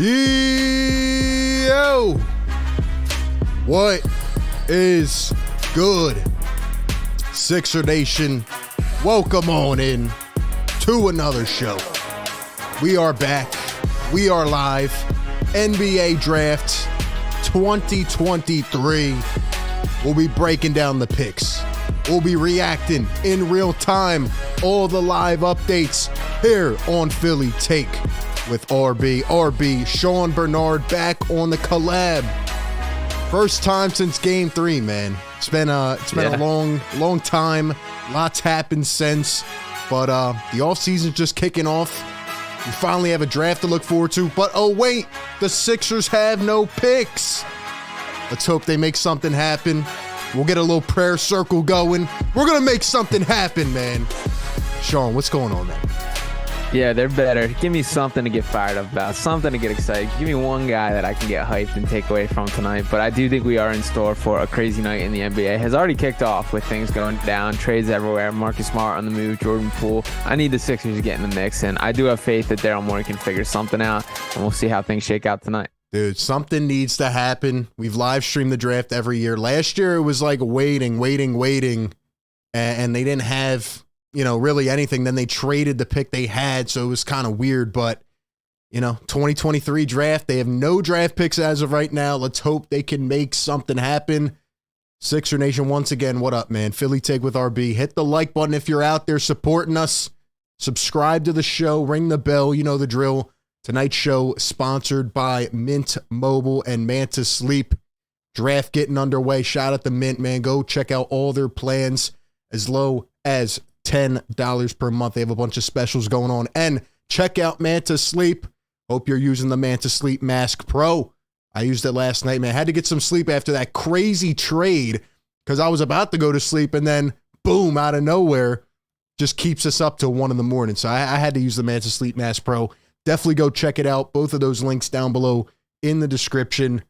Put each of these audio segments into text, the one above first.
Yo! What is good? Sixer Nation, welcome on in to another show. We are back. We are live. NBA Draft 2023. We'll be breaking down the picks. We'll be reacting in real time. All the live updates here on Philly Take with RB, Sean Barnard back on the collab. First time since Game 3, man. It's been a long time. Lots happened since, but the offseason's just kicking off. We finally have a draft to look forward to, but oh wait, the Sixers have no picks. Let's hope they make something happen. We'll get a little prayer circle going. We're gonna make something happen, man. Sean, what's going on, man? Yeah, they're better. Give me something to get fired up about, something to get excited. Give me one guy that I can get hyped and take away from tonight. But I do think we are in store for a crazy night in the NBA. It has already kicked off with things going down, trades everywhere, Marcus Smart on the move, Jordan Poole. I need the Sixers to get in the mix, and I do have faith that Daryl Morey can figure something out, and we'll see how things shake out tonight. Dude, something needs to happen. We've live streamed the draft every year. Last year, it was like waiting, and they didn't have really anything. Then they traded the pick they had, so it was kind of weird. But, 2023 draft, they have no draft picks as of right now. Let's hope they can make something happen. Sixer Nation, once again, what up, man? Philly Take with RB. Hit the like button if you're out there supporting us. Subscribe to the show. Ring the bell. You know the drill. Tonight's show sponsored by Mint Mobile and Manta Sleep. Draft getting underway. Shout out to Mint, man. Go check out all their plans as low as $10 per month. They have a bunch of specials going on. And check out Manta Sleep. Hope you're using the Manta Sleep Mask Pro. I used it last night, man. I had to get some sleep after that crazy trade because I was about to go to sleep and then boom, out of nowhere, just keeps us up till 1 a.m. So I had to use the Manta Sleep Mask Pro. Definitely go check it out. Both of those links down below in the description.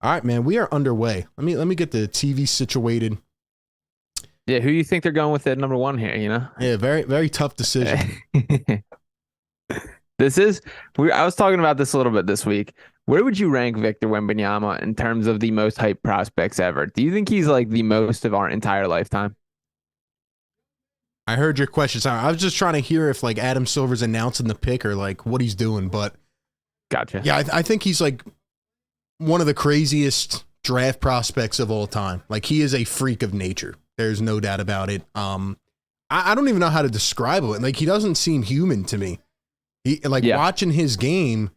All right, man, we are underway. Let me get the TV situated. Yeah, who do you think they're going with at number 1 here, Yeah, very, very tough decision. I was talking about this a little bit this week. Where would you rank Victor Wembanyama in terms of the most hyped prospects ever? Do you think he's like the most of our entire lifetime? I heard your question. Sorry, I was just trying to hear if like Adam Silver's announcing the pick or like what he's doing, but gotcha. Yeah, I think he's like one of the craziest draft prospects of all time. Like he is a freak of nature. There's no doubt about it. I don't even know how to describe it. Like he doesn't seem human to me. Watching his game,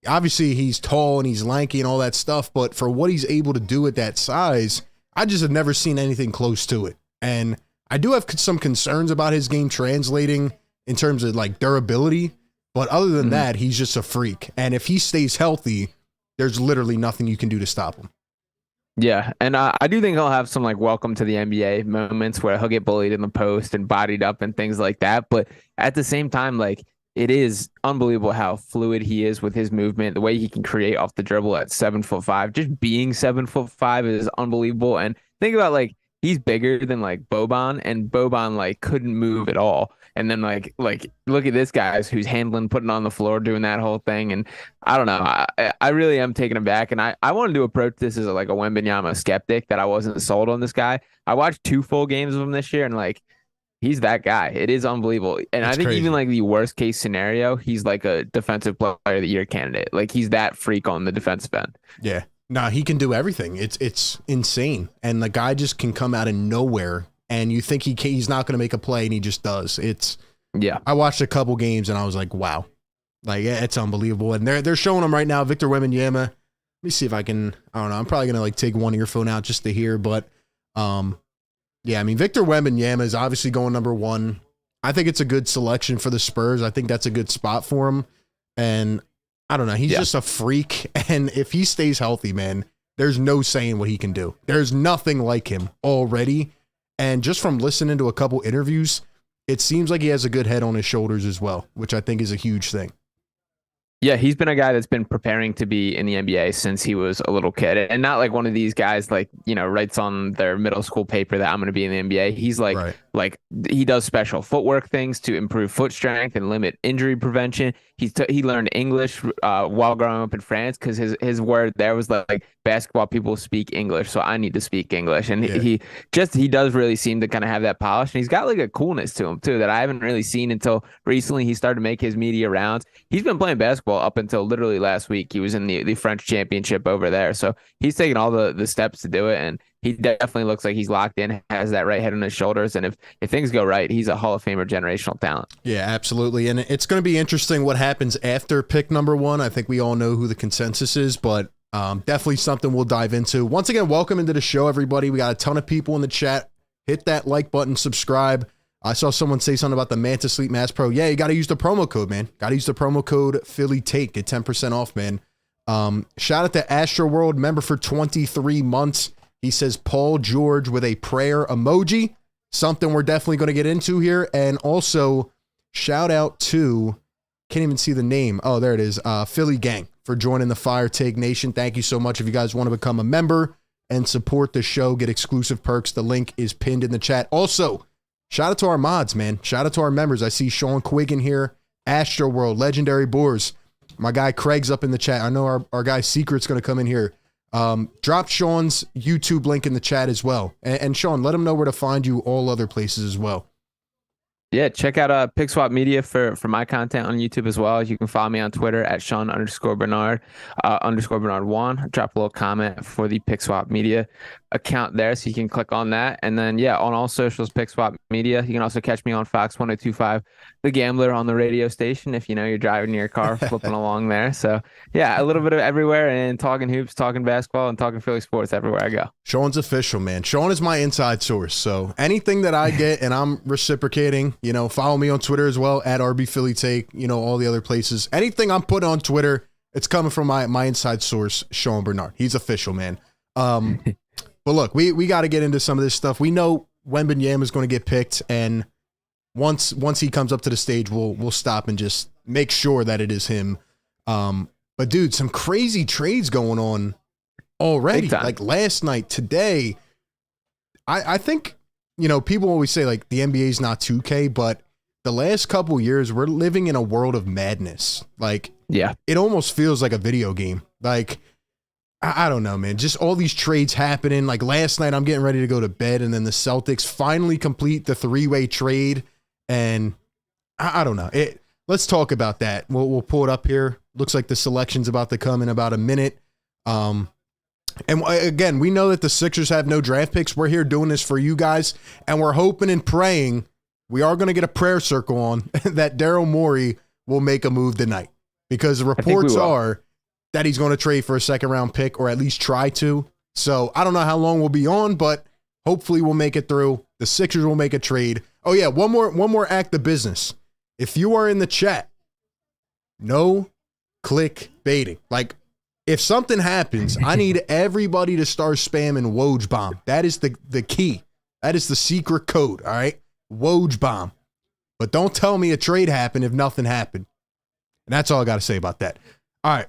obviously he's tall and he's lanky and all that stuff, but for what he's able to do at that size, I just have never seen anything close to it. And I do have some concerns about his game translating in terms of like durability, but other than that, he's just a freak. And if he stays healthy, there's literally nothing you can do to stop him. Yeah, and I do think he'll have some like welcome to the NBA moments where he'll get bullied in the post and bodied up and things like that. But at the same time, like it is unbelievable how fluid he is with his movement, the way he can create off the dribble at 7'5". Just being 7'5" is unbelievable. And think about like he's bigger than like Boban, and Boban like couldn't move at all. And then like look at this guy who's handling, putting on the floor, doing that whole thing. And I don't know. I really am taken aback. And I wanted to approach this as like a Wembanyama skeptic that I wasn't sold on this guy. I watched 2 full games of him this year and like he's that guy. It is unbelievable. And I think crazy. Even like the worst case scenario, he's like a defensive player of the year candidate. Like he's that freak on the defensive end. Yeah. No, he can do everything. It's insane. And the guy just can come out of nowhere and you think he's not going to make a play and he just does. I watched a couple games and I was like, wow, like it's unbelievable. And they're showing him right now, Victor Wembanyama. Let me see if I can, I don't know. I'm probably going to like take one earphone out just to hear, but yeah, I mean, Victor Wembanyama is obviously going number 1. I think it's a good selection for the Spurs. I think that's a good spot for him. And I don't know. He's just a freak. And if he stays healthy, man, there's no saying what he can do. There's nothing like him already. And just from listening to a couple interviews, it seems like he has a good head on his shoulders as well, which I think is a huge thing. Yeah, he's been a guy that's been preparing to be in the NBA since he was a little kid, and not like one of these guys like, writes on their middle school paper that I'm going to be in the NBA. He's Right. like he does special footwork things to improve foot strength and limit injury prevention. He learned English while growing up in France, because his word there was like, basketball people speak English, so I need to speak English. And Yeah. he does really seem to kind of have that polish, and he's got like a coolness to him too that I haven't really seen until recently. He started to make his media rounds. He's been playing basketball up until literally last week. He was in the French championship over there, so he's taken all the steps to do it, and he definitely looks like he's locked in, has that right head on his shoulders, and if things go right, he's a Hall of Famer generational talent. Yeah, absolutely. And it's going to be interesting what happens after pick number 1. I think we all know who the consensus is, but definitely something we'll dive into. Once again, welcome into the show, everybody. We got a ton of people in the chat. Hit that like button, subscribe. I saw someone say something about the Manta Sleep Mask Pro. Yeah, you got to use the promo code, man. Got to use the promo code Philly Take. Get 10% off, man. Shout out to Astro World, member for 23 months. He says Paul George with a prayer emoji. Something we're definitely going to get into here. And also, shout out to, can't even see the name. Oh, there it is. Philly Gang for joining the Fire Take Nation. Thank you so much. If you guys want to become a member and support the show, get exclusive perks, the link is pinned in the chat. Also, shout out to our mods, man. Shout out to our members. I see Sean Quiggin here, Astro World, Legendary Boars. My guy Craig's up in the chat. I know our guy Secret's going to come in here. Drop Sean's YouTube link in the chat as well. And Sean, let him know where to find you all other places as well. Yeah, check out Pick Swap Media for my content on YouTube as well. You can follow me on Twitter at Sean_Barnard _Barnard1. Drop a little comment for the Pick Swap Media account there, so you can click on that. And then, yeah, on all socials, Pick Swap Media. You can also catch me on Fox 1025, The Gambler, on the radio station if you're driving your car, flipping along there. So, yeah, a little bit of everywhere, and talking hoops, talking basketball, and talking Philly sports everywhere I go. Sean's official, man. Sean is my inside source. So anything that I get and I'm reciprocating, follow me on Twitter as well, at RB Philly Take, all the other places. Anything I'm putting on Twitter, it's coming from my inside source, Sean Barnard. He's official, man. But look, we got to get into some of this stuff. We know Wembanyama is going to get picked, and once he comes up to the stage, we'll stop and just make sure that it is him. But dude, some crazy trades going on already. Like last night, today. I think, people always say like the NBA is not 2K, but the last couple years we're living in a world of madness. Like, yeah, it almost feels like a video game. Like, I don't know, man. Just all these trades happening. Like last night, I'm getting ready to go to bed, and then the Celtics finally complete the 3-way trade. And I don't know. Let's talk about that. We'll pull it up here. Looks like the selection's about to come in about a minute. And again, we know that the Sixers have no draft picks. We're here doing this for you guys, and we're hoping and praying. We are going to get a prayer circle on that Daryl Morey will make a move tonight, because the reports are that he's going to trade for a second-round pick, or at least try to. So I don't know how long we'll be on, but hopefully we'll make it through. The Sixers will make a trade. Oh yeah, one more act of business. If you are in the chat, no click baiting. Like, if something happens, I need everybody to start spamming Woj bomb. That is the key. That is the secret code. All right, Woj bomb. But don't tell me a trade happened if nothing happened. And that's all I got to say about that. All right.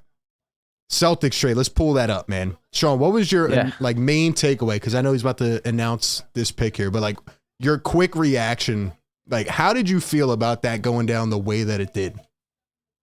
Celtics trade. Let's pull that up, man. Sean, what was your main takeaway? Because I know he's about to announce this pick here, but like your quick reaction, like how did you feel about that going down the way that it did?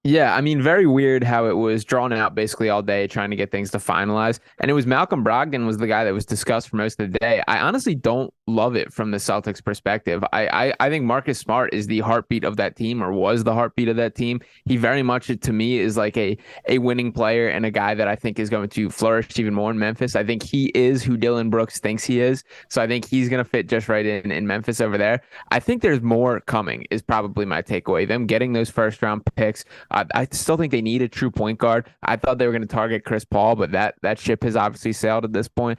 Yeah, I mean, very weird how it was drawn out basically all day trying to get things to finalize. And it was Malcolm Brogdon was the guy that was discussed for most of the day. I honestly don't love it from the Celtics perspective. I think Marcus Smart is the heartbeat of that team, or was the heartbeat of that team. He very much, to me, is like a winning player, and a guy that I think is going to flourish even more in Memphis. I think he is who Dylan Brooks thinks he is. So I think he's going to fit just right in Memphis over there. I think there's more coming is probably my takeaway. Them getting those first round picks. I still think they need a true point guard. I thought they were going to target Chris Paul, but that ship has obviously sailed at this point.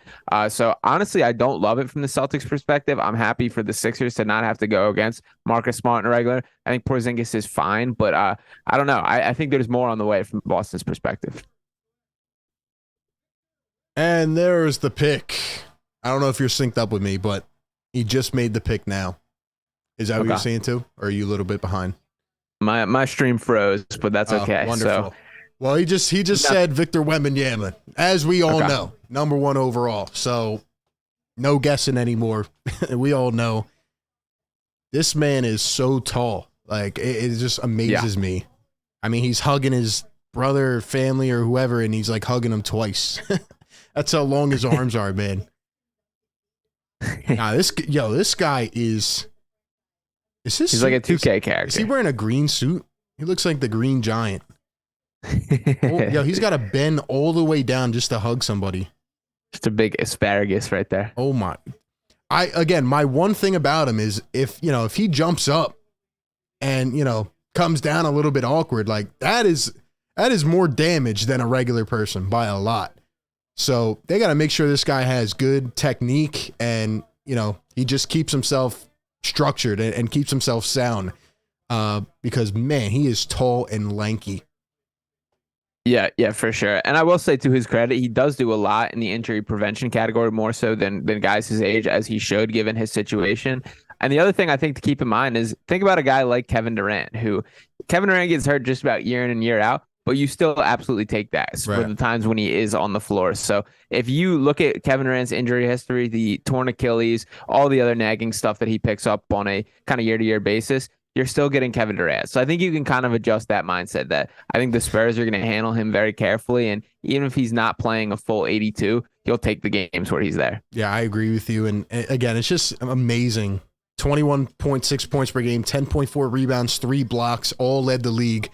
So honestly, I don't love it from the Celtics perspective. I'm happy for the Sixers to not have to go against Marcus Smart in a regular. I think Porzingis is fine, but I don't know. I think there's more on the way from Boston's perspective. And there's the pick. I don't know if you're synced up with me, but he just made the pick now. Is that what you're saying too? Or are you a little bit behind? My stream froze, but that's okay. Wonderful. Well, he just said Victor Wembanyama, as we all know, number 1 overall. So no guessing anymore. We all know this man is so tall. Like it just amazes me. I mean, he's hugging his brother, family, or whoever, and he's like hugging him twice. That's how long his arms are, man. Nah, this guy is. He's like a 2K character. Is he wearing a green suit? He looks like the Green Giant. He's got to bend all the way down just to hug somebody. Just a big asparagus right there. Oh my! My one thing about him is if he jumps up and comes down a little bit awkward, like that is more damage than a regular person by a lot. So they got to make sure this guy has good technique and he just keeps himself structured and keeps himself sound. Because man, he is tall and lanky. Yeah, for sure. And I will say, to his credit, he does do a lot in the injury prevention category, more so than guys his age, as he should, given his situation. And the other thing I think to keep in mind is think about a guy like Kevin Durant, who Kevin Durant gets hurt just about year in and year out, but you still absolutely take that for the times when he is on the floor. So if you look at Kevin Durant's injury history, the torn Achilles, all the other nagging stuff that he picks up on a kind of year-to-year basis, you're still getting Kevin Durant. So I think you can kind of adjust that mindset that I think the Spurs are going to handle him very carefully. And even if he's not playing a full 82, he'll take the games where he's there. Yeah, I agree with you. And again, it's just amazing. 21.6 points per game, 10.4 rebounds, 3 blocks, all led the league.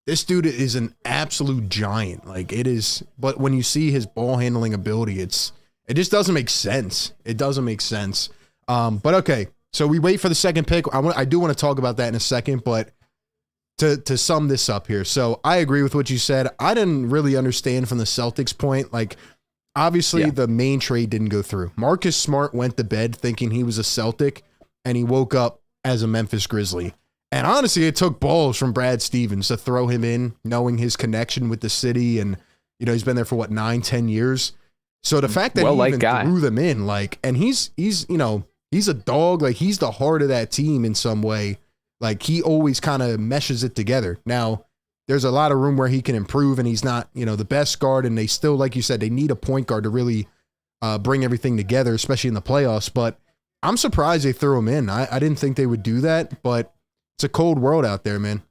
This dude is an absolute giant. Like it is, but when you see his ball handling ability, it just doesn't make sense. It doesn't make sense. But okay. So we wait for the second pick. I do want to talk about that in a second, but to sum this up here. So I agree with what you said. I didn't really understand from the Celtics point. Like, obviously the main trade didn't go through. Marcus Smart went to bed thinking he was a Celtic, and he woke up as a Memphis Grizzly. And honestly, it took balls from Brad Stevens to throw him in, knowing his connection with the city. And, he's been there for 9-10 years. So the fact that he even threw them in, and he's a dog. Like, he's the heart of that team in some way. Like, he always kind of meshes it together. Now, there's a lot of room where he can improve, and he's not, the best guard. And they still, like you said, they need a point guard to really bring everything together, especially in the playoffs. But I'm surprised they threw him in. I didn't think they would do that, but it's a cold world out there, man.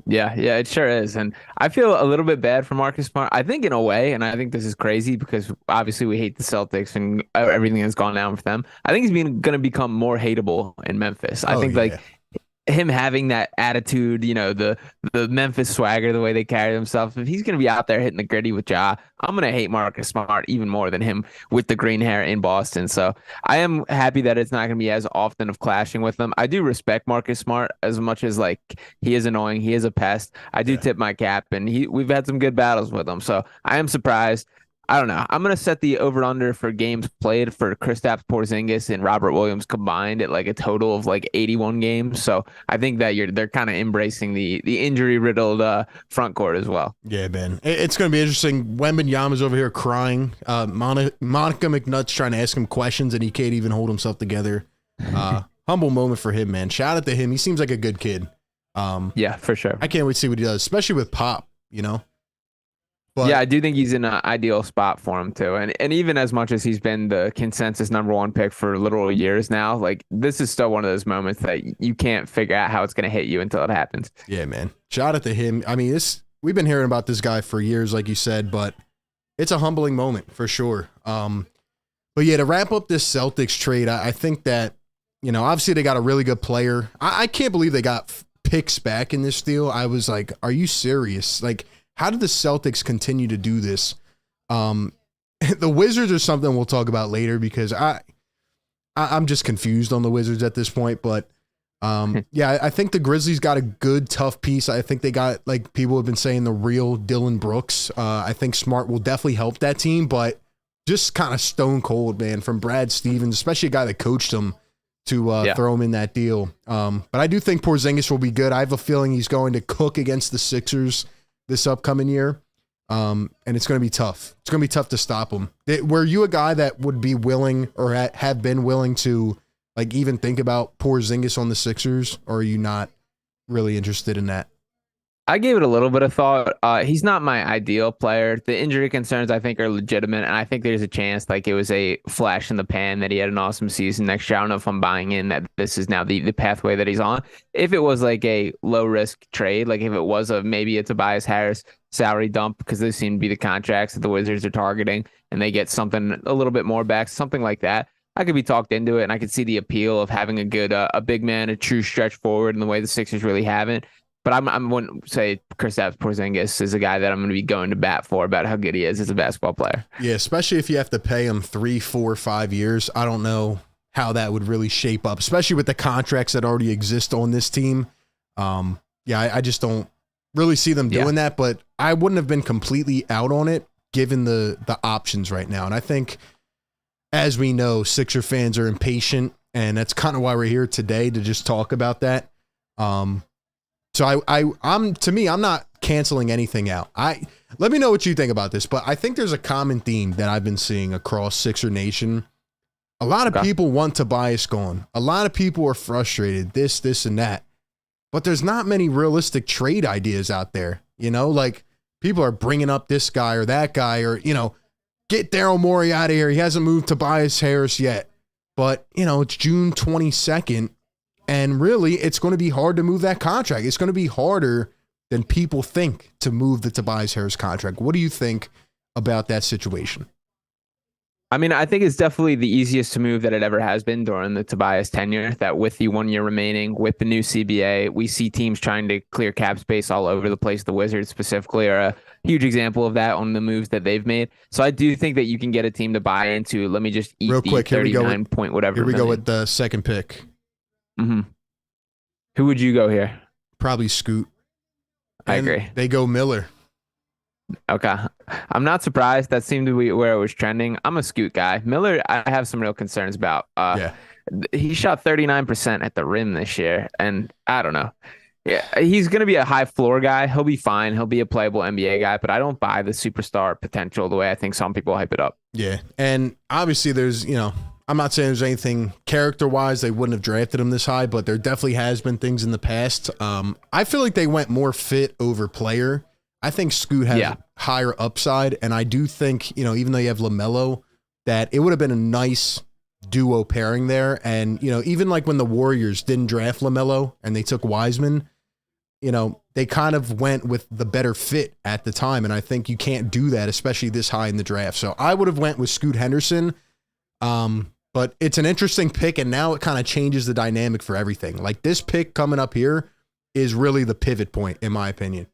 Yeah, it sure is. And I feel a little bit bad for Marcus Smart. I think in a way, and I think this is crazy because obviously we hate the Celtics and everything has gone down for them. I think he's going to become more hateable in Memphis. I think him having that attitude, the Memphis swagger, the way they carry themselves, if he's going to be out there hitting the gritty with Ja, I'm going to hate Marcus Smart even more than him with the green hair in Boston. So I am happy that it's not going to be as often of clashing with them. I do respect Marcus Smart as much as he is annoying. He is a pest. I do tip my cap, and we've had some good battles with him. So I am surprised. I don't know. I'm going to set the over-under for games played for Kristaps Porzingis and Robert Williams combined at a total of 81 games. So I think that they're kind of embracing the injury-riddled front court as well. Yeah, man. It's going to be interesting. Wembanyama's over here crying. Monica McNutt's trying to ask him questions, and he can't even hold himself together. Humble moment for him, man. Shout out to him. He seems like a good kid. Yeah, for sure. I can't wait to see what he does, especially with Pop, But, I do think he's in an ideal spot for him too. And even as much as he's been the consensus number 1 pick for literal years now, this is still one of those moments that you can't figure out how it's going to hit you until it happens. Yeah, man. Shout out to him. I mean, we've been hearing about this guy for years, like you said, but it's a humbling moment for sure. But yeah, to wrap up this Celtics trade, I think that, obviously they got a really good player. I can't believe they got picks back in this deal. I was like, are you serious? How did the Celtics continue to do this? The Wizards are something we'll talk about later because I'm just confused on the Wizards at this point. But I think the Grizzlies got a good, tough piece. I think they got, people have been saying, the real Dylan Brooks. I think Smart will definitely help that team, but just kind of stone cold, man, from Brad Stevens, especially a guy that coached him to throw him in that deal. But I do think Porzingis will be good. I have a feeling he's going to cook against the Sixers this upcoming year. And it's going to be tough. It's going to be tough to stop him. Were you a guy that would be willing or have been willing to even think about Porzingis on the Sixers, or are you not really interested in that? I gave it a little bit of thought. He's not my ideal player. The injury concerns I think are legitimate, and I think there's a chance like it was a flash in the pan that he had an awesome season next year. I don't know if I'm buying in that this is now the pathway that he's on. If it was like a low risk trade, like if it was maybe a Tobias Harris salary dump, because those seem to be the contracts that the Wizards are targeting, and they get something a little bit more back, something like that. I could be talked into it, and I could see the appeal of having a good, a big man, a true stretch forward in the way the Sixers really haven't. But I wouldn't say Kristaps Porzingis is a guy that I'm going to be going to bat for about how good he is as a basketball player. Yeah, especially if you have to pay him 3, 4, 5 years. I don't know how that would really shape up, especially with the contracts that already exist on this team. I just don't really see them doing that, but I wouldn't have been completely out on it given the options right now. And I think, as we know, Sixer fans are impatient, and that's kind of why we're here today to just talk about that. So I'm not canceling anything out. Let me know what you think about this, but I think there's a common theme that I've been seeing across Sixer Nation. A lot of people want Tobias gone. A lot of people are frustrated, this, and that. But there's not many realistic trade ideas out there. You know, like people are bringing up this guy or that guy or, you know, get Daryl Morey out of here. He hasn't moved Tobias Harris yet. But, you know, it's June 22nd. And really, it's going to be hard to move that contract. It's going to be harder than people think to move the Tobias Harris contract. What do you think about that situation? I mean, I think it's definitely the easiest to move that it ever has been during the Tobias tenure, that with the 1 year remaining, with the new CBA, we see teams trying to clear cap space all over the place. The Wizards specifically are a huge example of that on the moves that they've made. So I do think that you can get a team to buy into, let me just eat real the quick, 39 point whatever. Here we go with the second pick. Mm-hmm. Who would you go here? Probably Scoot. I agree. They go Miller. Okay. I'm not surprised. That seemed to be where it was trending. I'm a Scoot guy. Miller, I have some real concerns about. He shot 39% at the rim this year, and I don't know. Yeah, he's going to be a high floor guy. He'll be fine. He'll be a playable NBA guy, but I don't buy the superstar potential the way I think some people hype it up. Yeah, and obviously there's, you know, I'm not saying there's anything character-wise they wouldn't have drafted him this high, but there definitely has been things in the past. I feel like they went more fit over player. I think Scoot has higher upside, and I do think, you know, even though you have LaMelo, that it would have been a nice duo pairing there. And, you know, even like when the Warriors didn't draft LaMelo and they took Wiseman, you know, they kind of went with the better fit at the time, and I think you can't do that, especially this high in the draft. So I would have went with Scoot Henderson. But it's an interesting pick, and now it kind of changes the dynamic for everything. Like this pick coming up here is really the pivot point, in my opinion.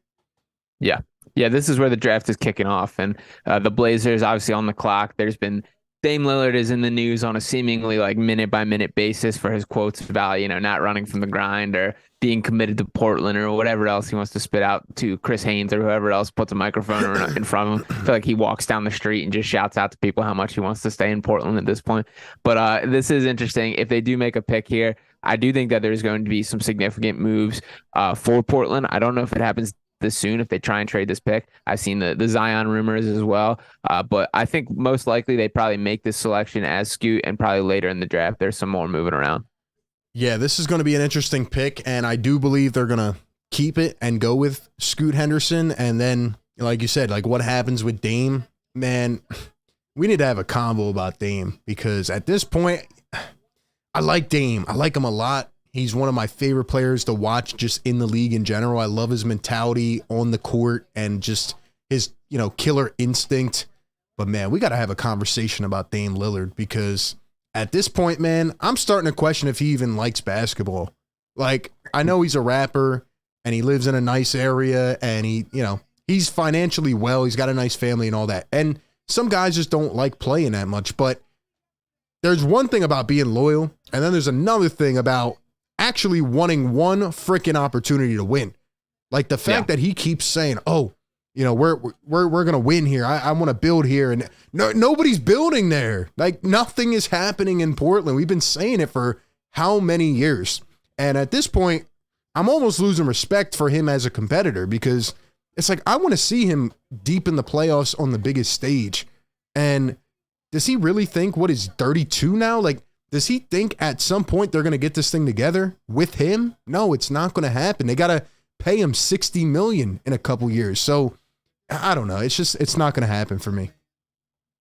Yeah. Yeah, this is where the draft is kicking off. And the Blazers, obviously on the clock, there's been Dame Lillard is in the news on a seemingly like minute by minute basis for his quotes about, you know, not running from the grind or being committed to Portland or whatever else he wants to spit out to Chris Haynes or whoever else puts a microphone in front of him. I feel like he walks down the street and just shouts out to people how much he wants to stay in Portland at this point. But this is interesting. If they do make a pick here, I do think that there's going to be some significant moves for Portland. I don't know if it happens this soon if they try and trade this pick. I've seen the Zion rumors as well. But I think most likely they probably make this selection as Scoot, and probably later in the draft, there's some more moving around. Yeah, this is going to be an interesting pick, and I do believe they're going to keep it and go with Scoot Henderson. And then, like you said, like what happens with Dame, man, we need to have a convo about Dame, because at this point, I like Dame. I like him a lot. He's one of my favorite players to watch just in the league in general. I love his mentality on the court and just his, you know, killer instinct. But man, we got to have a conversation about Dame Lillard, because at this point, man, I'm starting to question if he even likes basketball. Like, I know he's a rapper and he lives in a nice area and he, you know, he's financially well. He's got a nice family and all that. And some guys just don't like playing that much. But there's one thing about being loyal, and then there's another thing about actually wanting one freaking opportunity to win. Like the fact that he keeps saying, oh, you know, we're going to win here. I want to build here. And nobody's building there. Like nothing is happening in Portland. We've been saying it for how many years? And at this point, I'm almost losing respect for him as a competitor, because it's like, I want to see him deep in the playoffs on the biggest stage. And does he really think, what is 32 now? Like, does he think at some point they're going to get this thing together with him? No, it's not going to happen. They got to pay him $60 million in a couple years. So I don't know. It's not going to happen for me.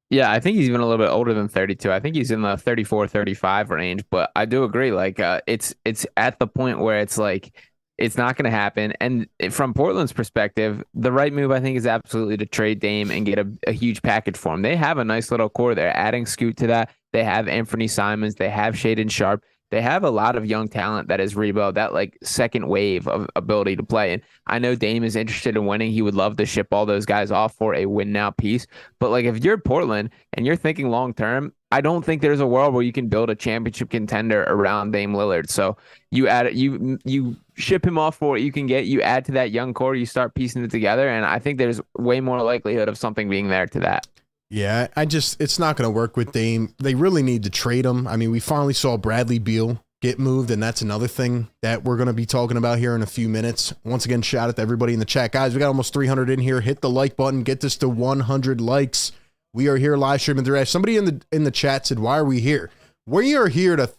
Yeah, I think he's even a little bit older than 32. I think he's in the 34, 35 range, but I do agree. Like, it's at the point where it's like, it's not going to happen. And from Portland's perspective, the right move, I think, is absolutely to trade Dame and get a huge package for him. They have a nice little core there. Adding Scoot to that, they have Anthony Simons, they have Shaedon Sharpe. They have a lot of young talent that is rebuilt, that like second wave of ability to play. And I know Dame is interested in winning. He would love to ship all those guys off for a win now piece. But like, if you're Portland and you're thinking long term, I don't think there's a world where you can build a championship contender around Dame Lillard. So you add you ship him off for what you can get. You add to that young core. You start piecing it together, and I think there's way more likelihood of something being there to that. Yeah, it's not going to work with Dame. They really need to trade him. I mean, we finally saw Bradley Beal get moved, and that's another thing that we're going to be talking about here in a few minutes. Once again, shout out to everybody in the chat. Guys, we got almost 300 in here. Hit the like button. Get this to 100 likes. We are here live streaming the draft. Somebody in the chat said, why are we here? We are here to,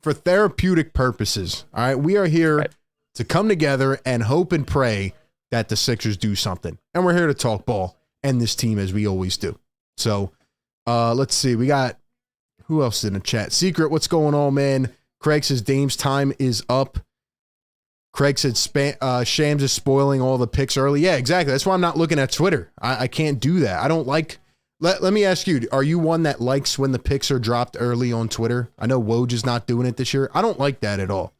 for therapeutic purposes. All right, we are here to come together and hope and pray that the Sixers do something. And we're here to talk ball and this team as we always do. So let's see. We got, who else in the chat? Secret, what's going on, man? Craig says Dame's time is up. Craig said Shams is spoiling all the picks early. Yeah, exactly. That's why I'm not looking at Twitter. I can't do that. I don't like. Let me ask you, are you one that likes when the picks are dropped early on Twitter? I know Woj is not doing it this year. I don't like that at all.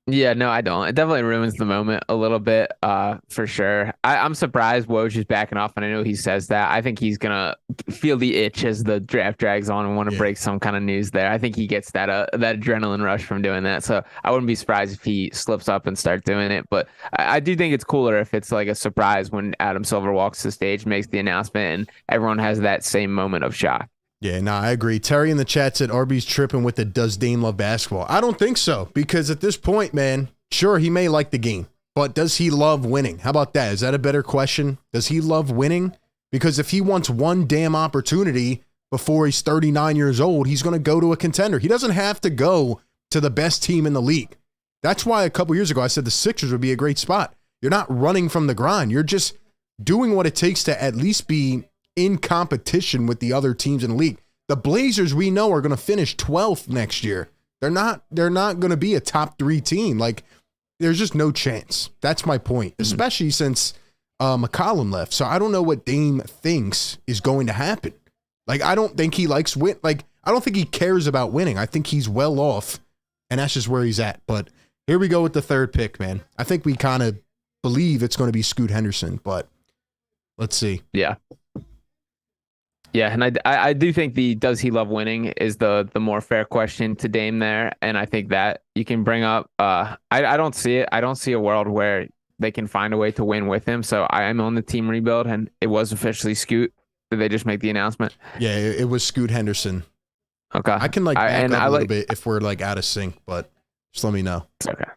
Yeah, no, I don't. It definitely ruins the moment a little bit, for sure. I'm surprised Woj is backing off, and I know he says that. I think he's going to feel the itch as the draft drags on and want to break some kind of news there. I think he gets that adrenaline rush from doing that. So I wouldn't be surprised if he slips up and starts doing it. But I do think it's cooler if it's like a surprise when Adam Silver walks the stage, makes the announcement, and everyone has that same moment of shock. Yeah, no, I agree. Terry in the chat said RB's tripping with the does Dame love basketball? I don't think so, because at this point, man, sure, he may like the game, but does he love winning? How about that? Is that a better question? Does he love winning? Because if he wants one damn opportunity before he's 39 years old, he's going to go to a contender. He doesn't have to go to the best team in the league. That's why a couple years ago I said the Sixers would be a great spot. You're not running from the grind. You're just doing what it takes to at least be in competition with the other teams in the league. The Blazers, we know, are going to finish 12th next year. They're not going to be a top 3 team. Like, there's just no chance. That's my point, especially since McCollum left. So I don't know what Dame thinks is going to happen. Like, I don't think he likes win. Like, I don't think he cares about winning. I think he's well off, and that's just where he's at. But here we go with the third pick, man. I think we kind of believe it's going to be Scoot Henderson, but let's see. Yeah. Yeah, and I do think the does he love winning is the more fair question to Dame there, and I think that you can bring up. I don't see it. I don't see a world where they can find a way to win with him. So I am on the team rebuild, and it was officially Scoot. Did they just make the announcement? Yeah, it was Scoot Henderson. Okay, I can back up a little bit if we're out of sync, but just let me know. Okay,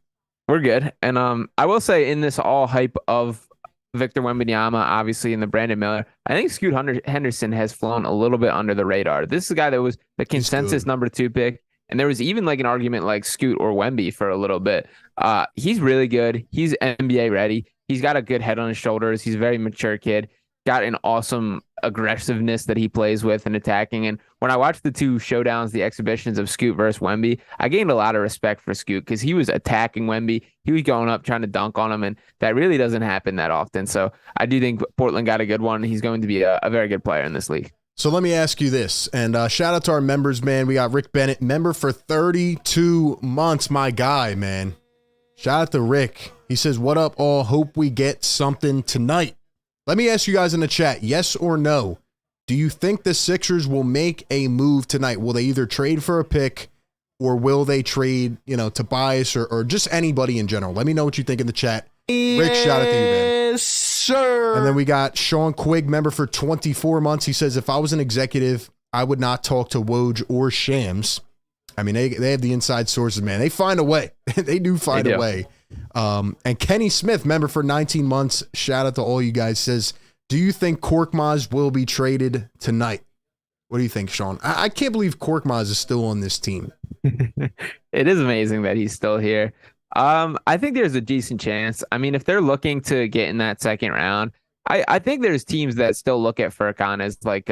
we're good. And I will say in this all hype of Victor Wembanyama, obviously, and the Brandon Miller, I think Scoot Henderson has flown a little bit under the radar. This is a guy that was the consensus number 2 pick, and there was even like an argument like Scoot or Wemby for a little bit. He's really good. He's NBA ready. He's got a good head on his shoulders. He's a very mature kid. Got an awesome aggressiveness that he plays with and attacking. And when I watched the 2 showdowns, the exhibitions of Scoot versus Wemby, I gained a lot of respect for Scoot because he was attacking Wemby. He was going up trying to dunk on him, and that really doesn't happen that often. So I do think Portland got a good one. He's going to be a very good player in this league. So let me ask you this, and shout out to our members, man. We got Rick Bennett, member for 32 months, my guy, man. Shout out to Rick. He says, what up, all? Hope we get something tonight. Let me ask you guys in the chat, yes or no? Do you think the Sixers will make a move tonight? Will they either trade for a pick or will they trade, Tobias or just anybody in general? Let me know what you think in the chat. Rick, shout out to you, man. Yes, sir. And then we got Sean Quigg, member for 24 months. He says, if I was an executive, I would not talk to Woj or Shams. I mean, they have the inside sources, man. They find a way. They do find a way. And Kenny Smith, member for 19 months, shout out to all you guys, says, do you think Korkmaz will be traded tonight? What do you think, Sean? I can't believe Korkmaz is still on this team. It is amazing that he's still here. I think there's a decent chance. I mean, if they're looking to get in that second round, I think there's teams that still look at Furkan as like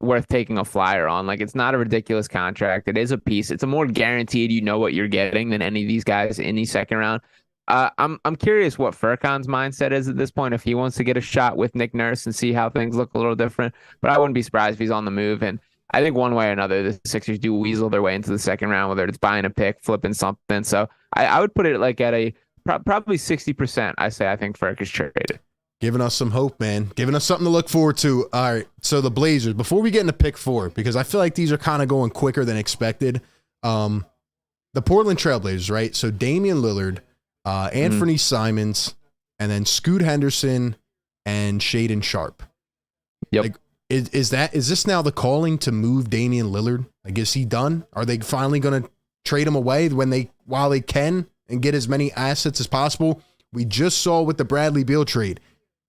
worth taking a flyer on. Like, it's not a ridiculous contract. It is a piece. It's a more guaranteed, you know what you're getting than any of these guys in the second round. I'm curious what Furkan's mindset is at this point, if he wants to get a shot with Nick Nurse and see how things look a little different. But I wouldn't be surprised if he's on the move. And I think one way or another, the Sixers do weasel their way into the second round, whether it's buying a pick, flipping something. So I would put it like at a probably 60%. I think Furk is traded. Giving us some hope, man. Giving us something to look forward to. All right, so the Blazers, before we get into pick 4, because I feel like these are kind of going quicker than expected. The Portland Trailblazers, right? So Damian Lillard, Anthony Simons, and then Scoot Henderson and Shaedon Sharpe. Yep. Like, is this now the calling to move Damian Lillard? Like, is he done? Are they finally going to trade him away while they can and get as many assets as possible? We just saw with the Bradley Beal trade.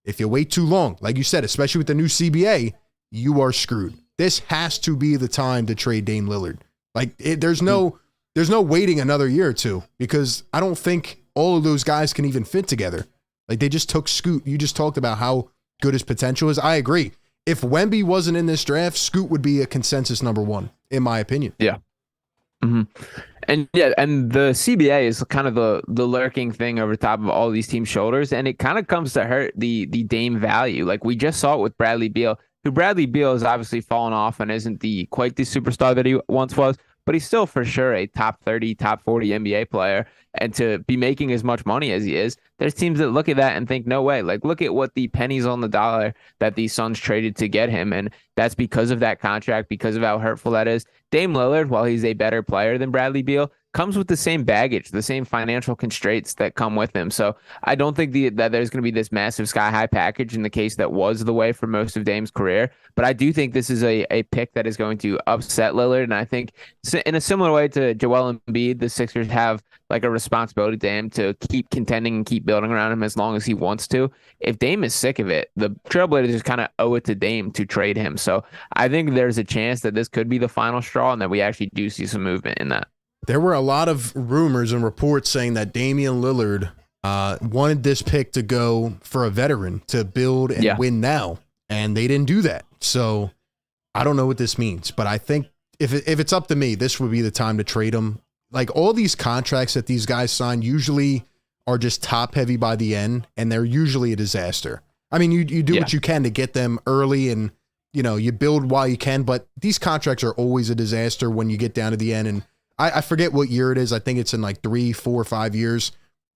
If you wait too long, like you said, especially with the new CBA, you are screwed. This has to be the time to trade Dame Lillard. Like, there's no waiting another year or two, because I don't think all of those guys can even fit together. Like, they just took Scoot. You just talked about how good his potential is. I agree. If Wemby wasn't in this draft, Scoot would be a consensus number 1, in my opinion. Yeah. Mm-hmm. And the CBA is kind of the lurking thing over top of all these teams' shoulders, and it kind of comes to hurt the Dame value. Like, we just saw it with Bradley Beal, who Bradley Beal has obviously fallen off and isn't quite the superstar that he once was, but he's still for sure a top 30, top 40 NBA player. And to be making as much money as he is, there's teams that look at that and think, no way. Like, look at what the pennies on the dollar that the Suns traded to get him. And that's because of that contract, because of how hurtful that is. Dame Lillard, while he's a better player than Bradley Beal, comes with the same baggage, the same financial constraints that come with him. So I don't think that there's going to be this massive sky-high package in the case that was the way for most of Dame's career. But I do think this is a pick that is going to upset Lillard. And I think in a similar way to Joel Embiid, the Sixers have like a responsibility to him to keep contending and keep building around him as long as he wants to. If Dame is sick of it, the Trailblazers just kind of owe it to Dame to trade him. So I think there's a chance that this could be the final straw and that we actually do see some movement in that. There were a lot of rumors and reports saying that Damian Lillard wanted this pick to go for a veteran to build and win now, and they didn't do that. So I don't know what this means, but I think if it's up to me, this would be the time to trade him. Like, all these contracts that these guys sign usually are just top heavy by the end, and they're usually a disaster. I mean, you do what you can to get them early, and you build while you can, but these contracts are always a disaster when you get down to the end. And I forget what year it is. I think it's in like 3, 4, 5 years.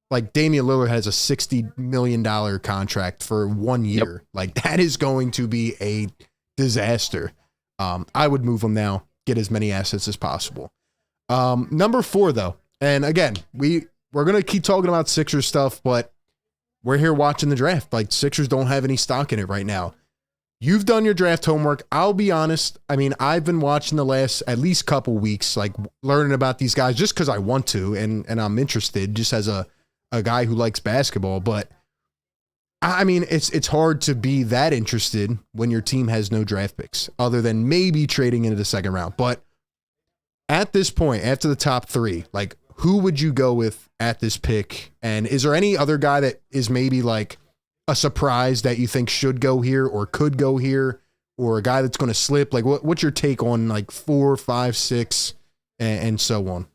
Like, Damian Lillard has a $60 million contract for 1 year. Yep. Like, that is going to be a disaster. I would move him now, get as many assets as possible. Number 4, though, and again, we're going to keep talking about Sixers stuff, but we're here watching the draft. Like, Sixers don't have any stock in it right now. You've done your draft homework. I'll be honest. I mean, I've been watching the last at least couple weeks, like learning about these guys just because I want to, and I'm interested just as a guy who likes basketball. But I mean, it's hard to be that interested when your team has no draft picks other than maybe trading into the second round. But at this point, after the top 3, like, who would you go with at this pick? And is there any other guy that is maybe like a surprise that you think should go here or could go here, or a guy that's going to slip? Like, what's your take on like 4, 5, 6, and so on?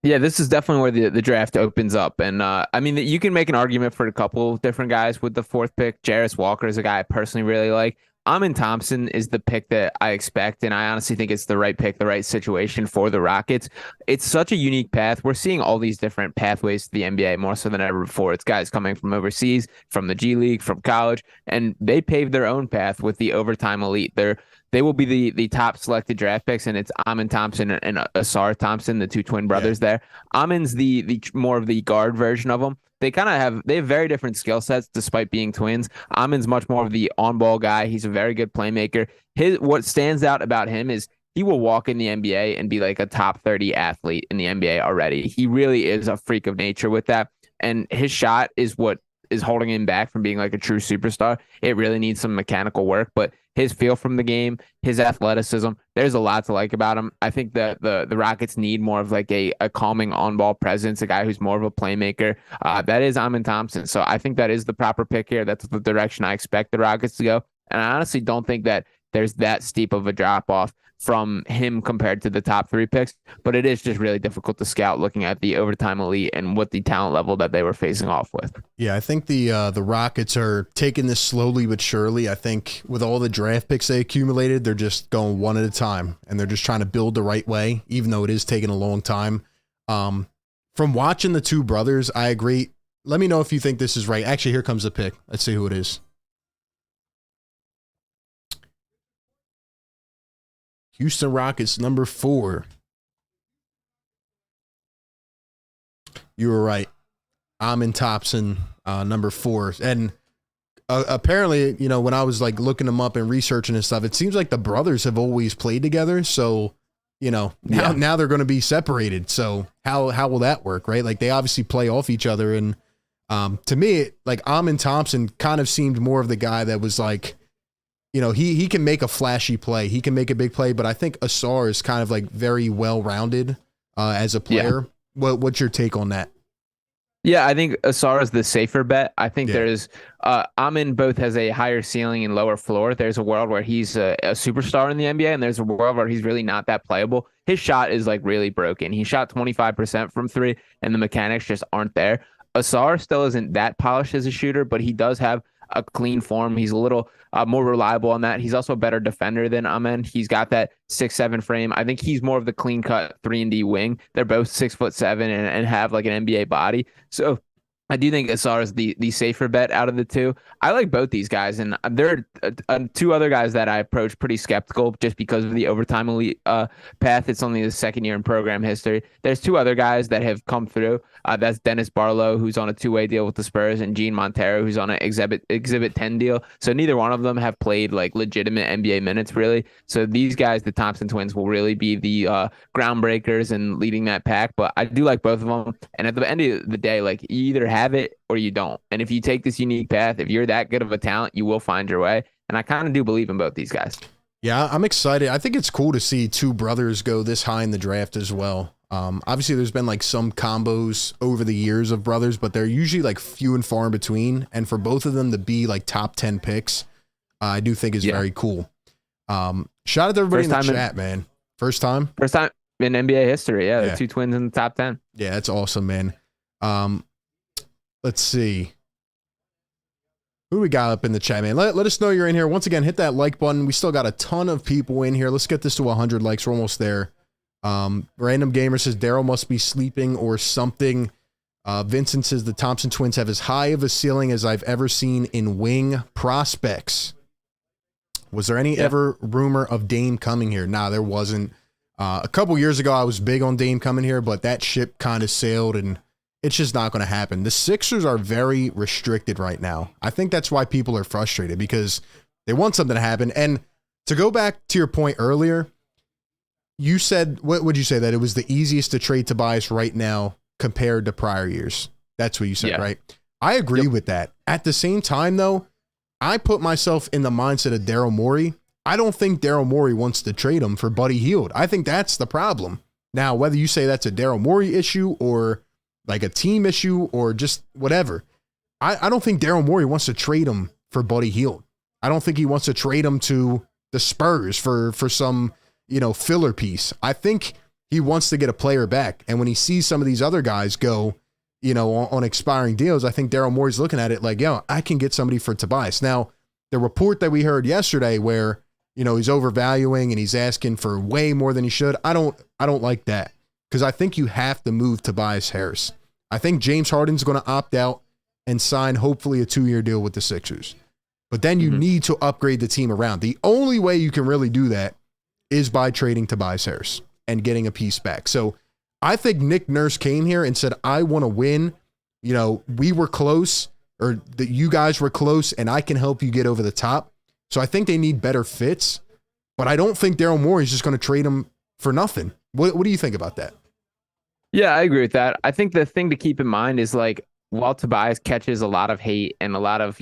Yeah, this is definitely where the draft opens up. And I mean, you can make an argument for a couple different guys with the 4th pick. Jarris Walker is a guy I personally really like. Thompson is the pick that I expect, and I honestly think it's the right pick, the right situation for the Rockets. It's such a unique path. We're seeing all these different pathways to the NBA more so than ever before. It's guys coming from overseas, from the G League, from college, and they paved their own path with the overtime elite. They will be the top selected draft picks, and it's Amin Thompson and Asar Thompson, the 2 twin brothers there. Amin's the more of the guard version of them. They have very different skill sets despite being twins. Amin's much more of the on-ball guy. He's a very good playmaker. What stands out about him is he will walk in the NBA and be like a top 30 athlete in the NBA already. He really is a freak of nature with that. And his shot is what is holding him back from being like a true superstar. It really needs some mechanical work, but his feel from the game, his athleticism. There's a lot to like about him. I think that the Rockets need more of like a calming on-ball presence, a guy who's more of a playmaker. That is Amin Thompson. So I think that is the proper pick here. That's the direction I expect the Rockets to go. And I honestly don't think that there's that steep of a drop-off from him compared to the top 3 picks, but it is just really difficult to scout looking at the overtime elite and what the talent level that they were facing off with. Yeah, I think the Rockets are taking this slowly but surely. I think with all the draft picks they accumulated, they're just going one at a time, and they're just trying to build the right way, even though it is taking a long time. From watching the two brothers, I agree. Let me know if you think this is right. Actually, here comes the pick. Let's see who it is. Houston Rockets, number 4. You were right. Amin Thompson, number 4. And apparently, you know, when I was like looking them up and researching and stuff, it seems like the brothers have always played together. So, you know, now they're going to be separated. So how will that work, right? Like they obviously play off each other. And to me, like Amin Thompson kind of seemed more of the guy that was like, you know, he can make a flashy play. He can make a big play, but I think Ausar is kind of like very well-rounded as a player. Yeah. What's your take on that? Yeah, I think Ausar is the safer bet. I think there's Amin both has a higher ceiling and lower floor. There's a world where he's a superstar in the NBA, and there's a world where he's really not that playable. His shot is like really broken. He shot 25% from 3, and the mechanics just aren't there. Ausar still isn't that polished as a shooter, but he does have a clean form. He's a little more reliable on that. He's also a better defender than Amin. He's got that 6'7" frame. I think he's more of the clean cut 3-and-D wing. They're both 6'7" and have like an NBA body. So I do think Ausar is the safer bet out of the two. I like both these guys, and there are 2 other guys that I approach pretty skeptical just because of the overtime elite path. It's only the second year in program history. There's 2 other guys that have come through. That's Dennis Barlow, who's on a 2-way deal with the Spurs, and Gene Montero, who's on an Exhibit 10 deal. So neither one of them have played like legitimate NBA minutes, really. So these guys, the Thompson twins, will really be the groundbreakers and leading that pack. But I do like both of them. And at the end of the day, like you either have it or you don't. And if you take this unique path, if you're that good of a talent, you will find your way. And I kind of do believe in both these guys. Yeah, I'm excited. I think it's cool to see 2 brothers go this high in the draft as well. Obviously, there's been like some combos over the years of brothers, but they're usually like few and far in between. And for both of them to be like top 10 picks, I do think is very cool. Shout out to everybody in the chat, man. First time in NBA history. Yeah, the 2 twins in the top 10. Yeah, that's awesome, man. Let's see. Who we got up in the chat, man? Let us know you're in here. Once again, hit that like button. We still got a ton of people in here. Let's get this to 100 likes. We're almost there. Random Gamer says Daryl must be sleeping or something. Vincent says the Thompson twins have as high of a ceiling as I've ever seen in wing prospects. Was there any ever rumor of Dame coming here? Nah, there wasn't. A couple years ago, I was big on Dame coming here, but that ship kind of sailed, and it's just not going to happen. The Sixers are very restricted right now. I think that's why people are frustrated, because they want something to happen. And to go back to your point earlier, you said, what would you say, that it was the easiest to trade Tobias right now compared to prior years? That's what you said, right? I agree with that. At the same time, though, I put myself in the mindset of Daryl Morey. I don't think Daryl Morey wants to trade him for Buddy Hield. I think that's the problem. Now, whether you say that's a Daryl Morey issue or like a team issue or just whatever, I don't think Daryl Morey wants to trade him for Buddy Hield. I don't think he wants to trade him to the Spurs for some, filler piece. I think he wants to get a player back. And when he sees some of these other guys go, on expiring deals, I think Daryl Morey's looking at it like, I can get somebody for Tobias. Now, the report that we heard yesterday where, he's overvaluing and he's asking for way more than he should, I don't like that, because I think you have to move Tobias Harris. I think James Harden's going to opt out and sign hopefully a 2-year deal with the Sixers. But then you need to upgrade the team around. The only way you can really do that is by trading Tobias Harris and getting a piece back. So I think Nick Nurse came here and said, I want to win. We were close, or that you guys were close, and I can help you get over the top. So I think they need better fits, but I don't think Daryl Morey is just going to trade him for nothing. What do you think about that? Yeah, I agree with that. I think the thing to keep in mind is like while Tobias catches a lot of hate and a lot of,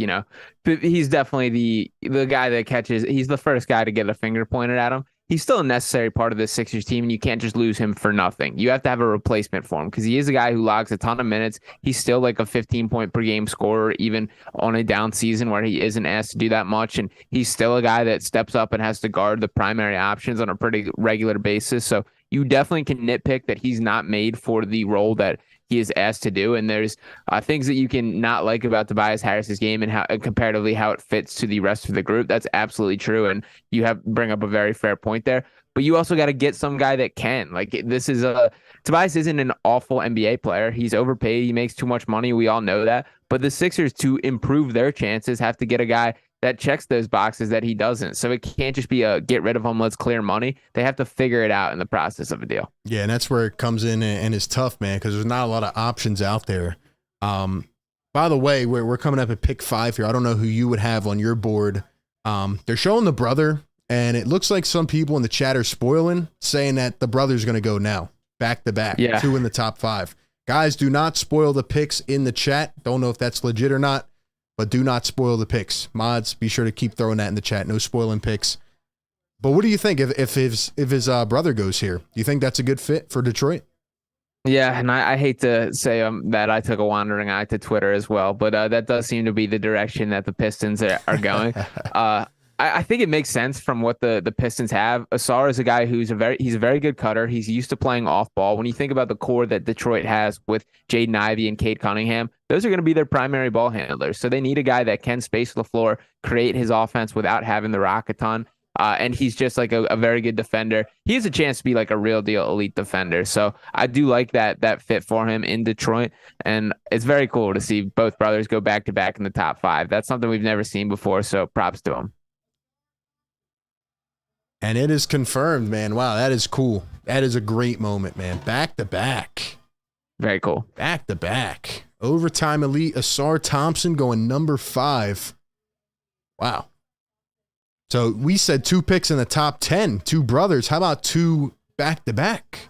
he's definitely the guy that catches, he's the first guy to get a finger pointed at him. He's still a necessary part of the Sixers team, and you can't just lose him for nothing. You have to have a replacement for him because he is a guy who logs a ton of minutes. He's still like a 15-point per game scorer, even on a down season where he isn't asked to do that much. And he's still a guy that steps up and has to guard the primary options on a pretty regular basis. So you definitely can nitpick that he's not made for the role that he is asked to do. And there's things that you can not like about Tobias Harris's game and how comparatively how it fits to the rest of the group. That's absolutely true. And you bring up a very fair point there. But you also got to get some guy that can. Like, Tobias isn't an awful NBA player. He's overpaid. He makes too much money. We all know that. But the Sixers, to improve their chances, have to get a guy that checks those boxes that he doesn't. So it can't just be a get rid of him, let's clear money. They have to figure it out in the process of a deal. Yeah, and that's where it comes in and it's tough, man, because there's not a lot of options out there. By the way, we're coming up at pick 5 here. I don't know who you would have on your board. They're showing the brother, and it looks like some people in the chat are spoiling, saying that the brother's going to go now, back to back, 2 in the top 5. Guys, do not spoil the picks in the chat. Don't know if that's legit or not, but do not spoil the picks. Mods, be sure to keep throwing that in the chat. No spoiling picks. But what do you think if his brother goes here? Do you think that's a good fit for Detroit? Yeah, and I hate to say that I took a wandering eye to Twitter as well, but that does seem to be the direction that the Pistons are going. I think it makes sense from what the Pistons have. Asar is a guy he's a very good cutter. He's used to playing off ball. When you think about the core that Detroit has with Jaden Ivey and Cade Cunningham, those are going to be their primary ball handlers. So they need a guy that can space the floor, create his offense without having the rock a ton. And he's just like a very good defender. He has a chance to be like a real deal elite defender. So I do like that fit for him in Detroit. And it's very cool to see both brothers go back to back in the top 5. That's something we've never seen before. So props to him. And it is confirmed, man. Wow, that is cool. That is a great moment, man. Back to back. Very cool. Back to back. Overtime elite Asar Thompson going number 5. Wow. So we said 2 picks in the top 10, 2 brothers. How about 2 back to back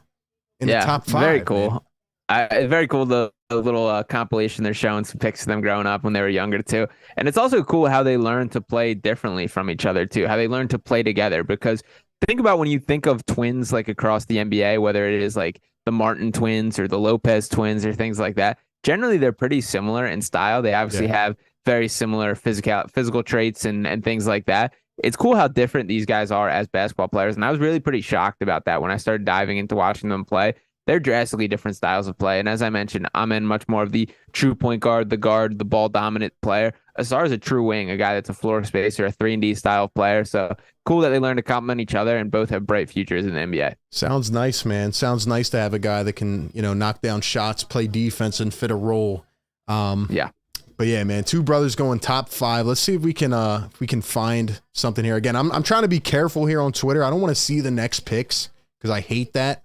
in the top 5? Very cool. Very cool. The little compilation they're showing some pics of them growing up when they were younger too. And it's also cool how they learn to play differently from each other too, how they learn to play together. Because think about when you think of twins like across the NBA, whether it is like the Martin twins or the Lopez twins or things like that, generally they're pretty similar in style. They obviously have very similar physical traits and things like that. It's cool how different these guys are as basketball players. And I was really pretty shocked about that when I started diving into watching them play. They're drastically different styles of play. And as I mentioned, I'm in much more of the true point guard, the ball dominant player. Asar is a true wing, a guy that's a floor spacer, a 3-and-D style player. So cool that they learn to complement each other and both have bright futures in the NBA. Sounds nice, man. Sounds nice to have a guy that can, knock down shots, play defense, and fit a role. But yeah, man, 2 brothers going top 5. Let's see if we can find something here. Again, I'm trying to be careful here on Twitter. I don't want to see the next picks because I hate that.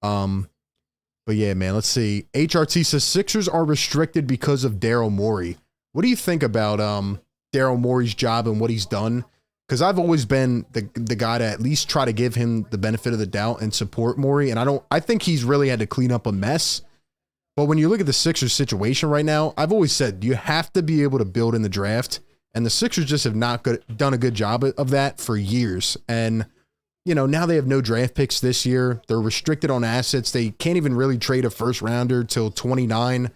But yeah, man, let's see. HRT says Sixers are restricted because of Daryl Morey. What do you think about Daryl Morey's job and what he's done? Because I've always been the guy to at least try to give him the benefit of the doubt and support Morey. And I think he's really had to clean up a mess. But when you look at the Sixers situation right now, I've always said you have to be able to build in the draft. And the Sixers just have not done a good job of that for years. And now they have no draft picks this year. They're restricted on assets. They can't even really trade a first rounder till 29.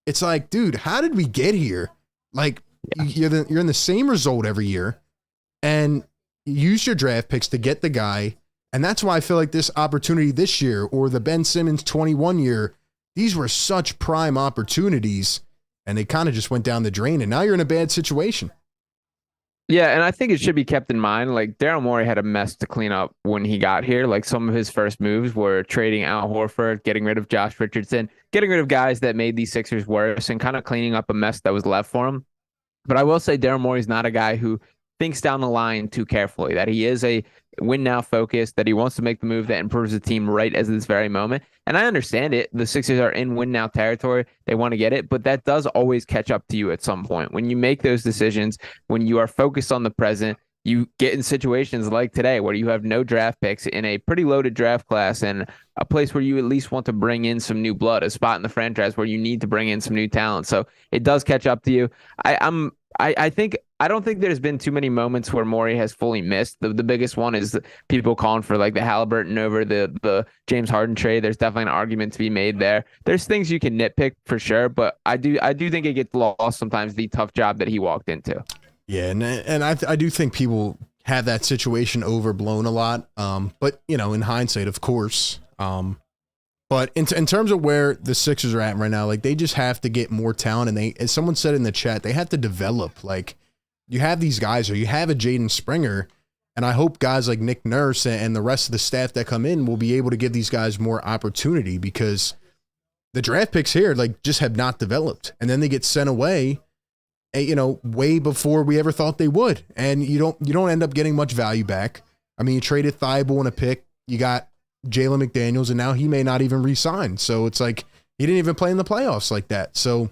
It's like, dude, how did we get here? Like, you're in the same result every year, and you use your draft picks to get the guy. And that's why I feel like this opportunity this year, or the Ben Simmons 21 year, these were such prime opportunities, and they kind of just went down the drain. And now you're in a bad situation. Yeah, and I think it should be kept in mind, like, Daryl Morey had a mess to clean up when he got here. Like, some of his first moves were trading Al Horford, getting rid of Josh Richardson, getting rid of guys that made these Sixers worse, and kind of cleaning up a mess that was left for him. But I will say Daryl Morey's not a guy who thinks down the line too carefully, that he is a win-now focused, that he wants to make the move that improves the team right as this very moment. And I understand it. The Sixers are in win-now territory. They want to get it, but that does always catch up to you at some point. When you make those decisions, when you are focused on the present, you get in situations like today where you have no draft picks in a pretty loaded draft class and a place where you at least want to bring in some new blood, a spot in the franchise where you need to bring in some new talent. So it does catch up to you. I don't think there's been too many moments where Morey has fully missed. The biggest one is people calling for like the Halliburton over the James Harden trade. There's definitely an argument to be made there. There's things you can nitpick for sure, but I do think it gets lost sometimes, the tough job that he walked into. Yeah, and I do think people have that situation overblown a lot. But in hindsight, of course. But in terms of where the Sixers are at right now, like they just have to get more talent, and as someone said in the chat, they have to develop. Like you have these guys, or you have a Jaden Springer, and I hope guys like Nick Nurse and the rest of the staff that come in will be able to give these guys more opportunity, because the draft picks here like just have not developed, and then they get sent away, way before we ever thought they would, and you don't end up getting much value back. I mean, you traded Thibault in a pick, you got Jalen McDaniels, and now he may not even re-sign. So it's like he didn't even play in the playoffs like that. So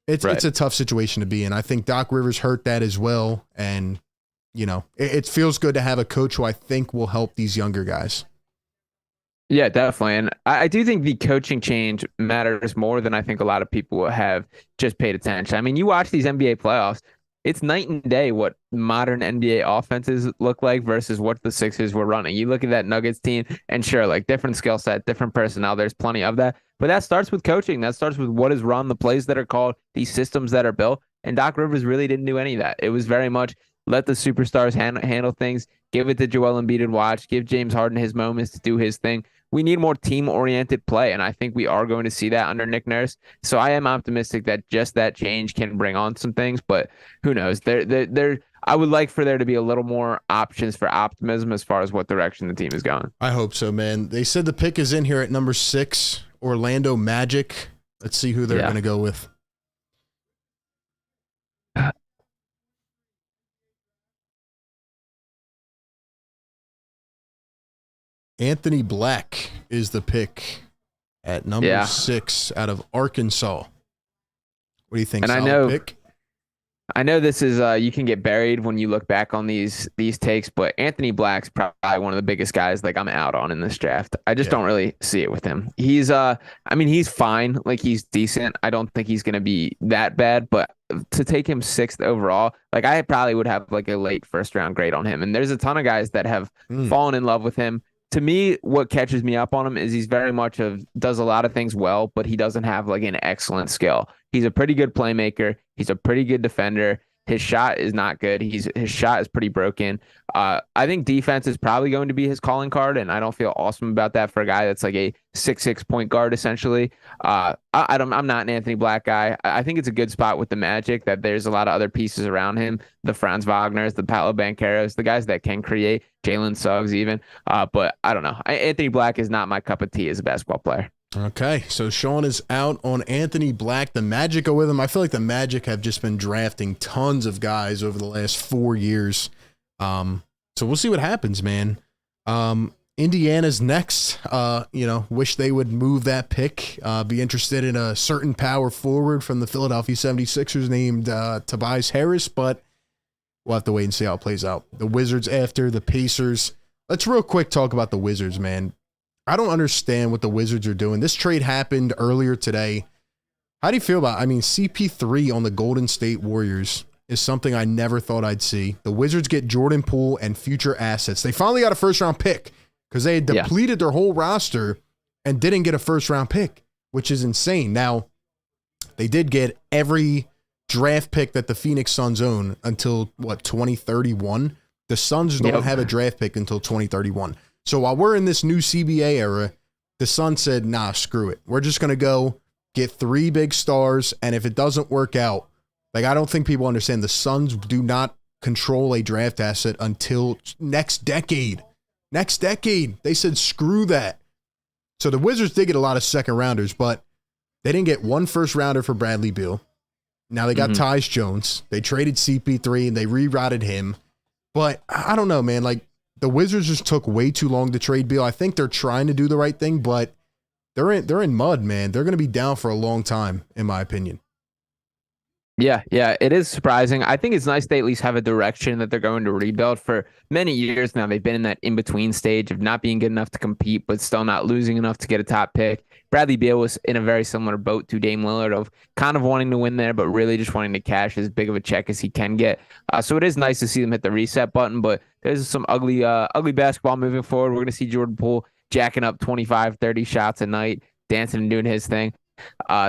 it's a tough situation to be in. I think Doc Rivers hurt that as well, and it feels good to have a coach who I think will help these younger guys. Yeah, definitely. And I do think the coaching change matters more than I think a lot of people have just paid attention. I mean, you watch these NBA playoffs, it's night and day what modern NBA offenses look like versus what the Sixers were running. You look at that Nuggets team, and sure, like different skill set, different personnel, there's plenty of that. But that starts with coaching. That starts with what is run, the plays that are called, these systems that are built. And Doc Rivers really didn't do any of that. It was very much let the superstars handle things, give it to Joel Embiid and watch, give James Harden his moments to do his thing. We need more team-oriented play, and I think we are going to see that under Nick Nurse. So I am optimistic that just that change can bring on some things, but who knows? I would like for there to be a little more options for optimism as far as what direction the team is going. I hope so, man. They said the pick is in here at number 6, Orlando Magic. Let's see who they're going to go with. Anthony Black is the pick at number 6 out of Arkansas. What do you think? And pick? I know this is you can get buried when you look back on these takes, but Anthony Black's probably one of the biggest guys like I'm out on in this draft. I just don't really see it with him. He's he's fine, like he's decent. I don't think he's going to be that bad, but to take him 6th overall, like I probably would have like a late first round grade on him. And there's a ton of guys that have fallen in love with him. To me, what catches me up on him is he's very much does a lot of things well, but he doesn't have like an excellent skill. He's a pretty good playmaker. He's a pretty good defender. His shot is not good. His shot is pretty broken. I think defense is probably going to be his calling card, and I don't feel awesome about that for a guy that's like a 6'6" point guard essentially. I'm not an Anthony Black guy. I think it's a good spot with the Magic that there's a lot of other pieces around him, the Franz Wagners, the Paolo Bancheros, the guys that can create, Jalen Suggs even. But I don't know. Anthony Black is not my cup of tea as a basketball player. Okay, so Sean is out on Anthony Black. The Magic go with him. I feel like the Magic have just been drafting tons of guys over the last 4 years. So we'll see what happens, man. Indiana's next. Wish they would move that pick. Be interested in a certain power forward from the Philadelphia 76ers named Tobias Harris, but we'll have to wait and see how it plays out. The Wizards after the Pacers. Let's real quick talk about the Wizards, man. I don't understand what the Wizards are doing. This trade happened earlier today. How do you feel about it? I mean, CP3 on the Golden State Warriors is something I never thought I'd see. The Wizards get Jordan Poole and future assets. They finally got a first-round pick because they had depleted their whole roster and didn't get a first-round pick, which is insane. Now, they did get every draft pick that the Phoenix Suns own until, 2031? The Suns don't have a draft pick until 2031. So while we're in this new CBA era, the Suns said, nah, screw it. We're just going to go get 3 big stars, and if it doesn't work out, like I don't think people understand, the Suns do not control a draft asset until next decade. Next decade. They said, screw that. So the Wizards did get a lot of second rounders, but they didn't get one first rounder for Bradley Beal. Now they got Tyus Jones. They traded CP3, and they rerouted him. But I don't know, man, like, the Wizards just took way too long to trade Beal. I think they're trying to do the right thing, but they're in mud, man. They're going to be down for a long time, in my opinion. Yeah, it is surprising. I think it's nice they at least have a direction that they're going to rebuild. For many years now, they've been in that in-between stage of not being good enough to compete, but still not losing enough to get a top pick. Bradley Beal was in a very similar boat to Dame Lillard of kind of wanting to win there, but really just wanting to cash as big of a check as he can get. So it is nice to see them hit the reset button, but there's some ugly basketball moving forward. We're going to see Jordan Poole jacking up 25, 30 shots a night, dancing and doing his thing.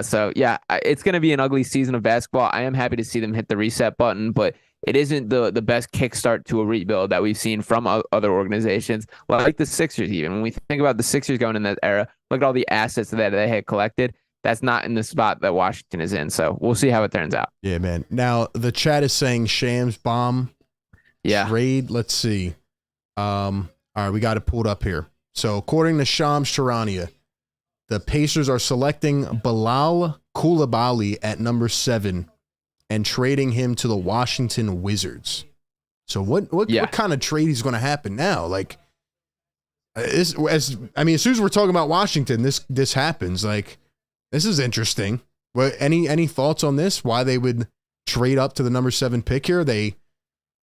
So yeah, it's going to be an ugly season of basketball. I am happy to see them hit the reset button, but it isn't the best kickstart to a rebuild that we've seen from other organizations, like the Sixers. Even when we think about the Sixers going in that era, look at all the assets that they had collected. That's not in the spot that Washington is in. So we'll see how it turns out. Yeah, man. Now the chat is saying Shams bomb. Yeah. Trade. Let's see. All right, we got it pulled up here. So according to Shams Charania, the Pacers are selecting Bilal Coulibaly at number 7 and trading him to the Washington Wizards. So what kind of trade is going to happen now? Like, as soon as we're talking about Washington, this happens. Like, this is interesting. What any thoughts on this? Why they would trade up to the number 7 pick here? They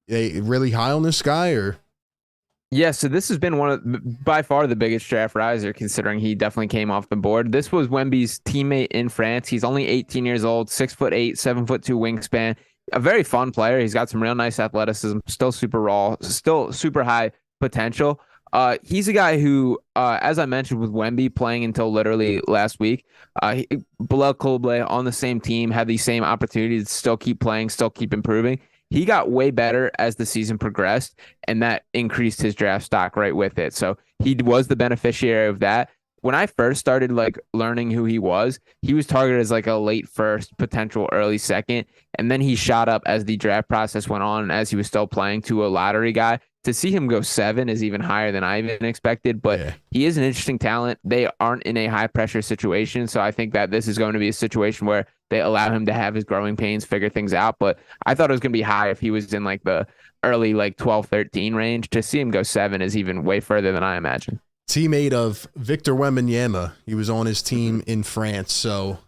really high on this guy, or? Yeah, so this has been by far the biggest draft riser, considering he definitely came off the board. This was Wemby's teammate in France. He's only 18 years old, 6'8", 7'2" wingspan. A very fun player. He's got some real nice athleticism. Still super raw. Still super high potential. He's a guy who, as I mentioned, with Wemby playing until literally last week, Bilal Coulibaly on the same team had the same opportunity to still keep playing, still keep improving. He got way better as the season progressed, and that increased his draft stock right with it. So he was the beneficiary of that. When I first started learning who he was targeted as a late first, potential early second, and then he shot up as the draft process went on, and as he was still playing, to a lottery guy. To see him go 7 is even higher than I even expected, but He is an interesting talent. They aren't in a high pressure situation, so I think that this is going to be a situation where they allow him to have his growing pains, figure things out. But I thought it was going to be high if he was in the early 12, 13 range. To see him go 7 is even way further than I imagined. Teammate of Victor Wembanyama. He was on his team in France, so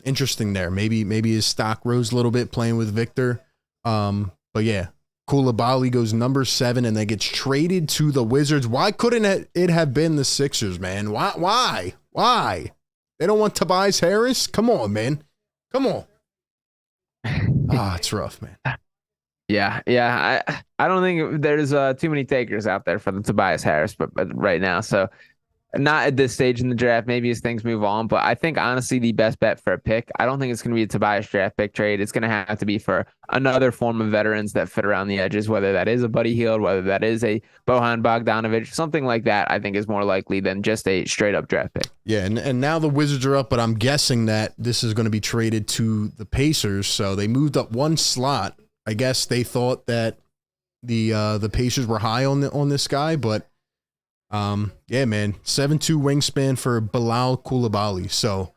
interesting there. Maybe his stock rose a little bit playing with Victor. But yeah, Coulibaly goes number 7 and then gets traded to the Wizards. Why couldn't it have been the Sixers, man? Why? They don't want Tobias Harris? Come on, man. Come on. It's rough, man. Yeah. I don't think there's too many takers out there for the Tobias Harris, but right now. So not at this stage in the draft. Maybe as things move on, but I think honestly the best bet for a pick, I don't think it's going to be a Tobias draft pick trade. It's going to have to be for another form of veterans that fit around the edges, whether that is a Buddy Hield, whether that is a Bojan Bogdanovic, something like that. I think is more likely than just a straight up draft pick. Yeah, and now the Wizards are up, but I'm guessing that this is going to be traded to the Pacers, so they moved up one slot. I guess they thought that the Pacers were high on this guy, but yeah, man, 7'2" wingspan for Bilal Coulibaly. So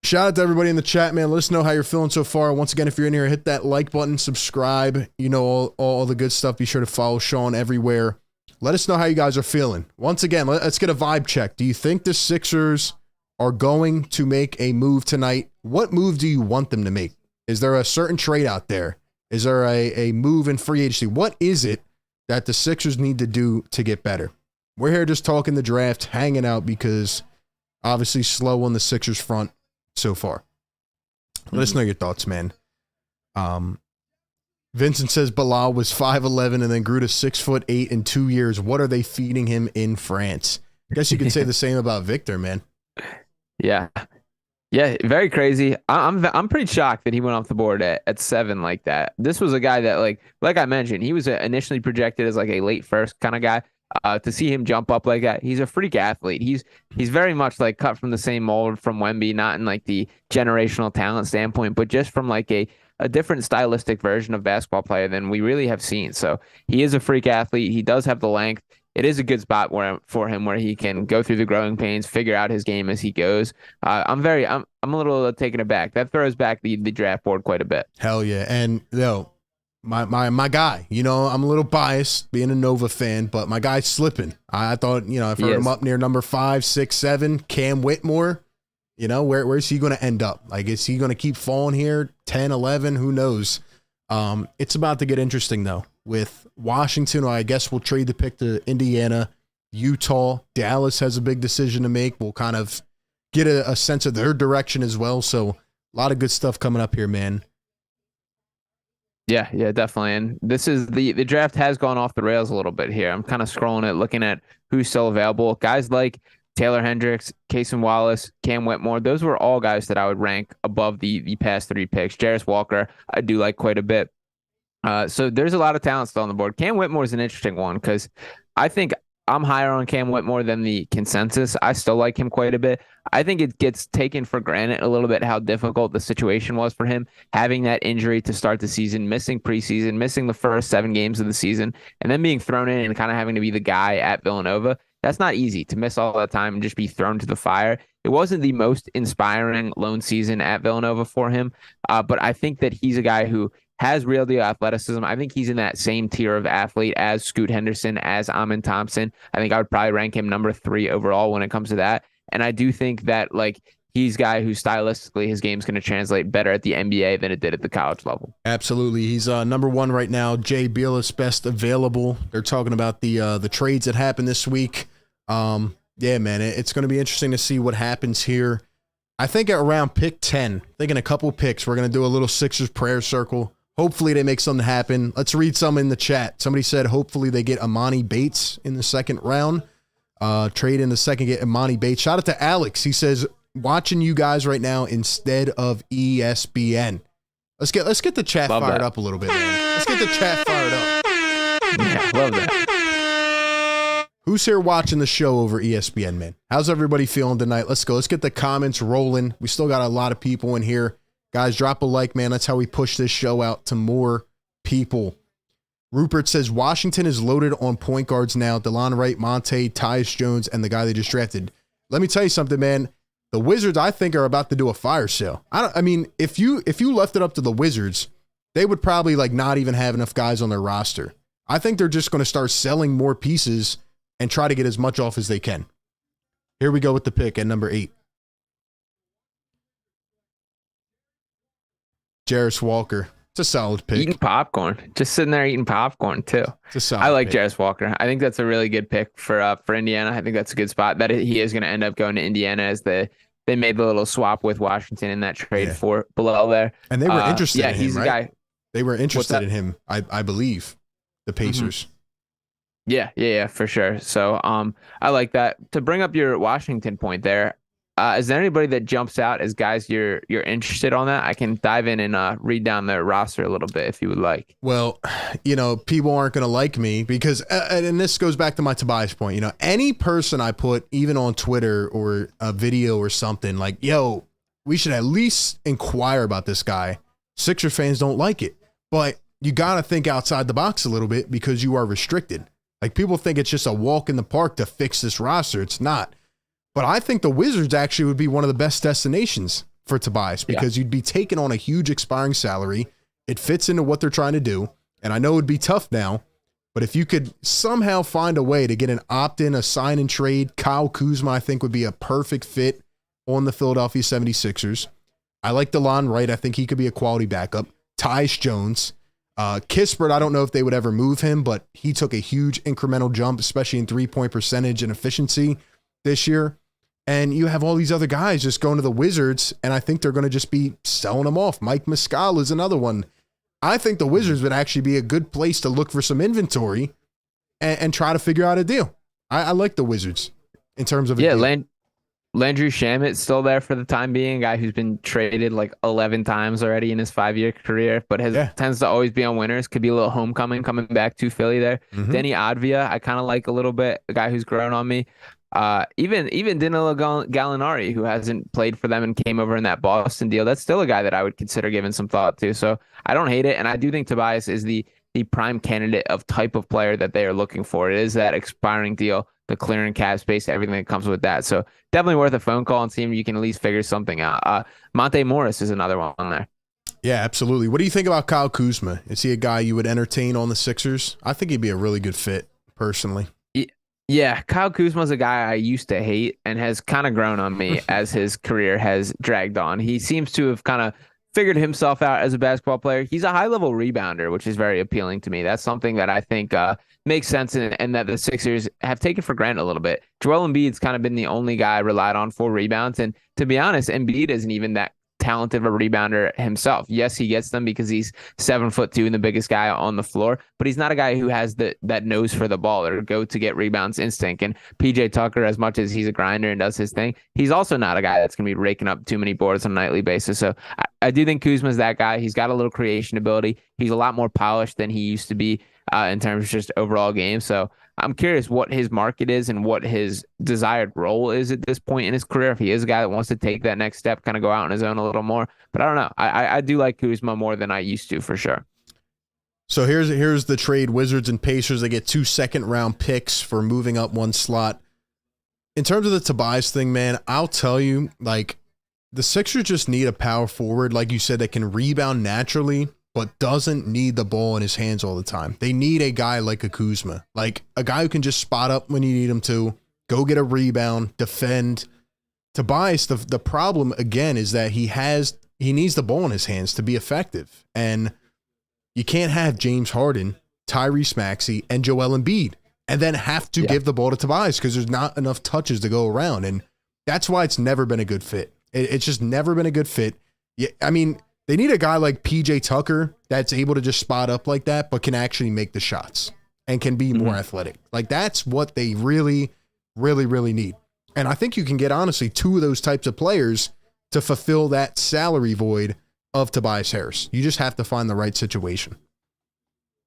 shout out to everybody in the chat, man. Let us know how you're feeling so far. Once again, if you're in here, hit that like button, subscribe. You know, all the good stuff. Be sure to follow Sean everywhere. Let us know how you guys are feeling. Once again, let's get a vibe check. Do you think the Sixers are going to make a move tonight? What move do you want them to make? Is there a certain trade out there? Is there a move in free agency? What is it that the Sixers need to do to get better? We're here just talking the draft, hanging out, because obviously slow on the Sixers front so far. Let us know your thoughts, man. Vincent says Bilal was 5'11" and then grew to 6'8" in 2 years. What are they feeding him in France? I guess you could say the same about Victor, man. Yeah, very crazy. I'm pretty shocked that he went off the board at 7 like that. This was a guy that like I mentioned, he was initially projected as a late first kind of guy. To see him jump up like that, he's a freak athlete. He's very much cut from the same mold from Wemby, not in the generational talent standpoint, but just from a different stylistic version of basketball player than we really have seen. So he is a freak athlete. He does have the length. It is a good spot for him where he can go through the growing pains, figure out his game as he goes. I'm a little taken aback. That throws back the draft board quite a bit. Hell yeah. And my guy, I'm a little biased being a Nova fan, but my guy's slipping. I thought, I've heard him up near number 5, 6, 7, Cam Whitmore. Where's he going to end up? Like, is he going to keep falling here? 10, 11, who knows? It's about to get interesting, though, with Washington. I guess we'll trade the pick to Indiana. Utah, Dallas has a big decision to make. We'll kind of get a sense of their direction as well. So a lot of good stuff coming up here, man. Yeah, definitely. And this is the draft has gone off the rails a little bit here. I'm kind of scrolling it, looking at who's still available. Guys like Taylor Hendricks, Cason Wallace, Cam Whitmore, those were all guys that I would rank above the past 3 picks. Jarris Walker, I do like quite a bit. So there's a lot of talent still on the board. Cam Whitmore is an interesting one because I think I'm higher on Cam Whitmore than the consensus. I still like him quite a bit. I think it gets taken for granted a little bit how difficult the situation was for him, having that injury to start the season, missing preseason, missing the first 7 games of the season, and then being thrown in and kind of having to be the guy at Villanova. That's not easy to miss all that time and just be thrown to the fire. It wasn't the most inspiring lone season at Villanova for him, but I think that he's a guy who has real deal athleticism. I think he's in that same tier of athlete as Scoot Henderson, as Amin Thompson. I think I would probably rank him number 3 overall when it comes to that. And I do think that he's a guy who stylistically his game's going to translate better at the NBA than it did at the college level. Absolutely. He's number 1 right now. Jay Bilas, best available. They're talking about the trades that happened this week. Yeah, man, it's going to be interesting to see what happens here. I think at around pick 10, thinking a couple picks, we're going to do a little Sixers prayer circle. Hopefully they make something happen. Let's read some in the chat. Somebody said hopefully they get Amani Bates in the second round. Trade in the second, get Amani Bates. Shout out to Alex. He says, watching you guys right now instead of ESPN. Let's get the chat fired up a little bit, man. Let's get the chat fired up. Yeah, love that. Who's here watching the show over ESPN, man? How's everybody feeling tonight? Let's go. Let's get the comments rolling. We still got a lot of people in here. Guys, drop a like, man. That's how we push this show out to more people. Rupert says Washington is loaded on point guards now. DeLon Wright, Monte, Tyus Jones, and the guy they just drafted. Let me tell you something, man. The Wizards, I think, are about to do a fire sale. I mean, if you left it up to the Wizards, they would probably not even have enough guys on their roster. I think they're just going to start selling more pieces and try to get as much off as they can. Here we go with the pick at number 8. Jarris Walker. It's a solid pick. Eating popcorn. Just sitting there eating popcorn, too. It's a solid I like pick. Jarris Walker. I think that's a really good pick for Indiana. I think that's a good spot. That he is going to end up going to Indiana as they made the little swap with Washington in that trade for Bilal there. And they were interested in him, he's right? a guy. They were interested in him, I believe, the Pacers. Mm-hmm. Yeah, for sure. So I like that. To bring up your Washington point there, is there anybody that jumps out as guys you're interested on that? I can dive in and read down their roster a little bit if you would like. Well, people aren't going to like me because, and this goes back to my Tobias point, any person I put even on Twitter or a video or something like, yo, we should at least inquire about this guy. Sixer fans don't like it, but you got to think outside the box a little bit because you are restricted. People think it's just a walk in the park to fix this roster. It's not. But I think the Wizards actually would be one of the best destinations for Tobias because you'd be taking on a huge expiring salary. It fits into what they're trying to do. And I know it would be tough now, but if you could somehow find a way to get an opt-in, a sign and trade, Kyle Kuzma, I think would be a perfect fit on the Philadelphia 76ers. I like DeLon Wright. I think he could be a quality backup. Tyus Jones. Kispert, I don't know if they would ever move him, but he took a huge incremental jump, especially in 3-point percentage and efficiency this year. And you have all these other guys just going to the Wizards, and I think they're going to just be selling them off. Mike Muscala is another one. I think the Wizards would actually be a good place to look for some inventory and try to figure out a deal. I like the Wizards in terms of a deal. Landry Shamet's still there for the time being, a guy who's been traded 11 times already in his 5-year career, but tends to always be on winners. Could be a little homecoming coming back to Philly there. Mm-hmm. Denny Advia, I kind of like a little bit, a guy who's grown on me. Even Danilo Gallinari, who hasn't played for them and came over in that Boston deal, that's still a guy that I would consider giving some thought to. So I don't hate it, and I do think Tobias is the prime candidate of type of player that they are looking for. It is that expiring deal, the clearing cap space, everything that comes with that. So definitely worth a phone call and see if you can at least figure something out. Monte Morris is another one there. Yeah, absolutely. What do you think about Kyle Kuzma? Is he a guy you would entertain on the Sixers? I think he'd be a really good fit, personally. Yeah, Kyle Kuzma's a guy I used to hate and has kind of grown on me as his career has dragged on. He seems to have kind of figured himself out as a basketball player. He's a high-level rebounder, which is very appealing to me. That's something that I think makes sense and that the Sixers have taken for granted a little bit. Joel Embiid's kind of been the only guy relied on for rebounds, and to be honest, Embiid isn't even that talented of a rebounder himself. Yes, he gets them because he's 7'2" and the biggest guy on the floor, but he's not a guy who has that nose for the ball or go to get rebounds instinct. And PJ Tucker, as much as he's a grinder and does his thing, he's also not a guy that's going to be raking up too many boards on a nightly basis. So I do think Kuzma's that guy. He's got a little creation ability. He's a lot more polished than he used to be in terms of just overall game. So I'm curious what his market is and what his desired role is at this point in his career. If he is a guy that wants to take that next step, kind of go out on his own a little more. But I don't know. I do like Kuzma more than I used to, for sure. So here's the trade. Wizards and Pacers, they get 2 second-round picks for moving up one slot. In terms of the Tobias thing, man, I'll tell you, like, the Sixers just need a power forward, like you said, that can rebound naturally, but doesn't need the ball in his hands all the time. They need a guy like a Kuzma, like a guy who can just spot up when you need him to, go get a rebound, defend. Tobias, the problem, again, is that he needs the ball in his hands to be effective. And you can't have James Harden, Tyrese Maxey, and Joel Embiid and then have to give the ball to Tobias because there's not enough touches to go around. And that's why it's never been a good fit. It's just never been a good fit. Yeah, I mean, they need a guy like PJ Tucker that's able to just spot up like that, but can actually make the shots and can be more athletic. Like, that's what they really, really, really need. And I think you can get, honestly, 2 of those types of players to fulfill that salary void of Tobias Harris. You just have to find the right situation.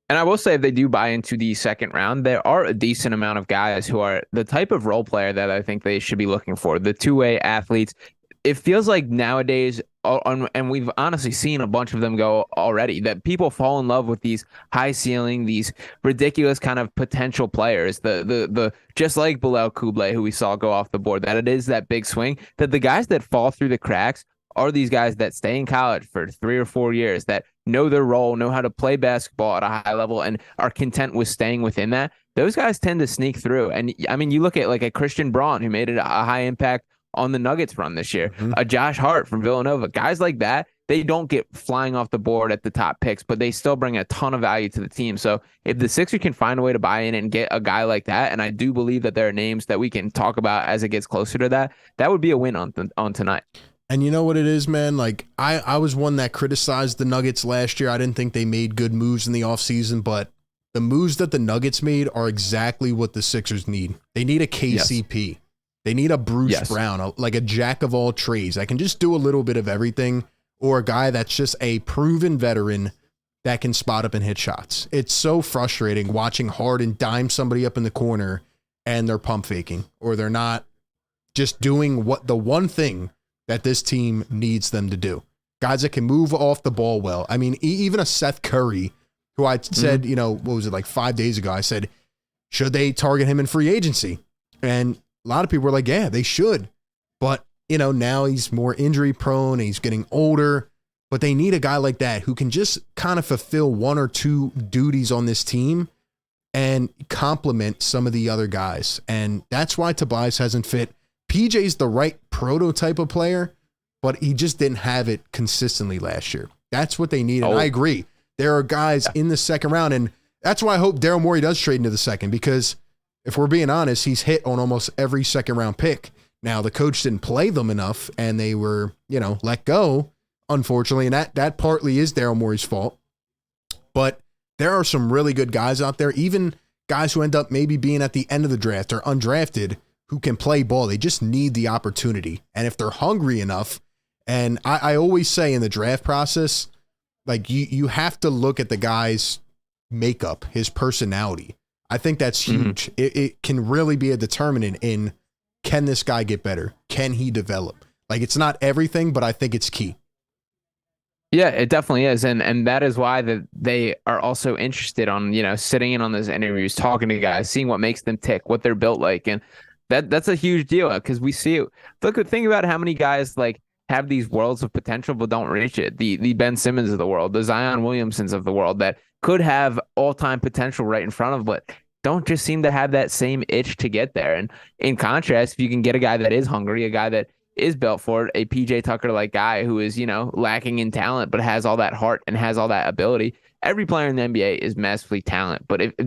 And I will say, if they do buy into the second round, there are a decent amount of guys who are the type of role player that I think they should be looking for. The two-way athletes. It feels like nowadays, and we've honestly seen a bunch of them go already, that people fall in love with these high ceiling, these ridiculous kind of potential players, the just like Bilal Kuble, who we saw go off the board, that it is that big swing, that the guys that fall through the cracks are these guys that stay in college for 3 or 4 years, that know their role, know how to play basketball at a high level, and are content with staying within that. Those guys tend to sneak through. And I mean, you look at like a Christian Braun, who made it a high impact on the Nuggets run this year, a Josh Hart from Villanova, guys like that, they don't get flying off the board at the top picks, but they still bring a ton of value to the team. So if the Sixers can find a way to buy in and get a guy like that, and I do believe that there are names that we can talk about as it gets closer to that, that would be a win on tonight. And you know what it is, man? Like, I was one that criticized the Nuggets last year. I didn't think they made good moves in the offseason, but the moves that the Nuggets made are exactly what the Sixers need. They need a KCP. Yes. They need a Bruce Brown, like a jack of all trades that can just do a little bit of everything, or a guy that's just a proven veteran that can spot up and hit shots. It's so frustrating watching Harden dime somebody up in the corner and they're pump faking, or they're not just doing what the one thing that this team needs them to do. Guys that can move off the ball well. I mean, even a Seth Curry, who I said, what was it, like 5 days ago, I said, should they target him in free agency? And a lot of people were like, yeah, they should. But, now he's more injury prone and he's getting older. But they need a guy like that who can just kind of fulfill 1 or 2 duties on this team and complement some of the other guys. And that's why Tobias hasn't fit. PJ's the right prototype of player, but he just didn't have it consistently last year. That's what they need. And I agree. There are guys in the second round. And that's why I hope Daryl Morey does trade into the second, because if we're being honest, he's hit on almost every second round pick. Now, the coach didn't play them enough and they were, let go, unfortunately. And that partly is Daryl Morey's fault. But there are some really good guys out there, even guys who end up maybe being at the end of the draft or undrafted, who can play ball. They just need the opportunity. And if they're hungry enough, and I always say in the draft process, like you have to look at the guy's makeup, his personality. I think that's huge. It can really be a determinant in, can this guy get better? Can he develop? Like, it's not everything, but I think it's key. Yeah, it definitely is. And that is why they are also interested on, sitting in on those interviews, talking to guys, seeing what makes them tick, what they're built like. And that's a huge deal, because we see it. Think about how many guys like have these worlds of potential but don't reach it. The Ben Simmons of the world, the Zion Williamsons of the world, that could have all-time potential right in front of, but don't just seem to have that same itch to get there. And in contrast, if you can get a guy that is hungry, a guy that is built for it, a PJ Tucker like guy who is, lacking in talent, but has all that heart and has all that ability. Every player in the NBA is massively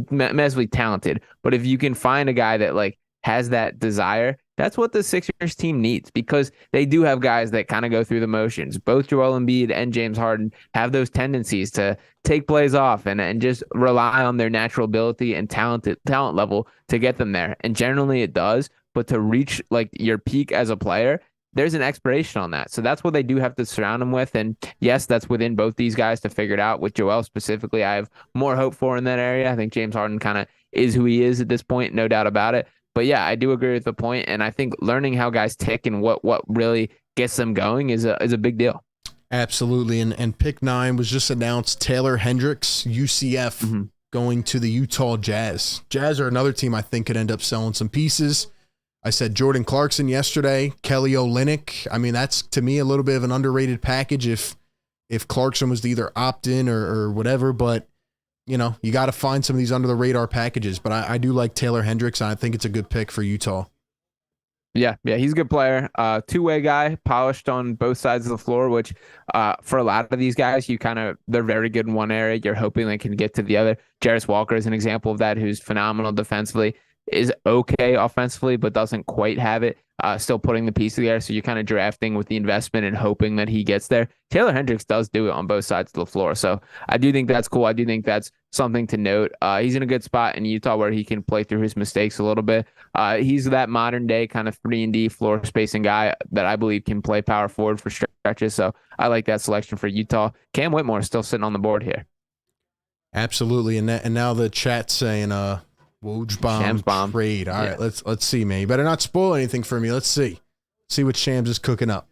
massively talented. But if you can find a guy that like has that desire, that's what the Sixers team needs, because they do have guys that kind of go through the motions. Both Joel Embiid and James Harden have those tendencies to take plays off and just rely on their natural ability and talent level to get them there. And generally it does, but to reach like your peak as a player, there's an expiration on that. So that's what they do have to surround them with. And yes, that's within both these guys to figure it out. With Joel specifically, I have more hope for in that area. I think James Harden kind of is who he is at this point, no doubt about it. But yeah, I do agree with the point. And I think learning how guys tick and what really gets them going is a big deal. Absolutely. And pick 9 was just announced. Taylor Hendricks, UCF, going to the Utah Jazz. Jazz are another team I think could end up selling some pieces. I said Jordan Clarkson yesterday, Kelly Olynyk. I mean, that's to me a little bit of an underrated package if Clarkson was to either opt in or whatever. But, you got to find some of these under the radar packages. But I do like Taylor Hendricks, and I think it's a good pick for Utah. Yeah, he's a good player. Two-way guy, polished on both sides of the floor, which for a lot of these guys, they're very good in one area. You're hoping they can get to the other. Jarris Walker is an example of that, who's phenomenal defensively, is okay offensively, but doesn't quite have it. Still putting the piece together. So you're kind of drafting with the investment and hoping that he gets there. Taylor Hendricks does do it on both sides of the floor. So I do think that's cool. I do think that's something to note. He's in a good spot in Utah where he can play through his mistakes a little bit. He's that modern day kind of 3-and-D floor spacing guy that I believe can play power forward for stretches. So I like that selection for Utah. Cam Whitmore is still sitting on the board here. Absolutely. And now the chat's saying, Woj trade. All right, let's see, man. You better not spoil anything for me. Let's see. See what Shams is cooking up.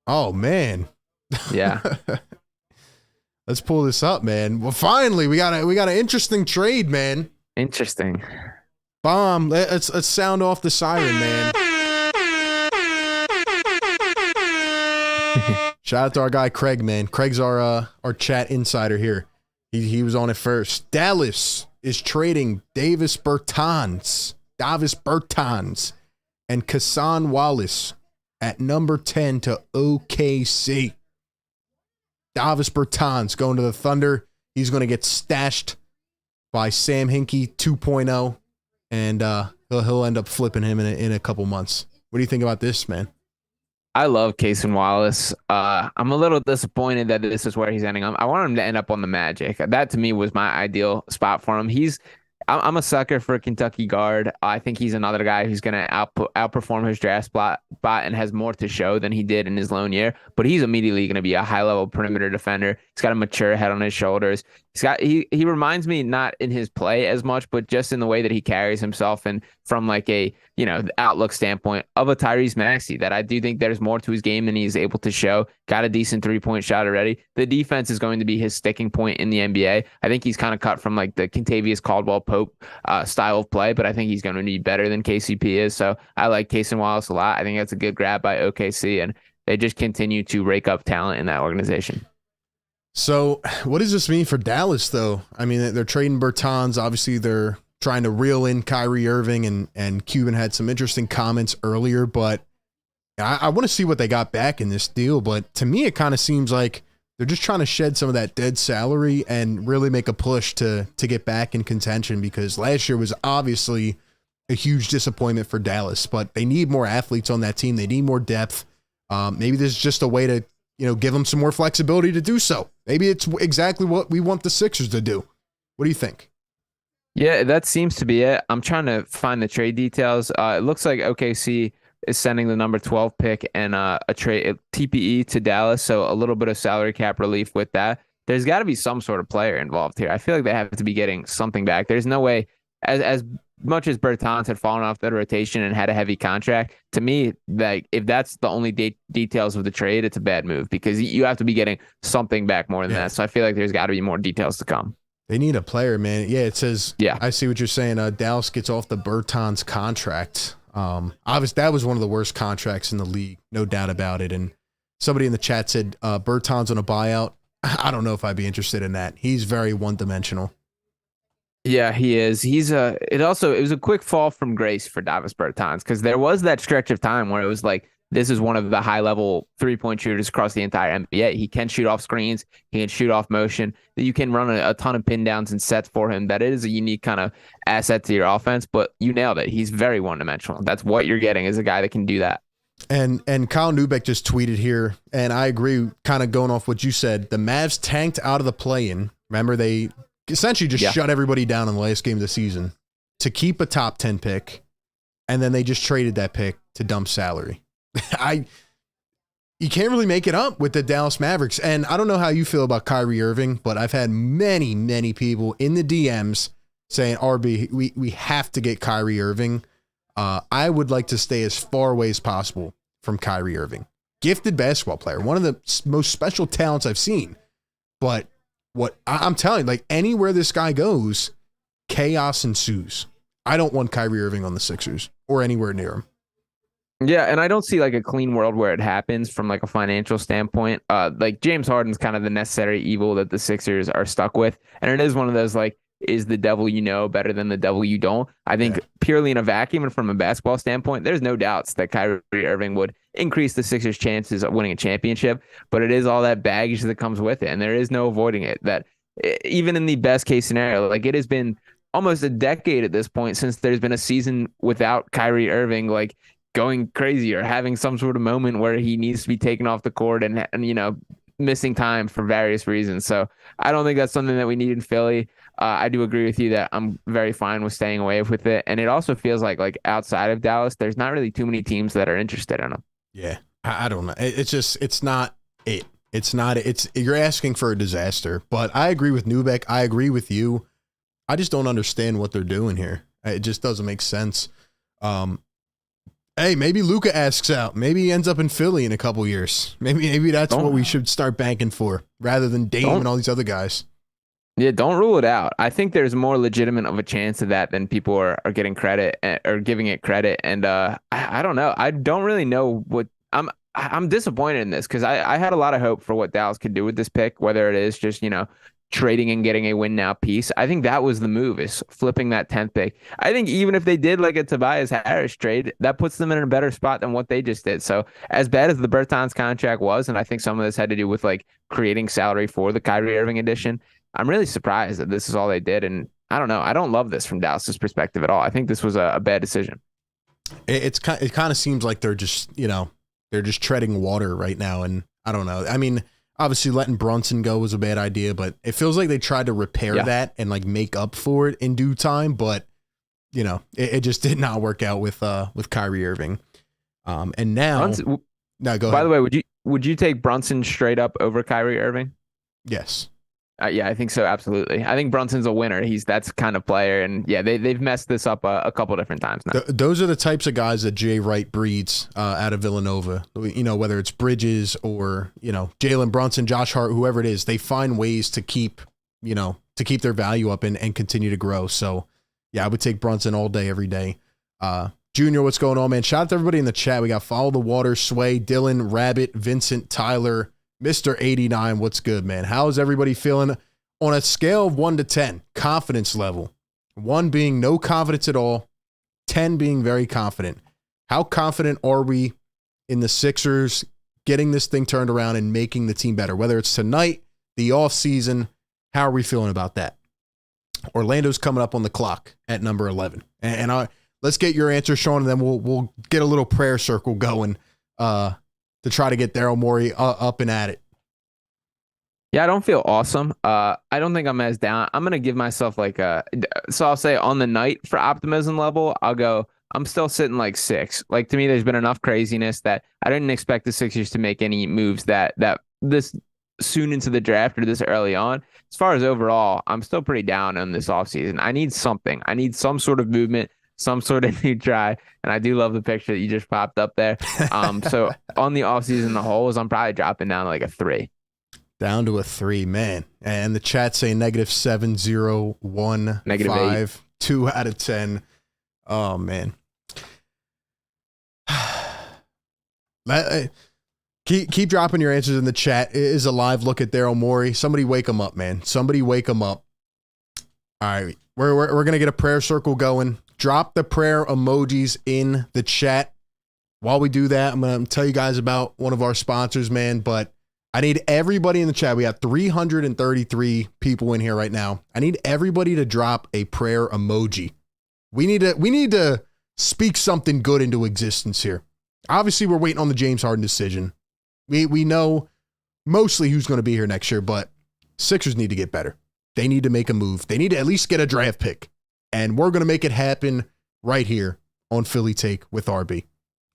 Oh, man. Yeah. Let's pull this up, man. Well, finally, we got an interesting trade, man. Interesting. Bomb. Let's sound off the siren, man. Shout out to our guy Craig, man. Craig's our chat insider here. He was on it first. Dallas is trading Davis Bertans, and Cason Wallace at number 10 to OKC. Davis Bertans going to the Thunder. He's going to get stashed by Sam Hinkie 2.0, and he'll end up flipping him in a couple months. What do you think about this, man? I love Cason Wallace. I'm a little disappointed that this is where he's ending up. I want him to end up on the Magic. That to me was my ideal spot for him. I'm a sucker for a Kentucky guard. I think he's another guy who's going to outperform his draft spot and has more to show than he did in his lone year. But he's immediately going to be a high-level perimeter defender. He's got a mature head on his shoulders. He reminds me, not in his play as much, but just in the way that he carries himself and from like a outlook standpoint of a Tyrese Maxey, that I do think there's more to his game than he's able to show. Got a decent 3-point shot already. The defense is going to be his sticking point in the NBA. I think he's kind of cut from like the Kentavious Caldwell-Pope style of play, but I think he's going to be better than KCP is. So I like Cason Wallace a lot. I think that's a good grab by OKC, and they just continue to rake up talent in that organization. So what does this mean for Dallas, though? I mean, they're trading Bertans. Obviously, they're trying to reel in Kyrie Irving, and Cuban had some interesting comments earlier, but I want to see what they got back in this deal. But to me, it kind of seems like they're just trying to shed some of that dead salary and really make a push to get back in contention, because last year was obviously a huge disappointment for Dallas, but they need more athletes on that team. They need more depth. Maybe this is just a way to give them some more flexibility to do so. Maybe it's exactly what we want the Sixers to do. What do you think? Yeah, that seems to be it. I'm trying to find the trade details. It looks like OKC is sending the number 12 pick and a trade TPE to Dallas, so a little bit of salary cap relief with that. There's got to be some sort of player involved here. I feel like they have to be getting something back. There's no way, as much as Bertans had fallen off the rotation and had a heavy contract, to me, like if that's the only details of the trade, it's a bad move, because you have to be getting something back more than that. So I feel like there's got to be more details to come. They need a player, man. Yeah, it says, I see what you're saying. Dallas gets off the Bertans contract. Obviously, that was one of the worst contracts in the league, no doubt about it. And somebody in the chat said Bertans on a buyout. I don't know if I'd be interested in that. He's very one-dimensional. Yeah, he is. It was a quick fall from grace for Davis Bertans because there was that stretch of time where it was like this is one of the high level 3-point shooters across the entire NBA. He can shoot off screens, he can shoot off motion. You can run a ton of pin downs and sets for him. That is a unique kind of asset to your offense. But you nailed it. He's very one dimensional. That's what you're getting is a guy that can do that. And Kyle Neubeck just tweeted here, and I agree, kind of going off what you said. The Mavs tanked out of the play-in. Remember, they essentially just shut everybody down in the last game of the season to keep a top 10 pick, and then they just traded that pick to dump salary. You can't really make it up with the Dallas Mavericks. And I don't know how you feel about Kyrie Irving, but I've had many, many people in the DMs saying, RB, we have to get Kyrie Irving. I would like to stay as far away as possible from Kyrie Irving. Gifted basketball player, one of the most special talents I've seen. But what I'm telling you, like anywhere this guy goes, chaos ensues. I don't want Kyrie Irving on the Sixers or anywhere near him. Yeah, and I don't see like a clean world where it happens from like a financial standpoint. Like James Harden's kind of the necessary evil that the Sixers are stuck with. And it is one of those like, is the devil you know better than the devil you don't? I think purely in a vacuum and from a basketball standpoint, there's no doubts that Kyrie Irving would increase the Sixers' chances of winning a championship, but it is all that baggage that comes with it, and there is no avoiding it. That even in the best case scenario, like it has been almost a decade at this point since there's been a season without Kyrie Irving, like going crazy or having some sort of moment where he needs to be taken off the court and you know, missing time for various reasons. So I don't think that's something that we need in Philly. I do agree with you that I'm very fine with staying away with it. And it also feels like outside of Dallas, there's not really too many teams that are interested in him. Yeah, I don't know. It's not it. You're asking for a disaster, but I agree with Neubeck. I agree with you. I just don't understand what they're doing here. It just doesn't make sense. Hey, maybe Luka asks out. Maybe he ends up in Philly in a couple years. Maybe that's what we should start banking for rather than Dame and all these other guys. Yeah, don't rule it out. I think there's more legitimate of a chance of that than people are getting credit or giving it credit. And I don't know. I don't really know what I'm disappointed in this because I had a lot of hope for what Dallas could do with this pick, whether it is just, you know, trading and getting a win now piece. I think that was the move, is flipping that 10th pick. I think even if they did like a Tobias Harris trade, that puts them in a better spot than what they just did. So as bad as the Bertans contract was, and I think some of this had to do with like creating salary for the Kyrie Irving edition, I'm really surprised that this is all they did. And I don't know. I don't love this from Dallas's perspective at all. I think this was a bad decision. It kind of seems like they're just, you know, they're just treading water right now. And I don't know. I mean, obviously letting Brunson go was a bad idea, but it feels like they tried to repair that and like make up for it in due time. But, you know, it just did not work out with Kyrie Irving. And now, go ahead. By the way, would you take Brunson straight up over Kyrie Irving? Yes. Yeah, I think so. Absolutely. I think Brunson's a winner. That's kind of player. And yeah, they've messed this up a couple different times now. Those are the types of guys that Jay Wright breeds out of Villanova. You know, whether it's Bridges or, you know, Jalen Brunson, Josh Hart, whoever it is, they find ways to keep their value up and continue to grow. So yeah, I would take Brunson all day, every day. Junior, what's going on, man? Shout out to everybody in the chat. We got Follow the Water, Sway, Dylan, Rabbit, Vincent, Tyler, Mr. 89, what's good, man? How is everybody feeling on a scale of 1 to 10? Confidence level. 1 being no confidence at all, 10 being very confident. How confident are we in the Sixers getting this thing turned around and making the team better? Whether it's tonight, the offseason, how are we feeling about that? Orlando's coming up on the clock at number 11. And let's get your answer, Sean, and then we'll get a little prayer circle going to try to get Daryl Morey up and at it. Yeah, I don't feel awesome. I don't think I'm as down. I'm going to give myself so I'll say on the night for optimism level, I'm still sitting like 6. Like to me, there's been enough craziness that I didn't expect the Sixers to make any moves that this soon into the draft or this early on. As far as overall, I'm still pretty down on this offseason. I need something. I need some sort of movement, some sort of new try. And I do love the picture that you just popped up there. So on the offseason, the whole I'm probably dropping down to like a 3. Down to a 3, man. And the chat saying -7, 0, 1, -5, 2 out of 10. Oh, man. Keep dropping your answers in the chat. It is a live look at Daryl Morey. Somebody wake him up, man. Somebody wake him up. All right. We're going to get a prayer circle going. Drop the prayer emojis in the chat. While we do that, I'm going to tell you guys about one of our sponsors, man, but I need everybody in the chat. We got 333 people in here right now. I need everybody to drop a prayer emoji. We need to speak something good into existence here. Obviously, we're waiting on the James Harden decision. We know mostly who's going to be here next year, but Sixers need to get better. They need to make a move. They need to at least get a draft pick. And we're going to make it happen right here on Philly Take with RB.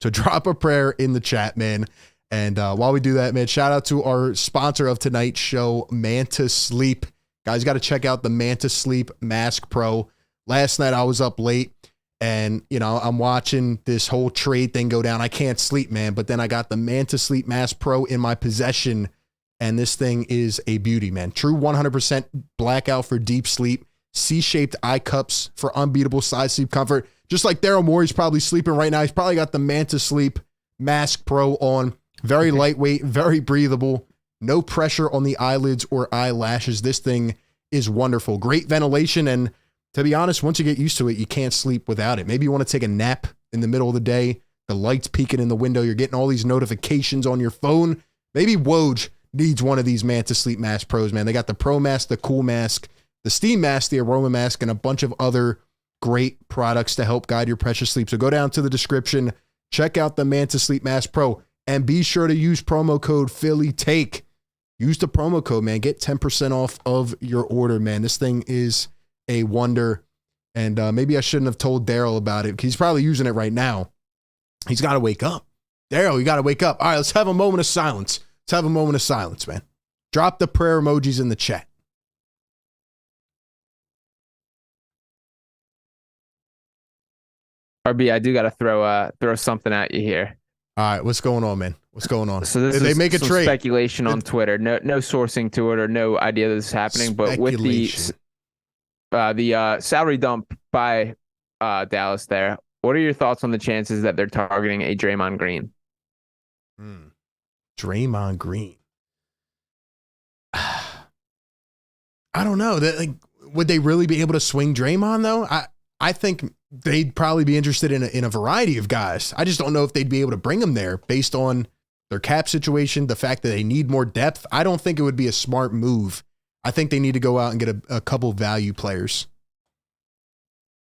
So drop a prayer in the chat, man. And while we do that, man, shout out to our sponsor of tonight's show, Manta Sleep. Guys, got to check out the Manta Sleep Mask Pro. Last night I was up late and, I'm watching this whole trade thing go down. I can't sleep, man. But then I got the Manta Sleep Mask Pro in my possession. And this thing is a beauty, man. True 100% blackout for deep sleep. C-shaped eye cups for unbeatable side sleep comfort. Just like Daryl Morey's probably sleeping right now. He's probably got the Manta Sleep Mask Pro on. Very lightweight, very breathable. No pressure on the eyelids or eyelashes. This thing is wonderful. Great ventilation. And to be honest, once you get used to it, you can't sleep without it. Maybe you want to take a nap in the middle of the day. The light's peeking in the window. You're getting all these notifications on your phone. Maybe Woj needs one of these Manta Sleep Mask Pros, man. They got the Pro Mask, the Cool Mask, the Steam Mask, the Aroma Mask, and a bunch of other great products to help guide your precious sleep. So go down to the description, check out the Manta Sleep Mask Pro, and be sure to use promo code PhillyTake. Use the promo code, man. Get 10% off of your order, man. This thing is a wonder. And maybe I shouldn't have told Daryl about it because he's probably using it right now. He's got to wake up. Daryl, you got to wake up. All right, let's have a moment of silence. Let's have a moment of silence, man. Drop the prayer emojis in the chat. RB, I do got to throw something at you here. All right, what's going on, man? What's going on? So this Did they is make a some trade? Speculation on Twitter. No sourcing to it or no idea this is happening. But with the salary dump by Dallas there, what are your thoughts on the chances that they're targeting a Draymond Green? Draymond Green. I don't know. Would they really be able to swing Draymond though? I think they'd probably be interested in a variety of guys. I just don't know if they'd be able to bring him there based on their cap situation, the fact that they need more depth. I don't think it would be a smart move. I think they need to go out and get a couple value players.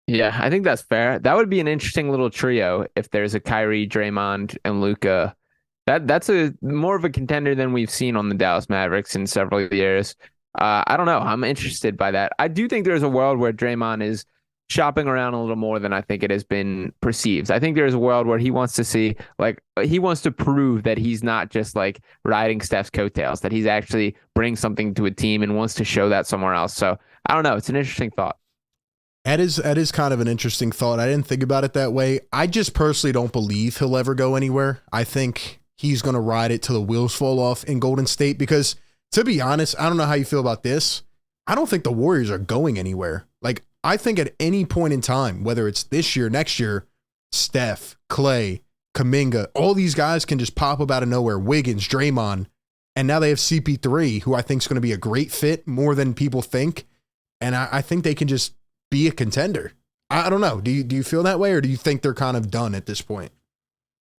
Yeah, I think that's fair. That would be an interesting little trio if there's a Kyrie, Draymond, and Luka. That's a more of a contender than we've seen on the Dallas Mavericks in several years. I don't know. I'm interested by that. I do think there's a world where Draymond is shopping around a little more than I think it has been perceived. I think there's a world where he wants to see, he wants to prove that he's not just like riding Steph's coattails, that he's actually bringing something to a team and wants to show that somewhere else. So I don't know. It's an interesting thought. That is kind of an interesting thought. I didn't think about it that way. I just personally don't believe he'll ever go anywhere. I think he's going to ride it till the wheels fall off in Golden State because, to be honest, I don't know how you feel about this. I don't think the Warriors are going anywhere. I think at any point in time, whether it's this year, next year, Steph, Clay, Kuminga, all these guys can just pop up out of nowhere. Wiggins, Draymond, and now they have CP3, who I think is going to be a great fit more than people think. And I think they can just be a contender. I don't know. Do you feel that way, or do you think they're kind of done at this point?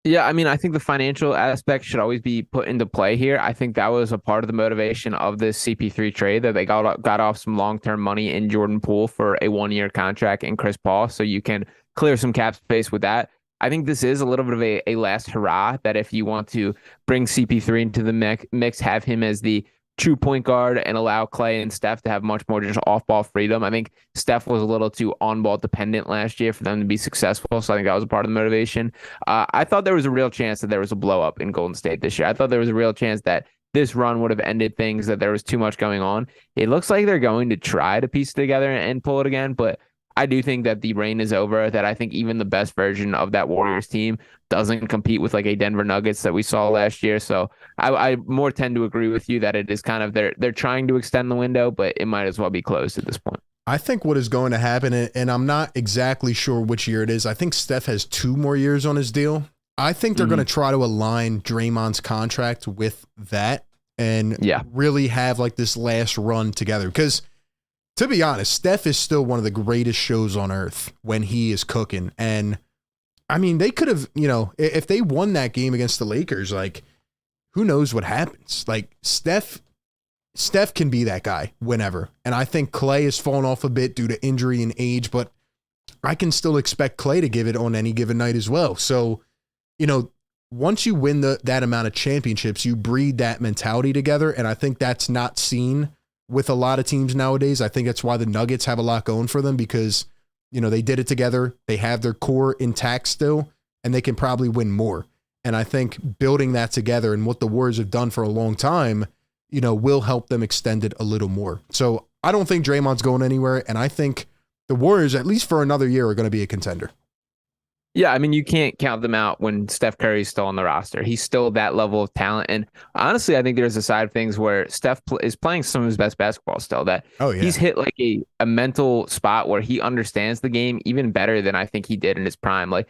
Yeah, I mean, I think the financial aspect should always be put into play here. I think that was a part of the motivation of this CP3 trade, that they got off some long-term money in Jordan Poole for a 1-year contract and Chris Paul, so you can clear some cap space with that. I think this is a little bit of a last hurrah, that if you want to bring CP3 into the mix, have him as the true point guard and allow Clay and Steph to have much more just off-ball freedom. I think Steph was a little too on-ball dependent last year for them to be successful, so I think that was a part of the motivation. I thought there was a real chance that there was a blow-up in Golden State this year. I thought there was a real chance that this run would have ended things, that there was too much going on. It looks like they're going to try to piece it together and pull it again, but I do think that the reign is over, that I think even the best version of that Warriors team doesn't compete with like a Denver Nuggets that we saw last year. So I more tend to agree with you that it is kind of they're trying to extend the window, but it might as well be closed at this point. I think what is going to happen, and I'm not exactly sure which year it is. I think Steph has 2 more years on his deal. I think they're going to try to align Draymond's contract with that and really have like this last run together. Because to be honest, Steph is still one of the greatest shows on earth when he is cooking. And I mean, they could have, if they won that game against the Lakers, like, who knows what happens? Like, Steph can be that guy whenever. And I think Clay has fallen off a bit due to injury and age, but I can still expect Clay to give it on any given night as well. So, once you win that amount of championships, you breed that mentality together. And I think that's not seen with a lot of teams nowadays. I think that's why the Nuggets have a lot going for them because, they did it together. They have their core intact still, and they can probably win more. And I think building that together and what the Warriors have done for a long time, will help them extend it a little more. So I don't think Draymond's going anywhere. And I think the Warriors, at least for another year, are going to be a contender. Yeah, I mean, you can't count them out when Steph Curry's still on the roster. He's still that level of talent. And honestly, I think there's a side of things where Steph is playing some of his best basketball still. That he's hit like a mental spot where he understands the game even better than I think he did in his prime. Like,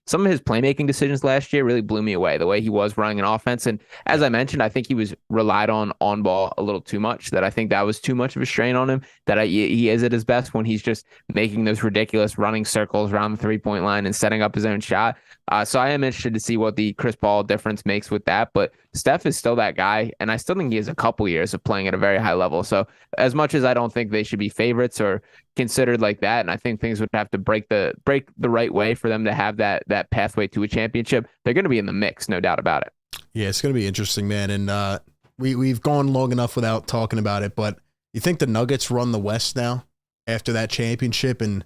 some of his playmaking decisions last year really blew me away, the way he was running an offense. And as I mentioned, I think he was relied on ball a little too much, that I think that was too much of a strain on him, that he is at his best when he's just making those ridiculous running circles around the 3-point line and setting up his own shot. So I am interested to see what the Chris Paul difference makes with that. But Steph is still that guy, and I still think he has a couple years of playing at a very high level. So as much as I don't think they should be favorites or considered like that, and I think things would have to break the right way for them to have that pathway to a championship, they're going to be in the mix, no doubt about it. Yeah, it's going to be interesting, man. And we've gone long enough without talking about it, but you think the Nuggets run the West now after that championship and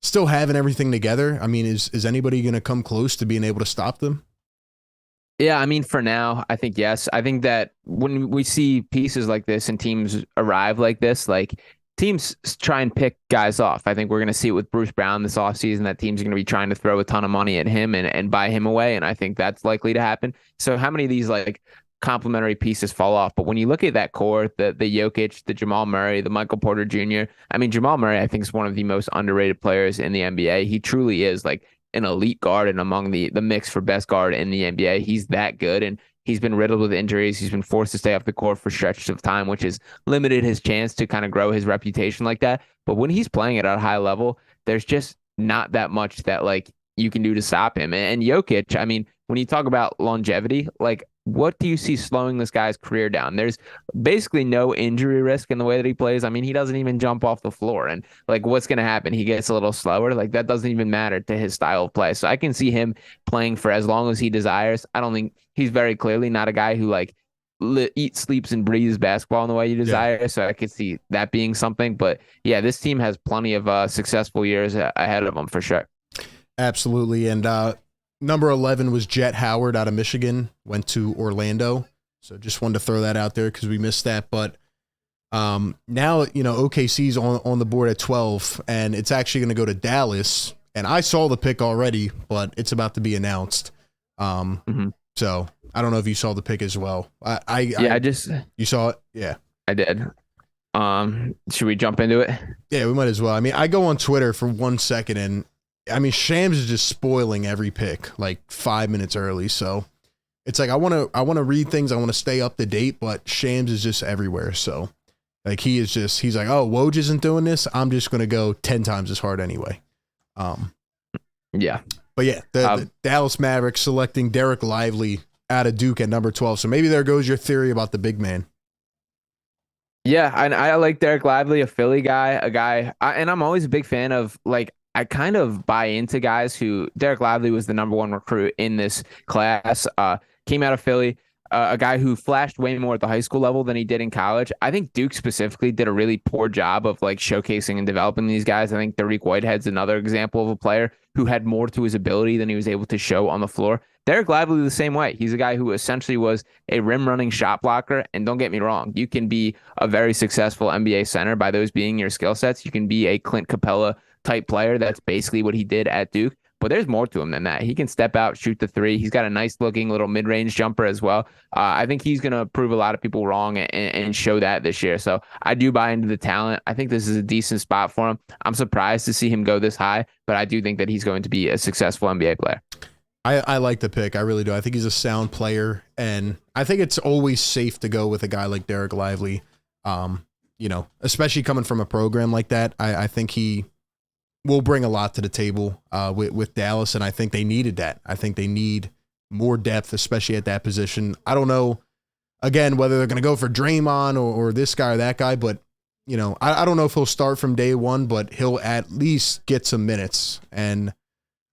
still having everything together? I mean, is anybody going to come close to being able to stop them? Yeah, I mean, for now, I think yes. I think that when we see pieces like this and teams arrive like this, like teams try and pick guys off. I think we're going to see it with Bruce Brown this offseason, that teams are going to be trying to throw a ton of money at him and buy him away. And I think that's likely to happen. So how many of these like complementary pieces fall off? But when you look at that core, the Jokic, the Jamal Murray, the Michael Porter Jr., I mean, Jamal Murray, I think, is one of the most underrated players in the NBA. He truly is like an elite guard and among the mix for best guard in the NBA. He's that good. And he's been riddled with injuries. He's been forced to stay off the court for stretches of time, which has limited his chance to kind of grow his reputation like that. But when he's playing at a high level, there's just not that much that like you can do to stop him. And Jokic, I mean, when you talk about longevity, like what do you see slowing this guy's career down? There's basically no injury risk in the way that he plays. I mean, he doesn't even jump off the floor. And like, what's going to happen? He gets a little slower. Like, that doesn't even matter to his style of play. So I can see him playing for as long as he desires. I don't think he's very clearly not a guy who like eats, sleeps, and breathes basketball in the way you desire. Yeah. So I could see that being something. But yeah, this team has plenty of successful years ahead of them for sure. Absolutely. And number 11 was Jet Howard out of Michigan, went to Orlando. So just wanted to throw that out there because we missed that. But now, you know, OKC's on the board at 12, and it's actually going to go to Dallas. And I saw the pick already, but it's about to be announced. So I don't know if you saw the pick as well. You saw it? Yeah. I did. Should we jump into it? Yeah, we might as well. I mean, I go on Twitter for 1 second, and I mean, Shams is just spoiling every pick like 5 minutes early. So it's like I want to read things, I want to stay up to date, but Shams is just everywhere. So like he's like, oh, Woj isn't doing this, I'm just gonna go 10 times as hard anyway. Yeah. But yeah, the Dallas Mavericks selecting Derek Lively out of Duke at number 12. So maybe there goes your theory about the big man. Yeah, and I like Derek Lively, a Philly guy, and I'm always a big fan of like. I kind of buy into guys who Derek Lively was the number one recruit in this class, came out of Philly, a guy who flashed way more at the high school level than he did in college. I think Duke specifically did a really poor job of like showcasing and developing these guys. I think Dariq Whitehead's another example of a player who had more to his ability than he was able to show on the floor. Derek Lively the same way. He's a guy who essentially was a rim running shot blocker. And don't get me wrong, you can be a very successful NBA center by those being your skill sets. You can be a Clint Capella type player. That's basically what he did at Duke. But there's more to him than that. He can step out, shoot the three. He's got a nice looking little mid-range jumper as well. I think he's going to prove a lot of people wrong and show that this year. So I do buy into the talent. I think this is a decent spot for him. I'm surprised to see him go this high, but I do think that he's going to be a successful NBA player. I like the pick. I really do. I think he's a sound player, and I think it's always safe to go with a guy like Derek Lively. You especially coming from a program like that, I think he will bring a lot to the table with Dallas, and I think they needed that. I think they need more depth, especially at that position. I don't know, again, whether they're going to go for Draymond or this guy or that guy, but, I don't know if he'll start from day one, but he'll at least get some minutes. And,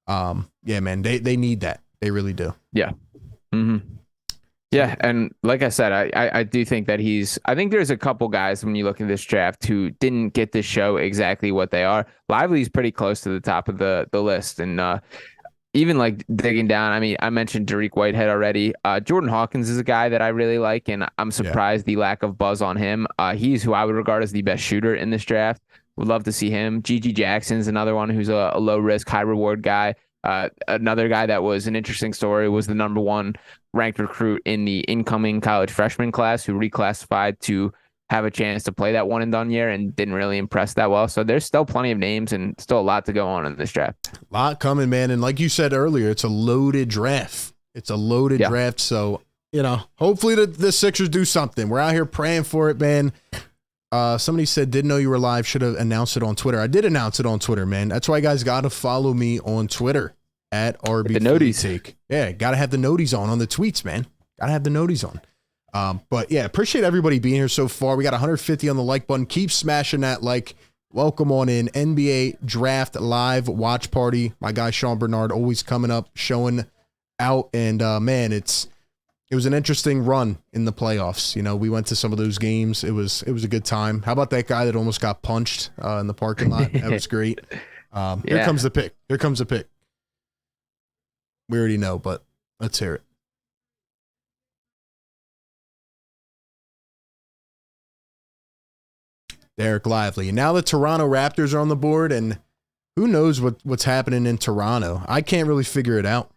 yeah, man, they need that. They really do. Yeah. Mm-hmm. Yeah, and like I said, I do think that I think there's a couple guys when you look at this draft who didn't get to show exactly what they are. Lively's pretty close to the top of the list, and even like digging down, I mean, I mentioned Dariq Whitehead already. Jordan Hawkins is a guy that I really like, and I'm surprised the lack of buzz on him. He's who I would regard as the best shooter in this draft. Would love to see him. Gigi Jackson's another one who's a low risk, high reward guy. Another guy that was an interesting story was the number 1 ranked recruit in the incoming college freshman class who reclassified to have a chance to play that one and done year and didn't really impress that well. So there's still plenty of names and still a lot to go on in this draft. A lot coming, man. And like you said earlier, it's a loaded draft. It's a loaded draft. So, hopefully the Sixers do something. We're out here praying for it, man. Somebody said, didn't know you were live. Should have announced it on Twitter. I did announce it on Twitter, man. That's why you guys got to follow me on Twitter at RB. The noties. Take. Yeah, got to have the noties on the tweets, man. Got to have the noties on. But yeah, appreciate everybody being here so far. We got 150 on the like button. Keep smashing that like. Welcome on in. NBA Draft Live Watch Party. My guy Sean Barnard always coming up, showing out. And man, it was an interesting run in the playoffs. We went to some of those games. It was a good time. How about that guy that almost got punched in the parking lot? That was great. Here comes the pick. Here comes the pick. We already know, but let's hear it. Derek Lively. And now the Toronto Raptors are on the board, and who knows what's happening in Toronto. I can't really figure it out.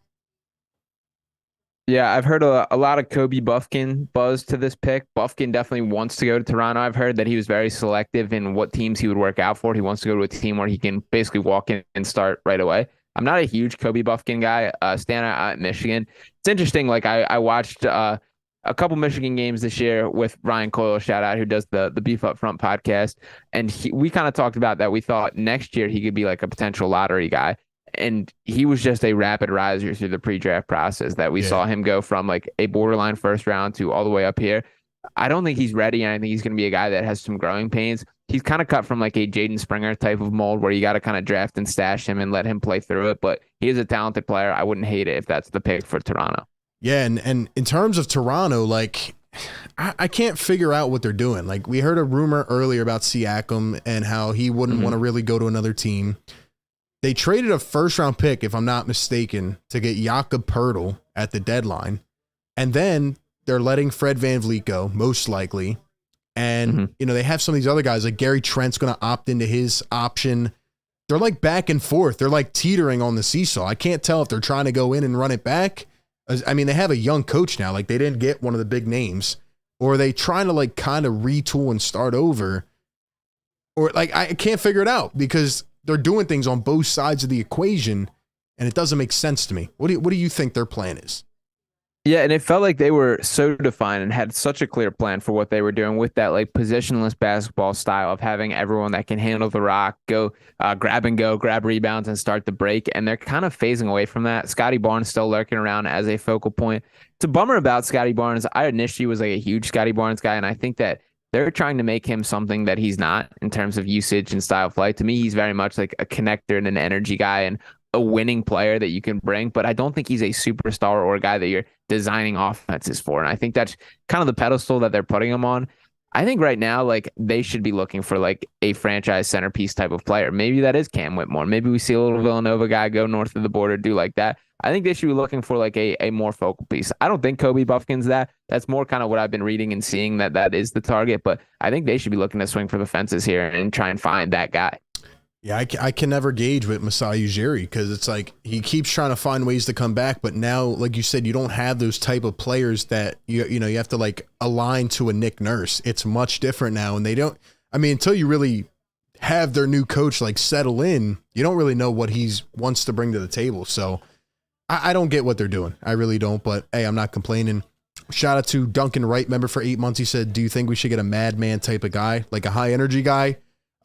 Yeah, I've heard a lot of Kobe Buffkin buzz to this pick. Buffkin definitely wants to go to Toronto. I've heard that he was very selective in what teams he would work out for. He wants to go to a team where he can basically walk in and start right away. I'm not a huge Kobe Buffkin guy. Staying out at Michigan. It's interesting. Like I watched a couple Michigan games this year with Ryan Coyle, shout out, who does the Beef Up Front podcast. And we kind of talked about that. We thought next year he could be like a potential lottery guy. And he was just a rapid riser through the pre-draft process that we saw him go from like a borderline first round to all the way up here. I don't think he's ready. And I think he's going to be a guy that has some growing pains. He's kind of cut from like a Jaden Springer type of mold where you got to kind of draft and stash him and let him play through it. But he is a talented player. I wouldn't hate it if that's the pick for Toronto. Yeah, and in terms of Toronto, like I can't figure out what they're doing. Like we heard a rumor earlier about Siakam and how he wouldn't want to really go to another team. They traded a first-round pick, if I'm not mistaken, to get Jakob Poeltl at the deadline. And then they're letting Fred VanVleet go, most likely. And, they have some of these other guys, like Gary Trent's going to opt into his option. They're like back and forth. They're like teetering on the seesaw. I can't tell if they're trying to go in and run it back. I mean, they have a young coach now. Like, they didn't get one of the big names. Or are they trying to, like, kind of retool and start over? Or, like, I can't figure it out because they're doing things on both sides of the equation, and it doesn't make sense to me. What do you think their plan is? Yeah, and it felt like they were so defined and had such a clear plan for what they were doing with that like positionless basketball style of having everyone that can handle the rock, go grab and go, grab rebounds and start the break. And they're kind of phasing away from that. Scotty Barnes still lurking around as a focal point. It's a bummer about Scotty Barnes. I initially was like a huge Scotty Barnes guy, and I think that they're trying to make him something that he's not in terms of usage and style of play. To me, he's very much like a connector and an energy guy and a winning player that you can bring, but I don't think he's a superstar or a guy that you're designing offenses for. And I think that's kind of the pedestal that they're putting him on. I think right now, like they should be looking for like a franchise centerpiece type of player. Maybe that is Cam Whitmore. Maybe we see a little Villanova guy go north of the border, do like that. I think they should be looking for like a more focal piece. I don't think Kobe Buffkin's that. That's more kind of what I've been reading and seeing that is the target, but I think they should be looking to swing for the fences here and try and find that guy. Yeah, I can never gauge with Masai Ujiri because it's like he keeps trying to find ways to come back, but now, like you said, you don't have those type of players that you have to like align to a Nick Nurse. It's much different now, and they don't. I mean, until you really have their new coach like settle in, you don't really know what he wants to bring to the table. So I don't get what they're doing. I really don't. But hey, I'm not complaining. Shout out to Duncan Wright, member for 8 months. He said, do you think we should get a madman type of guy, like a high energy guy?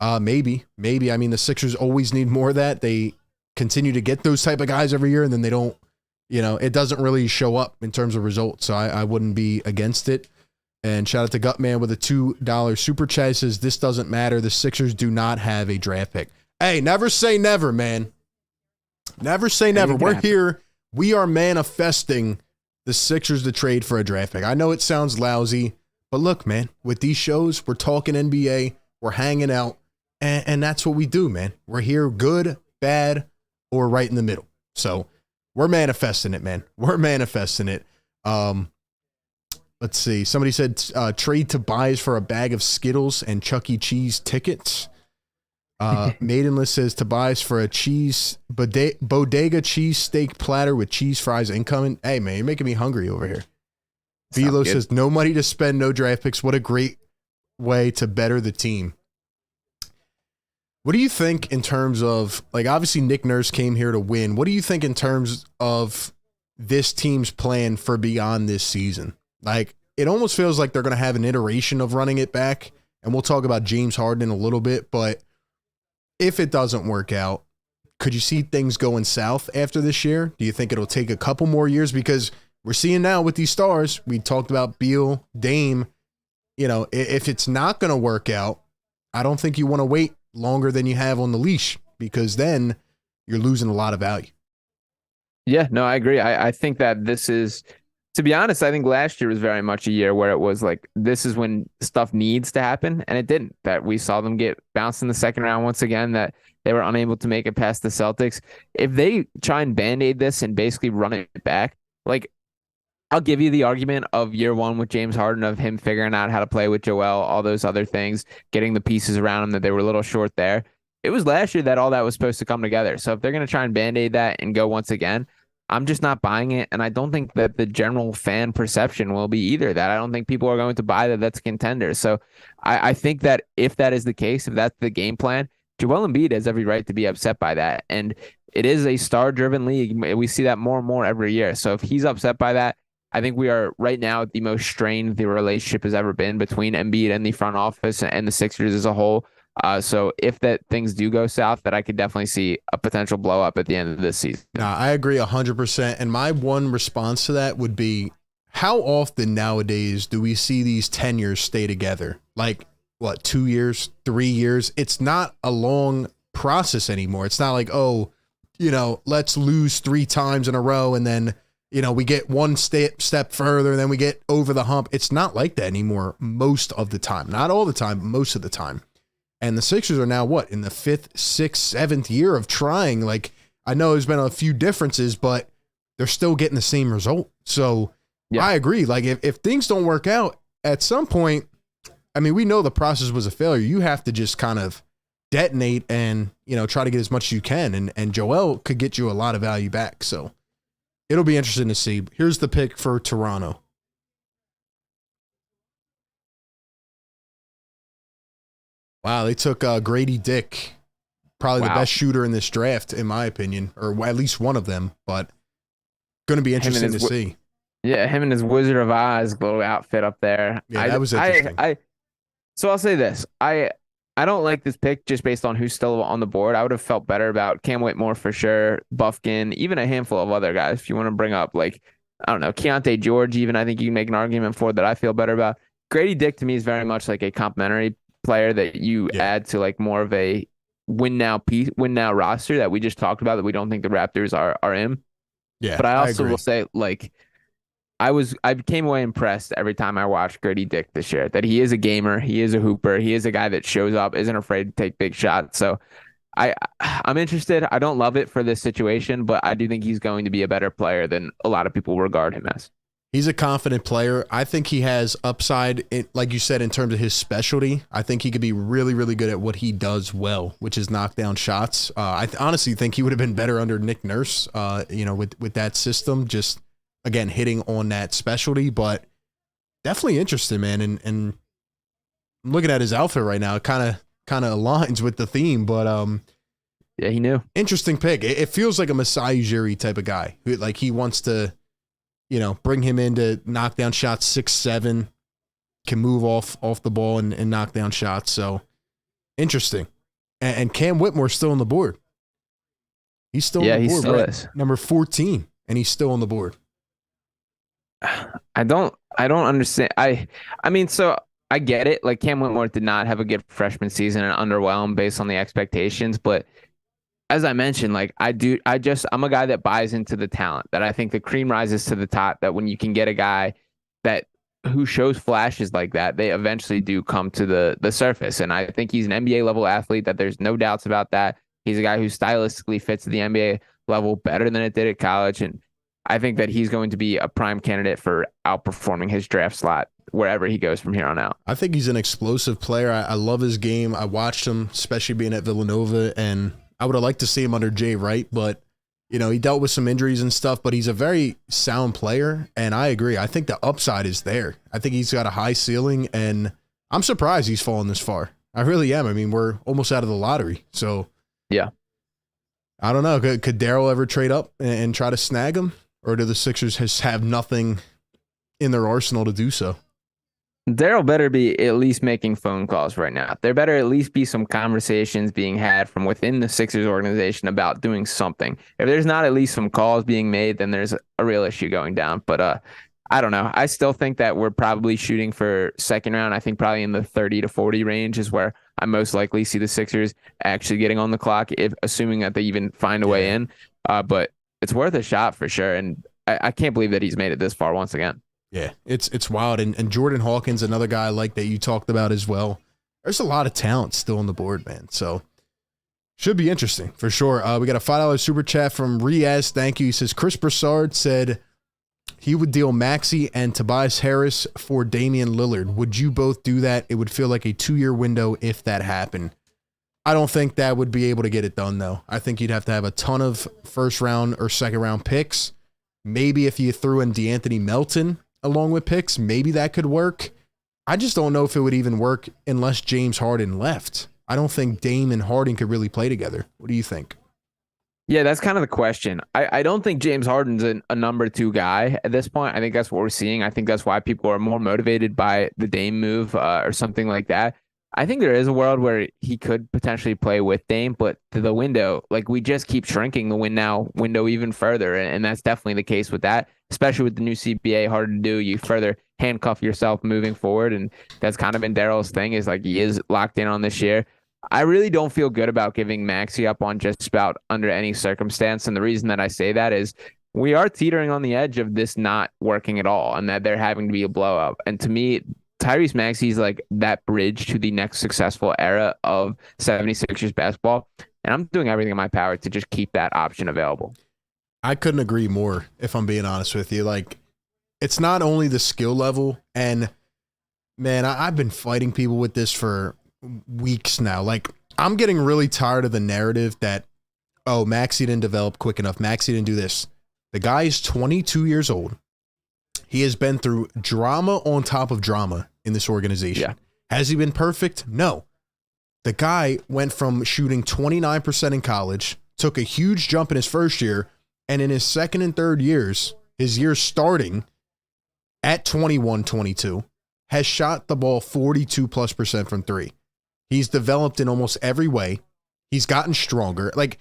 Maybe. I mean, the Sixers always need more of that. They continue to get those type of guys every year, and then they don't, it doesn't really show up in terms of results. So I wouldn't be against it. And shout out to Gutman with a $2 super chat. Says, this doesn't matter. The Sixers do not have a draft pick. Hey, never say never, man. Never say never. We're here. We are manifesting the Sixers to trade for a draft pick. I know it sounds lousy, but look, man, with these shows, we're talking NBA, we're hanging out, and that's what we do, man. We're here good, bad, or right in the middle. So we're manifesting it, man. We're manifesting it. Let's see. Somebody said trade Tobias for a bag of Skittles and Chuck E. Cheese tickets. Maidenless says Tobias for a bodega cheese steak platter with cheese fries incoming. Hey, man, you're making me hungry over here. Velo says no money to spend, no draft picks. What a great way to better the team. What do you think in terms of, like, obviously Nick Nurse came here to win. What do you think in terms of this team's plan for beyond this season? Like, it almost feels like they're going to have an iteration of running it back, and we'll talk about James Harden in a little bit, but if it doesn't work out, could you see things going south after this year? Do you think it'll take a couple more years? Because we're seeing now with these stars, we talked about Beal, Dame, if it's not going to work out, I don't think you want to wait longer than you have on the leash, because then you're losing a lot of value. Yeah, no, I agree. I think that this is, to be honest, I think last year was very much a year where it was like, this is when stuff needs to happen, and it didn't. That we saw them get bounced in the second round once again, that they were unable to make it past the Celtics. If they try and Band-Aid this and basically run it back, like, I'll give you the argument of year one with James Harden, of him figuring out how to play with Joel, all those other things, getting the pieces around him, that they were a little short there. It was last year that all that was supposed to come together. So if they're going to try and Band-Aid that and go once again, I'm just not buying it, and I don't think that the general fan perception will be either. That I don't think people are going to buy that that's a contender. So I think that if that is the case, if that's the game plan, Joel Embiid has every right to be upset by that. And it is a star-driven league. We see that more and more every year. So if he's upset by that, I think we are right now at the most strained the relationship has ever been between Embiid and the front office and the Sixers as a whole. So if that things do go south, that I could definitely see a potential blow up at the end of this season. Nah, I agree 100%. And my one response to that would be, how often nowadays do we see these tenures stay together? Like, what, 2 years, 3 years? It's not a long process anymore. It's not like, let's lose 3 times in a row and then, we get one step further and then we get over the hump. It's not like that anymore most of the time. Not all the time, but most of the time. And the Sixers are now in the 5th, 6th, 7th year of trying. Like, I know there's been a few differences, but they're still getting the same result. So yeah. I agree. Like, if things don't work out at some point, I mean, we know the process was a failure. You have to just kind of detonate and, try to get as much as you can. And Joel could get you a lot of value back. So it'll be interesting to see. Here's the pick for Toronto. Wow, they took Grady Dick, probably the best shooter in this draft, in my opinion, or at least one of them, but going to be interesting to see. Yeah, him and his Wizard of Oz little outfit up there. Yeah, that was interesting. So I'll say this. I don't like this pick just based on who's still on the board. I would have felt better about Cam Whitmore for sure, Bufkin, even a handful of other guys. If you want to bring up, like, I don't know, Keontae George, even I think you can make an argument for that I feel better about. Grady Dick to me is very much like a complimentary player that you add to like more of a win now roster that we just talked about that we don't think the Raptors are in. Yeah, but I also will say, like, I came away impressed every time I watched Grady Dick this year, that he is a gamer, he is a hooper, he is a guy that shows up, isn't afraid to take big shots. So I'm interested. I don't love it for this situation, but I do think he's going to be a better player than a lot of people regard him as. He's a confident player. I think he has upside, like you said, in terms of his specialty. I think he could be really, really good at what he does well, which is knock down shots. I honestly think he would have been better under Nick Nurse, with that system, just, again, hitting on that specialty. But definitely interested, man. And I'm looking at his outfit right now. It kind of aligns with the theme, but yeah, he knew. Interesting pick. It feels like a Masai Ujiri type of guy who, like, he wants to bring him in to knock down shots 6'7", can move off the ball and knock down shots. So interesting. And Cam Whitmore's still on the board. He's still on the board. He still is. Number 14, and he's still on the board. I don't understand. I mean, so I get it. Like, Cam Whitmore did not have a good freshman season and underwhelmed based on the expectations. But as I mentioned, like, I'm a guy that buys into the talent, that I think the cream rises to the top, that when you can get a guy who shows flashes like that, they eventually do come to the surface. And I think he's an NBA level athlete, that there's no doubts about that. He's a guy who stylistically fits the NBA level better than it did at college. And I think that he's going to be a prime candidate for outperforming his draft slot wherever he goes from here on out. I think he's an explosive player. I love his game. I watched him, especially being at Villanova, and I would have liked to see him under Jay Wright, but he dealt with some injuries and stuff, but he's a very sound player, and I agree. I think the upside is there. I think he's got a high ceiling, and I'm surprised he's fallen this far. I really am. I mean, we're almost out of the lottery, so yeah. I don't know. Could Daryl ever trade up and try to snag him? Or do the Sixers just have nothing in their arsenal to do so? Daryl better be at least making phone calls right now. There better at least be some conversations being had from within the Sixers organization about doing something. If there's not at least some calls being made, then there's a real issue going down. But I don't know. I still think that we're probably shooting for second round. I think probably in the 30 to 40 range is where I most likely see the Sixers actually getting on the clock, assuming that they even find a way in. But it's worth a shot for sure. And I can't believe that he's made it this far once again. Yeah, it's wild. And Jordan Hawkins, another guy I like that you talked about as well. There's a lot of talent still on the board, man. So should be interesting for sure. We got a $5 super chat from Riaz. Thank you. He says, Chris Broussard said he would deal Maxey and Tobias Harris for Damian Lillard. Would you both do that? It would feel like a 2-year window if that happened. I don't think that would be able to get it done, though. I think you'd have to have a ton of first round or second round picks. Maybe if you threw in DeAnthony Melton along with picks, maybe that could work. I just don't know if it would even work unless James Harden left. I don't think Dame and Harden could really play together. What do you think? Yeah, that's kind of the question. I don't think James Harden's a number 2 guy at this point. I think that's what we're seeing. I think that's why people are more motivated by the Dame move or something like that. I think there is a world where he could potentially play with Dame, but the window, like, we just keep shrinking the window even further. And that's definitely the case with that, especially with the new CBA, hard to do. You further handcuff yourself moving forward. And that's kind of been Daryl's thing, is like, he is locked in on this year. I really don't feel good about giving Maxey up on just about under any circumstance. And the reason that I say that is we are teetering on the edge of this not working at all, and that there having to be a blowout. And to me, Tyrese Maxey is like that bridge to the next successful era of 76ers basketball. And I'm doing everything in my power to just keep that option available. I couldn't agree more, if I'm being honest with you. Like, it's not only the skill level, and man, I've been fighting people with this for weeks now. Like, I'm getting really tired of the narrative that, oh, Maxey didn't develop quick enough. Maxey didn't do this. The guy is 22 years old. He has been through drama on top of drama in this organization. Yeah. Has he been perfect? No. The guy went from shooting 29% in college, took a huge jump in his first year, and in his second and third years, his years starting at 21, 22, has shot the ball 42+% from 3. He's developed in almost every way. He's gotten stronger. Like,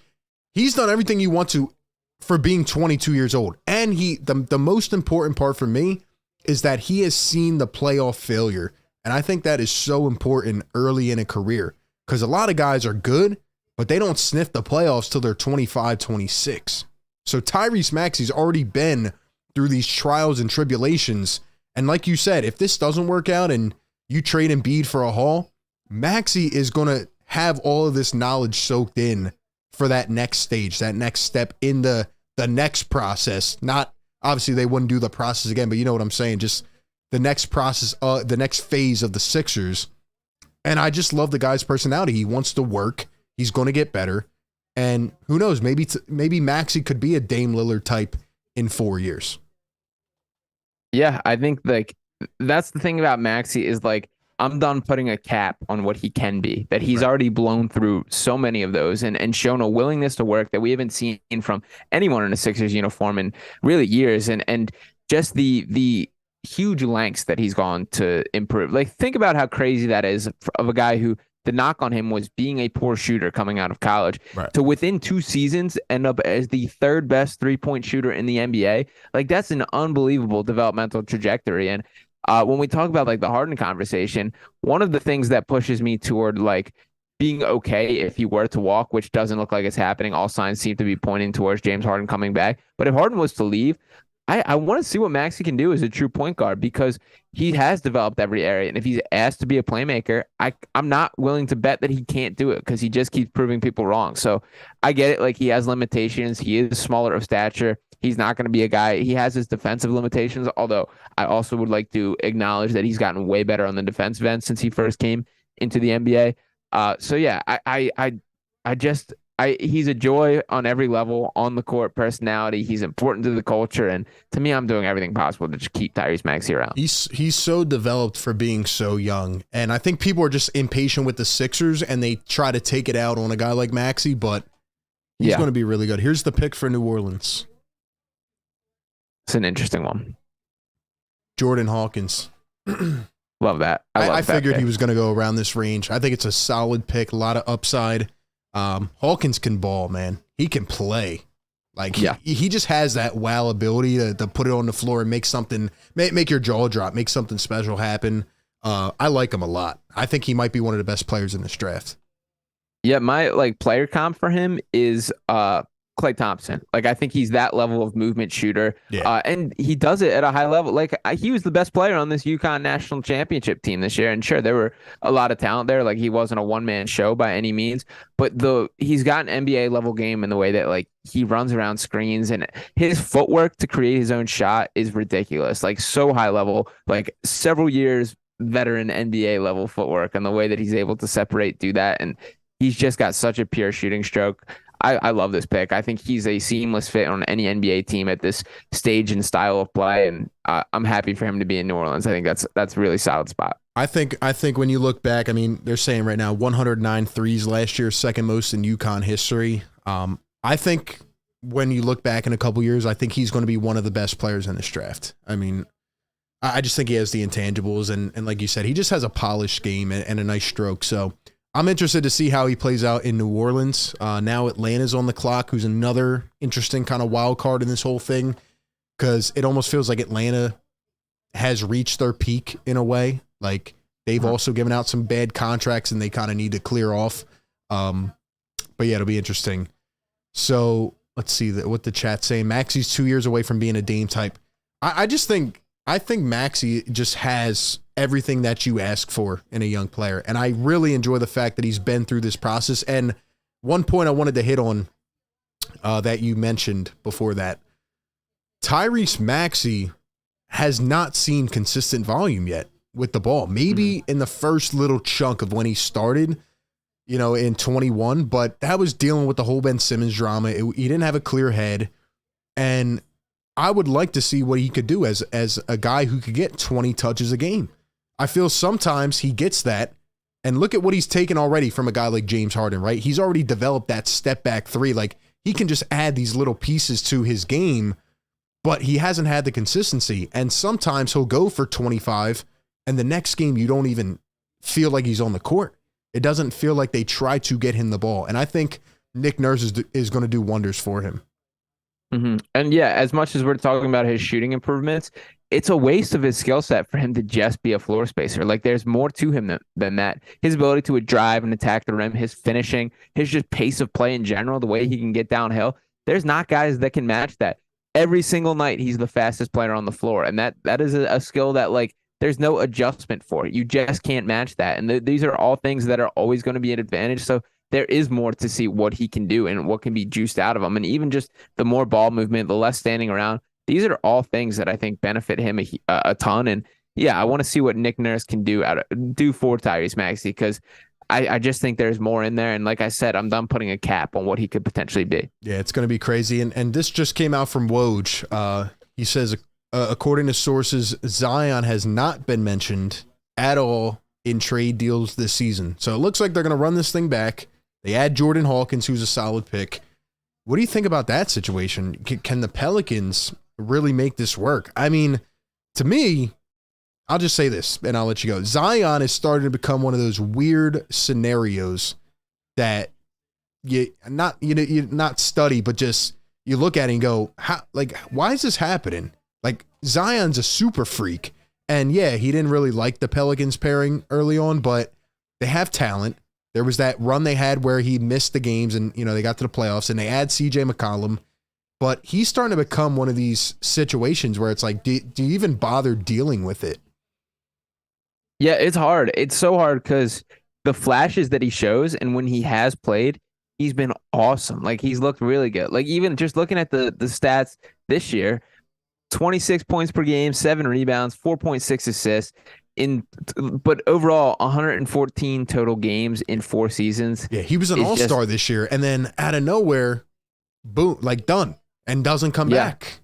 he's done everything you want to for being 22 years old. And the most important part for me is that he has seen the playoff failure. And I think that is so important early in a career, because a lot of guys are good, but they don't sniff the playoffs till they're 25, 26. So Tyrese Maxey's already been through these trials and tribulations. And like you said, if this doesn't work out and you trade Embiid for a haul, Maxey is going to have all of this knowledge soaked in for that next stage, that next step in the next process. Not, obviously they wouldn't do the process again, but you know what I'm saying? Just the next process, the next phase of the Sixers. And I just love the guy's personality. He wants to work. He's going to get better. And who knows, maybe Maxey could be a Dame Lillard type in 4 years. Yeah, I think like that's the thing about Maxey is like, I'm done putting a cap on what he can be, that he's already blown through so many of those and shown a willingness to work that we haven't seen from anyone in a Sixers uniform in really years. And just the huge lengths that he's gone to improve. Like, think about how crazy that is of a guy who the knock on him was being a poor shooter coming out of college, Right. to within 2 seasons end up as the 3rd best 3-point shooter in the NBA. Like, that's an unbelievable developmental trajectory. And when we talk about like the Harden conversation, one of the things that pushes me toward like being okay if he were to walk, which doesn't look like it's happening. All signs seem to be pointing towards James Harden coming back. But if Harden was to leave, I want to see what Maxey can do as a true point guard, because he has developed every area. And if he's asked to be a playmaker, I'm not willing to bet that he can't do it, because he just keeps proving people wrong. So I get it. Like, he has limitations. He is smaller of stature. He's not going to be a guy. He has his defensive limitations, although I also would like to acknowledge that he's gotten way better on the defensive end since he first came into the NBA. So yeah, he's a joy on every level, on the court, personality. He's important to the culture, and to me, I'm doing everything possible to just keep Tyrese Maxey around. He's so developed for being so young, and I think people are just impatient with the Sixers, and they try to take it out on a guy like Maxey, but he's going to be really good. Here's the pick for New Orleans. It's an interesting one. Jordan Hawkins. Love that. I figured he was going to go around this range. I think it's a solid pick, a lot of upside. Hawkins can ball, man. He can play. Like, he just has that wow ability to put it on the floor and make something, make your jaw drop, make something special happen. I like him a lot. I think he might be one of the best players in this draft. Yeah, my like player comp for him is Klay Thompson. Like, I think he's that level of movement shooter. Yeah. And he does it at a high level. Like, he was the best player on this UConn national championship team this year. And sure, there were a lot of talent there. Like, he wasn't a one-man show by any means, but he's got an NBA level game in the way that like he runs around screens, and his footwork to create his own shot is ridiculous. Like, so high level, like several years veteran NBA level footwork, and the way that he's able to separate, do that. And he's just got such a pure shooting stroke. I love this pick. I think he's a seamless fit on any NBA team at this stage and style of play, and I'm happy for him to be in New Orleans. I think that's a really solid spot. I think when you look back, I mean, they're saying right now 109 threes last year, second most in UConn history. I think when you look back in a couple years, I think he's going to be one of the best players in this draft. I mean, I just think he has the intangibles, and like you said, he just has a polished game and a nice stroke. So I'm interested to see how he plays out in New Orleans. Now Atlanta's on the clock, who's another interesting kind of wild card in this whole thing, because it almost feels like Atlanta has reached their peak in a way. Like, they've also given out some bad contracts, and they kind of need to clear off. But yeah, it'll be interesting. So let's see what the chat's saying. Maxey's 2 years away from being a Dame type. I think Maxey just has everything that you ask for in a young player. And I really enjoy the fact that he's been through this process. And one point I wanted to hit on that you mentioned before that, Tyrese Maxey has not seen consistent volume yet with the ball. Maybe in the first little chunk of when he started, in 21, but that was dealing with the whole Ben Simmons drama. He didn't have a clear head. And I would like to see what he could do as a guy who could get 20 touches a game. I feel sometimes he gets that, and look at what he's taken already from a guy like James Harden, right? He's already developed that step back three. Like, he can just add these little pieces to his game, but he hasn't had the consistency. And sometimes he'll go for 25, and the next game you don't even feel like he's on the court. It doesn't feel like they try to get him the ball. And I think Nick Nurse is going to do wonders for him. Mm-hmm. And yeah, as much as we're talking about his shooting improvements, it's a waste of his skill set for him to just be a floor spacer. Like, there's more to him than that. His ability to drive and attack the rim, his finishing, his just pace of play in general, the way he can get downhill. There's not guys that can match that. Every single night, he's the fastest player on the floor. And that is a skill that, like, there's no adjustment for. You just can't match that. And these are all things that are always going to be an advantage. So there is more to see what he can do and what can be juiced out of him. And even just the more ball movement, the less standing around. These are all things that I think benefit him a ton. And yeah, I want to see what Nick Nurse can do for Tyrese Maxey, because I just think there's more in there. And like I said, I'm done putting a cap on what he could potentially be. Yeah, it's going to be crazy. And this just came out from Woj. He says, according to sources, Zion has not been mentioned at all in trade deals this season. So it looks like they're going to run this thing back. They add Jordan Hawkins, who's a solid pick. What do you think about that situation? Can the Pelicans really make this work. I mean, to me, I'll just say this and I'll let you go. Zion is starting to become one of those weird scenarios that you not study, but just you look at it and go, why is this happening? Like, Zion's a super freak. And yeah, he didn't really like the Pelicans pairing early on, but they have talent. There was that run they had where he missed the games and, they got to the playoffs and they add CJ McCollum. But he's starting to become one of these situations where it's like, do you even bother dealing with it? Yeah, it's hard. It's so hard because the flashes that he shows and when he has played, he's been awesome. Like, he's looked really good. Like, even just looking at the stats this year, 26 points per game, 7 rebounds, 4.6 assists, but overall 114 total games in 4 seasons. Yeah, he was an all-star this year, and then out of nowhere, boom, like done, and doesn't come back.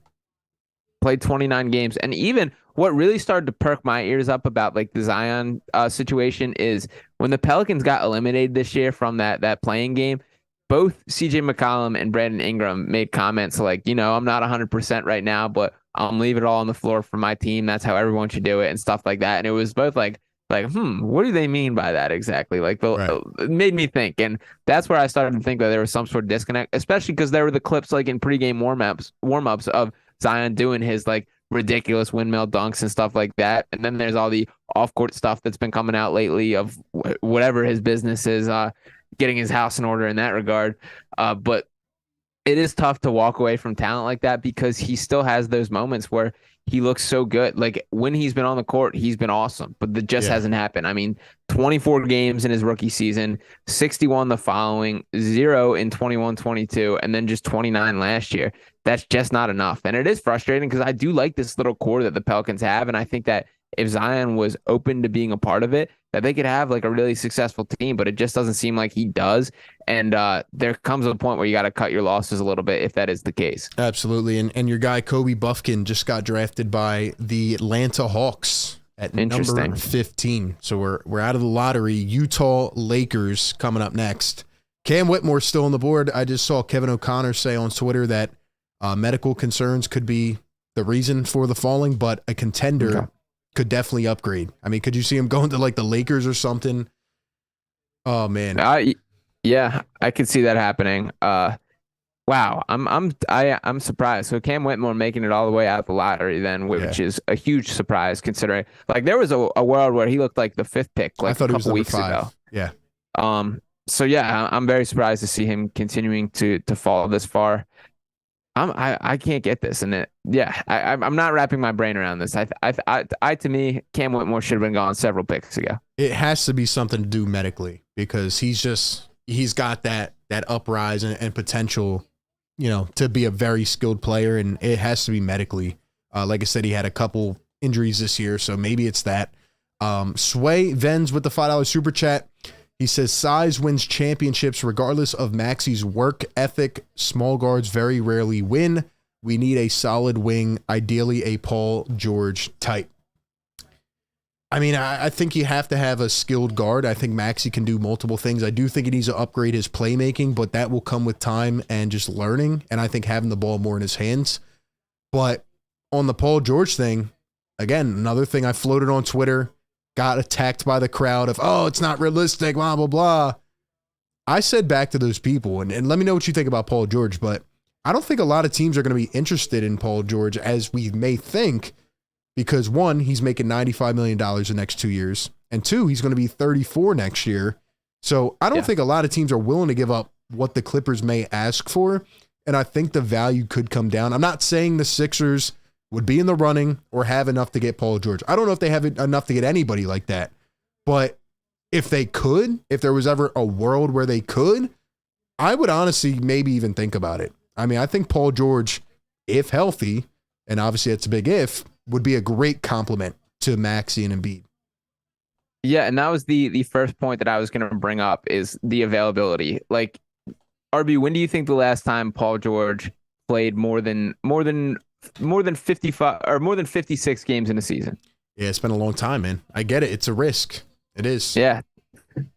Played 29 games, and even what really started to perk my ears up about like the Zion situation is when the Pelicans got eliminated this year from that playing game. Both CJ McCollum and Brandon Ingram made comments like, I'm not 100% right now, but I'm leaving it all on the floor for my team. That's how everyone should do it and stuff like that. And it was both like, what do they mean by that exactly? Like, it made me think. And that's where I started to think that there was some sort of disconnect, especially because there were the clips like in pregame warm-ups of Zion doing his like ridiculous windmill dunks and stuff like that. And then there's all the off-court stuff that's been coming out lately of whatever his business is, getting his house in order in that regard. But it is tough to walk away from talent like that because he still has those moments where he looks so good. Like, when he's been on the court, he's been awesome, but that just hasn't happened. I mean, 24 games in his rookie season, 61 the following, 0 in 21-22, and then just 29 last year. That's just not enough. And it is frustrating because I do like this little core that the Pelicans have. And I think that if Zion was open to being a part of it, that they could have like a really successful team, but it just doesn't seem like he does. And there comes a point where you got to cut your losses a little bit if that is the case. Absolutely. And your guy, Kobe Buffkin, just got drafted by the Atlanta Hawks at number 15. So we're out of the lottery. Utah Lakers coming up next. Cam Whitmore's still on the board. I just saw Kevin O'Connor say on Twitter that medical concerns could be the reason for the falling, but a contender could definitely upgrade. I mean, could you see him going to like the Lakers or something? Oh man. Yeah, I could see that happening. Wow, I'm surprised. So Cam Whitmore making it all the way out the lottery then, which is a huge surprise considering like there was a world where he looked like the 5th pick like a couple weeks ago. Yeah. So yeah, I'm very surprised to see him continuing to fall this far. I can't get this, and I'm not wrapping my brain around this. To me, Cam Whitmore should have been gone several picks ago. It has to be something to do medically because he's got that uprise and potential, to be a very skilled player, and it has to be medically. Like I said, he had a couple injuries this year, so maybe it's that. Sway Vens with the $5 super chat. He says, size wins championships regardless of Maxi's work ethic. Small guards very rarely win. We need a solid wing, ideally a Paul George type. I mean, I think you have to have a skilled guard. I think Maxey can do multiple things. I do think he needs to upgrade his playmaking, but that will come with time and just learning. And I think having the ball more in his hands. But on the Paul George thing, again, another thing I floated on Twitter, got attacked by the crowd of, oh, it's not realistic, blah, blah, blah. I said back to those people, and let me know what you think about Paul George, but I don't think a lot of teams are going to be interested in Paul George as we may think because, one, he's making $95 million the next 2 years, and two, he's going to be 34 next year. So I don't think a lot of teams are willing to give up what the Clippers may ask for, and I think the value could come down. I'm not saying the Sixers would be in the running or have enough to get Paul George. I don't know if they have enough to get anybody like that. But if they could, if there was ever a world where they could, I would honestly maybe even think about it. I mean, I think Paul George, if healthy, and obviously it's a big if, would be a great compliment to Maxey and Embiid. Yeah, and that was the first point that I was going to bring up is the availability. Like, RB, when do you think the last time Paul George played more than 55 or more than 56 games in a season? Yeah, it's been a long time, man. I get it. It's a risk. It is. Yeah.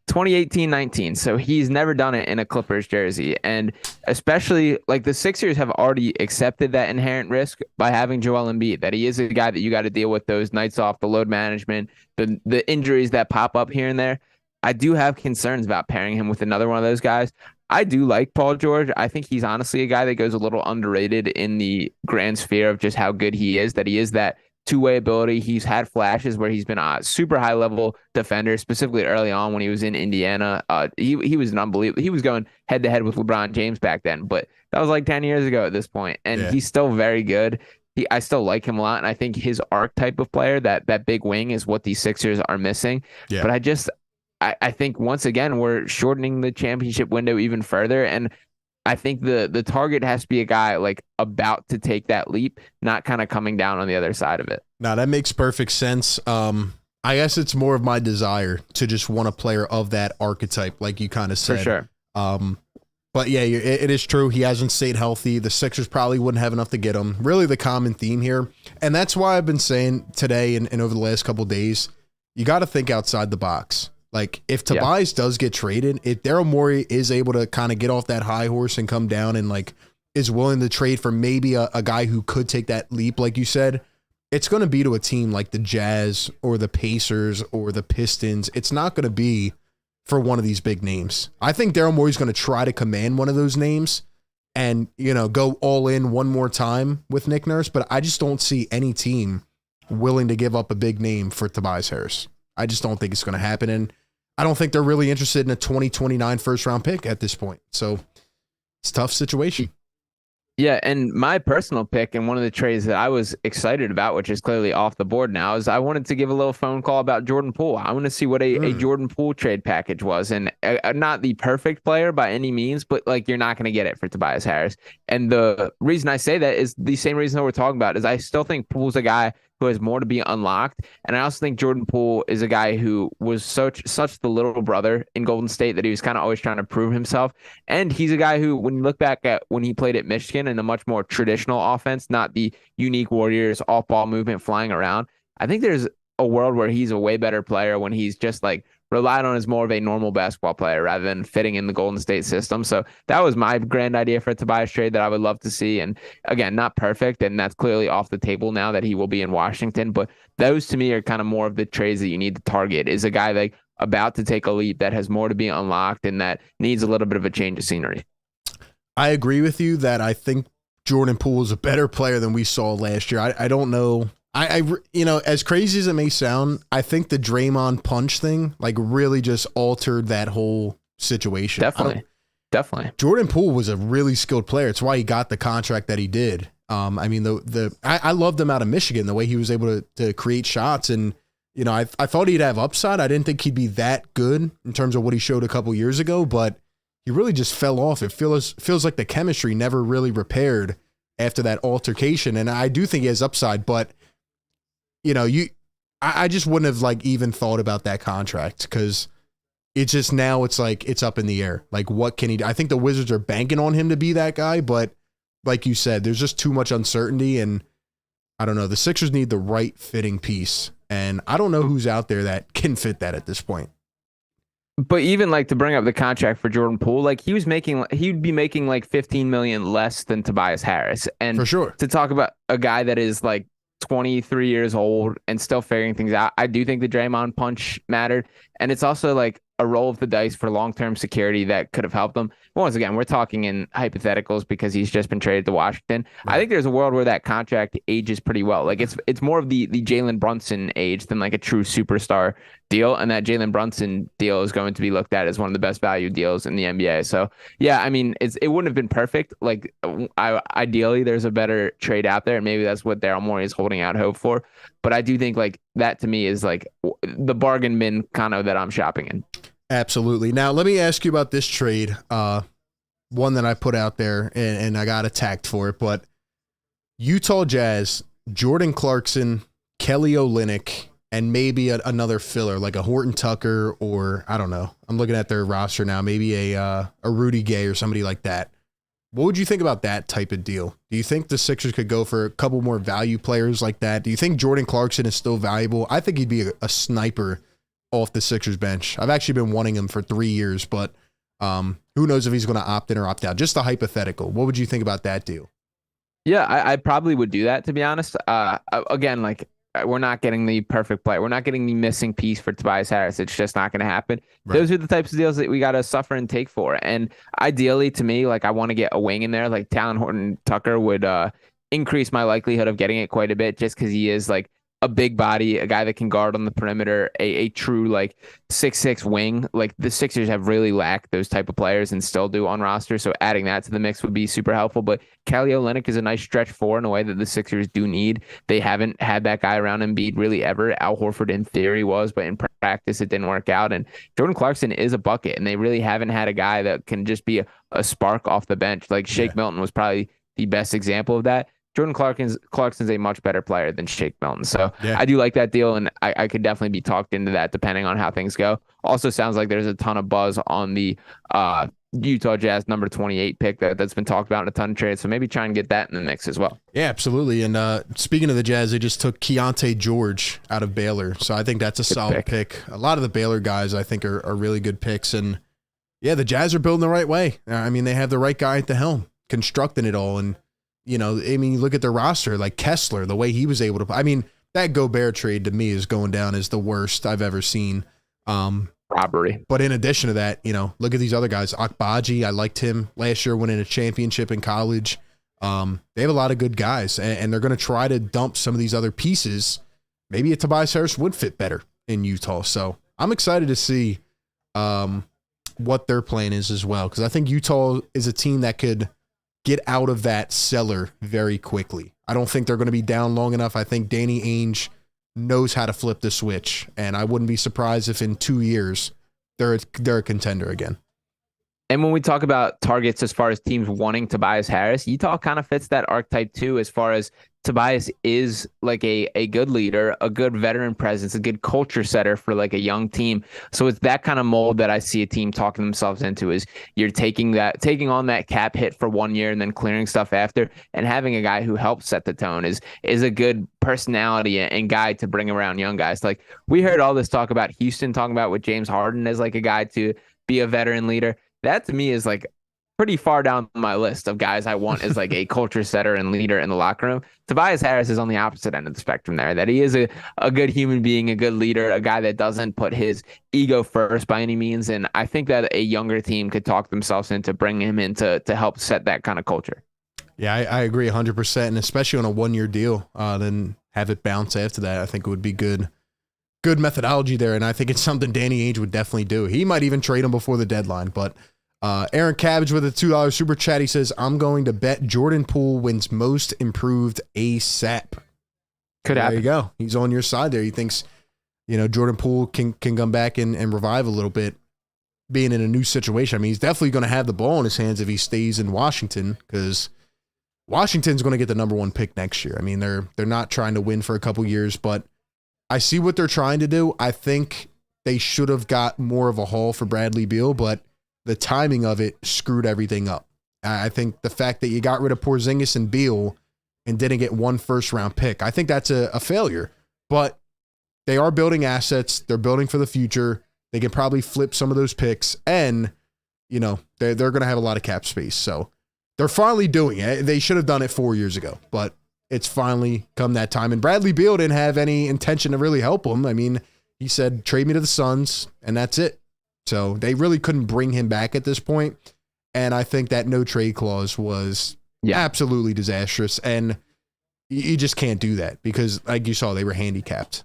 2018-19. So he's never done it in a Clippers jersey. And especially like the Sixers have already accepted that inherent risk by having Joel Embiid, that he is a guy that you got to deal with those nights off, the load management, the injuries that pop up here and there. I do have concerns about pairing him with another one of those guys. I do like Paul George. I think he's honestly a guy that goes a little underrated in the grand sphere of just how good he is, that he is that two-way ability. He's had flashes where he's been a super high-level defender, specifically early on when he was in Indiana. He was an unbelievable. He was going head-to-head with LeBron James back then, but that was like 10 years ago at this point, and he's still very good. I still like him a lot, and I think his archetype of player, that big wing, is what these Sixers are missing. Yeah. But I think once again we're shortening the championship window even further, and I think the target has to be a guy like about to take that leap, not kind of coming down on the other side of it. Now that makes perfect sense. I guess it's more of my desire to just want a player of that archetype, like you kind of said. For sure. But yeah, it is true. He hasn't stayed healthy. The Sixers probably wouldn't have enough to get him. Really the common theme here. And that's why I've been saying today and over the last couple of days, you got to think outside the box. Like, if Tobias does get traded, if Daryl Morey is able to kind of get off that high horse and come down and, like, is willing to trade for maybe a guy who could take that leap, like you said, it's going to be to a team like the Jazz or the Pacers or the Pistons. It's not going to be for one of these big names. I think Daryl Morey's going to try to command one of those names and, go all in one more time with Nick Nurse, but I just don't see any team willing to give up a big name for Tobias Harris. I just don't think it's going to happen, and I don't think they're really interested in a 2029 first-round pick at this point. So it's a tough situation. Yeah, and my personal pick and one of the trades that I was excited about, which is clearly off the board now, is I wanted to give a little phone call about Jordan Poole. I want to see what a Jordan Poole trade package was. And not the perfect player by any means, but like you're not going to get it for Tobias Harris. And the reason I say that is the same reason that we're talking about is I still think Poole's a guy who has more to be unlocked. And I also think Jordan Poole is a guy who was such the little brother in Golden State that he was kind of always trying to prove himself. And he's a guy who, when you look back at when he played at Michigan in a much more traditional offense, not the unique Warriors off-ball movement flying around, I think there's a world where he's a way better player when he's just like relied on as more of a normal basketball player rather than fitting in the Golden State system. So that was my grand idea for a Tobias trade that I would love to see. And again, not perfect. And that's clearly off the table now that he will be in Washington. But those to me are kind of more of the trades that you need to target, is a guy like about to take a leap that has more to be unlocked and that needs a little bit of a change of scenery. I agree with you that I think Jordan Poole is a better player than we saw last year. I don't know. I as crazy as it may sound, I think the Draymond punch thing like really just altered that whole situation. Definitely. Jordan Poole was a really skilled player. It's why he got the contract that he did. I mean, I loved him out of Michigan, the way he was able to create shots. And, I thought he'd have upside. I didn't think he'd be that good in terms of what he showed a couple years ago, but he really just fell off. It feels like the chemistry never really repaired after that altercation. And I do think he has upside, but I just wouldn't have like even thought about that contract because it's just now it's like it's up in the air. Like, what can he do? I think the Wizards are banking on him to be that guy, but like you said, there's just too much uncertainty, and I don't know. The Sixers need the right fitting piece, and I don't know who's out there that can fit that at this point. But even like to bring up the contract for Jordan Poole, like he'd be making like $15 million less than Tobias Harris, and for sure to talk about a guy that is like 23 years old and still figuring things out. I do think the Draymond punch mattered. And it's also like a roll of the dice for long-term security that could have helped them. Once again, we're talking in hypotheticals because he's just been traded to Washington. Right. I think there's a world where that contract ages pretty well. Like it's more of the Jalen Brunson age than like a true superstar deal. And that Jalen Brunson deal is going to be looked at as one of the best value deals in the NBA. So yeah, I mean, it wouldn't have been perfect. Like ideally there's a better trade out there, and maybe that's what Daryl Morey is holding out hope for. But I do think like that to me is like the bargain bin kind of that I'm shopping in. Absolutely. Now, let me ask you about this trade, one that I put out there, and I got attacked for it, but Utah Jazz, Jordan Clarkson, Kelly Olynyk, and maybe another filler, like a Horton Tucker, or I don't know. I'm looking at their roster now, maybe a Rudy Gay or somebody like that. What would you think about that type of deal? Do you think the Sixers could go for a couple more value players like that? Do you think Jordan Clarkson is still valuable? I think he'd be a sniper off the Sixers bench. I've actually been wanting him for 3 years, but who knows if he's going to opt in or opt out. Just a hypothetical. What would you think about that deal? Yeah, I probably would do that, to be honest. Again, like, we're not getting the perfect player. We're not getting the missing piece for Tobias Harris. It's just not going to happen. Right. Those are the types of deals that we got to suffer and take for. And ideally, to me, like, I want to get a wing in there. Like, Talon Horton-Tucker would increase my likelihood of getting it quite a bit, just because he is like a big body, a guy that can guard on the perimeter, a true like 6'6" wing. Like, the Sixers have really lacked those type of players and still do on roster. So adding that to the mix would be super helpful. But Kelly Olynyk is a nice stretch four in a way that the Sixers do need. They haven't had that guy around Embiid really ever. Al Horford in theory was, but in practice it didn't work out. And Jordan Clarkson is a bucket, and they really haven't had a guy that can just be a spark off the bench. Like Shake Milton was probably the best example of that. Jordan Clarkson's a much better player than Shake Milton. So I do like that deal, and I could definitely be talked into that depending on how things go. Also sounds like there's a ton of buzz on the Utah Jazz number 28 pick that's been talked about in a ton of trades. So maybe try and get that in the mix as well. Yeah, absolutely. And speaking of the Jazz, they just took Keontae George out of Baylor. So I think that's a solid pick. A lot of the Baylor guys I think are really good picks. And yeah, the Jazz are building the right way. I mean, they have the right guy at the helm, constructing it all. And you know, I mean, look at the roster, like Kessler, the way he was able to, I mean, that Gobert trade to me is going down as the worst I've ever seen. Robbery. But in addition to that, you know, look at these other guys. Akbaji, I liked him last year, winning a championship in college. They have a lot of good guys, and they're going to try to dump some of these other pieces. Maybe a Tobias Harris would fit better in Utah. So I'm excited to see what their plan is as well, because I think Utah is a team that could get out of that cellar very quickly. I don't think they're going to be down long enough. I think Danny Ainge knows how to flip the switch, and I wouldn't be surprised if in 2 years they're a contender again. And when we talk about targets as far as teams wanting Tobias Harris, Utah kind of fits that archetype too, as far as Tobias is like a good leader, a good veteran presence, a good culture setter for like a young team. So it's that kind of mold that I see a team talking themselves into, is you're taking on that cap hit for 1 year and then clearing stuff after, and having a guy who helps set the tone is a good personality and guy to bring around young guys. Like, we heard all this talk about Houston talking about with James Harden as like a guy to be a veteran leader. That to me is like pretty far down my list of guys I want as like a culture setter and leader in the locker room. Tobias Harris is on the opposite end of the spectrum there, that he is a good human being, a good leader, a guy that doesn't put his ego first by any means. And I think that a younger team could talk themselves into bringing him in to help set that kind of culture. Yeah, I agree 100%. And especially on a 1 year deal, then have it bounce after that. I think it would be good methodology there. And I think it's something Danny Ainge would definitely do. He might even trade him before the deadline, but Aaron Cabbage with a $2 super chat. He says, I'm going to bet Jordan Poole wins most improved ASAP. Could happen. There you go. He's on your side there. He thinks, you know, Jordan Poole can come back and revive a little bit, being in a new situation. I mean, he's definitely going to have the ball in his hands if he stays in Washington, because Washington's going to get the number 1 pick next year. I mean, they're not trying to win for a couple years, but I see what they're trying to do. I think they should have got more of a haul for Bradley Beal, but the timing of it screwed everything up. I think the fact that you got rid of Porzingis and Beal and didn't get 1 first-round pick, I think that's a failure. But they are building assets. They're building for the future. They can probably flip some of those picks, and you know they're going to have a lot of cap space. So they're finally doing it. They should have done it 4 years ago, but it's finally come that time. And Bradley Beal didn't have any intention to really help him. I mean, he said, trade me to the Suns, and that's it. So they really couldn't bring him back at this point. And I think that no trade clause was absolutely disastrous. And you just can't do that because, like you saw, they were handicapped.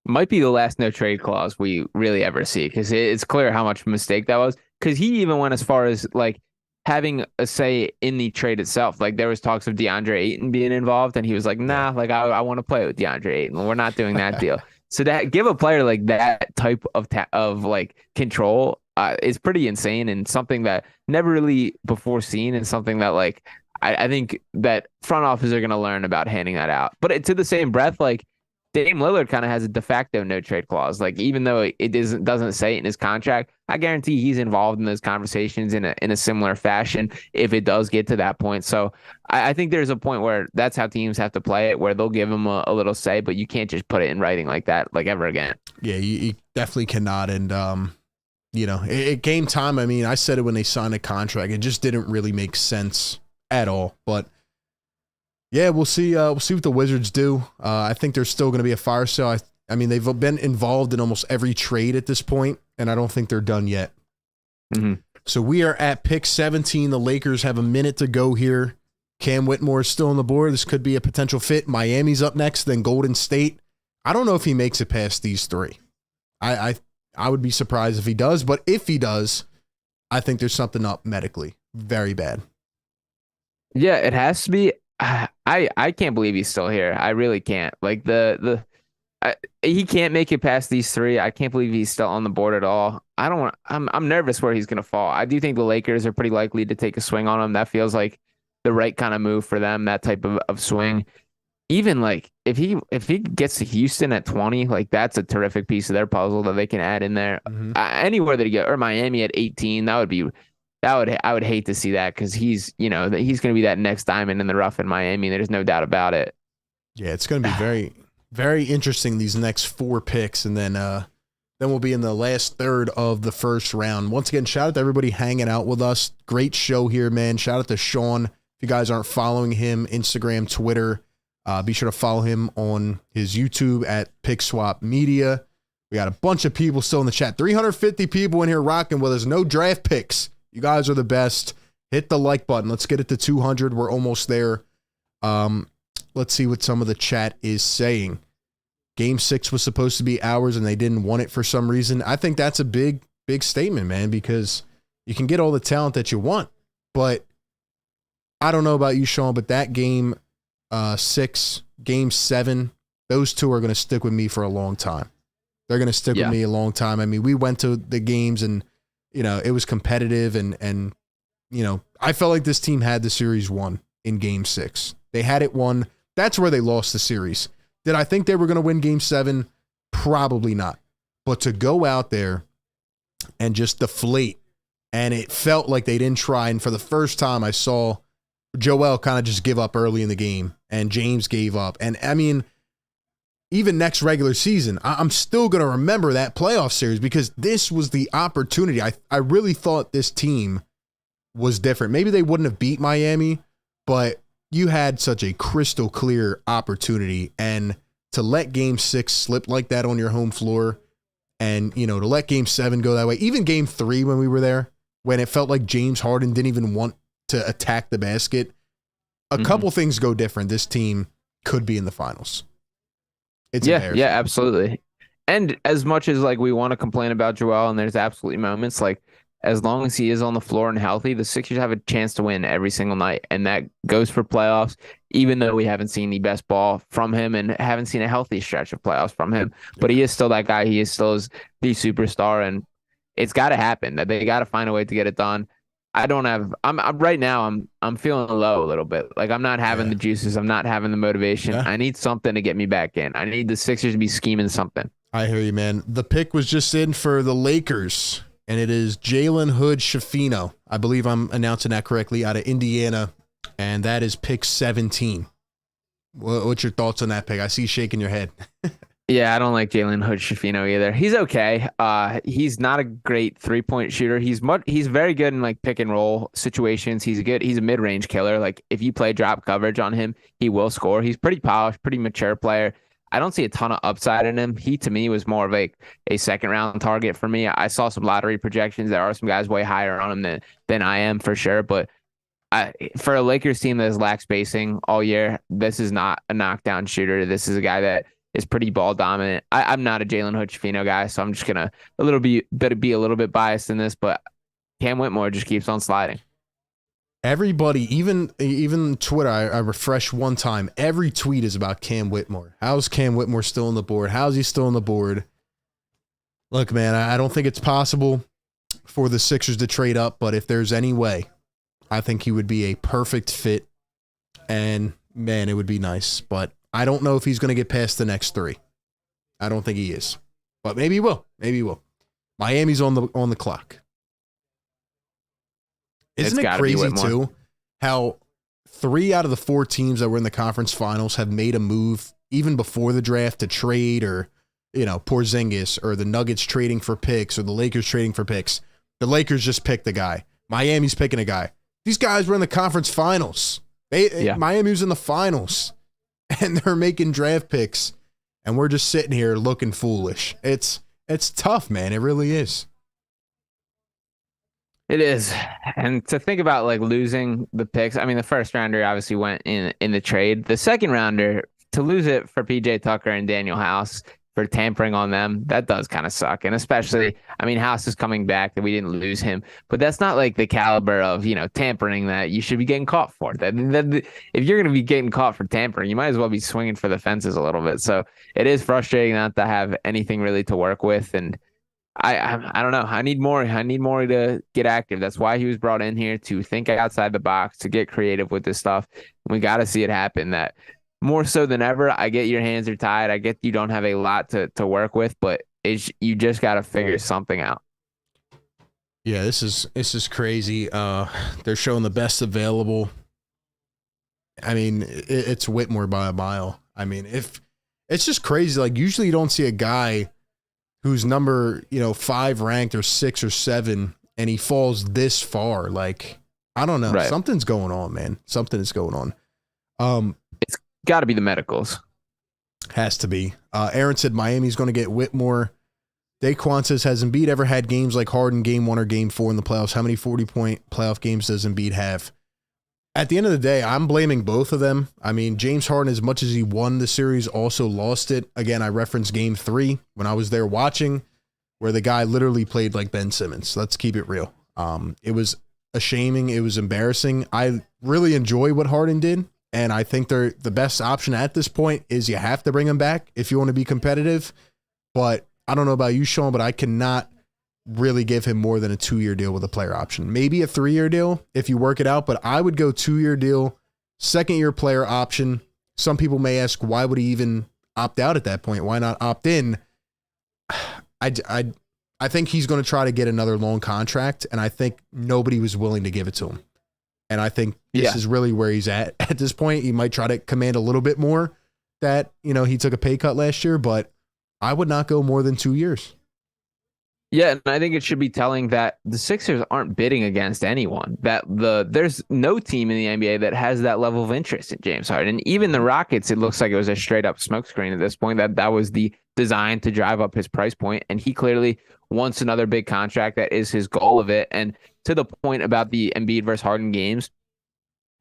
Might be the last no trade clause we really ever see, because it's clear how much of a mistake that was. Because he even went as far as like having a say in the trade itself. Like, there was talks of DeAndre Ayton being involved, and he was like, nah, like I want to play with DeAndre Ayton. We're not doing that deal. So that give a player like that type of like control is pretty insane, and something that never really before seen, and something that like I think that front office are going to learn about handing that out. But to the same breath, like Dame Lillard kind of has a de facto no trade clause. Like, even though it doesn't say it in his contract, I guarantee he's involved in those conversations in a similar fashion if it does get to that point. So I think there's a point where that's how teams have to play it, where they'll give him a little say, but you can't just put it in writing like that, like, ever again. Yeah, you definitely cannot. And, it came time. I mean, I said it when they signed a contract. It just didn't really make sense at all. But yeah, we'll see. We'll see what the Wizards do. I think there's still going to be a fire sale. I mean, they've been involved in almost every trade at this point, and I don't think they're done yet. Mm-hmm. So we are at pick 17. The Lakers have a minute to go here. Cam Whitmore is still on the board. This could be a potential fit. Miami's up next, then Golden State. I don't know if he makes it past these three. I would be surprised if he does, but if he does, I think there's something up medically. Very bad. Yeah, it has to be. I can't believe he's still here. I really can't. Like, he can't make it past these three. I can't believe he's still on the board at all. I'm nervous where he's going to fall. I do think the Lakers are pretty likely to take a swing on him. That feels like the right kind of move for them, that type of swing. Even like if he gets to Houston at 20, like, that's a terrific piece of their puzzle that they can add in there. Mm-hmm. Anywhere that he get, or Miami at 18, I would hate to see that, because he's going to be that next diamond in the rough in Miami. There's no doubt about it. Yeah, it's going to be very, very interesting, these next 4 picks, and then we'll be in the last third of the first round. Once again, shout out to everybody hanging out with us. Great show here, man. Shout out to Sean. If you guys aren't following him, Instagram, Twitter, be sure to follow him on his YouTube at PickSwap Media. We got a bunch of people still in the chat. 350 people in here rocking with us. No draft picks. You guys are the best. Hit the like button. Let's get it to 200. We're almost there. Let's see what some of the chat is saying. Game 6 was supposed to be ours, and they didn't want it for some reason. I think that's a big, big statement, man, because you can get all the talent that you want. But I don't know about you, Sean, but that game 6, game 7, those two are going to stick with me for a long time. They're going to stick with me a long time. I mean, we went to the games, and it was competitive, and I felt like this team had the series won in game 6. They had it won. That's where they lost the series. Did I think they were going to win game 7? Probably not. But to go out there and just deflate, and it felt like they didn't try. And for the first time, I saw Joel kind of just give up early in the game, and James gave up. And I mean, even next regular season, I'm still going to remember that playoff series, because this was the opportunity. I really thought this team was different. Maybe they wouldn't have beat Miami, but you had such a crystal clear opportunity. And to let game 6 slip like that on your home floor, and, to let game 7 go that way, even game 3 when we were there, when it felt like James Harden didn't even want to attack the basket, a couple things go different. This team could be in the finals. It's yeah, absolutely. And as much as like we want to complain about Joel, and there's absolutely moments, like, as long as he is on the floor and healthy, the Sixers have a chance to win every single night. And that goes for playoffs, even though we haven't seen the best ball from him and haven't seen a healthy stretch of playoffs from him. But he is still that guy. He is still the superstar, and it's got to happen. That they got to find a way to get it done. I'm right now, I'm feeling low a little bit. Like, I'm not having the juices. I'm not having the motivation. Yeah. I need something to get me back in. I need the Sixers to be scheming something. I hear you, man. The pick was just in for the Lakers, and it is Jalen Hood-Schifino. I believe I'm announcing that correctly, out of Indiana, and that is pick 17. What's your thoughts on that pick? I see you shaking your head. Yeah, I don't like Jalen Hood-Schifino either. He's okay. He's not a great 3-point shooter. He's very good in like pick and roll situations. He's a mid-range killer. Like, if you play drop coverage on him, he will score. He's pretty polished, pretty mature player. I don't see a ton of upside in him. He, to me, was more of a second round target for me. I saw some lottery projections. There are some guys way higher on him than I am, for sure. But for a Lakers team that has lacked spacing all year, this is not a knockdown shooter. This is a guy that is pretty ball dominant. I'm not a Jalen Hood-Schifino guy, so I'm just gonna be a little bit biased in this. But Cam Whitmore just keeps on sliding. Everybody, even Twitter, I refreshed one time. Every tweet is about Cam Whitmore. How's Cam Whitmore still on the board? How's he still on the board? Look, man, I don't think it's possible for the Sixers to trade up, but if there's any way, I think he would be a perfect fit. And, man, it would be nice. But I don't know if he's going to get past the next 3. I don't think he is. But maybe he will. Maybe he will. Miami's on the clock. Isn't it crazy, too, how 3 out of the 4 teams that were in the conference finals have made a move even before the draft to trade, or, Porzingis, or the Nuggets trading for picks, or the Lakers trading for picks. The Lakers just picked a guy. Miami's picking a guy. These guys were in the conference finals. Miami was in the finals, and they're making draft picks, and we're just sitting here looking foolish. It's tough, man. It really is. It is. And to think about like losing the picks, I mean, the first rounder obviously went in the trade. The second rounder, to lose it for PJ Tucker and Daniel House for tampering on them, that does kind of suck. And especially, I mean, House is coming back, that we didn't lose him, but that's not like the caliber of, tampering that you should be getting caught for. That if you're going to be getting caught for tampering, you might as well be swinging for the fences a little bit. So it is frustrating not to have anything really to work with. And I don't know. I need more to get active. That's why he was brought in here, to think outside the box, to get creative with this stuff. We got to see it happen. That more so than ever, I get your hands are tied. I get you don't have a lot to work with, but you just got to figure something out. Yeah, this is crazy. They're showing the best available. I mean, it's Whitmore by a mile. I mean, if it's just crazy. Like, usually you don't see a guy who's number 5 ranked or 6 or 7, and he falls this far. Like, I don't know. Right. Something's going on, man. Something is going on. It's got to be the medicals. Has to be. Aaron said Miami's going to get Whitmore. Daquan says, has Embiid ever had games like Harden game 1 or game 4 in the playoffs? How many 40-point playoff games does Embiid have? At the end of the day, I'm blaming both of them. I mean, James Harden, as much as he won the series, also lost it. Again, I referenced game 3 when I was there watching, where the guy literally played like Ben Simmons. Let's keep it real. It was shaming. It was embarrassing. I really enjoy what Harden did, and I think the best option at this point is you have to bring him back if you want to be competitive. But I don't know about you, Sean, but I cannot really give him more than a 2-year deal with a player option. Maybe a 3-year deal if you work it out, but I would go 2-year deal, 2nd-year player option. Some people may ask, why would he even opt out at that point? Why not opt in? I think he's going to try to get another long contract, and I think nobody was willing to give it to him. And I think this is really where he's at this point. He might try to command a little bit more that, he took a pay cut last year, but I would not go more than 2 years. Yeah, and I think it should be telling that the Sixers aren't bidding against anyone. That there's no team in the NBA that has that level of interest in James Harden. And even the Rockets, it looks like it was a straight up smokescreen at this point. That was the design to drive up his price point, and he clearly wants another big contract. That is his goal of it. And to the point about the Embiid versus Harden games,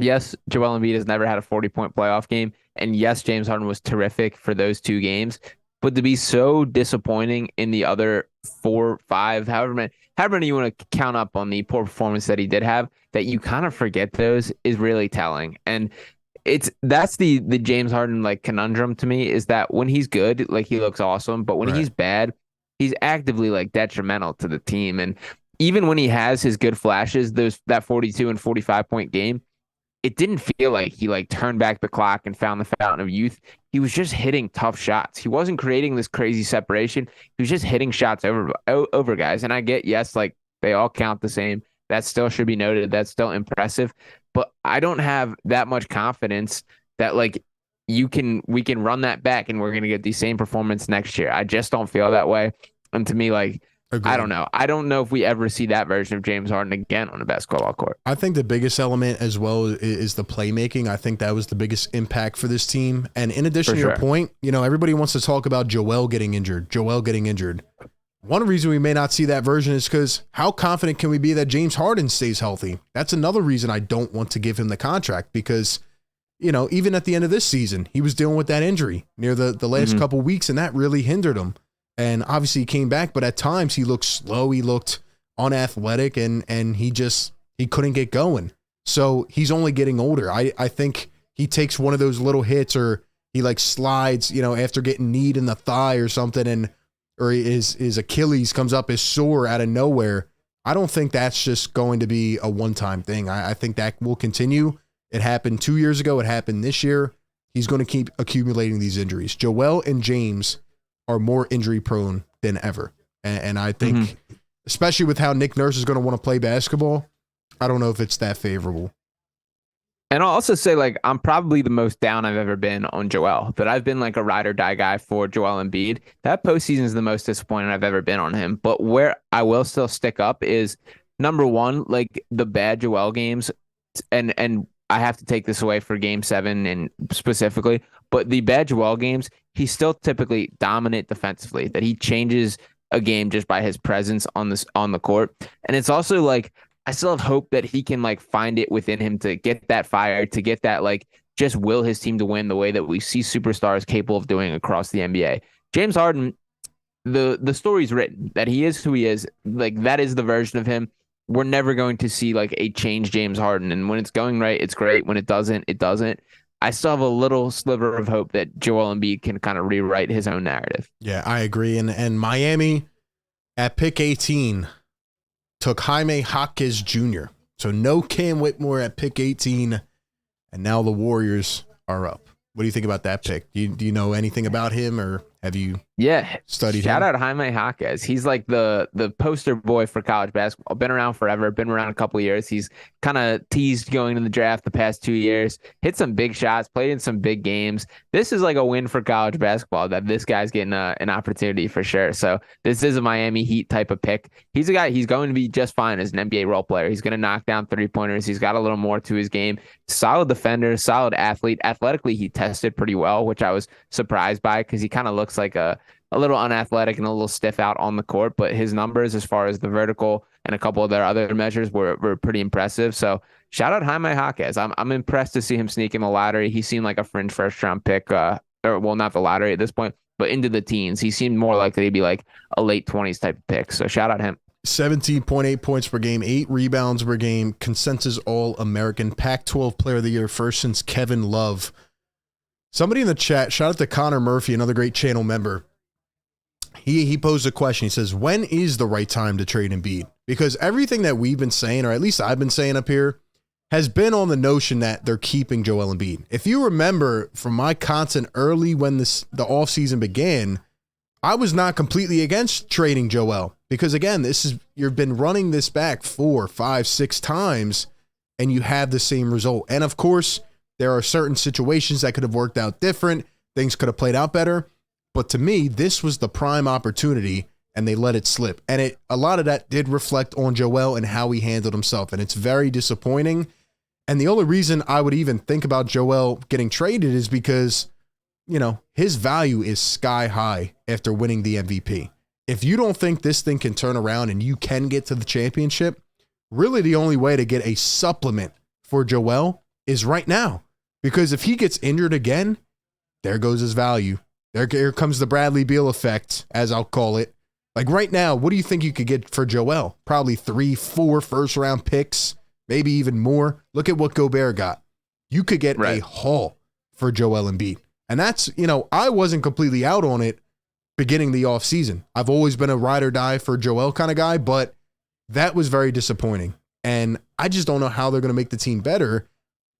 yes, Joel Embiid has never had a 40-point playoff game, and yes, James Harden was terrific for those 2 games. But to be so disappointing in the other 4, 5, however many you want to count up on the poor performance that he did have, that you kind of forget those, is really telling. And that's the James Harden like conundrum to me, is that when he's good, like, he looks awesome, but when he's bad, he's actively like detrimental to the team. And even when he has his good flashes, that 42 and 45-point game, it didn't feel like he like turned back the clock and found the fountain of youth. He was just hitting tough shots. He wasn't creating this crazy separation. He was just hitting shots over guys. And I get, yes, like, they all count the same. That still should be noted. That's still impressive. But I don't have that much confidence that like we can run that back and we're going to get the same performance next year. I just don't feel that way. And to me, like, agreed. I don't know. I don't know if we ever see that version of James Harden again on a basketball court. I think the biggest element as well is the playmaking. I think that was the biggest impact for this team. And in addition to your point, everybody wants to talk about Joel getting injured. One reason we may not see that version is because how confident can we be that James Harden stays healthy? That's another reason I don't want to give him the contract, because, even at the end of this season, he was dealing with that injury near the last couple weeks, and that really hindered him. And obviously he came back, but at times he looked slow. He looked unathletic, and he couldn't get going. So he's only getting older. I think he takes one of those little hits, or he like slides, after getting kneed in the thigh or something, or his Achilles comes up as sore out of nowhere. I don't think that's just going to be a one-time thing. I think that will continue. It happened 2 years ago. It happened this year. He's going to keep accumulating these injuries. Joel and James are more injury prone than ever. And I think, especially with how Nick Nurse is going to want to play basketball, I don't know if it's that favorable. And I'll also say, like, I'm probably the most down I've ever been on Joel, that I've been like a ride or die guy for Joel Embiid. That postseason is the most disappointed I've ever been on him. But where I will still stick up is, number one, like the bad Joel games. And I have to take this away for game 7 and specifically, but the bad Joel games, he's still typically dominant defensively, that he changes a game just by his presence on the court. And it's also like, I still have hope that he can like find it within him to get that fire, to get that, like, just will his team to win the way that we see superstars capable of doing across the NBA. James Harden, the story's written that he is who he is. Like, that is the version of him. We're never going to see like a change James Harden. And when it's going right, it's great. When it doesn't, it doesn't. I still have a little sliver of hope that Joel Embiid can kind of rewrite his own narrative. Yeah, I agree. And Miami at pick 18 took Jaime Jaquez Jr. So no Cam Whitmore at pick 18, and now the Warriors are up. What do you think about that pick? Do you know anything about him, or have you studied Shout him? out Jaime Jaquez. He's like the poster boy for college basketball. Been around forever. Been around a couple of years. He's kind of teased going to the draft the past 2 years. Hit some big shots. Played in some big games. This is like a win for college basketball that this guy's getting an opportunity for sure. So this is a Miami Heat type of pick. He's a guy. He's going to be just fine as an NBA role player. He's going to knock down 3-pointers. He's got a little more to his game. Solid defender. Solid athlete. Athletically, he tested pretty well, which I was surprised by because he kind of looks like a little unathletic and a little stiff out on the court, but his numbers as far as the vertical and a couple of their other measures were pretty impressive. So shout out Jaime Jaquez. I'm impressed to see him sneak in the lottery. He seemed like a fringe first round pick, or well, not the lottery at this point, but into the teens. He seemed more likely to be like a late 20s type of pick. So shout out him. 17.8 points per game, 8 rebounds per game, consensus All-American, Pac-12 Player of the Year, first since Kevin Love. Somebody in the chat, shout out to Connor Murphy, another great channel member. He posed a question. He says, when is the right time to trade Embiid? Because everything that we've been saying, or at least I've been saying up here, has been on the notion that they're keeping Joel Embiid. If you remember from my content early when the offseason began, I was not completely against trading Joel. Because again, you've been running this back 4, 5, 6 times, and you have the same result. And of course, there are certain situations that could have worked out different. Things could have played out better. But to me, this was the prime opportunity, and they let it slip. And a lot of that did reflect on Joel and how he handled himself. And it's very disappointing. And the only reason I would even think about Joel getting traded is because, you know, his value is sky high after winning the MVP. If you don't think this thing can turn around and you can get to the championship, really the only way to get a supplement for Joel is right now. Because if he gets injured again, there goes his value. Here comes the Bradley Beal effect, as I'll call it. Like right now, what do you think you could get for Joel? Probably 3, 4 first-round picks, maybe even more. Look at what Gobert got. You could get a haul for Joel Embiid. And that's, you know, I wasn't completely out on it beginning the offseason. I've always been a ride or die for Joel kind of guy, but that was very disappointing. And I just don't know how they're going to make the team better.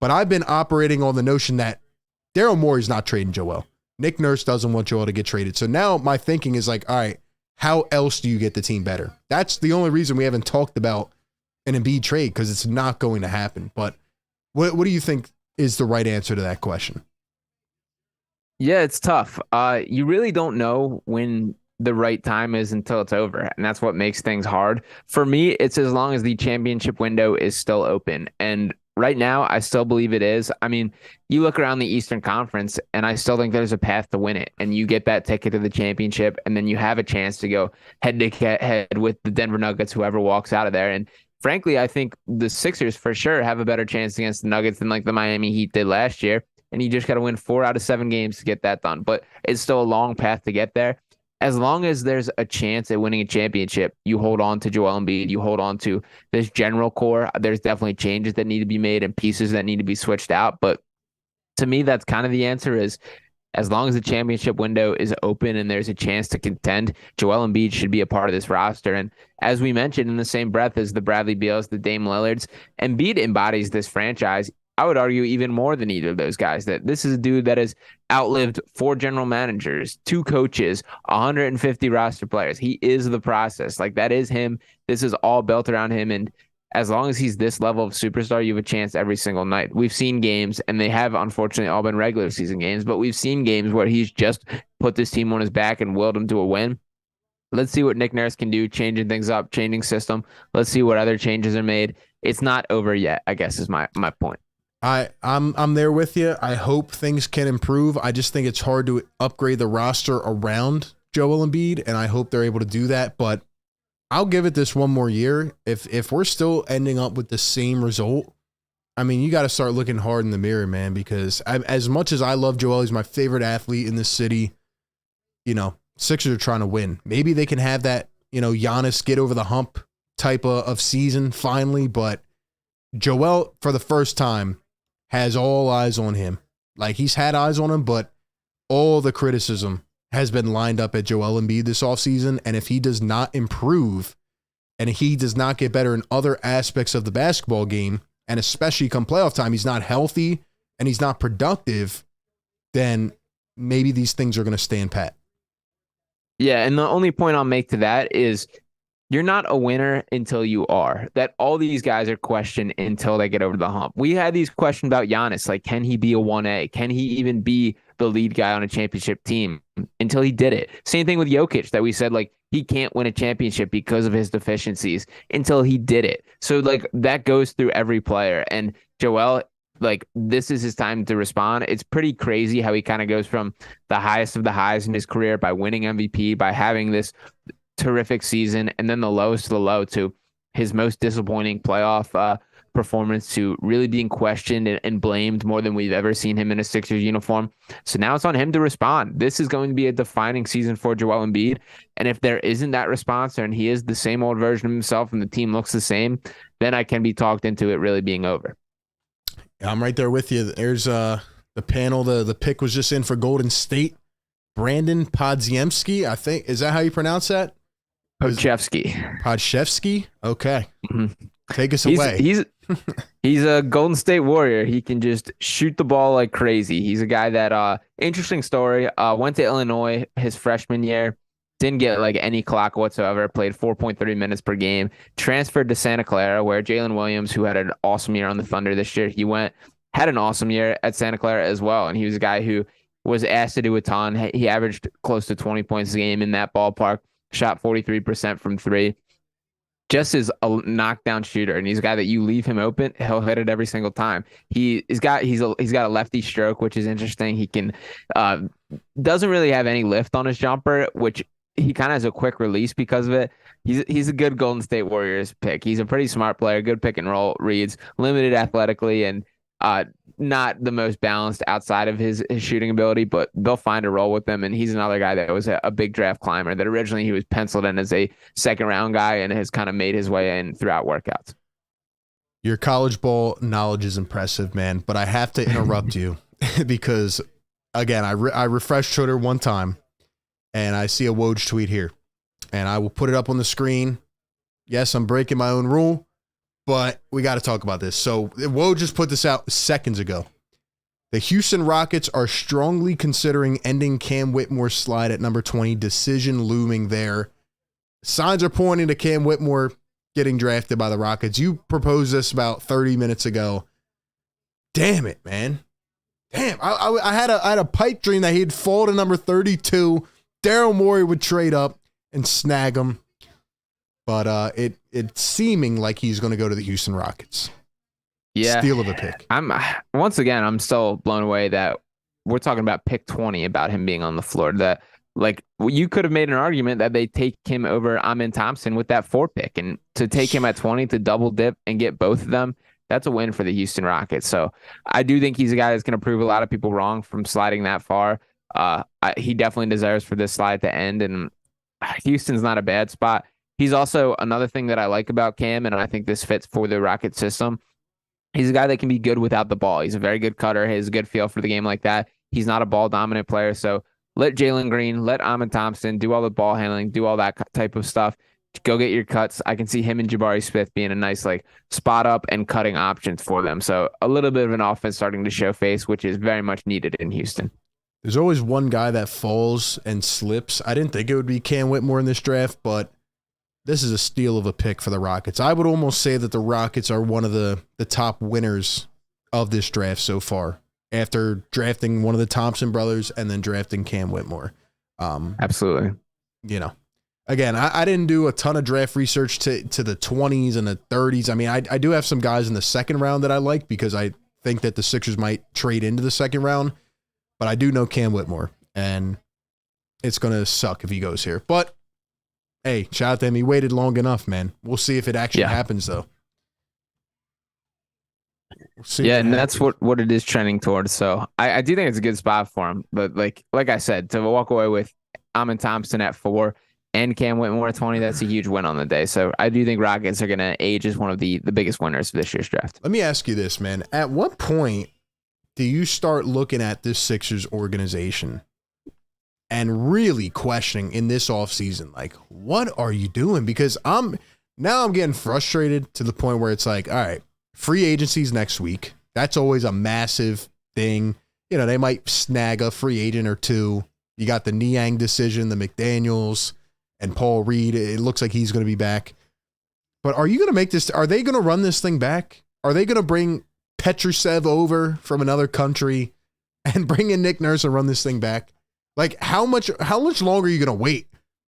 But I've been operating on the notion that Daryl Morey's not trading Joel. Nick Nurse doesn't want Joel to get traded. So now my thinking is like, all right, how else do you get the team better? That's the only reason we haven't talked about an Embiid trade, because it's not going to happen. But what do you think is the right answer to that question? Yeah, it's tough. You really don't know when the right time is until it's over. And that's what makes things hard. For me, it's as long as the championship window is still open. And right now, I still believe it is. I mean, you look around the Eastern Conference, and I still think there's a path to win it. And you get that ticket to the championship, and then you have a chance to go head-to-head with the Denver Nuggets, whoever walks out of there. And frankly, I think the Sixers for sure have a better chance against the Nuggets than like the Miami Heat did last year. And you just got to win 4 out of 7 games to get that done. But it's still a long path to get there. As long as there's a chance at winning a championship, you hold on to Joel Embiid, you hold on to this general core. There's definitely changes that need to be made and pieces that need to be switched out. But to me, that's kind of the answer is as long as the championship window is open and there's a chance to contend, Joel Embiid should be a part of this roster. And as we mentioned in the same breath as the Bradley Beals, the Dame Lillards, Embiid embodies this franchise I would argue even more than either of those guys, that this is a dude that has outlived 4 general managers, 2 coaches, 150 roster players. He is the process. Like, that is him. This is all built around him. And as long as he's this level of superstar, you have a chance every single night. We've seen games, and they have unfortunately all been regular season games, but we've seen games where he's just put this team on his back and willed them to a win. Let's see what Nick Nurse can do, changing things up, changing system. Let's see what other changes are made. It's not over yet, I guess, is my point. I'm there with you. I hope things can improve. I just think it's hard to upgrade the roster around Joel Embiid, and I hope they're able to do that. But I'll give it this one more year. If we're still ending up with the same result, I mean, you got to start looking hard in the mirror, man, because as much as I love Joel, he's my favorite athlete in this city, Sixers are trying to win. Maybe they can have that, Giannis get over the hump type of season finally, but Joel, for the first time, has all eyes on him. Like, he's had eyes on him, but all the criticism has been lined up at Joel Embiid this offseason, and if he does not improve and he does not get better in other aspects of the basketball game, and especially come playoff time, he's not healthy and he's not productive, then maybe these things are going to stand pat. Yeah, and the only point I'll make to that is you're not a winner until you are. That all these guys are questioned until they get over the hump. We had these questions about Giannis, like, can he be a 1A? Can he even be the lead guy on a championship team? Until he did it. Same thing with Jokic, that we said, like, he can't win a championship because of his deficiencies, until he did it. So, like, that goes through every player. And Joel, like, this is his time to respond. It's pretty crazy how he kind of goes from the highest of the highs in his career by winning MVP, by having this terrific season, and then the lowest of the low to his most disappointing playoff performance, to really being questioned and blamed more than we've ever seen him in a Sixers uniform. So now it's on him to respond. This is going to be a defining season for Joel Embiid. And if there isn't that response, and he is the same old version of himself and the team looks the same, then I can be talked into it really being over. I'm right there with you. There's the panel. The pick was just in for Golden State. Brandon Podziemski, I think. Is that how you pronounce that? Podziemski. Okay. Mm-hmm. Take us away. He's a Golden State Warrior. He can just shoot the ball like crazy. He's a guy that, interesting story, went to Illinois his freshman year, didn't get like any clock whatsoever, played 4.3 minutes per game, transferred to Santa Clara, where Jalen Williams, who had an awesome year on the Thunder this year, had an awesome year at Santa Clara as well. And he was a guy who was asked to do a ton. He averaged close to 20 points a game in that ballpark, shot 43% from 3. Just is a knockdown shooter, and he's a guy that you leave him open, he'll hit it every single time. He's got a lefty stroke, which is interesting. He can doesn't really have any lift on his jumper, which he kind of has a quick release because of it. He's a good Golden State Warriors pick. He's a pretty smart player, good pick and roll reads, limited athletically, and not the most balanced outside of his shooting ability, but they'll find a role with him. And he's another guy that was a big draft climber, that originally he was penciled in as a second round guy and has kind of made his way in throughout workouts. Your college ball knowledge is impressive, man, but I have to interrupt you because, again, I refreshed Twitter one time and I see a Woj tweet here, and I will put it up on the screen. Yes, I'm breaking my own rule, but we got to talk about this. So Woj just put this out seconds ago. The Houston Rockets are strongly considering ending Cam Whitmore's slide at number 20. Decision looming there. Signs are pointing to Cam Whitmore getting drafted by the Rockets. You proposed this about 30 minutes ago. Damn it, man. Damn. I had a pipe dream that he'd fall to number 32. Daryl Morey would trade up and snag him. But it's seeming like he's going to go to the Houston Rockets. Yeah. Steal of a pick. I'm still blown away that we're talking about pick 20, about him being on the floor. That, like, you could have made an argument that they take him over Amin Thompson with that 4 pick, and to take him at 20 to double dip and get both of them, that's a win for the Houston Rockets. So I do think he's a guy that's going to prove a lot of people wrong from sliding that far. He definitely deserves for this slide to end, and Houston's not a bad spot. He's also another thing that I like about Cam, and I think this fits for the Rocket system. He's a guy that can be good without the ball. He's a very good cutter. He has a good feel for the game like that. He's not a ball-dominant player, so let Jalen Green, let Amin Thompson do all the ball handling, do all that type of stuff. go get your cuts. I can see him and Jabari Smith being a nice like spot up and cutting options for them. So a little bit of an offense starting to show face, which is very much needed in Houston. There's always one guy that falls and slips. I didn't think it would be Cam Whitmore in this draft, but this is a steal of a pick for the Rockets. I would almost say that the Rockets are one of the top winners of this draft so far, after drafting one of the Thompson brothers and then drafting Cam Whitmore. Absolutely. You know, again, I didn't do a ton of draft research to the 20s and the 30s. I mean, I do have some guys in the second round that I like because I think that the Sixers might trade into the second round, but I do know Cam Whitmore, and it's going to suck if he goes here. But, hey, shout out to him. He waited long enough, man. We'll see if it actually happens, though. And that's what it is trending towards. So I do think it's a good spot for him. But like I said, to walk away with Amin Thompson at 4 and Cam Whitmore at 20, that's a huge win on the day. So I do think Rockets are going to age as one of the biggest winners of this year's draft. Let me ask you this, man. At what point do you start looking at this Sixers organization and really questioning in this offseason, like, what are you doing? Because I'm getting frustrated to the point where it's like, all right, free agency's next week. That's always a massive thing. You know, they might snag a free agent or two. You got the Niang decision, the McDaniels, and Paul Reed. It looks like he's going to be back. But are you going to make this? Are they going to run this thing back? Are they going to bring Petrusev over from another country and bring in Nick Nurse and run this thing back? Like, how much longer are you going to wait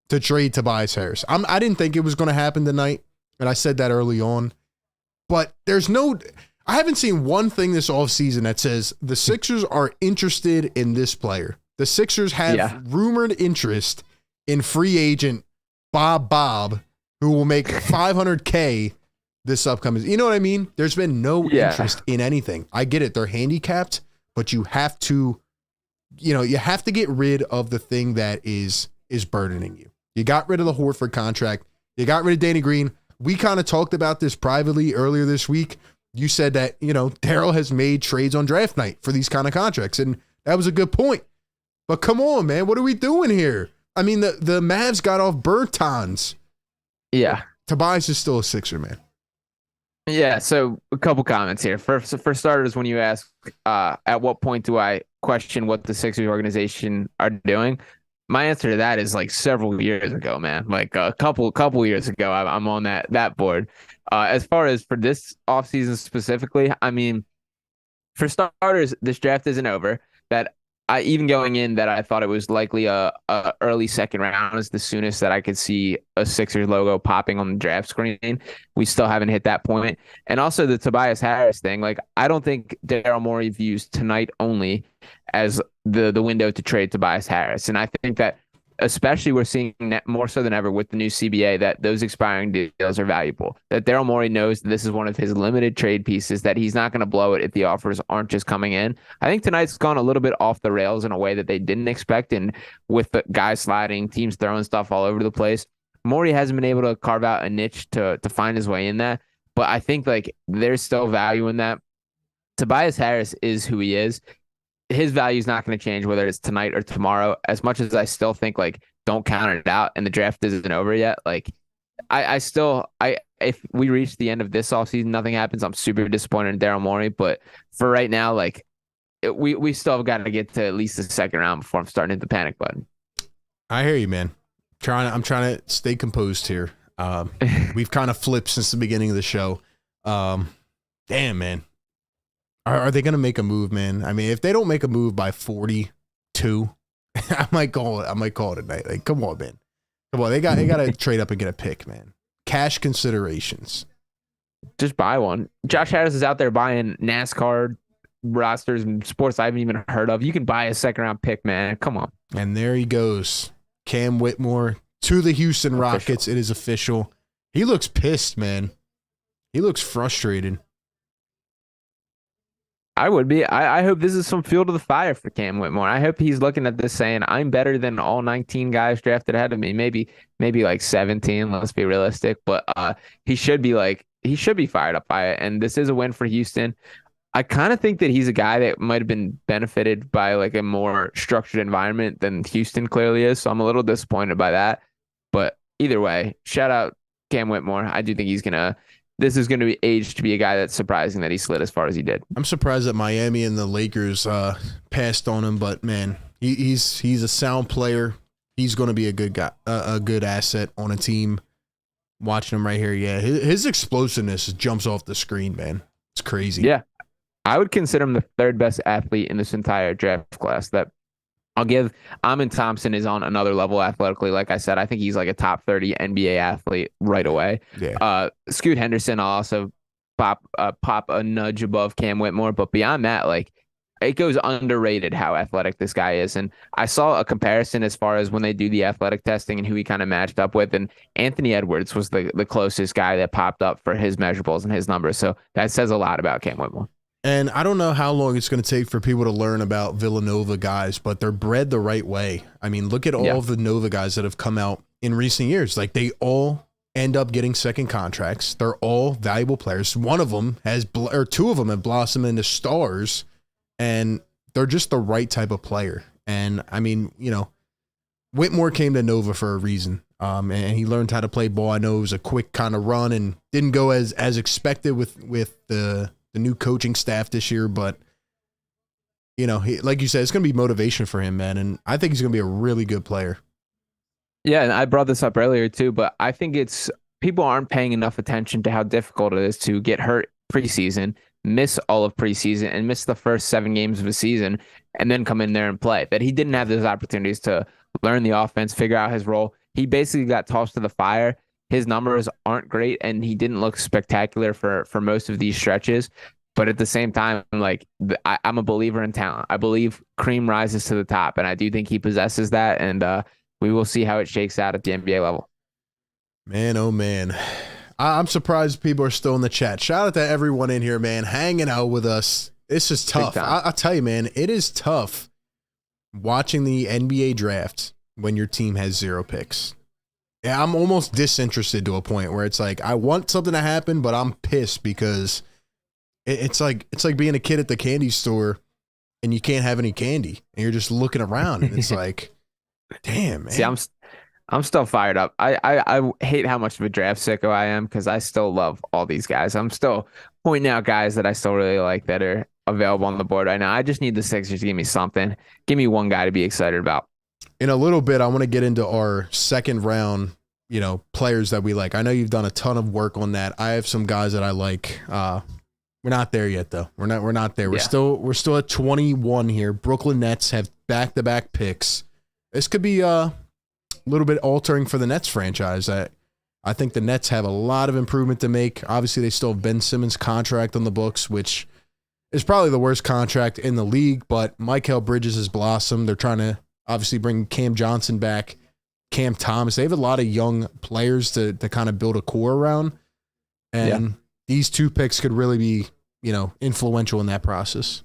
to trade Tobias Harris? I didn't think it was going to happen tonight, and I said that early on. But I haven't seen one thing this offseason that says the Sixers are interested in this player. The Sixers have rumored interest in free agent Bob, who will make $500K this upcoming. You know what I mean? There's been no interest in anything. I get it. They're handicapped, but you have to get rid of the thing that is burdening you. You got rid of the Horford contract. You got rid of Danny Green. We kind of talked about this privately earlier this week. You said that, you know, Daryl has made trades on draft night for these kind of contracts, and that was a good point. But come on, man, what are we doing here? I mean, the Mavs got off Bertans. Yeah. Tobias is still a Sixer, man. Yeah, so a couple comments here. For starters, when you ask at what point do I question what the Sixers organization are doing, my answer to that is like several years ago, man. Like a couple years ago, I'm on that board. As far as for this offseason specifically, I mean, for starters, this draft isn't over. That I even going in that I thought it was likely a early second round is the soonest that I could see a Sixers logo popping on the draft screen. We still haven't hit that point. And also the Tobias Harris thing. Like, I don't think Daryl Morey views tonight only as the window to trade Tobias Harris. And I think that especially we're seeing that more so than ever with the new CBA, that those expiring deals are valuable. That Daryl Morey knows this is one of his limited trade pieces, that he's not going to blow it if the offers aren't just coming in. I think tonight's gone a little bit off the rails in a way that they didn't expect, and with the guys sliding, teams throwing stuff all over the place, Morey hasn't been able to carve out a niche to find his way in that. But I think like there's still value in that. Tobias Harris is who he is. His value is not going to change whether it's tonight or tomorrow. As much as I still think like don't count it out and the draft isn't over yet. Like if we reach the end of this offseason, nothing happens, I'm super disappointed in Daryl Morey. But for right now, like we still have got to get to at least the second round before I'm starting to hit the panic button. I hear you, man. I'm trying to stay composed here. We've kind of flipped since the beginning of the show. Damn, man. Are they going to make a move, man? I mean, if they don't make a move by 42, I might call it a night. Like, come on, man. Come on. They got to trade up and get a pick, man. Cash considerations. Just buy one. Josh Harris is out there buying NASCAR rosters and sports I haven't even heard of. You can buy a second round pick, man. Come on. And there he goes. Cam Whitmore to the Houston Rockets. It is official. He looks pissed, man. He looks frustrated. I would be. I hope this is some fuel to the fire for Cam Whitmore. I hope he's looking at this saying, I'm better than all 19 guys drafted ahead of me. Maybe like 17, let's be realistic. But he should be fired up by it. And this is a win for Houston. I kind of think that he's a guy that might have been benefited by like a more structured environment than Houston clearly is. So I'm a little disappointed by that. But either way, shout out Cam Whitmore. I do think this is gonna be aged to be a guy that's surprising that he slid as far as he did. I'm surprised that Miami and the Lakers passed on him, but man, he's a sound player. He's going to be a good guy, a good asset on a team. Watching him right here, yeah, his explosiveness jumps off the screen, man. It's crazy. Yeah, I would consider him the third best athlete in this entire draft class. That I'll give. Amin Thompson is on another level athletically. Like I said, I think he's like a top 30 NBA athlete right away. Yeah. Scoot Henderson, I'll also pop a nudge above Cam Whitmore, but beyond that, like, it goes underrated how athletic this guy is. And I saw a comparison as far as when they do the athletic testing and who he kind of matched up with. And Anthony Edwards was the closest guy that popped up for his measurables and his numbers. So that says a lot about Cam Whitmore. And I don't know how long it's going to take for people to learn about Villanova guys, but they're bred the right way. I mean, look at all of the Nova guys that have come out in recent years. Like, they all end up getting second contracts. They're all valuable players. One of them or two of them have blossomed into stars. And they're just the right type of player. And I mean, you know, Whitmore came to Nova for a reason. And he learned how to play ball. I know it was a quick kind of run and didn't go as expected with the new coaching staff this year. But, you know, like you said, it's going to be motivation for him, man. And I think he's going to be a really good player. Yeah, and I brought this up earlier too, but I think people aren't paying enough attention to how difficult it is to get hurt preseason, miss all of preseason, and miss the first 7 games of the season, and then come in there and play. That he didn't have those opportunities to learn the offense, figure out his role. He basically got tossed to the fire. His numbers aren't great, and he didn't look spectacular for most of these stretches. But at the same time, like, I'm a believer in talent. I believe cream rises to the top, and I do think he possesses that. And we will see how it shakes out at the NBA level. Man, oh man. I'm surprised people are still in the chat. Shout out to everyone in here, man, hanging out with us. This is tough. I'll tell you, man, it is tough watching the NBA draft when your team has 0 picks. Yeah, I'm almost disinterested to a point where it's like, I want something to happen, but I'm pissed because it's like being a kid at the candy store and you can't have any candy and you're just looking around and it's like, damn, man. See, I'm still fired up. I hate how much of a draft sicko I am because I still love all these guys. I'm still pointing out guys that I still really like that are available on the board right now. I just need the Sixers to give me something. Give me one guy to be excited about. In a little bit, I want to get into our second round, you know, players that we like. I know you've done a ton of work on that. I have some guys that I like. We're not there yet, though. We're not there. We're still at 21 here. Brooklyn Nets have back-to-back picks. This could be a little bit altering for the Nets franchise. I think the Nets have a lot of improvement to make. Obviously, they still have Ben Simmons' contract on the books, which is probably the worst contract in the league, but Mikal Bridges has blossomed. They're trying to obviously bring Cam Johnson back, Cam Thomas. They have a lot of young players to kind of build a core around, and these 2 picks could really be, you know, influential in that process.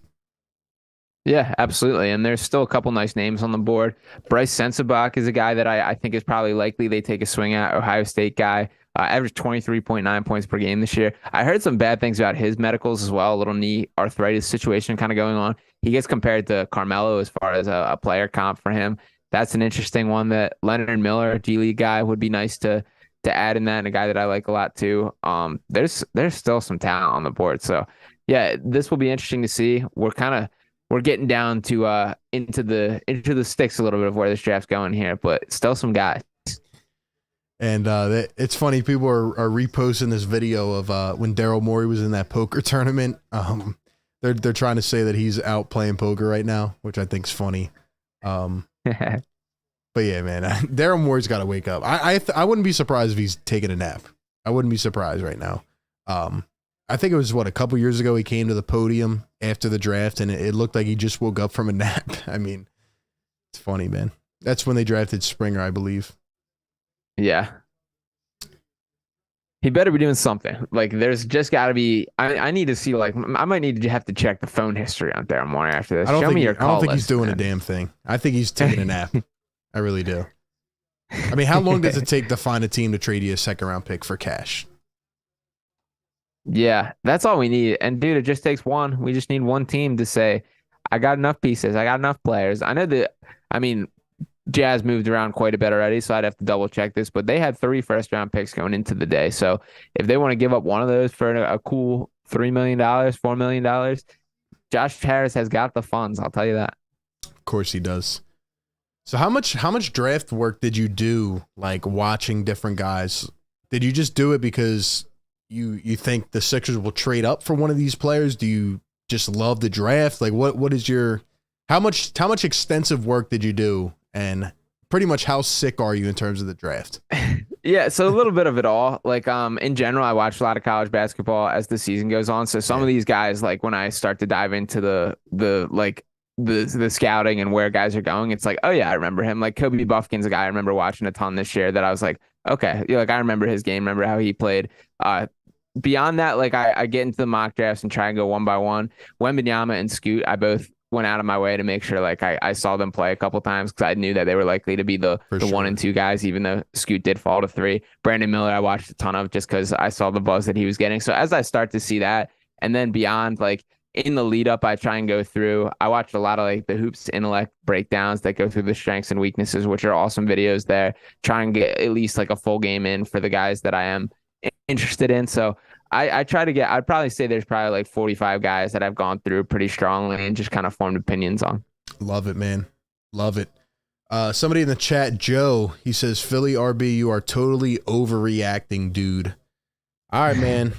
Yeah, absolutely. And there's still a couple nice names on the board. Bryce Sensabaugh is a guy that I think is probably likely they take a swing at. Ohio State guy, averaged 23.9 points per game this year. I heard some bad things about his medicals as well. A little knee arthritis situation kind of going on. He gets compared to Carmelo as far as a player comp for him. That's an interesting one. That Leonard Miller, G League guy, would be nice to add in that, and a guy that I like a lot too. There's still some talent on the board. So yeah, this will be interesting to see. We're getting down to into the sticks a little bit of where this draft's going here, but still some guys. And it's funny, people are reposting this video of when Daryl Morey was in that poker tournament. They're trying to say that he's out playing poker right now, which I think is funny. But yeah, man, Daryl Morey's got to wake up. I wouldn't be surprised if he's taking a nap. I wouldn't be surprised right now. I think it was a couple years ago he came to the podium after the draft and it looked like he just woke up from a nap. I mean, it's funny, man. That's when they drafted Springer, I believe. Yeah. He better be doing something. Like, there's just got to be. I need to see. Like, I might need to have to check the phone history on Daryl Morey after this. I don't think he's doing a damn thing. I think he's taking a nap. I really do. I mean, how long does it take to find a team to trade you a 2nd-round pick for cash? Yeah, that's all we need. And dude, it just takes one. We just need one team to say, I got enough pieces. I got enough players. I know that. I mean, Jazz moved around quite a bit already, so I'd have to double check this, but they had 3 first-round picks going into the day. So if they want to give up one of those for a cool $3 million, $4 million, Josh Harris has got the funds. I'll tell you that. Of course he does. So how much draft work did you do, like watching different guys? Did you just do it because you think the Sixers will trade up for one of these players? Do you just love the draft? Like what is your how much extensive work did you do, and pretty much how sick are you in terms of the draft? Yeah, so a little bit of it all. Like in general, I watch a lot of college basketball as the season goes on. So some of these guys, like when I start to dive into the scouting and where guys are going, it's like, oh yeah, I remember him. Like Kobe Buffkin's a guy I remember watching a ton this year that I was like, okay, like I remember his game, remember how he played. Beyond that, like I get into the mock drafts and try and go one by one. Wembanyama and Scoot, I both went out of my way to make sure like I saw them play a couple times because I knew that they were likely to be the 1 and 2 guys, even though Scoot did fall to 3. Brandon Miller, I watched a ton of just because I saw the buzz that he was getting. So as I start to see that, and then beyond, like in the lead up, I try and go through. I watched a lot of like the Hoops Intellect breakdowns that go through the strengths and weaknesses, which are awesome videos there. Try and get at least like a full game in for the guys that I am interested in. So I try to get, I'd probably say there's probably like 45 guys that I've gone through pretty strongly and just kind of formed opinions on. Love it, man. Love it. Somebody in the chat, Joe, he says, Philly RB, you are totally overreacting, dude. All right, man.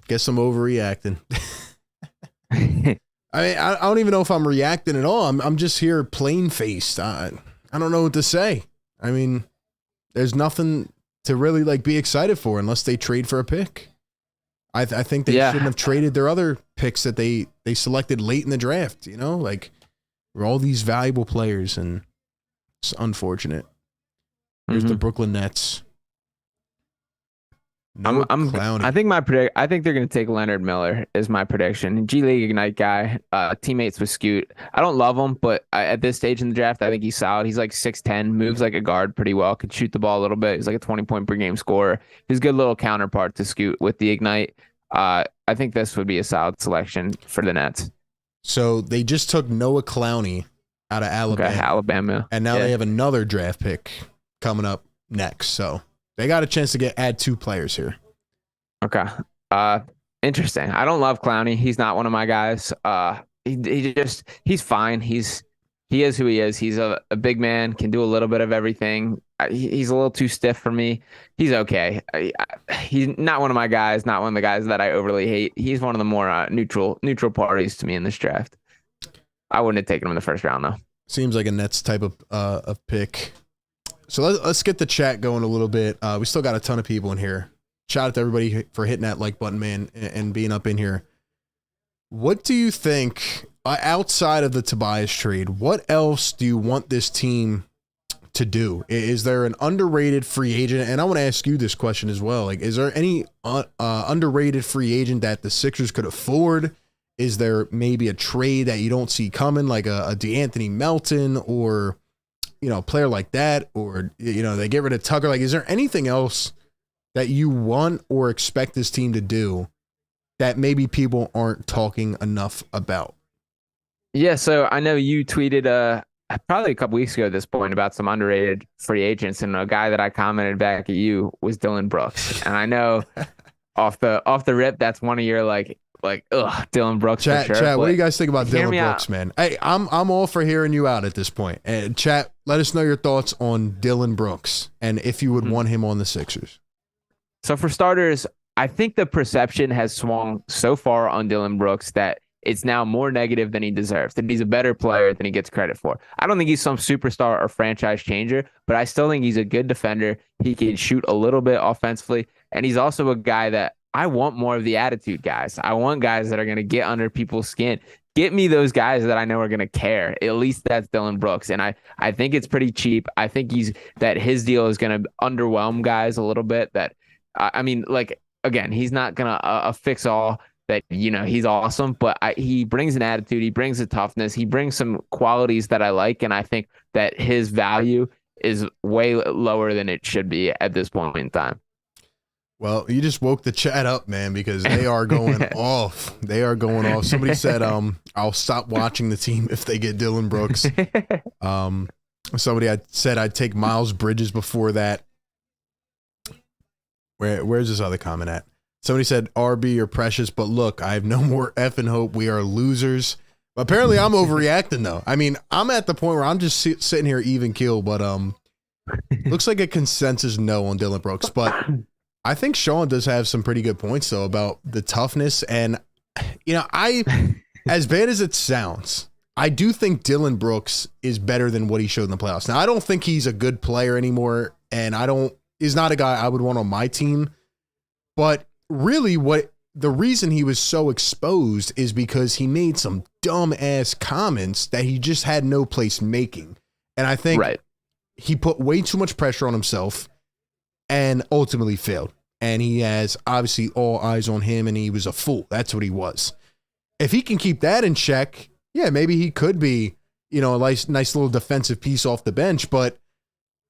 Guess I'm overreacting. I mean, I don't even know if I'm reacting at all. I'm just here plain faced. I don't know what to say. I mean, there's nothing to really like be excited for unless they trade for a pick. I think they shouldn't have traded their other picks that they selected late in the draft. You know, like we're all these valuable players, and it's unfortunate. Here's the Brooklyn Nets. No clowning. I think they're going to take Leonard Miller is my prediction. G League Ignite guy, teammates with Scoot. I don't love him, but at this stage in the draft, I think he's solid. He's like 6'10", moves like a guard pretty well, could shoot the ball a little bit. He's like a 20-point per game scorer. He's a good little counterpart to Scoot with the Ignite. I think this would be a solid selection for the Nets. So they just took Noah Clowney out of Alabama. Okay, Alabama. And now they have another draft pick coming up next. So they got a chance to add 2 players here. Okay. Interesting. I don't love Clowney. He's not one of my guys. He's fine. He is who he is. He's a big man, can do a little bit of everything. He's a little too stiff for me. He's okay. He's not one of my guys, not one of the guys that I overly hate. He's one of the more neutral parties to me in this draft. I wouldn't have taken him in the first round, though. Seems like a Nets type of pick. So let's get the chat going a little bit. We still got a ton of people in here. Shout out to everybody for hitting that like button, man, and being up in here. What do you think, outside of the Tobias trade, what else do you want this team to do? Is there an underrated free agent? And I want to ask you this question as well. Like, is there any underrated free agent that the Sixers could afford? Is there maybe a trade that you don't see coming, like a DeAnthony Melton or, you know, a player like that, or, you know, they get rid of Tucker? Like, is there anything else that you want or expect this team to do that maybe people aren't talking enough about? Yeah, so I know you tweeted probably a couple weeks ago at this point about some underrated free agents, and a guy that I commented back at you was Dillon Brooks. And I know off the rip, that's one of your like Dillon Brooks. Chat, for sure. What do you guys think about Dillon Brooks, man? Hey, I'm all for hearing you out at this point. And chat, let us know your thoughts on Dillon Brooks and if you would want him on the Sixers. So for starters, I think the perception has swung so far on Dillon Brooks that it's now more negative than he deserves, that he's a better player than he gets credit for. I don't think he's some superstar or franchise changer, but I still think he's a good defender. He can shoot a little bit offensively, and he's also a guy that I want more of the attitude guys. I want guys that are going to get under people's skin. Get me those guys that I know are going to care. At least that's Dillon Brooks. And I think it's pretty cheap. I think his deal is going to underwhelm guys a little bit. That, I mean, like, again, he's not going to fix all that, you know, he's awesome, but he brings an attitude. He brings a toughness. He brings some qualities that I like. And I think that his value is way lower than it should be at this point in time. Well, you just woke the chat up, man, because they are going off. They are going off. Somebody said, I'll stop watching the team if they get Dillon Brooks. Somebody had said I'd take Miles Bridges before that. Where's this other comment at? Somebody said, RB, you're precious, but look, I have no more effing hope. We are losers. Apparently, I'm overreacting, though. I mean, I'm at the point where I'm just sitting here even keel, but looks like a consensus no on Dillon Brooks. But I think Sean does have some pretty good points, though, about the toughness. And, as bad as it sounds, I do think Dillon Brooks is better than what he showed in the playoffs. Now, I don't think he's a good player anymore, and he's not a guy I would want on my team. But really, the reason he was so exposed is because he made some dumb-ass comments that he just had no place making. And I think he put way too much pressure on himself and ultimately failed. And he has obviously all eyes on him, and he was a fool. That's what he was. If he can keep that in check, yeah, maybe he could be, a nice little defensive piece off the bench, but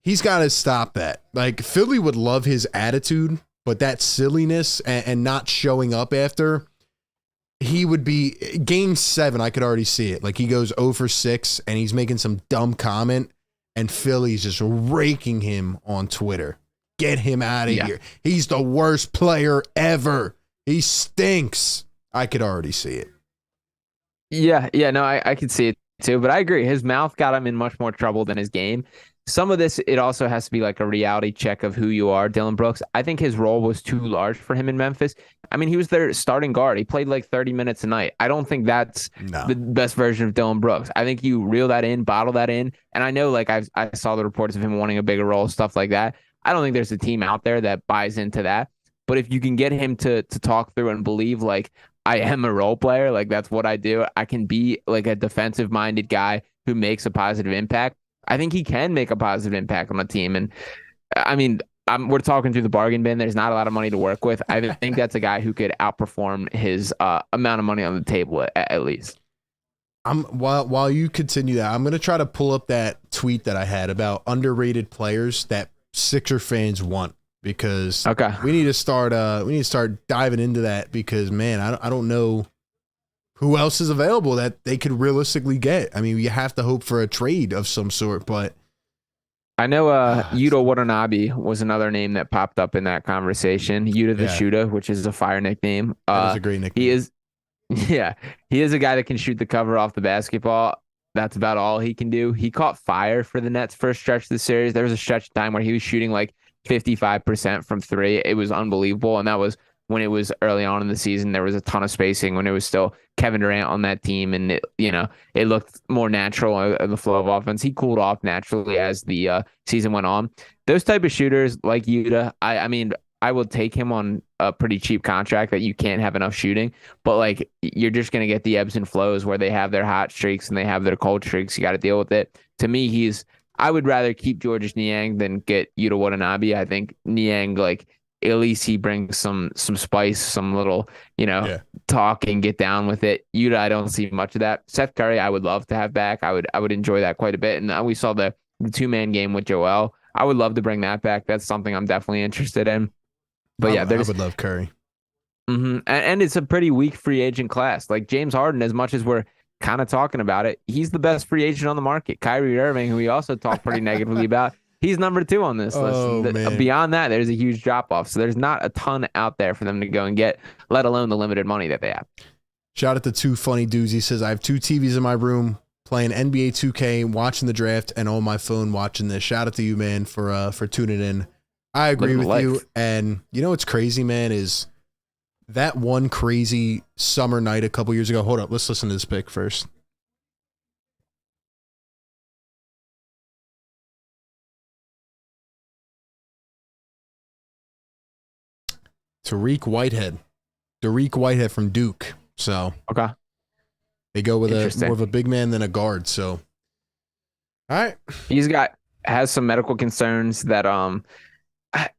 he's got to stop that. Like, Philly would love his attitude, but that silliness and not showing up after, he would be game 7. I could already see it. Like, he goes 0 for 6 and he's making some dumb comment, and Philly's just raking him on Twitter. Get him out of here. He's the worst player ever. He stinks. I could already see it. Yeah, no, I could see it too, but I agree. His mouth got him in much more trouble than his game. Some of this, it also has to be like a reality check of who you are, Dillon Brooks. I think his role was too large for him in Memphis. I mean, he was their starting guard. He played like 30 minutes a night. I don't think that's the best version of Dillon Brooks. I think you reel that in, bottle that in. And I know, like, I saw the reports of him wanting a bigger role, stuff like that. I don't think there's a team out there that buys into that. But if you can get him to talk through and believe, like, I am a role player, like, that's what I do. I can be like a defensive-minded guy who makes a positive impact. I think he can make a positive impact on a team. And I mean, we're talking through the bargain bin. There's not a lot of money to work with. I think that's a guy who could outperform his amount of money on the table at least. While you continue that, I'm going to try to pull up that tweet that I had about underrated players that Sixer fans want, because we need to start diving into that, because, man, I don't know who else is available that they could realistically get. I mean, you have to hope for a trade of some sort, but I know Yuta Watanabe was another name that popped up in that conversation. Yuta the Shooter, which is a fire nickname. That is a great nickname. He is a guy that can shoot the cover off the basketball. That's about all he can do. He caught fire for the Nets first stretch of the series. There was a stretch of time where he was shooting like 55% from 3. It was unbelievable, and that was when it was early on in the season. There was a ton of spacing when it was still Kevin Durant on that team, and it looked more natural in the flow of offense. He cooled off naturally as the season went on. Those type of shooters like Yuta, I mean, I will take him on a pretty cheap contract that you can't have enough shooting, but like, you're just going to get the ebbs and flows where they have their hot streaks and they have their cold streaks. You got to deal with it. To me, I would rather keep Georges Niang than get Yuta Watanabe. I think Niang, like, at least he brings some spice, some little, talk and get down with it. Yuta, I don't see much of that. Seth Curry, I would love to have back. I would enjoy that quite a bit. And we saw the 2-man game with Joel. I would love to bring that back. That's something I'm definitely interested in. But I would love Curry. Mm-hmm. And it's a pretty weak free agent class. Like, James Harden, as much as we're kind of talking about it, he's the best free agent on the market. Kyrie Irving, who we also talked pretty negatively about, he's number 2 on this list. Beyond that, there's a huge drop off. So there's not a ton out there for them to go and get, let alone the limited money that they have. Shout out to Two Funny Dudes. He says, I have 2 TVs in my room playing NBA 2K, watching the draft, and on my phone watching this. Shout out to you, man, for tuning in. I agree with you. And what's crazy, man, is that one crazy summer night a couple years ago. Hold up. Let's listen to this pick first. Dariq Whitehead from Duke. So they go with more of a big man than a guard. So, all right. Has some medical concerns that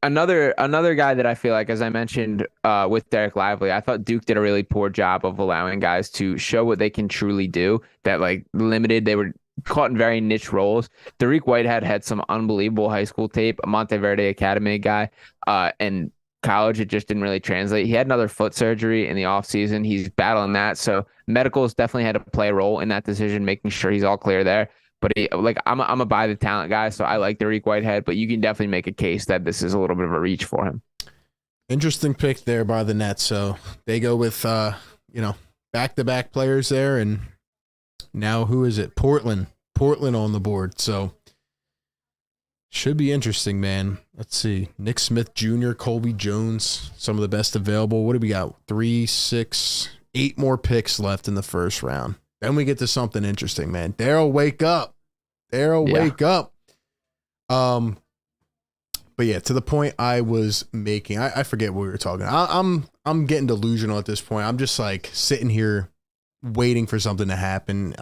another guy that I feel like, as I mentioned with Derek Lively, I thought Duke did a really poor job of allowing guys to show what they can truly do. That, like, limited, they were caught in very niche roles. Dariq Whitehead had some unbelievable high school tape, a Monteverde Academy guy, and college, it just didn't really translate. He had another foot surgery in the offseason. He's battling that. So medicals definitely had to play a role in that decision, making sure he's all clear there. But I'm a buy the talent guy, so I like Dariq Whitehead. But you can definitely make a case that this is a little bit of a reach for him. Interesting pick there by the Nets. So they go with back-to-back players there, and now who is it? Portland on the board. So should be interesting, man. Let's see. Nick Smith Jr., Colby Jones, some of the best available. What do we got? 3, 6, 8 more picks left in the first round. Then we get to something interesting, man. Daryl, wake up. Wake up. But yeah, to the point I was making, I forget what we were talking. I'm getting delusional at this point. I'm just like sitting here waiting for something to happen.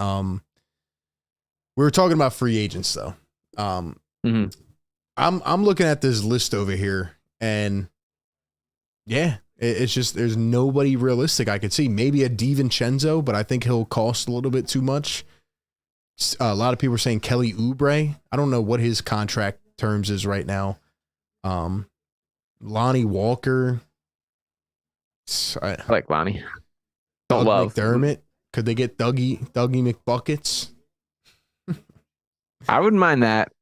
We were talking about free agents though. I'm looking at this list over here, and yeah, it's just there's nobody realistic I could see. Maybe a DiVincenzo, but I think he'll cost a little bit too much. A lot of people are saying Kelly Oubre. I don't know what his contract terms is right now. Lonnie Walker. I like Lonnie. Don't love McDermott. Could they get Dougie McBuckets? I wouldn't mind that.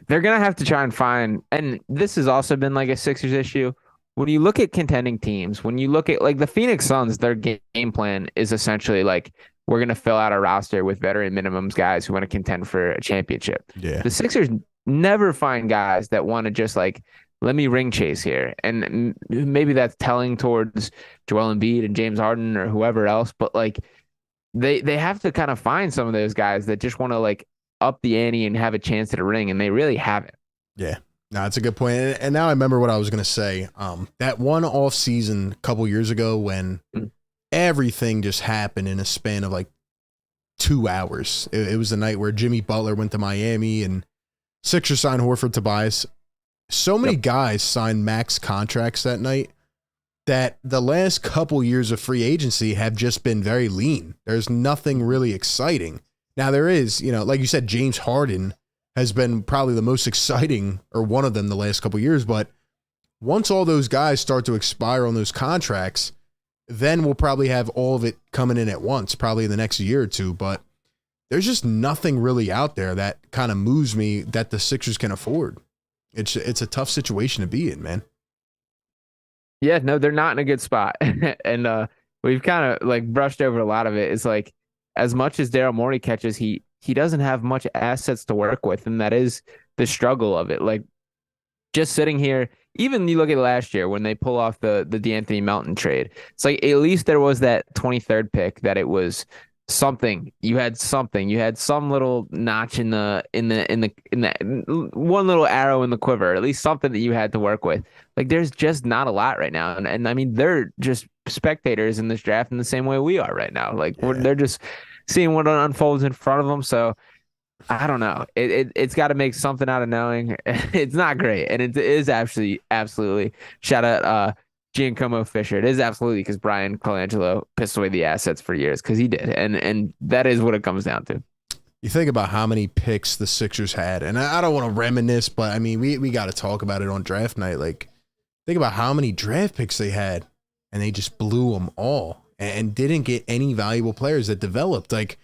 They're gonna have to try and find, and this has also been like a Sixers issue. When you look at contending teams, when you look at like the Phoenix Suns, their game plan is essentially like, we're going to fill out a roster with veteran minimums guys who want to contend for a championship. Yeah. The Sixers never find guys that want to just like, let me ring chase here. And maybe that's telling towards Joel Embiid and James Harden or whoever else, but like they have to kind of find some of those guys that just want to like up the ante and have a chance at a ring, and they really haven't. Yeah. No, that's a good point. And now I remember what I was going to say. That one off season a couple years ago when everything just happened in a span of like 2 hours. It was the night where Jimmy Butler went to Miami and Sixers signed Horford, Tobias. So many guys signed max contracts that night that the last couple years of free agency have just been very lean. There's nothing really exciting. Now there is, like you said, James Harden has been probably the most exciting, or one of them, the last couple of years. But once all those guys start to expire on those contracts, then we'll probably have all of it coming in at once, probably in the next year or two. But there's just nothing really out there that kind of moves me that the Sixers can afford. It's a tough situation to be in, man. Yeah, no, they're not in a good spot. And we've kind of like brushed over a lot of it. It's like, as much as Daryl Morey catches heat, he doesn't have much assets to work with, and that is the struggle of it. Like, just sitting here, even you look at last year when they pull off the DeAnthony Melton trade, it's like at least there was that 23rd pick that it was something. You had some little notch in the one little arrow in the quiver, at least something that you had to work with. Like, there's just not a lot right now, and I mean, they're just spectators in this draft in the same way we are right now. Like, they're just seeing what unfolds in front of them. So I don't know. It's got to make something out of knowing. It's not great, and it is actually absolutely, shout out Giacomo Fisher. It is absolutely because Brian Colangelo pissed away the assets for years, because he did, and that is what it comes down to. You think about how many picks the Sixers had, and I don't want to reminisce, but I mean, we got to talk about it on draft night. Like, think about how many draft picks they had, and they just blew them all and didn't get any valuable players that developed. Like,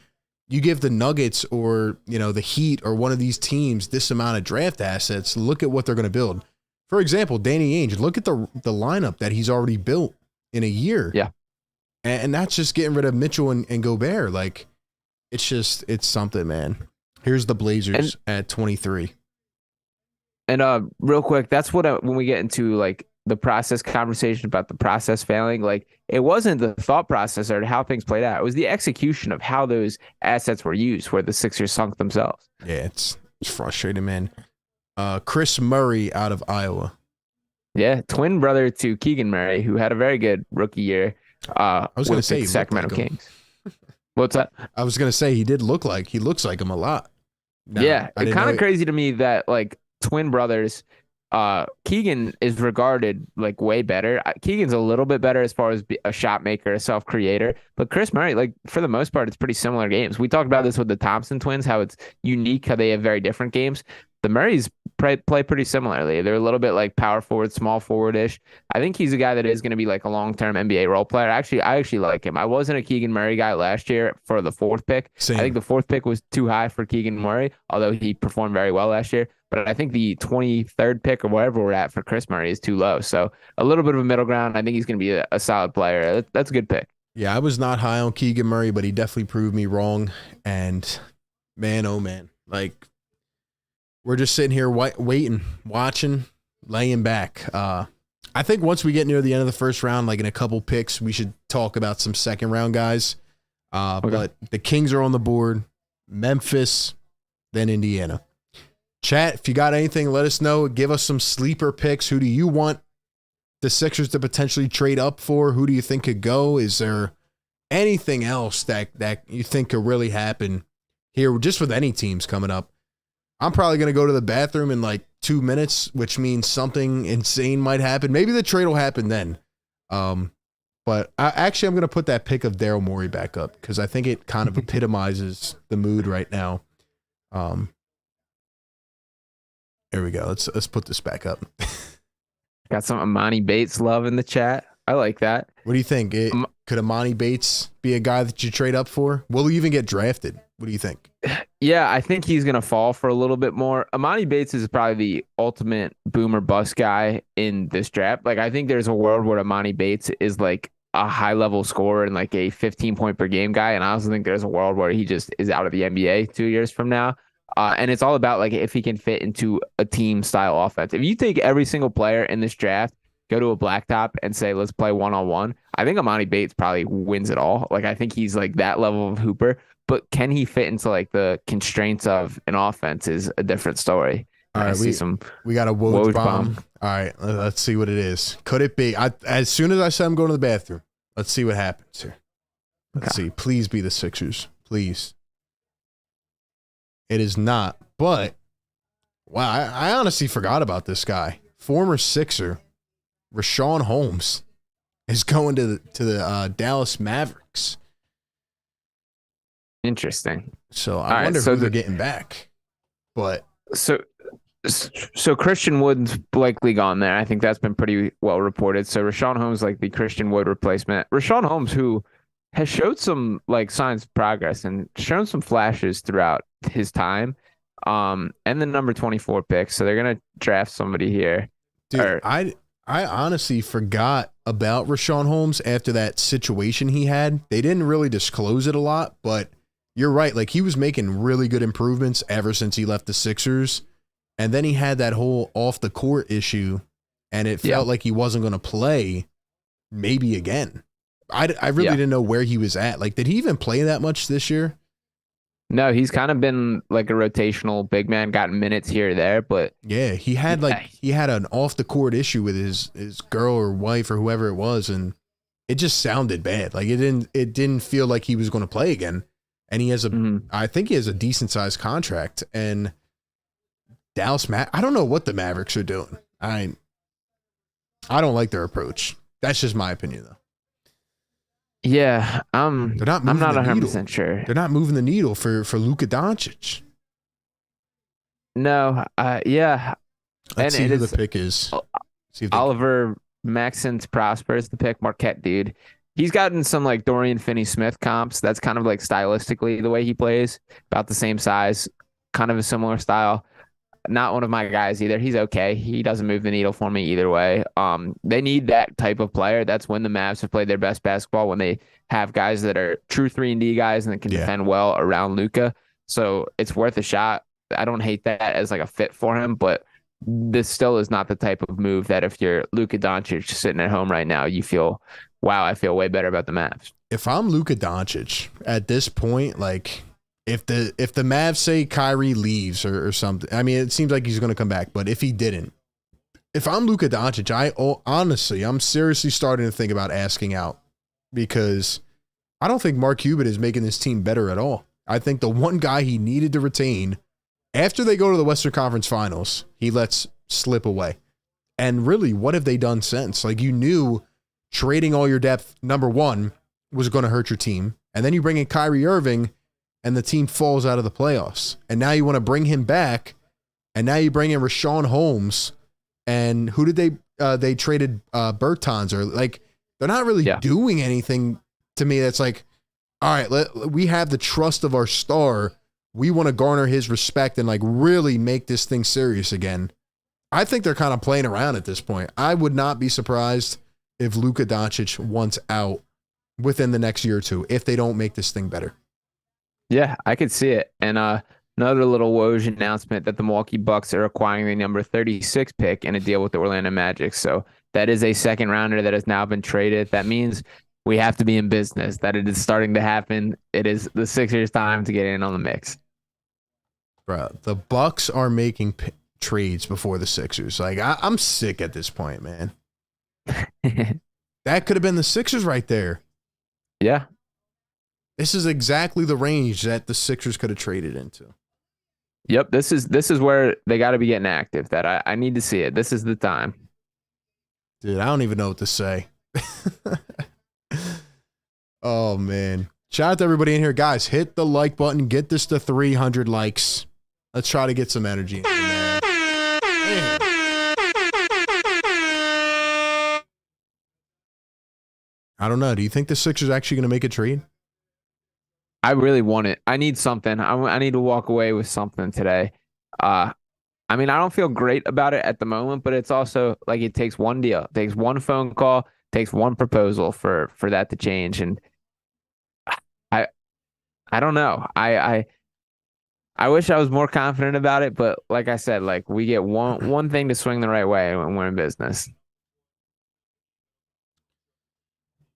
you give the Nuggets or, the Heat or one of these teams this amount of draft assets, look at what they're going to build. For example, Danny Ainge, look at the lineup that he's already built in a year. Yeah. And that's just getting rid of Mitchell and Gobert. Like, it's something, man. Here's the Blazers at 23. And real quick, that's what when we get into like the process conversation about the process failing, like, it wasn't the thought process or how things played out. It was the execution of how those assets were used where the Sixers sunk themselves. Yeah, it's frustrating, man. Chris Murray out of Iowa. Yeah, twin brother to Keegan Murray, who had a very good rookie year. I was going to say Sacramento Kings. What's that? I was going to say he looks like him a lot. No, yeah, it's kind of crazy to me that like twin brothers. Keegan is regarded like way better. Keegan's a little bit better as far as a shot maker, a self creator, but Chris Murray, like, for the most part, it's pretty similar games. We talked about this with the Thompson twins, how it's unique, how they have very different games. the Murrays play pretty similarly. They're a little bit like power forward, small forward-ish. I think he's a guy that is going to be like a long-term NBA role player. Actually, I actually like him. I wasn't a Keegan Murray guy last year for the 4th pick. Same. I think the 4th pick was too high for Keegan Murray, although he performed very well last year. But I think the 23rd pick or wherever we're at for Chris Murray is too low. So a little bit of a middle ground. I think he's going to be a solid player. That's a good pick. Yeah, I was not high on Keegan Murray, but he definitely proved me wrong. And man, oh man, like we're just sitting here waiting, watching, laying back. I think once we get near the end of the first round, like in a couple picks, we should talk about some second round guys. Okay. But the Kings are on the board, Memphis, then Indiana. Chat, if you got anything, let us know. Give us some sleeper picks. Who do you want the Sixers to potentially trade up for? Who do you think could go? Is there anything else that you think could really happen here just with any teams coming up? I'm probably going to go to the bathroom in like 2 minutes, which means something insane might happen. Maybe the trade will happen then. But I'm going to put that pick of Daryl Morey back up because I think it kind of epitomizes the mood right now. There we go. Let's put this back up. Got some Amani Bates love in the chat. I like that. What do you think? Could Amani Bates be a guy that you trade up for? Will he even get drafted? What do you think? Yeah, I think he's going to fall for a little bit more. Amani Bates is probably the ultimate boom or bust guy in this draft. Like, I think there's a world where Amani Bates is like a high level scorer and like a 15 point per game guy. And I also think there's a world where he just is out of the NBA 2 years from now. And it's all about like if he can fit into a team style offense. If you take every single player in this draft, go to a blacktop and say, let's play 1-on-1, I think Amani Bates probably wins it all. Like, I think he's like that level of hooper, but can he fit into like the constraints of an offense is a different story. All right, we got a Woj bomb. All right, let's see what it is. Could it be? As soon as I said I'm going to the bathroom, let's see what happens here. Let's see. Please be the Sixers. Please. It is not, but wow, I honestly forgot about this guy. Former Sixer, Rashawn Holmes, is going to the Dallas Mavericks. Interesting. So I wonder who they're getting back. But so Christian Wood's likely gone there. I think that's been pretty well reported. So Rashawn Holmes, like the Christian Wood replacement. Rashawn Holmes, who has showed some like signs of progress and shown some flashes throughout his time. And the number 24 pick. So they're gonna draft somebody here. Dude, I honestly forgot about Rashawn Holmes after that situation he had. They didn't really disclose it a lot, but you're right. Like, he was making really good improvements ever since he left the Sixers. And then he had that whole off the court issue, and it felt like he wasn't going to play maybe again. I really didn't know where he was at. Like, did he even play that much this year? No, he's kind of been like a rotational big man, gotten minutes here or there, but yeah, he had an off the court issue with his girl or wife or whoever it was, and it just sounded bad. Like, it didn't feel like he was going to play again. And he has I think he has a decent sized contract, and Dallas I don't know what the Mavericks are doing. I don't like their approach. That's just my opinion, though. Yeah, I'm not 100% sure. They're not moving the needle for Luka Doncic. No, yeah. Let's see who the pick is. Oliver Maxence Prosper's the pick. Marquette dude. He's gotten some like Dorian Finney-Smith comps. That's kind of like stylistically the way he plays. About the same size, kind of a similar style. Not one of my guys either. He's okay. He doesn't move the needle for me either way. They need that type of player. That's when the Mavs have played their best basketball, when they have guys that are true 3-and-D guys and that can defend well around Luka. So it's worth a shot. I don't hate that as like a fit for him, but this still is not the type of move that if you're Luka Doncic sitting at home right now, you feel, wow, I feel way better about the Mavs. If I'm Luka Doncic at this point, like, If the Mavs say Kyrie leaves or something, I mean, it seems like he's going to come back. But if he didn't, if I'm Luka Doncic, I'm seriously starting to think about asking out, because I don't think Mark Cuban is making this team better at all. I think the one guy he needed to retain after they go to the Western Conference Finals, he lets slip away. And really, what have they done since? Like, you knew trading all your depth, number one, was going to hurt your team. And then you bring in Kyrie Irving, and the team falls out of the playoffs. And now you want to bring him back And now you bring in Rashawn Holmes, and who did they traded Bertans, or like they're not really doing anything to me that's like, all right, we have the trust of our star. We want to garner his respect and like really make this thing serious again. I think they're kind of playing around at this point. I would not be surprised if Luka Doncic wants out within the next year or two if they don't make this thing better. Yeah, I could see it. And another little Woj announcement that the Milwaukee Bucks are acquiring the number 36 pick in a deal with the Orlando Magic. So that is a second rounder that has now been traded. That means we have to be in business, that it is starting to happen. It is the Sixers' time to get in on the mix. Bro, the Bucks are making trades before the Sixers. Like, I'm sick at this point, man. That could have been the Sixers right there. Yeah. This is exactly the range that the Sixers could have traded into. Yep, this is where they got to be getting active. That I need to see it. This is the time. Dude, I don't even know what to say. Oh, man. Shout out to everybody in here. Guys, hit the like button. Get this to 300 likes. Let's try to get some energy in here, man. I don't know. Do you think the Sixers are actually going to make a trade? I really want it. I need something. I need to walk away with something today. I mean, I don't feel great about it at the moment, but it's also like it takes one deal. It takes one phone call. It takes one proposal for that to change. And I don't know. I wish I was more confident about it, but like I said, like we get one thing to swing the right way when we're in business.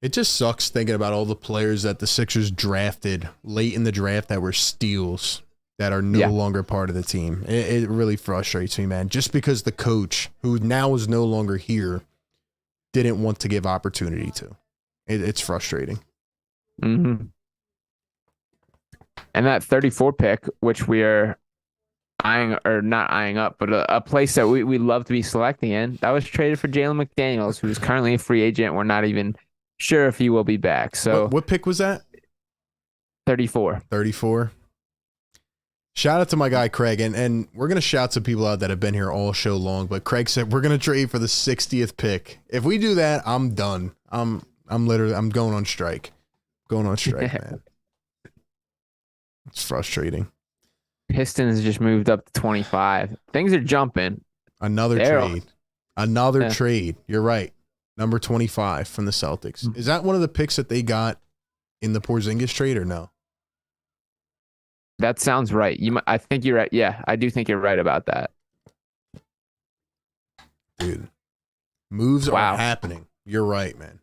It just sucks thinking about all the players that the Sixers drafted late in the draft that were steals that are no longer part of the team. It really frustrates me, man. Just because the coach, who now is no longer here, didn't want to give opportunity to. It's frustrating. Mm-hmm. And that 34 pick, which we are eyeing, or not eyeing up, but a place that we love to be selecting in, that was traded for Jalen McDaniels, who is currently a free agent. We're not even sure if he will be back. So what pick was that? 34. 34. Shout out to my guy Craig, and we're gonna shout some people out that have been here all show long. But Craig said we're gonna trade for the 60th pick. If we do that, I'm done. I'm going on strike. Going on strike, man. It's frustrating. Pistons just moved up to 25. Things are jumping. Another trade. You're right. Number 25 from the Celtics. Is that one of the picks that they got in the Porzingis trade or no? That sounds right. I think you're right. Yeah, I do think you're right about that. Dude, moves are happening. You're right, man.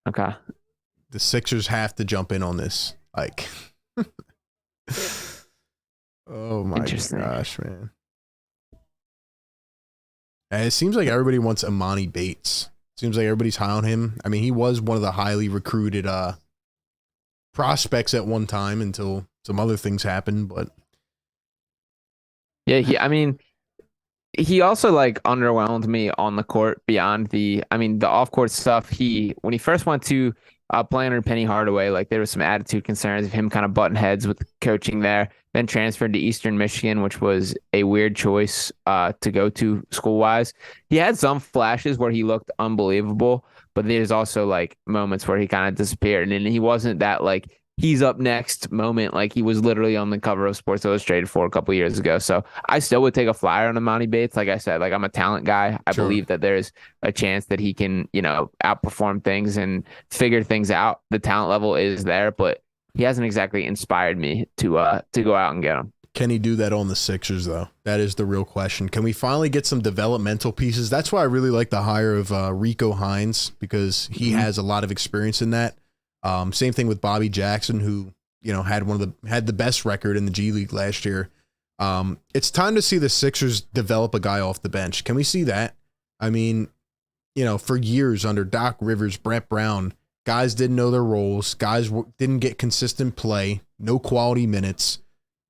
Okay. The Sixers have to jump in on this. Like, oh my gosh, man. And it seems like everybody wants Imani Bates. Seems like everybody's high on him. I mean, he was one of the highly recruited prospects at one time until some other things happened. But yeah, he also like underwhelmed me on the court beyond the off court stuff. When he first went to playing under Penny Hardaway, like there was some attitude concerns of him kind of butting heads with coaching there. Then transferred to Eastern Michigan, which was a weird choice to go to school wise. He had some flashes where he looked unbelievable, but there's also like moments where he kind of disappeared, and he wasn't that like he's up next moment. Like he was literally on the cover of Sports Illustrated for a couple of years ago. So I still would take a flyer on Imani Bates. Like I said, like I'm a talent guy. I believe that there's a chance that he can, outperform things and figure things out. The talent level is there, but he hasn't exactly inspired me to go out and get him. Can he do that on the Sixers, though? That is the real question. Can we finally get some developmental pieces? That's why I really like the hire of Rico Hines, because he has a lot of experience in that. Same thing with Bobby Jackson, who had the best record in the G League last year. It's time to see the Sixers develop a guy off the bench. Can we see that? I mean, for years under Doc Rivers, Brett Brown, guys didn't know their roles. Guys didn't get consistent play, no quality minutes.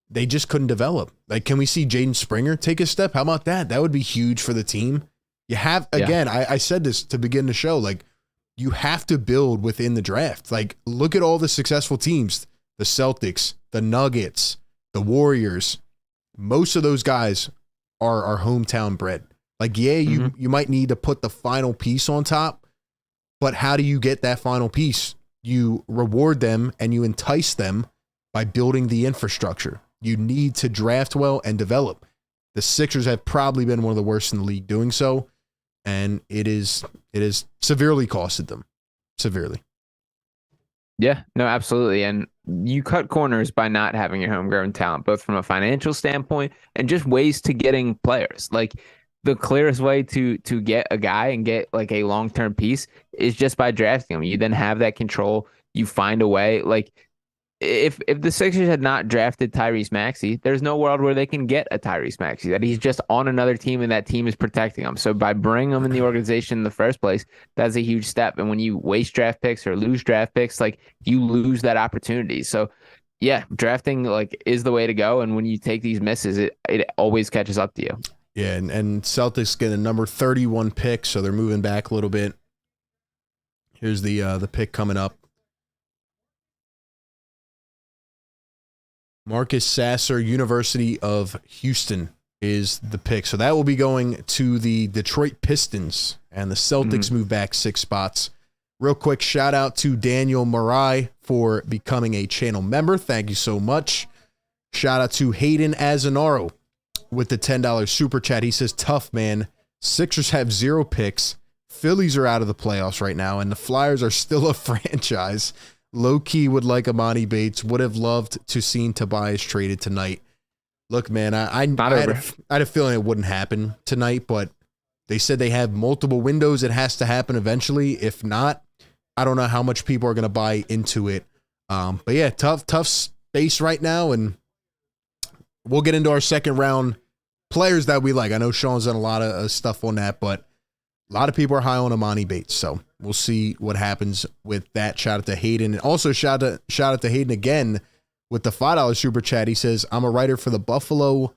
They just couldn't develop. Like, can we see Jaden Springer take a step? How about that? That would be huge for the team. You have, again, I said this to begin the show, like, you have to build within the draft. Like, look at all the successful teams, the Celtics, the Nuggets, the Warriors. most of those guys are hometown bred. Like, yeah, you might need to put the final piece on top, but how do you get that final piece? You reward them and you entice them by building the infrastructure. You need to draft well and develop. The Sixers have probably been one of the worst in the league doing so, and it is severely costed them. Severely. Yeah, no, absolutely. And you cut corners by not having your homegrown talent, both from a financial standpoint and just ways to getting players. Like, the clearest way to get a guy and get like a long-term piece is just by drafting him. You then have that control. You find a way. Like, if the Sixers had not drafted Tyrese Maxey, there's no world where they can get a Tyrese Maxey, that he's just on another team and that team is protecting him. So by bringing him in the organization in the first place, that's a huge step. And when you waste draft picks or lose draft picks, like, you lose that opportunity. So yeah, drafting like is the way to go. And when you take these misses, it always catches up to you. Yeah, and Celtics get a number 31 pick, so they're moving back a little bit. Here's the pick coming up. Marcus Sasser, University of Houston, is the pick. So that will be going to the Detroit Pistons, and the Celtics move back 6 spots. Real quick, shout out to Daniel Marai for becoming a channel member. Thank you so much. Shout out to Hayden Azanaro with the $10 super chat. He says, tough, man. Sixers have 0 picks. Phillies are out of the playoffs right now, and the Flyers are still a franchise. Low-key would like Amani Bates. Would have loved to seen Tobias traded tonight. Look, man, I had a feeling it wouldn't happen tonight, but they said they have multiple windows. It has to happen eventually. If not, I don't know how much people are going to buy into it. But yeah, tough space right now, and we'll get into our second round players that we like. I know Sean's done a lot of stuff on that, but a lot of people are high on Amani Bates, so we'll see what happens with that. Shout out to Hayden, and also shout out to Hayden again with the $5 super chat. He says, I'm a writer for the Buffalo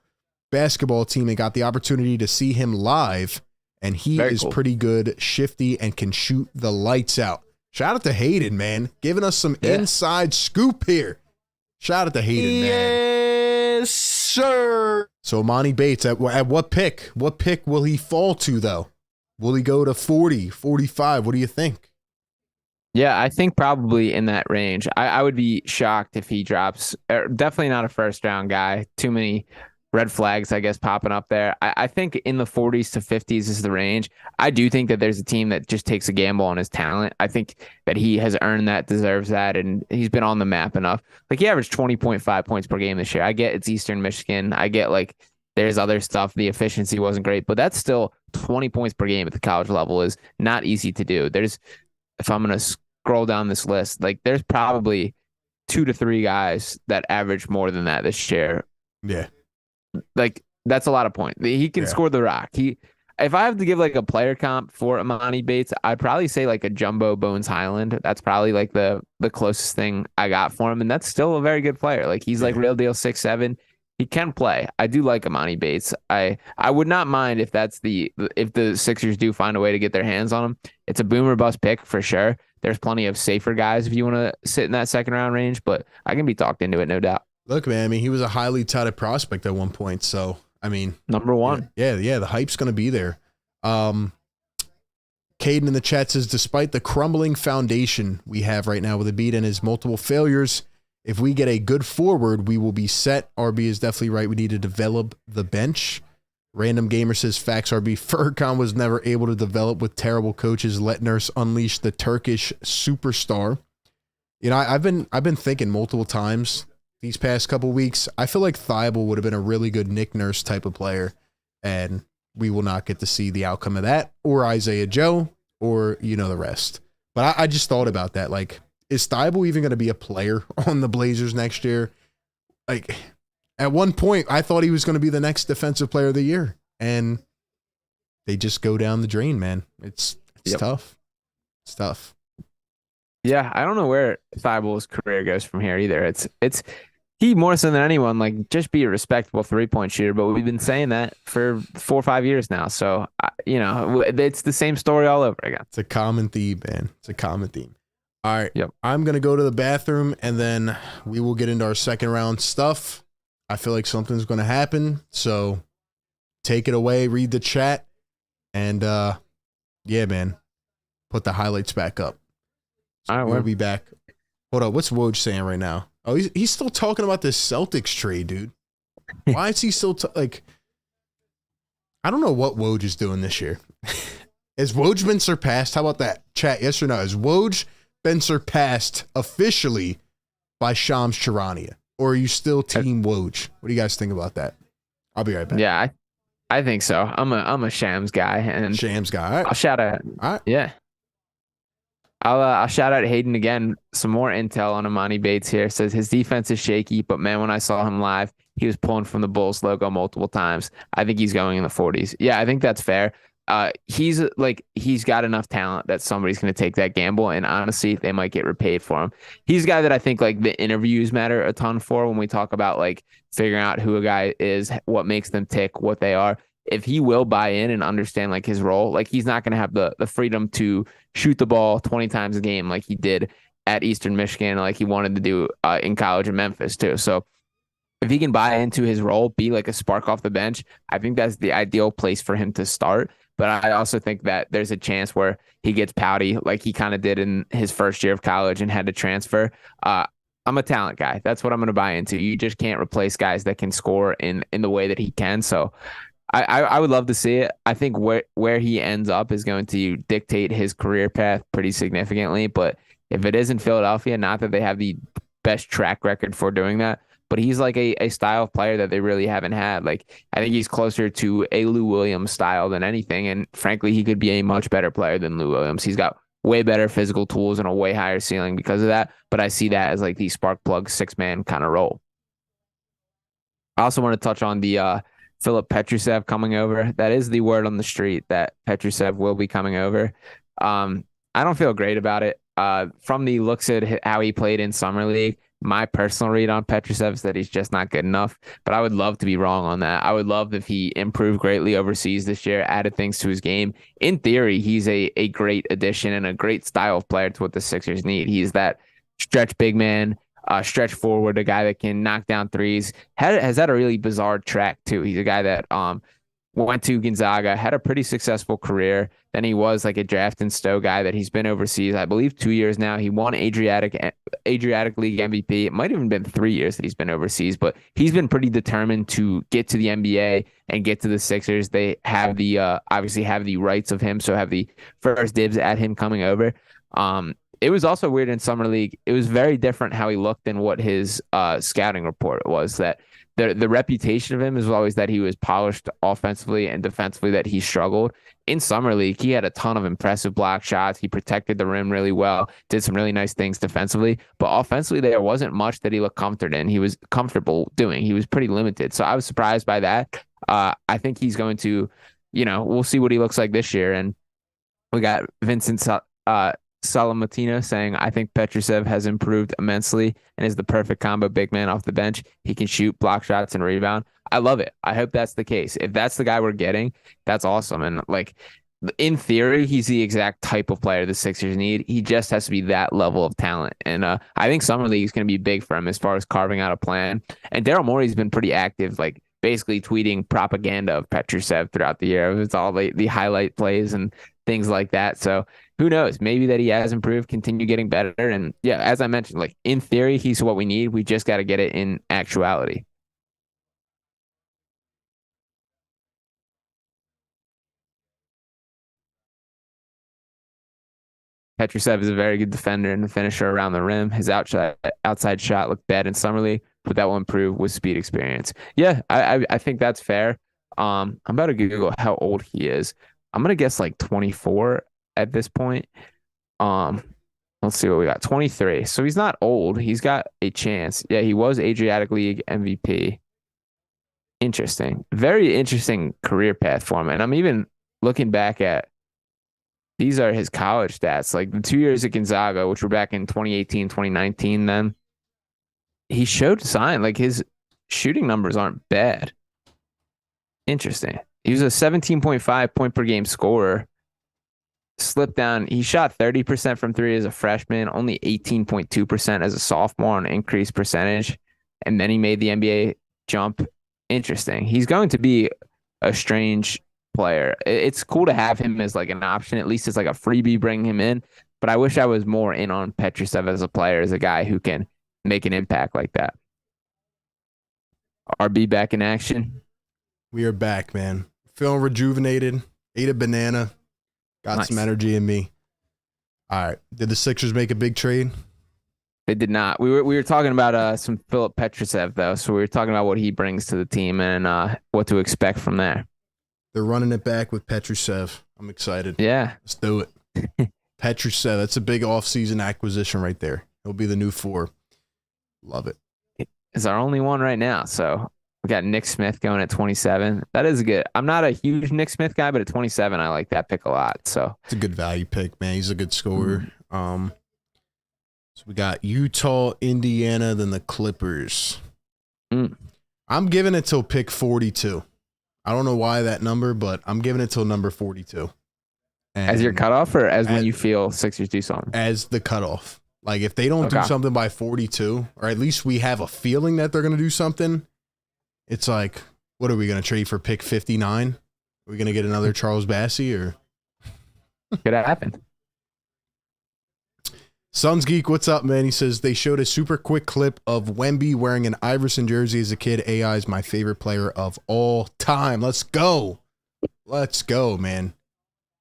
basketball team and got the opportunity to see him live, and he is cool. Pretty good, shifty, and can shoot the lights out. Shout out to Hayden, man, giving us some inside scoop here. Shout out to Hayden, man. Yes, sir. So Amani Bates, at what pick? What pick will he fall to, though? Will he go to 40, 45? What do you think? Yeah, I think probably in that range. I would be shocked if he drops. Definitely not a first-round guy. Too many red flags, I guess, popping up there. I think in the 40s to 50s is the range. I do think that there's a team that just takes a gamble on his talent. I think that he has earned that, deserves that, and he's been on the map enough. Like, he averaged 20.5 points per game this year. I get it's Eastern Michigan. I get, like, there's other stuff. The efficiency wasn't great, but that's still 20 points per game at the college level is not easy to do. If I'm going to scroll down this list, like, there's probably 2 to 3 guys that average more than that this year. Yeah. Like, that's a lot of points. He can score the rock. If I have to give like a player comp for Amani Bates, I'd probably say like a jumbo Bones Highland. That's probably like the closest thing I got for him. And that's still a very good player. Like, he's like real deal 6'7". He can play. I do like Amani Bates. I would not mind if the Sixers do find a way to get their hands on him. It's a boom or bust pick for sure. There's plenty of safer guys if you want to sit in that second round range, but I can be talked into it, no doubt. Look, man, I mean, he was a highly touted prospect at one point. So, I mean, number one. Yeah, the hype's going to be there. Caden in the chat says, despite the crumbling foundation we have right now with Embiid and his multiple failures, if we get a good forward, we will be set. RB is definitely right. We need to develop the bench. Random Gamer says, facts RB. Furkan was never able to develop with terrible coaches. Let Nurse unleash the Turkish superstar. You know, I've been thinking multiple times these past couple weeks. I feel like Thibault would have been a really good Nick Nurse type of player, and we will not get to see the outcome of that, or Isaiah Joe, or the rest. But I just thought about that. Like, is Thibault even going to be a player on the Blazers next year? Like, at one point, I thought he was going to be the next defensive player of the year, and they just go down the drain, man. It's tough. It's tough. Yeah, I don't know where Thibault's career goes from here either. It's he more so than anyone, like, just be a respectable 3-point shooter. But we've been saying that for 4 or 5 years now. So, it's the same story all over again. It's a common theme, man. It's a common theme. All right. Yep. I'm going to go to the bathroom, and then we will get into our second round stuff. I feel like something's going to happen. So take it away, read the chat, and yeah, man, put the highlights back up. So All right, we'll be back. Hold up, what's Woj saying right now? Oh, he's still talking about this Celtics trade, dude. Why is he still like? I don't know what Woj is doing this year. Has Woj been surpassed? How about that? Chat, yes or no? Has Woj been surpassed officially by Shams Charania? Or are you still team Woj? What do you guys think about that? I'll be right back. Yeah, I think so. I'm a Shams guy, and Shams guy. All right. I'll shout out. All right. Yeah. I'll shout out Hayden again. Some more intel on Imani Bates here. Says his defense is shaky, but man, when I saw him live, he was pulling from the Bulls logo multiple times. I think he's going in the 40s. Yeah, I think that's fair. He's got enough talent that somebody's going to take that gamble, and honestly, they might get repaid for him. He's a guy that I think like the interviews matter a ton for when we talk about like figuring out who a guy is, what makes them tick, what they are. If he will buy in and understand like his role, like he's not going to have the freedom to shoot the ball 20 times a game like he did at Eastern Michigan, like he wanted to do in college in Memphis too. So if he can buy into his role, be like a spark off the bench, I think that's the ideal place for him to start. But I also think that there's a chance where he gets pouty like he kind of did in his first year of college and had to transfer. I'm a talent guy. That's what I'm going to buy into. You just can't replace guys that can score in the way that he can. So I would love to see it. I think where he ends up is going to dictate his career path pretty significantly. But if it is in Philadelphia, not that they have the best track record for doing that, but he's like a style of player that they really haven't had. Like, I think he's closer to a Lou Williams style than anything. And frankly, he could be a much better player than Lou Williams. He's got way better physical tools and a way higher ceiling because of that. But I see that as like the spark plug 6-man kind of role. I also want to touch on the Filip Petrusev coming over. That is the word on the street that Petrusev will be coming over. I don't feel great about it. From the looks at how he played in Summer League, my personal read on Petrusev is that he's just not good enough, but I would love to be wrong on that. I would love if he improved greatly overseas this year, added things to his game. In theory, he's a great addition and a great style of player to what the Sixers need. He's that stretch big man, stretch forward, a guy that can knock down threes. Has had a really bizarre track too. He's a guy that went to Gonzaga, had a pretty successful career. Then he was like a draft and stow guy that he's been overseas, I believe 2 years now. He won Adriatic League MVP. It might have even been 3 years that he's been overseas, but he's been pretty determined to get to the NBA and get to the Sixers. They have the obviously have the rights of him, so have the first dibs at him coming over. It was also weird in Summer League. It was very different how he looked than what his scouting report was. That the reputation of him is always that he was polished offensively and defensively, that he struggled. In Summer League, he had a ton of impressive block shots. He protected the rim really well, did some really nice things defensively. But offensively, there wasn't much that he looked comfortable doing. He was pretty limited. So I was surprised by that. I think he's going to, we'll see what he looks like this year. And we got Vincent Salamatino saying, I think Petrusev has improved immensely and is the perfect combo big man off the bench. He can shoot, block shots, and rebound. I love it. I hope that's the case. If that's the guy we're getting, that's awesome. And like, in theory, he's the exact type of player the Sixers need. He just has to be that level of talent. And I think Summer League is going to be big for him as far as carving out a plan. And Daryl Morey's been pretty active, like basically tweeting propaganda of Petrusev throughout the year. It's all the highlight plays and things like that. So who knows? Maybe that he has improved, continue getting better. And yeah, as I mentioned, like in theory, he's what we need. We just got to get it in actuality. Petrusev is a very good defender and a finisher around the rim. His outside shot looked bad in Summer League, but that will improve with speed experience. Yeah, I think that's fair. I'm about to Google how old he is. I'm gonna guess like 24 at this point. Let's see what we got. 23. So he's not old. He's got a chance. Yeah, he was Adriatic League MVP. Interesting. Very interesting career path for him. And I'm even looking back at these are his college stats. Like the 2 years at Gonzaga, which were back in 2018, 2019, then he showed sign. Like his shooting numbers aren't bad. Interesting. He was a 17.5 point per game scorer. Slipped down. He shot 30% from three as a freshman, only 18.2% as a sophomore on increased percentage. And then he made the NBA jump interesting. He's going to be a strange player. It's cool to have him as like an option, at least as like a freebie, bring him in. But I wish I was more in on Petrusev as a player, as a guy who can make an impact like that. RB back in action. We are back, man. Feeling rejuvenated. Ate a banana. Got some energy in me. All right. Did the Sixers make a big trade? They did not. We were talking about some Philip Petrusev, though. So we were talking about what he brings to the team and what to expect from there. They're running it back with Petrusev. I'm excited. Yeah. Let's do it. Petrusev, that's a big offseason acquisition right there. He'll be the new 4. Love it. It's our only one right now. So we got Nick Smith going at 27. That is good. I'm not a huge Nick Smith guy, but at 27, I like that pick a lot. So it's a good value pick, man. He's a good scorer. So we got Utah, Indiana, then the Clippers. I'm giving it till pick 42. I don't know why that number, but I'm giving it till number 42. And as your cutoff, or as when you feel Sixers do something? As the cutoff. Like, if they don't do something by 42, or at least we have a feeling that they're going to do something, it's like, what are we going to trade for pick 59? Are we going to get another Charles Bassey? Or could happen. Suns Geek, what's up, man? He says, they showed a super quick clip of Wemby wearing an Iverson jersey as a kid. AI is my favorite player of all time. Let's go. Let's go, man.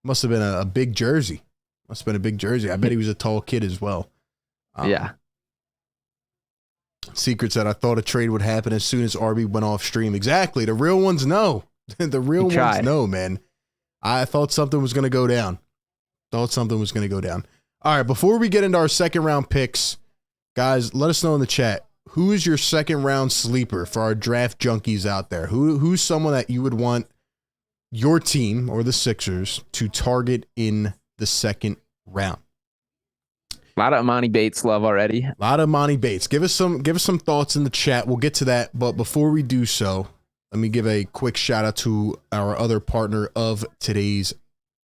Must have been a big jersey. Must have been a big jersey. I bet he was a tall kid as well. Yeah. Secret said, I thought a trade would happen as soon as RB went off stream. Exactly. The real ones know. The real ones know, man. I thought something was going to go down. All right, before we get into our second round picks, guys, let us know in the chat. Who is your second round sleeper for our draft junkies out there? Who's someone that you would want your team or the Sixers to target in the second round? A lot of Amani Bates love already. A lot of Amani Bates. Give us some thoughts in the chat. We'll get to that, but before we do so, let me give a quick shout out to our other partner of today's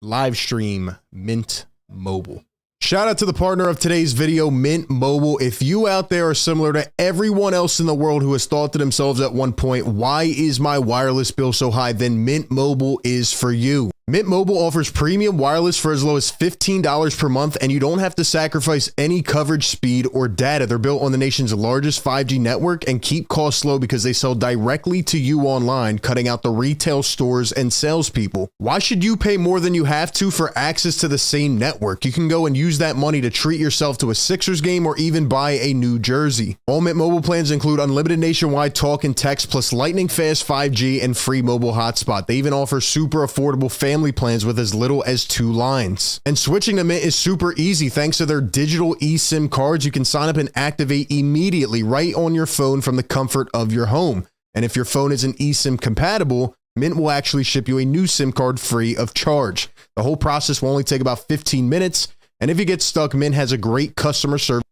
live stream, Mint Mobile. Shout out to the partner of today's video, Mint Mobile. If you out there are similar to everyone else in the world who has thought to themselves at one point, why is my wireless bill so high? Then Mint Mobile is for you. Mint Mobile offers premium wireless for as low as $15 per month, and you don't have to sacrifice any coverage, speed, or data. They're built on the nation's largest 5G network and keep costs low because they sell directly to you online, cutting out the retail stores and salespeople. Why should you pay more than you have to for access to the same network? You can go and use that money to treat yourself to a Sixers game or even buy a new jersey. All Mint Mobile plans include unlimited nationwide talk and text, plus lightning fast 5G and free mobile hotspot. They even offer super affordable family plans with as little as 2 lines. And switching to Mint is super easy thanks to their digital eSIM cards. You can sign up and activate immediately right on your phone from the comfort of your home. And if your phone isn't eSIM compatible, Mint will actually ship you a new SIM card free of charge. The whole process will only take about 15 minutes. And if you get stuck, Mint has a great customer service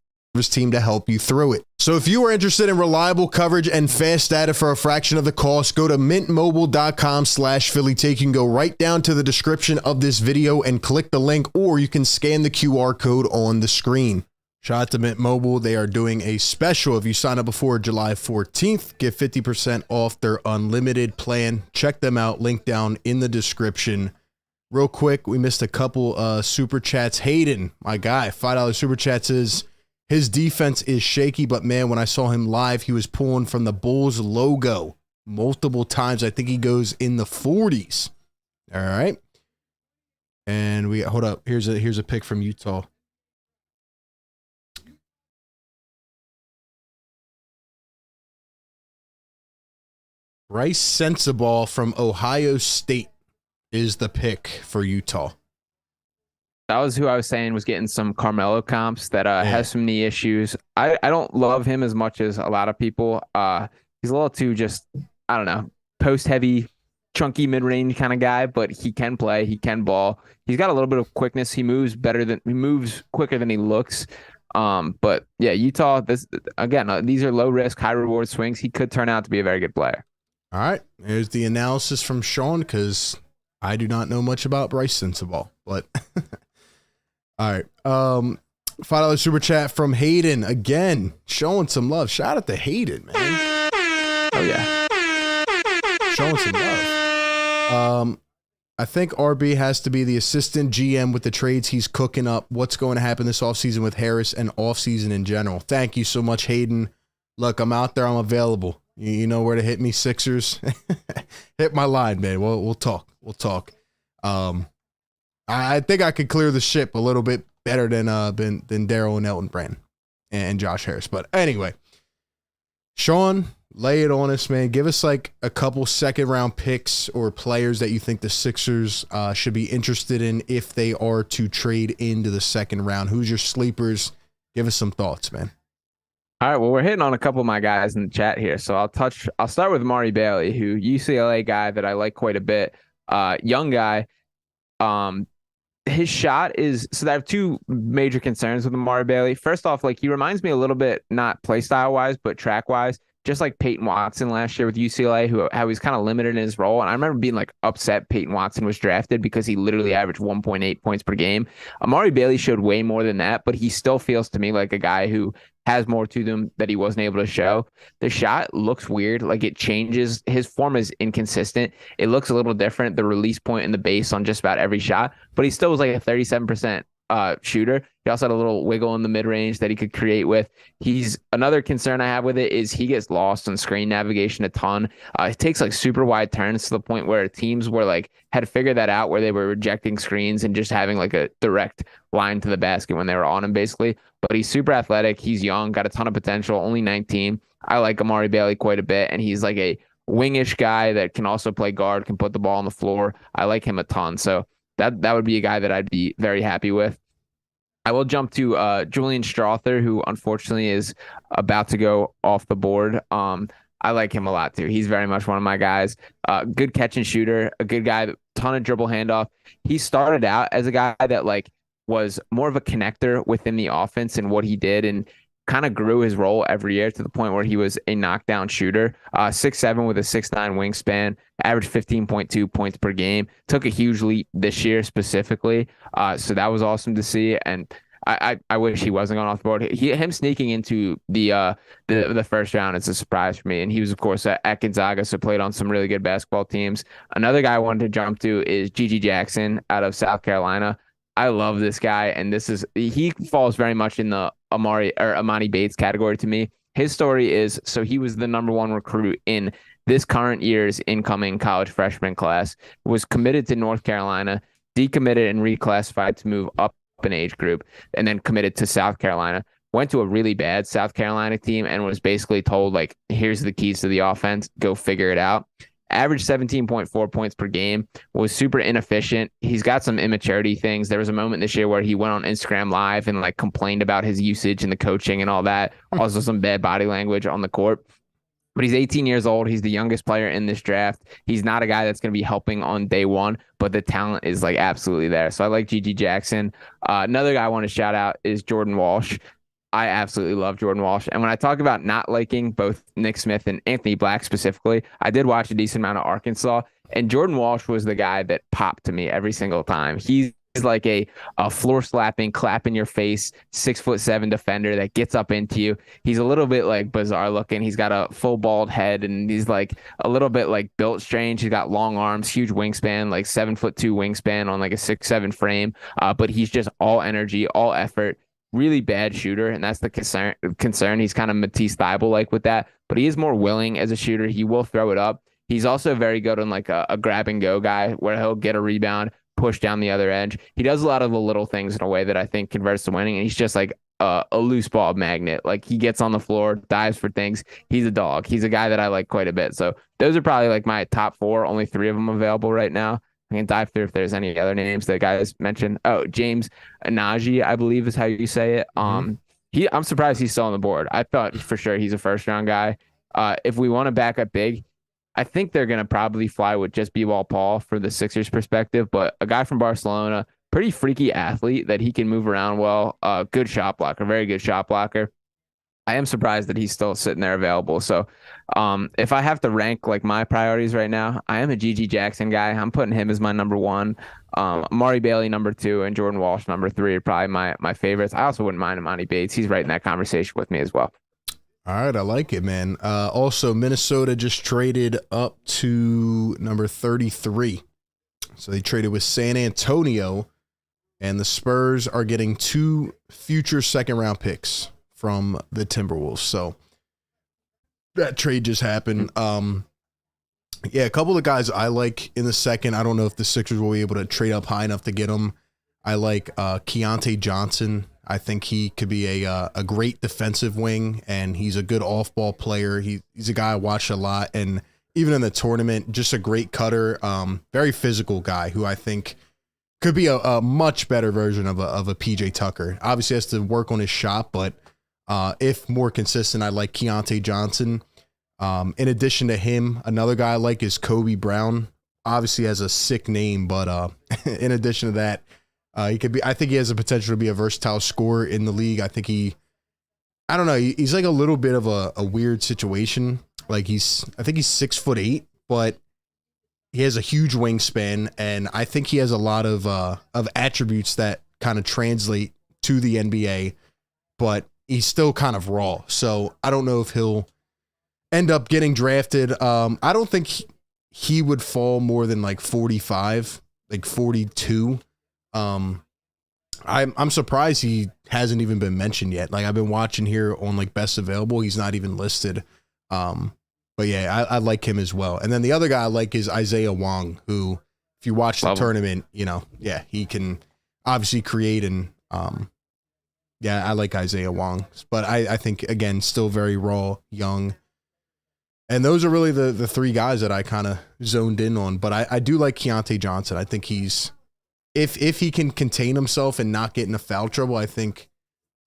team to help you through it. So if you are interested in reliable coverage and fast data for a fraction of the cost, go to mintmobile.com/PhillyTake. You can go right down to the description of this video and click the link, or you can scan the QR code on the screen. Shout out to Mint Mobile. They are doing a special. If you sign up before July 14th, get 50% off their unlimited plan. Check them out. Link down in the description. Real quick, we missed a couple super chats. Hayden, my guy, $5 super chats is, his defense is shaky, but man, when I saw him live, he was pulling from the Bulls logo multiple times. I think he goes in the 40s. All right. And we hold up. Here's a pick from Utah. Bryce Sensabaugh from Ohio State is the pick for Utah. That was who I was saying was getting some Carmelo comps that has some knee issues. I don't love him as much as a lot of people. He's a little too just, I don't know, post-heavy, chunky mid-range kind of guy, but he can play. He can ball. He's got a little bit of quickness. He moves quicker than he looks. But yeah, Utah, these are low-risk, high-reward swings. He could turn out to be a very good player. All right. Here's the analysis from Sean, because I do not know much about Bryce Sensabaugh, but... All right. $5 super chat from Hayden. Again, showing some love. Shout out to Hayden, man. Oh yeah. Showing some love. I think RB has to be the assistant GM with the trades he's cooking up. What's going to happen this offseason with Harris and offseason in general? Thank you so much, Hayden. Look, I'm out there. I'm available. You know where to hit me, Sixers. Hit my line, man. We'll talk. We'll talk. I think I could clear the ship a little bit better than Daryl and Elton Brand and Josh Harris. But anyway, Sean, lay it on us, man. Give us like a couple second-round picks or players that you think the Sixers should be interested in if they are to trade into the second round. Who's your sleepers? Give us some thoughts, man. All right, well, we're hitting on a couple of my guys in the chat here. So I'll start with Amari Bailey, who UCLA guy that I like quite a bit. Young guy. His shot is, so I have two major concerns with Amari Bailey. First off, like he reminds me a little bit, not play style wise, but track wise, just like Peyton Watson last year with UCLA, how he's kind of limited in his role. And I remember being like upset Peyton Watson was drafted because he literally averaged 1.8 points per game. Amari Bailey showed way more than that, but he still feels to me like a guy who has more to them that he wasn't able to show. The shot looks weird. Like it changes. His form is inconsistent. It looks a little different. The release point and the base on just about every shot, but he still was like a 37% shooter. He also had a little wiggle in the mid-range that he could create with. He's another concern I have with it is he gets lost on screen navigation a ton. He takes like super wide turns to the point where teams were like had figured that out, where they were rejecting screens and just having like a direct line to the basket when they were on him, basically. But he's super athletic. He's young, got a ton of potential, only 19. I like Amari Bailey quite a bit, and he's like a wingish guy that can also play guard, can put the ball on the floor. I like him a ton. So that would be a guy that I'd be very happy with. I will jump to Julian Strawther, who unfortunately is about to go off the board. I like him a lot too. He's very much one of my guys. Good catch and shooter, a good guy, ton of dribble handoff. He started out as a guy that like was more of a connector within the offense and what he did, and kind of grew his role every year to the point where he was a knockdown shooter. 6'7" with a 6'9" wingspan, averaged 15.2 points per game. Took a huge leap this year specifically. So that was awesome to see. And I wish he wasn't going off the board. Him sneaking into the first round is a surprise for me. And he was, of course, at Gonzaga, so played on some really good basketball teams. Another guy I wanted to jump to is Gigi Jackson out of South Carolina. I love this guy, and he falls very much in the Amani Bates category to me. His story is, so he was the number one recruit in this current year's incoming college freshman class, was committed to North Carolina, decommitted and reclassified to move up an age group, and then committed to South Carolina. Went to a really bad South Carolina team and was basically told, like, here's the keys to the offense, go figure it out. Averaged 17.4 points per game, was super inefficient. He's got some immaturity things. There was a moment this year where he went on Instagram Live and like complained about his usage and the coaching and all that. Also some bad body language on the court. But he's 18 years old. He's the youngest player in this draft. He's not a guy that's going to be helping on day one, but the talent is like absolutely there. So I like Gigi Jackson. Another guy I want to shout out is Jordan Walsh. I absolutely love Jordan Walsh. And when I talk about not liking both Nick Smith and Anthony Black specifically, I did watch a decent amount of Arkansas, and Jordan Walsh was the guy that popped to me every single time. He's like a floor slapping, clap in your face, 6'7" defender that gets up into you. He's a little bit like bizarre looking. He's got a full bald head, and he's like a little bit like built strange. He's got long arms, huge wingspan, like 7'2" wingspan on like a 6'7" frame. But he's just all energy, all effort. Really bad shooter, and that's the concern. He's kind of Matisse Thybulle like with that, but he is more willing as a shooter. He will throw it up. He's also very good on like a grab and go guy where he'll get a rebound, push down the other edge. He does a lot of the little things in a way that I think converts to winning, and he's just like a loose ball magnet. Like he gets on the floor, dives for things. He's a dog. He's a guy that I like quite a bit. So those are probably like my top four, only three of them available right now. I can dive through if there's any other names that guys mentioned. Oh, James Anaji, I believe is how you say it. I'm surprised he's still on the board. I thought for sure he's a first round guy. If we want to back up big, I think they're going to probably fly with just B-Ball Paul for the Sixers perspective, but a guy from Barcelona, pretty freaky athlete that he can move around well. Good shot blocker, very good shot blocker. I am surprised that he's still sitting there available. So if I have to rank like my priorities right now, I am a Gigi Jackson guy. I'm putting him as my number one. Amari Bailey, number two, and Jordan Walsh, number three, are probably my favorites. I also wouldn't mind Amani Bates. He's right in that conversation with me as well. All right, I like it, man. Also, Minnesota just traded up to number 33. So they traded with San Antonio, and the Spurs are getting 2 future second-round picks from the Timberwolves. So that trade just happened. Yeah, a couple of guys I like in the second. I don't know if the Sixers will be able to trade up high enough to get them. I like Keontae Johnson. I think he could be a great defensive wing, and he's a good off-ball player. He's a guy I watch a lot, and even in the tournament, just a great cutter, very physical guy who I think could be a much better version of a PJ Tucker. Obviously has to work on his shot, but if more consistent, I like Keontae Johnson. In addition to him, another guy I like is Kobe Brown. Obviously has a sick name, but in addition to that, he could be. I think he has the potential to be a versatile scorer in the league. I think I don't know. He's like a little bit of a weird situation. Like I think he's 6'8", but he has a huge wingspan, and I think he has a lot of attributes that kind of translate to the NBA, but he's still kind of raw. So I don't know if he'll end up getting drafted. I don't think he would fall more than like 45, like 42. I'm surprised he hasn't even been mentioned yet. Like I've been watching here on like best available. He's not even listed. But yeah, I like him as well. And then the other guy I like is Isaiah Wong, who, if you watch the tournament, yeah, he can obviously create and, yeah, I like Isaiah Wong, but I think again, still very raw, young. And those are really the 3 guys that I kind of zoned in on, but I do like Keontae Johnson. I think he's, if he can contain himself and not get into foul trouble, I think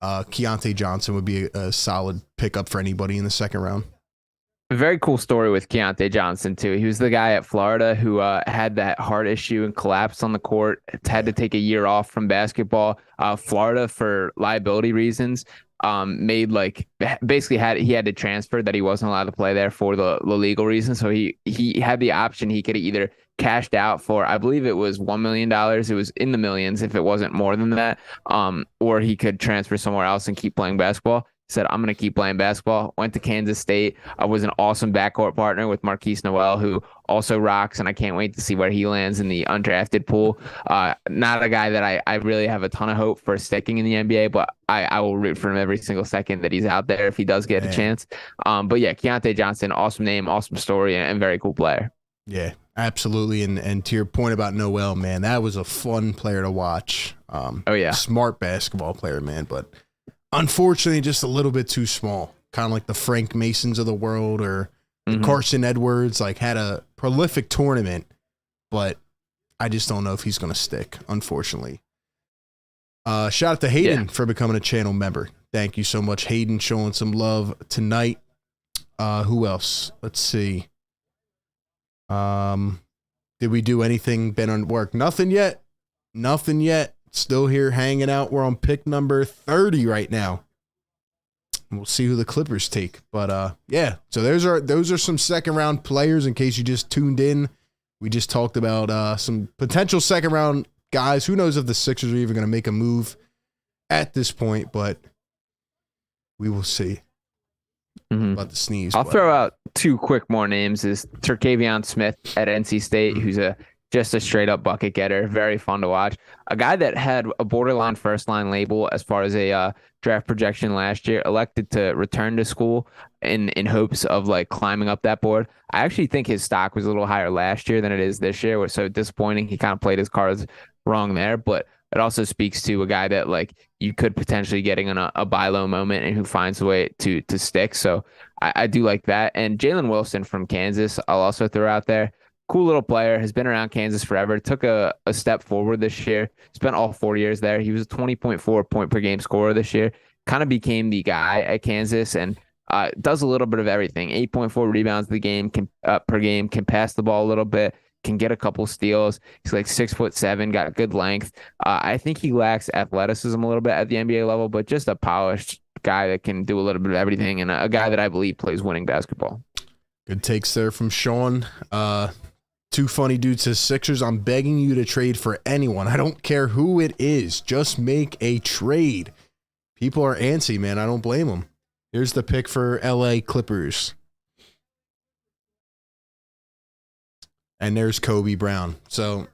Keontae Johnson would be a solid pickup for anybody in the second round. A very cool story with Keontae Johnson too. He was the guy at Florida who had that heart issue and collapsed on the court. Had to take a year off from basketball. Florida, for liability reasons, made like basically he had to transfer, that he wasn't allowed to play there for the legal reasons. So he had the option. He could either cashed out for, I believe it was $1 million. It was in the millions if it wasn't more than that. Or he could transfer somewhere else and keep playing basketball. Said, I'm going to keep playing basketball. Went to Kansas State. I was an awesome backcourt partner with Marquise Noel, who also rocks, and I can't wait to see where he lands in the undrafted pool. Not a guy that I really have a ton of hope for sticking in the NBA, but I will root for him every single second that he's out there if he does get a chance. But yeah, Keontae Johnson, awesome name, awesome story, and very cool player. Yeah, absolutely. And to your point about Noel, man, that was a fun player to watch. Oh, yeah. Smart basketball player, man, but unfortunately, just a little bit too small. Kind of like the Frank Masons of the world or the Carson Edwards. Like had a prolific tournament, but I just don't know if he's going to stick, unfortunately. Shout out to Hayden for becoming a channel member. Thank you so much, Hayden, showing some love tonight. Who else? Let's see. Did we do anything? Been on work? Nothing yet. Nothing yet. Still here hanging out. We're on pick number 30 right now. We'll see who the Clippers take. But yeah, so those are some second round players in case you just tuned in. We just talked about some potential second round guys. Who knows if the Sixers are even going to make a move at this point, but we will see. About the sneeze. I'll throw out 2 quick more names. Is Terquavion Smith at NC State, who's just a straight up bucket getter. Very fun to watch. A guy that had a borderline first line label as far as a draft projection last year, elected to return to school in hopes of like climbing up that board. I actually think his stock was a little higher last year than it is this year. It was so disappointing. He kind of played his cards wrong there, but it also speaks to a guy that like you could potentially getting in a buy low moment and who finds a way to stick. So I do like that. And Jalen Wilson from Kansas, I'll also throw out there. Cool little player, has been around Kansas forever. Took a step forward this year. Spent all 4 years there. He was a 20.4 point per game scorer this year. Kind of became the guy at Kansas and does a little bit of everything. 8.4 rebounds per game, can pass the ball a little bit, can get a couple steals. He's like 6'7", got good length. I think he lacks athleticism a little bit at the NBA level, but just a polished guy that can do a little bit of everything, and a guy that I believe plays winning basketball. Good takes there from Sean. 2 funny dudes says, Sixers, I'm begging you to trade for anyone. I don't care who it is. Just make a trade. People are antsy, man. I don't blame them. Here's the pick for LA Clippers. And there's Kobe Brown. So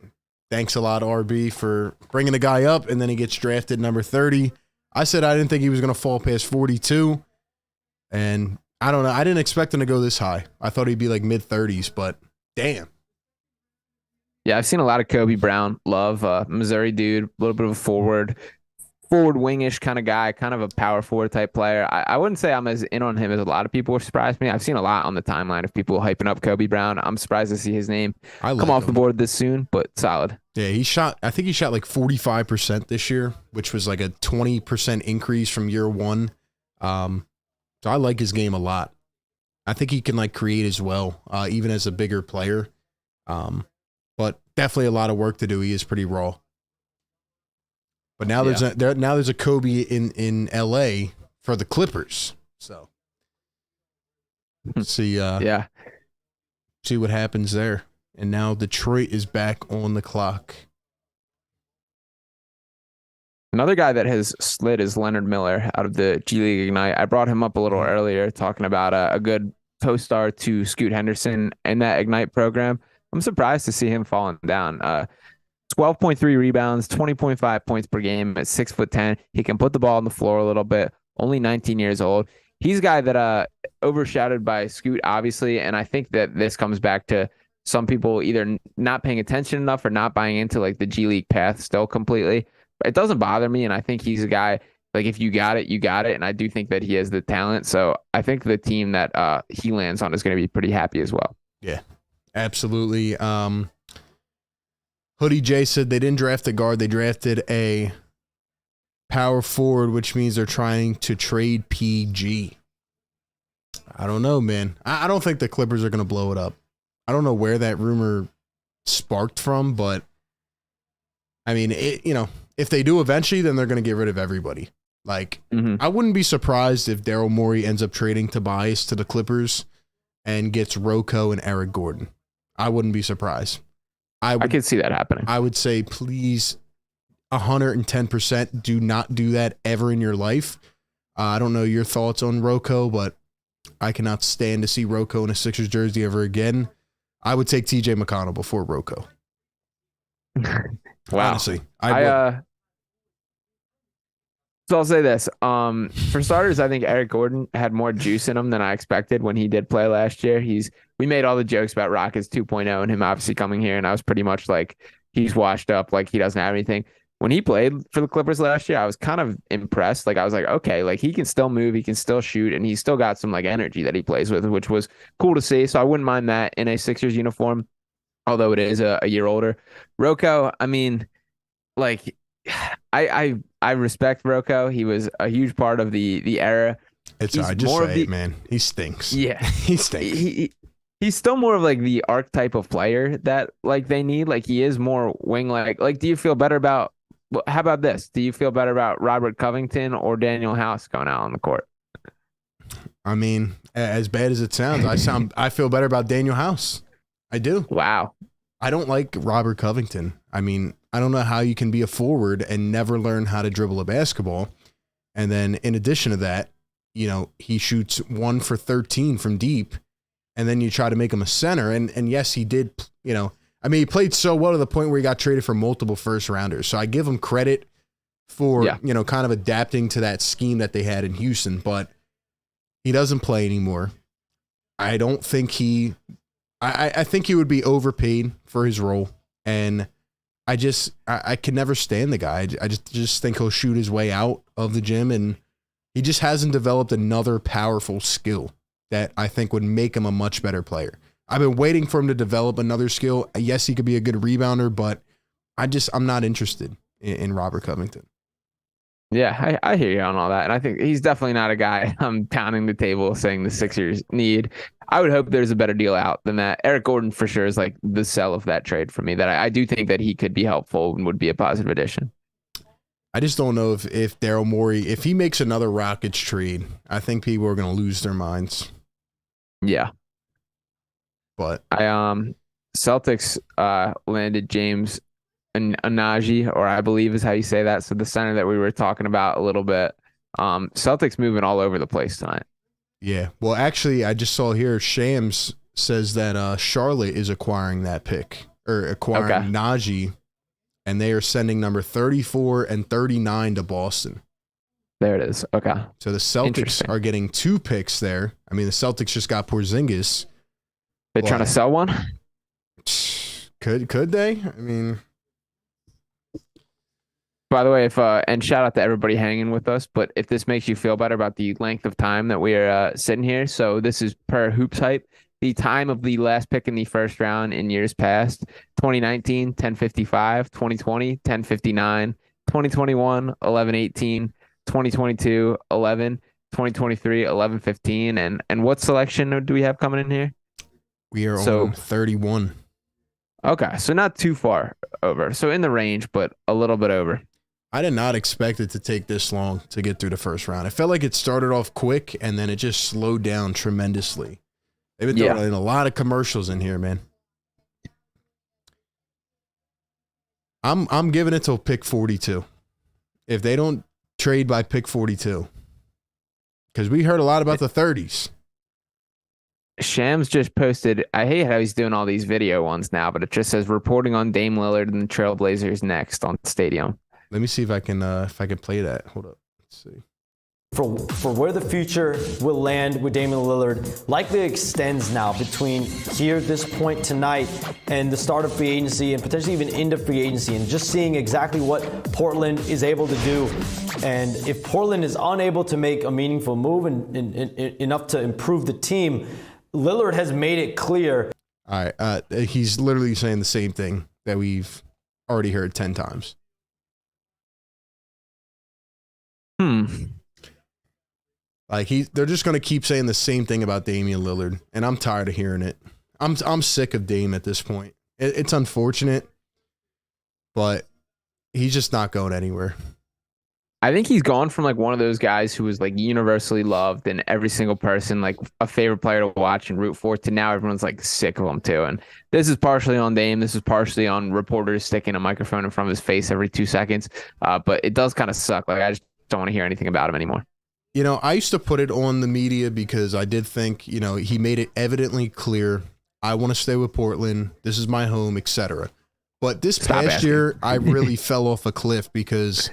thanks a lot, RB, for bringing the guy up, and then he gets drafted number 30. I said I didn't think he was going to fall past 42, and I don't know. I didn't expect him to go this high. I thought he'd be like mid-30s, but damn. Yeah, I've seen a lot of Kobe Brown love. Missouri dude, a little bit of a forward wingish kind of guy, kind of a power forward type player. I wouldn't say I'm as in on him as a lot of people are surprised me. I've seen a lot on the timeline of people hyping up Kobe Brown. I'm surprised to see his name come off the board this soon, but solid. Yeah, I think he shot like 45% this year, which was like a 20% increase from year one. So I like his game a lot. I think he can like create as well, even as a bigger player. But definitely a lot of work to do. He is pretty raw. But now there's a Kobe in LA for the Clippers. So see see what happens there. And now Detroit is back on the clock. Another guy that has slid is Leonard Miller out of the G League Ignite. I brought him up a little earlier talking about a good co-star to Scoot Henderson in that Ignite program. I'm surprised to see him falling down. 12.3 rebounds, 20.5 points per game at 6'10". He can put the ball on the floor a little bit. Only 19 years old. He's a guy that overshadowed by Scoot, obviously, and I think that this comes back to some people either not paying attention enough or not buying into like the G League path still completely. It doesn't bother me, and I think he's a guy, like if you got it, you got it, and I do think that he has the talent. So I think the team that he lands on is going to be pretty happy as well. Yeah, absolutely. Hoodie J said they didn't draft a guard. They drafted a power forward, which means they're trying to trade PG. I don't know, man. I don't think the Clippers are going to blow it up. I don't know where that rumor sparked from, but I mean, if they do eventually, then they're going to get rid of everybody. Like, I wouldn't be surprised if Daryl Morey ends up trading Tobias to the Clippers and gets Rocco and Eric Gordon. I wouldn't be surprised. I could see that happening. I would say, please, 110% do not do that ever in your life. I don't know your thoughts on Rocco, but I cannot stand to see Rocco in a Sixers jersey ever again. I would take TJ McConnell before Rocco. Wow. Honestly. So I'll say this. For starters, I think Eric Gordon had more juice in him than I expected when he did play last year. We made all the jokes about Rockets 2.0 and him obviously coming here, and I was pretty much like, he's washed up, like he doesn't have anything. When he played for the Clippers last year, I was kind of impressed. Like I was like, okay, like he can still move, he can still shoot, and he's still got some like energy that he plays with, which was cool to see. So I wouldn't mind that in a Sixers uniform, although it is a year older. Rocco, I mean, like I respect Rocco. He was a huge part of the era. Man. He stinks. Yeah, he stinks. He's still more of like the archetype of player that like they need. Like he is more wing like. Like, do you feel better about? How about this? Do you feel better about Robert Covington or Daniel House going out on the court? I mean, as bad as it sounds, I feel better about Daniel House. I do. Wow. I don't like Robert Covington. I mean, I don't know how you can be a forward and never learn how to dribble a basketball. And then in addition to that, he shoots 1 for 13 from deep, and then you try to make him a center. And yes, he did, he played so well to the point where he got traded for multiple first rounders. So I give him credit for, kind of adapting to that scheme that they had in Houston, but he doesn't play anymore. I don't think I think he would be overpaid for his role. And I can never stand the guy. I just think he'll shoot his way out of the gym, and he just hasn't developed another powerful skill that I think would make him a much better player. I've been waiting for him to develop another skill. Yes, he could be a good rebounder, but I'm not interested in Robert Covington. Yeah, I hear you on all that. And I think he's definitely not a guy I'm pounding the table saying the Sixers need. I would hope there's a better deal out than that. Eric Gordon for sure is like the sell of that trade for me, that I do think that he could be helpful and would be a positive addition. I just don't know if Daryl Morey, if he makes another Rockets trade, I think people are going to lose their minds. Yeah. But Celtics landed James Anaji, or I believe is how you say that. So the center that we were talking about a little bit. Celtics moving all over the place tonight. Yeah. Well, actually, I just saw here Shams says that Charlotte is acquiring that pick or acquiring Najee, and they are sending number 34 and 39 to Boston. There it is. Okay. So the Celtics are getting 2 picks there. I mean, the Celtics just got Porzingis. They're trying to sell one? Could they? I mean, by the way, and shout out to everybody hanging with us, but if this makes you feel better about the length of time that we are sitting here, so this is per Hoops Hype, the time of the last pick in the first round in years past: 2019, 10:55; 2020, 10:59; 2021, 11:18; 2022, 11; 2023, 11:15. And what selection do we have coming in here? We are on 31. Okay, so not too far over. So in the range, but a little bit over. I did not expect it to take this long to get through the first round. I felt like it started off quick and then it just slowed down tremendously. They've been throwing in a lot of commercials in here, man. I'm giving it till pick 42. If they don't trade by pick 42, because we heard a lot about the 30s. Shams just posted, I hate how he's doing all these video ones now, but it just says reporting on Dame Lillard and the Trailblazers next on Stadium. Let me see if I can play that. Hold up. Let's see. For where the future will land with Damian Lillard likely extends now between here, this point tonight, and the start of free agency and potentially even into free agency, and just seeing exactly what Portland is able to do. And if Portland is unable to make a meaningful move and enough to improve the team, Lillard has made it clear. All right. He's literally saying the same thing that we've already heard 10 times. Like they're just going to keep saying the same thing about Damian Lillard, and I'm tired of hearing it. I'm sick of Dame at this point. It's unfortunate, but he's just not going anywhere. I think he's gone from like one of those guys who was like universally loved and every single person like a favorite player to watch and root for, to now everyone's like sick of him too. And this is partially on Dame. This is partially on reporters sticking a microphone in front of his face every 2 seconds. But it does kind of suck. Like I just don't want to hear anything about him anymore. You know, I used to put it on the media because I did think, you know, he made it evidently clear, I want to stay with Portland. This is my home, etc. But this past year, I really fell off a cliff because,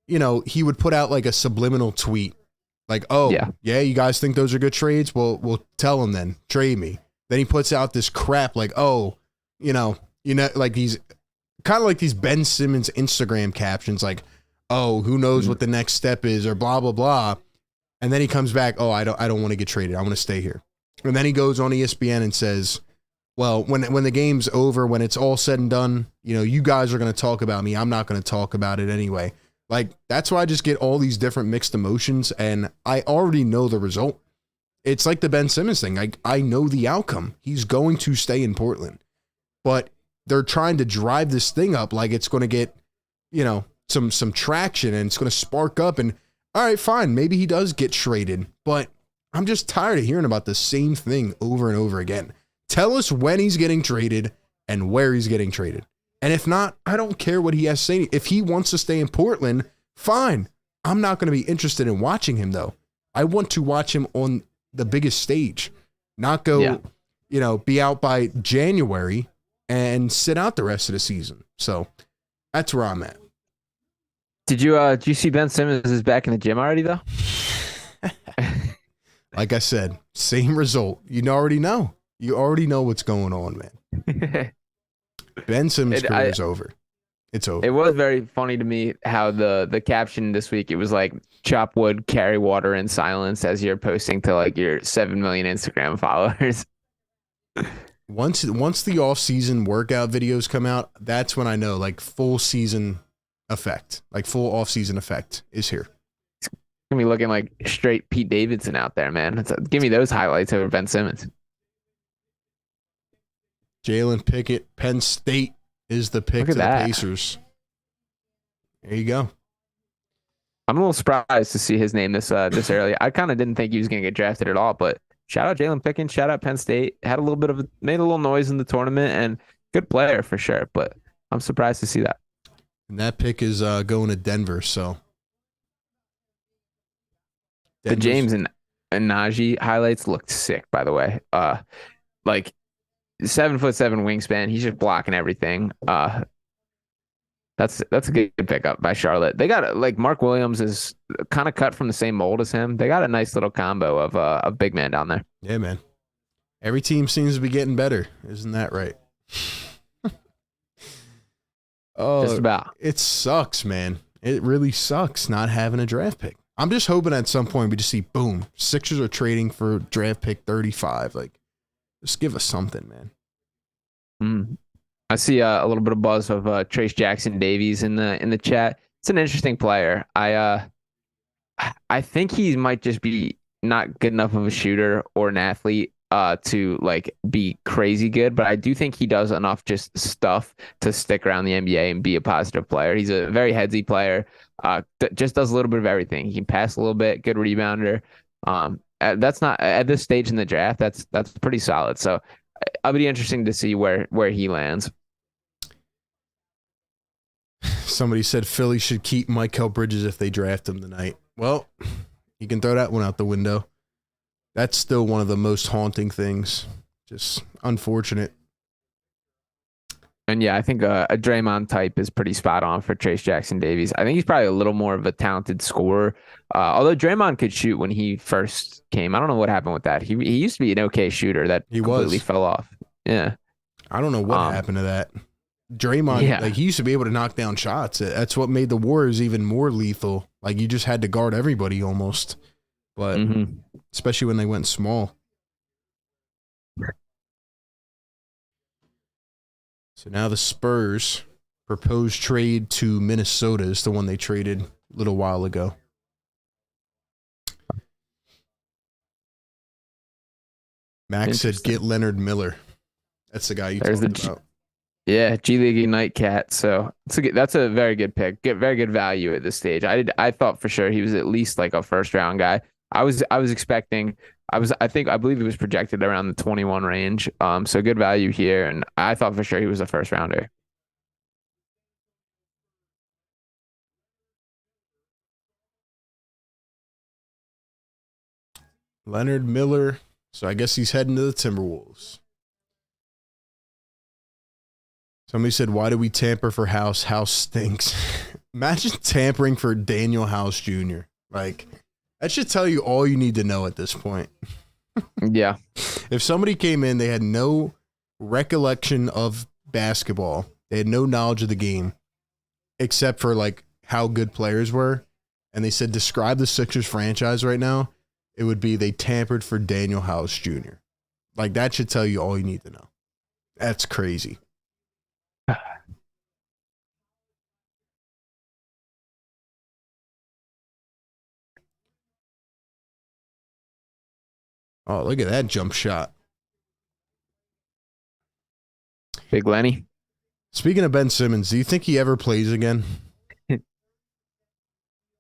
you know, he would put out like a subliminal tweet like, oh, yeah, you guys think those are good trades? Well, we'll tell him then, trade me. Then he puts out this crap like, oh, you know, like these kind of like these Ben Simmons Instagram captions like, oh, who knows what the next step is or blah, blah, blah. And then he comes back, oh, I don't want to get traded. I want to stay here. And then he goes on ESPN and says, well, when the game's over, when it's all said and done, you know, you guys are going to talk about me. I'm not going to talk about it anyway. Like, that's why I just get all these different mixed emotions, and I already know the result. It's like the Ben Simmons thing. I know the outcome. He's going to stay in Portland. But they're trying to drive this thing up like it's going to get, you know, some traction and it's going to spark up, and all right, fine. Maybe he does get traded, but I'm just tired of hearing about the same thing over and over again. Tell us when he's getting traded and where he's getting traded. And if not, I don't care what he has to say. If he wants to stay in Portland, fine. I'm not going to be interested in watching him, though. I want to watch him on the biggest stage, not go, you know, be out by January and sit out the rest of the season. So that's where I'm at. Did you see Ben Simmons is back in the gym already though? Like I said, same result. You already know. You already know what's going on, man. Ben Simmons' career is over. It's over. It was very funny to me how the caption this week, it was like, chop wood, carry water in silence as you're posting to like your 7 million Instagram followers. Once the off-season workout videos come out, that's when I know like full season effect, like full off-season effect is here. It's gonna be looking like straight Pete Davidson out there, man. Give me those highlights over Ben Simmons. Jalen Pickett, Penn State is the pick to the Pacers. There you go. I'm a little surprised to see his name this early. I kind of didn't think he was gonna get drafted at all, but shout out Jalen Pickett, shout out Penn State. Made a little noise in the tournament, and good player for sure. But I'm surprised to see that. And that pick is going to Denver. So the James and and Najee highlights looked sick, by the way. Like 7'7" wingspan. He's just blocking everything. That's a good pickup by Charlotte. They got like Mark Williams is kind of cut from the same mold as him. They got a nice little combo of big man down there. Yeah, man. Every team seems to be getting better. Isn't that right? Oh, just about. It sucks, man. It really sucks not having a draft pick. I'm just hoping at some point we just see, boom, Sixers are trading for draft pick 35. Like, just give us something, man. I see a little bit of buzz of Trace Jackson Davies in the chat. It's an interesting player. I think he might just be not good enough of a shooter or an athlete to like be crazy good, but I do think he does enough just stuff to stick around the NBA and be a positive player. He's a very headsy player. Just does a little bit of everything. He can pass a little bit, good rebounder. That's not at this stage in the draft. That's pretty solid. So it'll be interesting to see where he lands. Somebody said Philly should keep Mikal Bridges if they draft him tonight. Well, you can throw that one out the window. That's still one of the most haunting things. Just unfortunate. And yeah, I think a Draymond type is pretty spot on for Trace Jackson Davies. I think he's probably a little more of a talented scorer. Although Draymond could shoot when he first came. I don't know what happened with that. He used to be an okay shooter that completely fell off. Yeah. I don't know what happened to that. Draymond, like he used to be able to knock down shots. That's what made the Warriors even more lethal. Like you just had to guard everybody almost. But especially when they went small. So now the Spurs proposed trade to Minnesota is the one they traded a little while ago. Max said, get Leonard Miller. That's the guy you talked about. Yeah, G League Ignite cat. So that's a very good pick. Get very good value at this stage. I thought for sure he was at least like a first round guy. I was expecting. I believe he was projected around the 21 range. So good value here, and I thought for sure he was a first rounder. Leonard Miller. So I guess he's heading to the Timberwolves. Somebody said, why do we tamper for House? House stinks. Imagine tampering for Daniel House Jr. Like, that should tell you all you need to know at this point. Yeah. If somebody came in, they had no recollection of basketball. They had no knowledge of the game, except for, like, how good players were. And they said, describe the Sixers franchise right now. It would be they tampered for Daniel House Jr. Like, that should tell you all you need to know. That's crazy. Oh, look at that jump shot. Big Lenny. Speaking of Ben Simmons, do you think he ever plays again?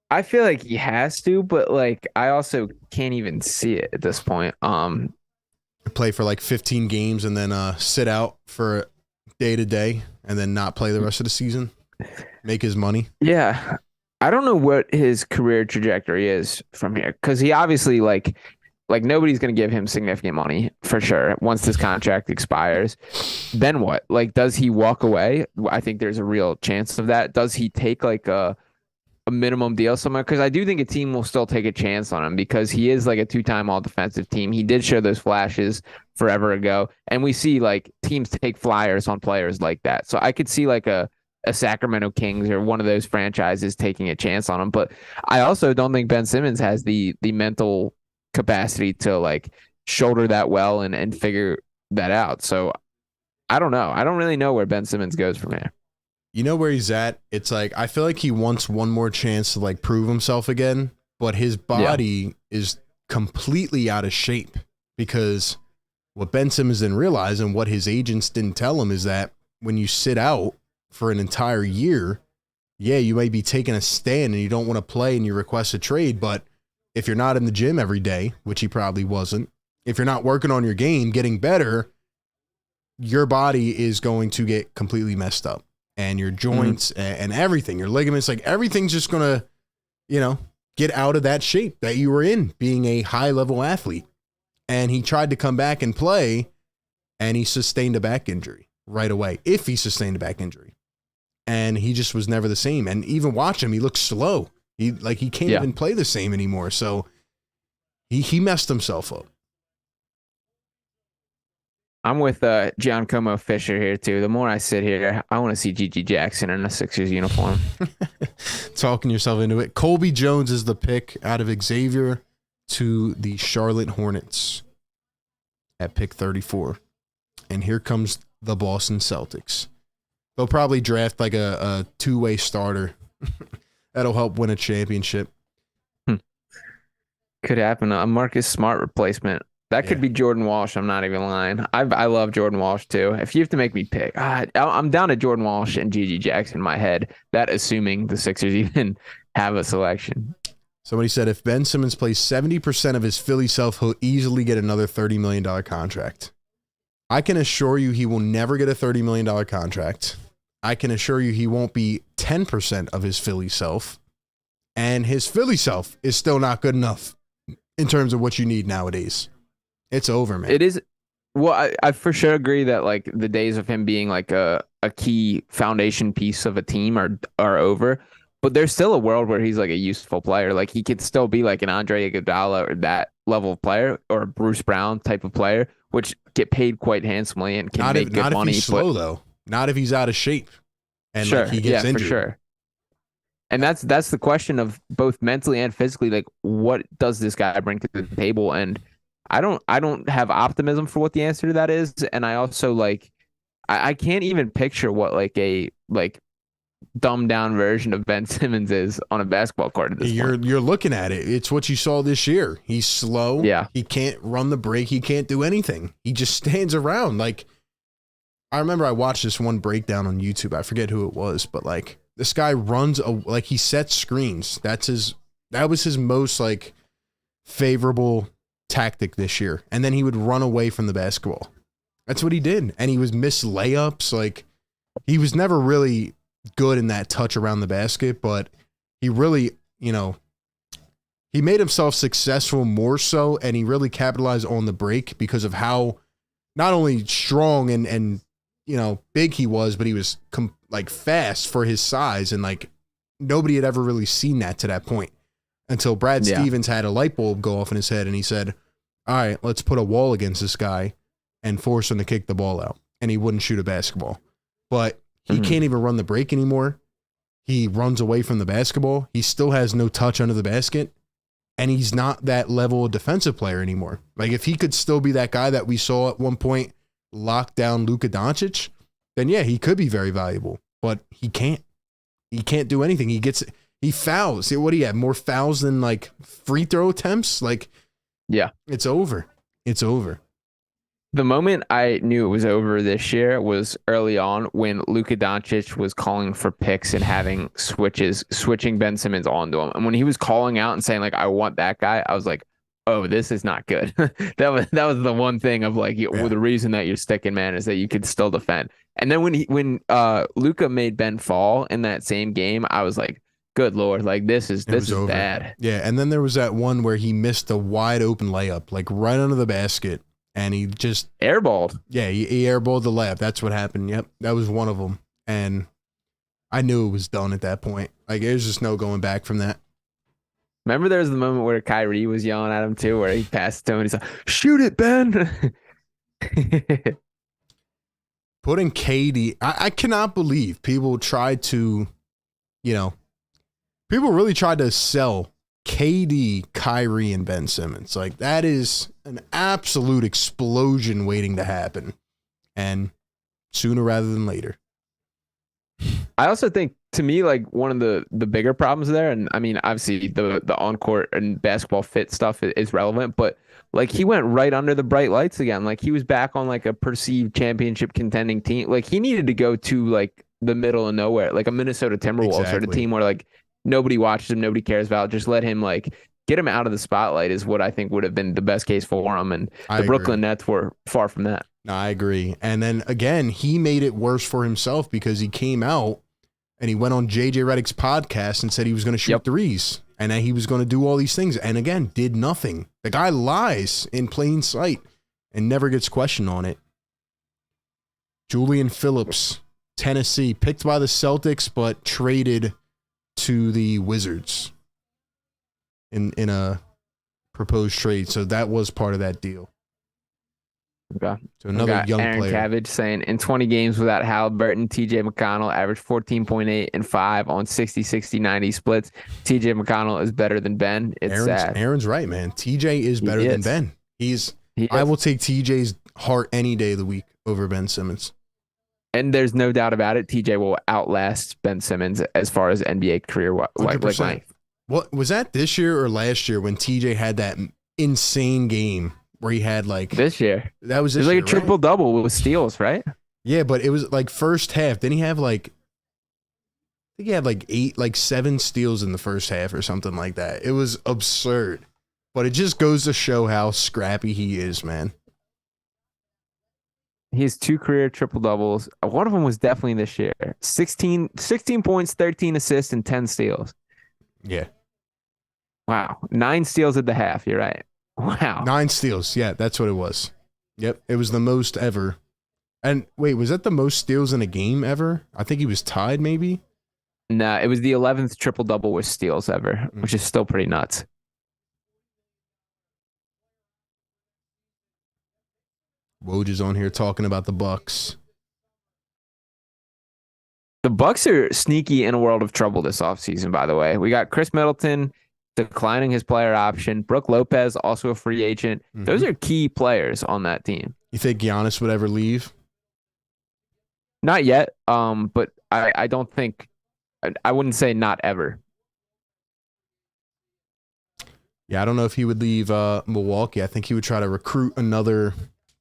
I feel like he has to, but like I also can't even see it at this point. Play for like 15 games and then sit out for day to day and then not play the rest of the season. Make his money. Yeah. I don't know what his career trajectory is from here because he obviously like nobody's going to give him significant money for sure. Once this contract expires, then what? Like, does he walk away? I think there's a real chance of that. Does he take like a minimum deal somewhere? Because I do think a team will still take a chance on him because he is like a two-time all-defensive team. He did show those flashes forever ago. And we see like teams take flyers on players like that. So I could see like a Sacramento Kings or one of those franchises taking a chance on him. But I also don't think Ben Simmons has the mental capacity to like shoulder that well and figure that out. So I don't know. I don't really know where Ben Simmons goes from here. You know where he's at? It's like I feel like he wants one more chance to like prove himself again, but his body is completely out of shape because what Ben Simmons didn't realize and what his agents didn't tell him is that when you sit out for an entire year, yeah, you may be taking a stand and you don't want to play and you request a trade, but if you're not in the gym every day, which he probably wasn't, if you're not working on your game, getting better, your body is going to get completely messed up. And your joints and everything, your ligaments, like everything's just going to, get out of that shape that you were in, being a high-level athlete. And he tried to come back and play, and he sustained a back injury right away, if he sustained a back injury. And he just was never the same. And even watch him, he looks slow. He can't even play the same anymore. So he messed himself up. I'm with Giancomo Fisher here too. The more I sit here, I want to see Gigi Jackson in a Sixers uniform. Talking yourself into it. Colby Jones is the pick out of Xavier to the Charlotte Hornets at pick 34. And here comes the Boston Celtics. They'll probably draft like a two-way starter. That'll help win a championship. Could happen. A Marcus Smart replacement. That could be Jordan Walsh. I'm not even lying. I love Jordan Walsh too. If you have to make me pick, I'm down to Jordan Walsh and Gigi Jackson in my head. That assuming the Sixers even have a selection. Somebody said if Ben Simmons plays 70% of his Philly self, he'll easily get another $30 million contract. I can assure you he will never get a $30 million contract. I can assure you he won't be 10% of his Philly self. And his Philly self is still not good enough in terms of what you need nowadays. It's over, man. It is. Well, I for sure agree that like the days of him being like a key foundation piece of a team are over. But there's still a world where he's like a useful player. Like he could still be like an Andre Iguodala or that level of player, or a Bruce Brown type of player, which get paid quite handsomely and can make good money. Not if he's slow though. Not if he's out of shape and like he gets injured. For sure. And that's the question of both mentally and physically. Like, what does this guy bring to the table? And I don't have optimism for what the answer to that is. And I also like, I can't even picture what like a dumbed down version of Ben Simmons is on a basketball court at this point. You're looking at it. It's what you saw this year. He's slow. Yeah. He can't run the break. He can't do anything. He just stands around. Like, I remember I watched this one breakdown on YouTube. I forget who it was, but like this guy runs like he sets screens. That was his most like favorable tactic this year. And then he would run away from the basketball. That's what he did. And he was miss layups. Like he was never really good in that touch around the basket, but he really, he made himself successful more so, and he really capitalized on the break because of how not only strong and big he was, but he was like fast for his size, and like nobody had ever really seen that to that point until Brad Stevens had a light bulb go off in his head, and he said, all right, let's put a wall against this guy and force him to kick the ball out, and he wouldn't shoot a basketball. But he can't even run the break anymore. He runs away from the basketball. He still has no touch under the basket. And he's not that level of defensive player anymore. Like, if he could still be that guy that we saw at one point lock down Luka Doncic, then yeah, he could be very valuable. But he can't. He can't do anything. He fouls. What do you have? More fouls than, like, free throw attempts? Like, yeah. It's over. It's over. The moment I knew it was over this year was early on when Luka Doncic was calling for picks and having switching Ben Simmons onto him. And when he was calling out and saying, like, I want that guy, I was like, oh, this is not good. that was the one thing of like, well, the reason that you're sticking, man, is that you could still defend. And then when Luka made Ben fall in that same game, I was like, good Lord, like this is bad. Yeah. And then there was that one where he missed a wide open layup, like right under the basket. And he just airballed. Yeah, he airballed the layup. That's what happened. Yep, that was one of them. And I knew it was done at that point. Like, there's just no going back from that. Remember there was the moment where Kyrie was yelling at him too, where he passed to him and he's like, shoot it, Ben. Putting KD, I cannot believe people tried to, people really tried to sell KD, Kyrie, and Ben Simmons. Like, that is an absolute explosion waiting to happen. And sooner rather than later. I also think, to me, like one of the bigger problems there, and I mean, obviously the on-court and basketball fit stuff is relevant, but like he went right under the bright lights again. Like he was back on like a perceived championship contending team. Like he needed to go to like the middle of nowhere, like a Minnesota Timberwolves or a team where like nobody watches him, nobody cares about. Just let him like get him out of the spotlight is what I think would have been the best case for him. And the Brooklyn Nets were far from that. No, I agree. And then again, he made it worse for himself because he came out and he went on JJ Redick's podcast and said he was going to shoot threes. and that he was going to do all these things. And again, did nothing. The guy lies in plain sight and never gets questioned on it. Julian Phillips, Tennessee, picked by the Celtics, but traded to the Wizards in a proposed trade. So that was part of that deal. Okay. So another young Aaron player. Cabbage saying in 20 games without Halliburton, TJ McConnell averaged 14.8 and 5 on 60-60-90 splits. TJ McConnell is better than Ben. It's sad. Aaron's right, man. TJ is better than Ben. I will take TJ's heart any day of the week over Ben Simmons. And there's no doubt about it. TJ will outlast Ben Simmons as far as NBA career length. What was that this year or last year when TJ had that insane game where he had like this year? That was it was like a triple double with steals, right? Yeah, but it was like first half. Didn't he have I think he had 7 steals in the first half or something like that. It was absurd. But it just goes to show how scrappy he is, man. He has 2 career triple doubles. One of them was definitely this year. 16 points, 13 assists, and 10 steals. Yeah. Wow. 9 steals at the half. You're right. Wow. 9 steals. Yeah, that's what it was. Yep. It was the most ever. And wait, was that the most steals in a game ever? I think he was tied maybe. No, it was the 11th triple double with steals ever, which is still pretty nuts. Woj is on here talking about the Bucks. The Bucks are sneaky in a world of trouble this offseason, by the way. We got Chris Middleton declining his player option. Brooke Lopez, also a free agent. Mm-hmm. Those are key players on that team. You think Giannis would ever leave? Not yet, but I don't think... I wouldn't say not ever. Yeah, I don't know if he would leave Milwaukee. I think he would try to recruit another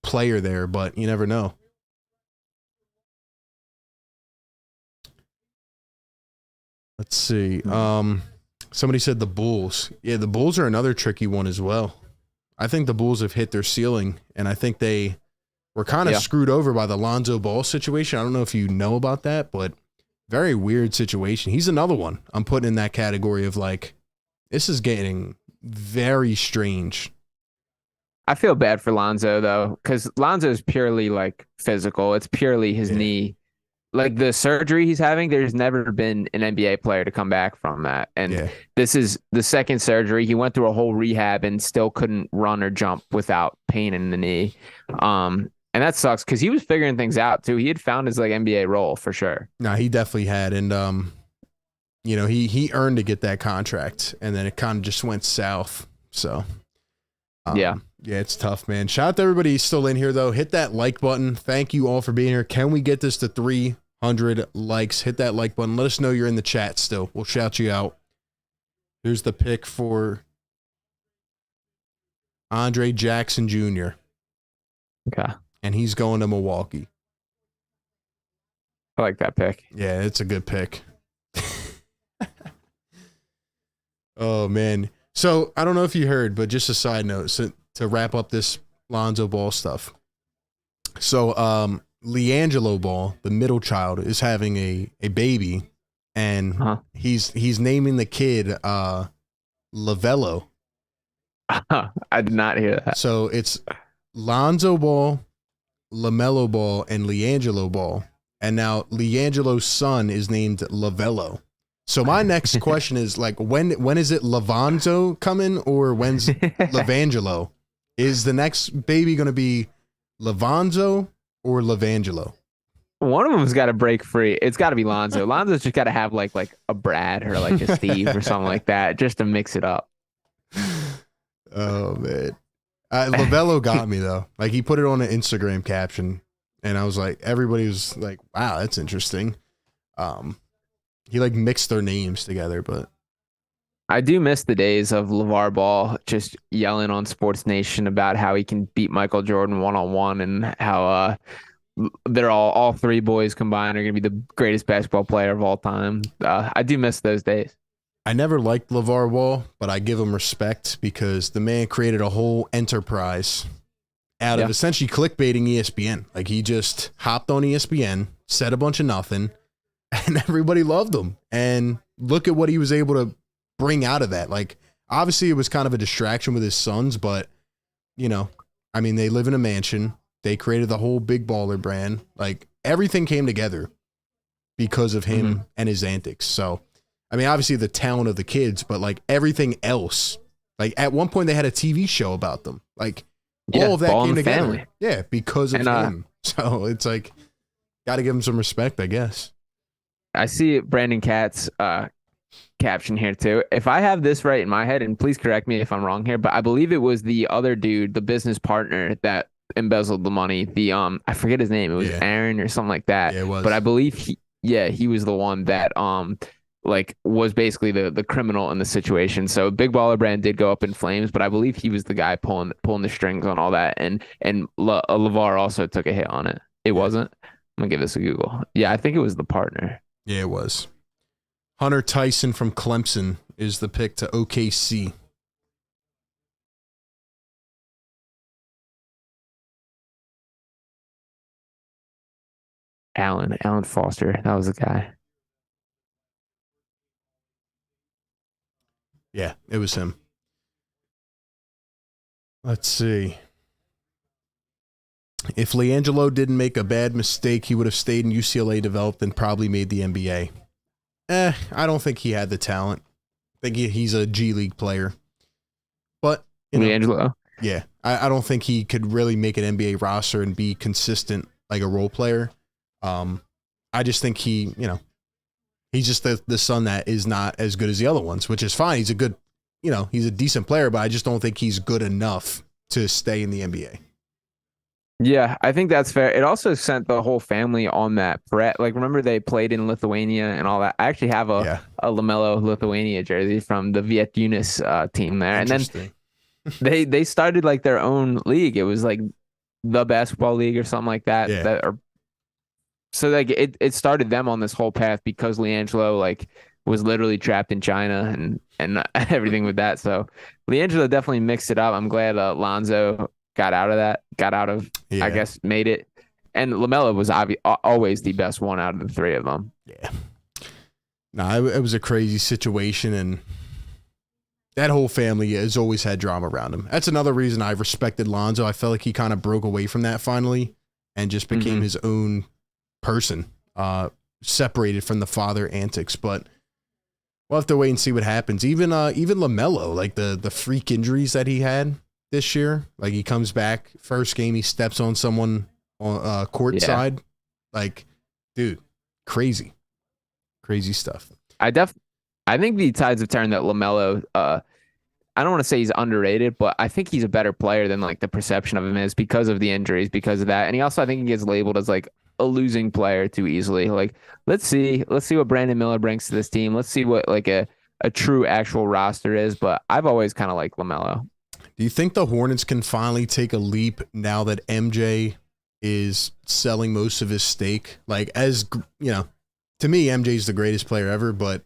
player there, but you never know. Let's see. Somebody said the Bulls. Yeah, the Bulls are another tricky one as well. I think the Bulls have hit their ceiling, and I think they were kind of screwed over by the Lonzo Ball situation. I don't know if you know about that, but very weird situation. He's another one I'm putting in that category of like, this is getting very strange. I feel bad for Lonzo, though, because Lonzo is purely like physical. It's purely his knee. Like the surgery he's having, there's never been an NBA player to come back from that. And this is the second surgery. He went through a whole rehab and still couldn't run or jump without pain in the knee. And that sucks because he was figuring things out, too. He had found his like NBA role for sure. No, he definitely had. And, he earned to get that contract, and then it kind of just went south. So, yeah, it's tough, man. Shout out to everybody still in here, though. Hit that like button. Thank you all for being here. Can we get this to 300 likes? Hit that like button. Let us know you're in the chat still. We'll shout you out. Here's the pick for Andre Jackson Jr. Okay. And he's going to Milwaukee. I like that pick. Yeah, it's a good pick. Oh, man. So, I don't know if you heard, but just a side note to wrap up this Lonzo Ball stuff. So, LiAngelo Ball, the middle child, is having a baby, and he's naming the kid LaVelo. I did not hear that. So, it's Lonzo Ball, LaMelo Ball, and LiAngelo Ball. And now LiAngelo's son is named LaVelo. So my next question is like, when is it Lavanzo coming, or when's Lavangelo? Is the next baby going to be Lavanzo or Lavangelo? One of them's got to break free. It's got to be Lonzo. Lonzo's just got to have like a Brad or like a Steve or something like that, just to mix it up. Oh man, LaVelo got me though. Like he put it on an Instagram caption, and I was like, everybody was like, "Wow, that's interesting." He like mixed their names together, but I do miss the days of LeVar Ball just yelling on Sports Nation about how he can beat Michael Jordan one-on-one, and how they're all three boys combined are going to be the greatest basketball player of all time. I do miss those days. I never liked LeVar Ball, but I give him respect because the man created a whole enterprise out of essentially clickbaiting ESPN. Like he just hopped on ESPN, said a bunch of nothing, and everybody loved him. And look at what he was able to bring out of that? Like, obviously it was kind of a distraction with his sons, but you know, I mean, they live in a mansion. They created the whole Big Baller brand. Like, everything came together because of him and his antics. So, I mean, obviously the talent of the kids, but like everything else, like at one point they had a TV show about them. Like all of that came together. Family. Yeah, because of him. So it's like, got to give him some respect, I guess. I see Brandon Katz caption here too. If I have this right in my head, and please correct me if I'm wrong here, but I believe it was the other dude, the business partner that embezzled the money. The I forget his name. It was Aaron or something like that. Yeah, it was. But I believe he was the one that like was basically the criminal in the situation. So Big Baller Brand did go up in flames, but I believe he was the guy pulling the strings on all that. And LeVar also took a hit on it. It wasn't. I'm gonna give this a Google. Yeah, I think it was the partner. Yeah, it was. Hunter Tyson from Clemson is the pick to OKC. Alan Foster. That was the guy. Yeah, it was him. Let's see. If LiAngelo didn't make a bad mistake, he would have stayed in UCLA, developed, and probably made the NBA. I don't think he had the talent. I think he's a G League player. But, LiAngelo? Yeah. I don't think he could really make an NBA roster and be consistent like a role player. I just think he's just the son that is not as good as the other ones, which is fine. He's a good, he's a decent player, but I just don't think he's good enough to stay in the NBA. Yeah, I think that's fair. It also sent the whole family on that threat. Like, remember they played in Lithuania and all that. I actually have a LaMelo Lithuania jersey from the Vietunis team there. And then they started like their own league. It was like the basketball league or something like that. Yeah. So like it started them on this whole path because LiAngelo like was literally trapped in China and everything with that. So LiAngelo definitely mixed it up. I'm glad Lonzo got out of I guess made it. And LaMelo was always the best one out of the three of them. Yeah. No, it was a crazy situation, and that whole family has always had drama around him. That's another reason I respected Lonzo. I felt like he kind of broke away from that finally and just became his own person, separated from the father antics. But we'll have to wait and see what happens. Even LaMelo, like the freak injuries that he had this year, like he comes back first game, he steps on someone on court side, like, dude, crazy stuff. I think the tides have turned that LaMelo. I don't want to say he's underrated, but I think he's a better player than like the perception of him is because of the injuries, because of that, and he also I think he gets labeled as like a losing player too easily. Like, let's see what Brandon Miller brings to this team. Let's see what like a true actual roster is. But I've always kind of liked LaMelo. Do you think the Hornets can finally take a leap now that MJ is selling most of his stake? Like, as to me, MJ's the greatest player ever, but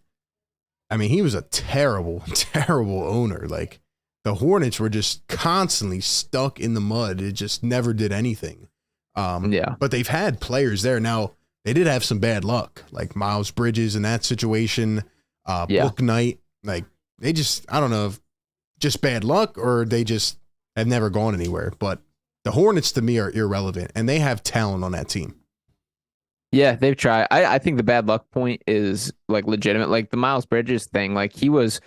I mean, he was a terrible, terrible owner. Like, the Hornets were just constantly stuck in the mud. It just never did anything. But they've had players there. Now, they did have some bad luck, like Miles Bridges in that situation, Book Knight. Like, they just, I don't know if just bad luck or they just have never gone anywhere. But the Hornets, to me, are irrelevant, and they have talent on that team. Yeah, they've tried. I think the bad luck point is like legitimate. Like the Miles Bridges thing, like he was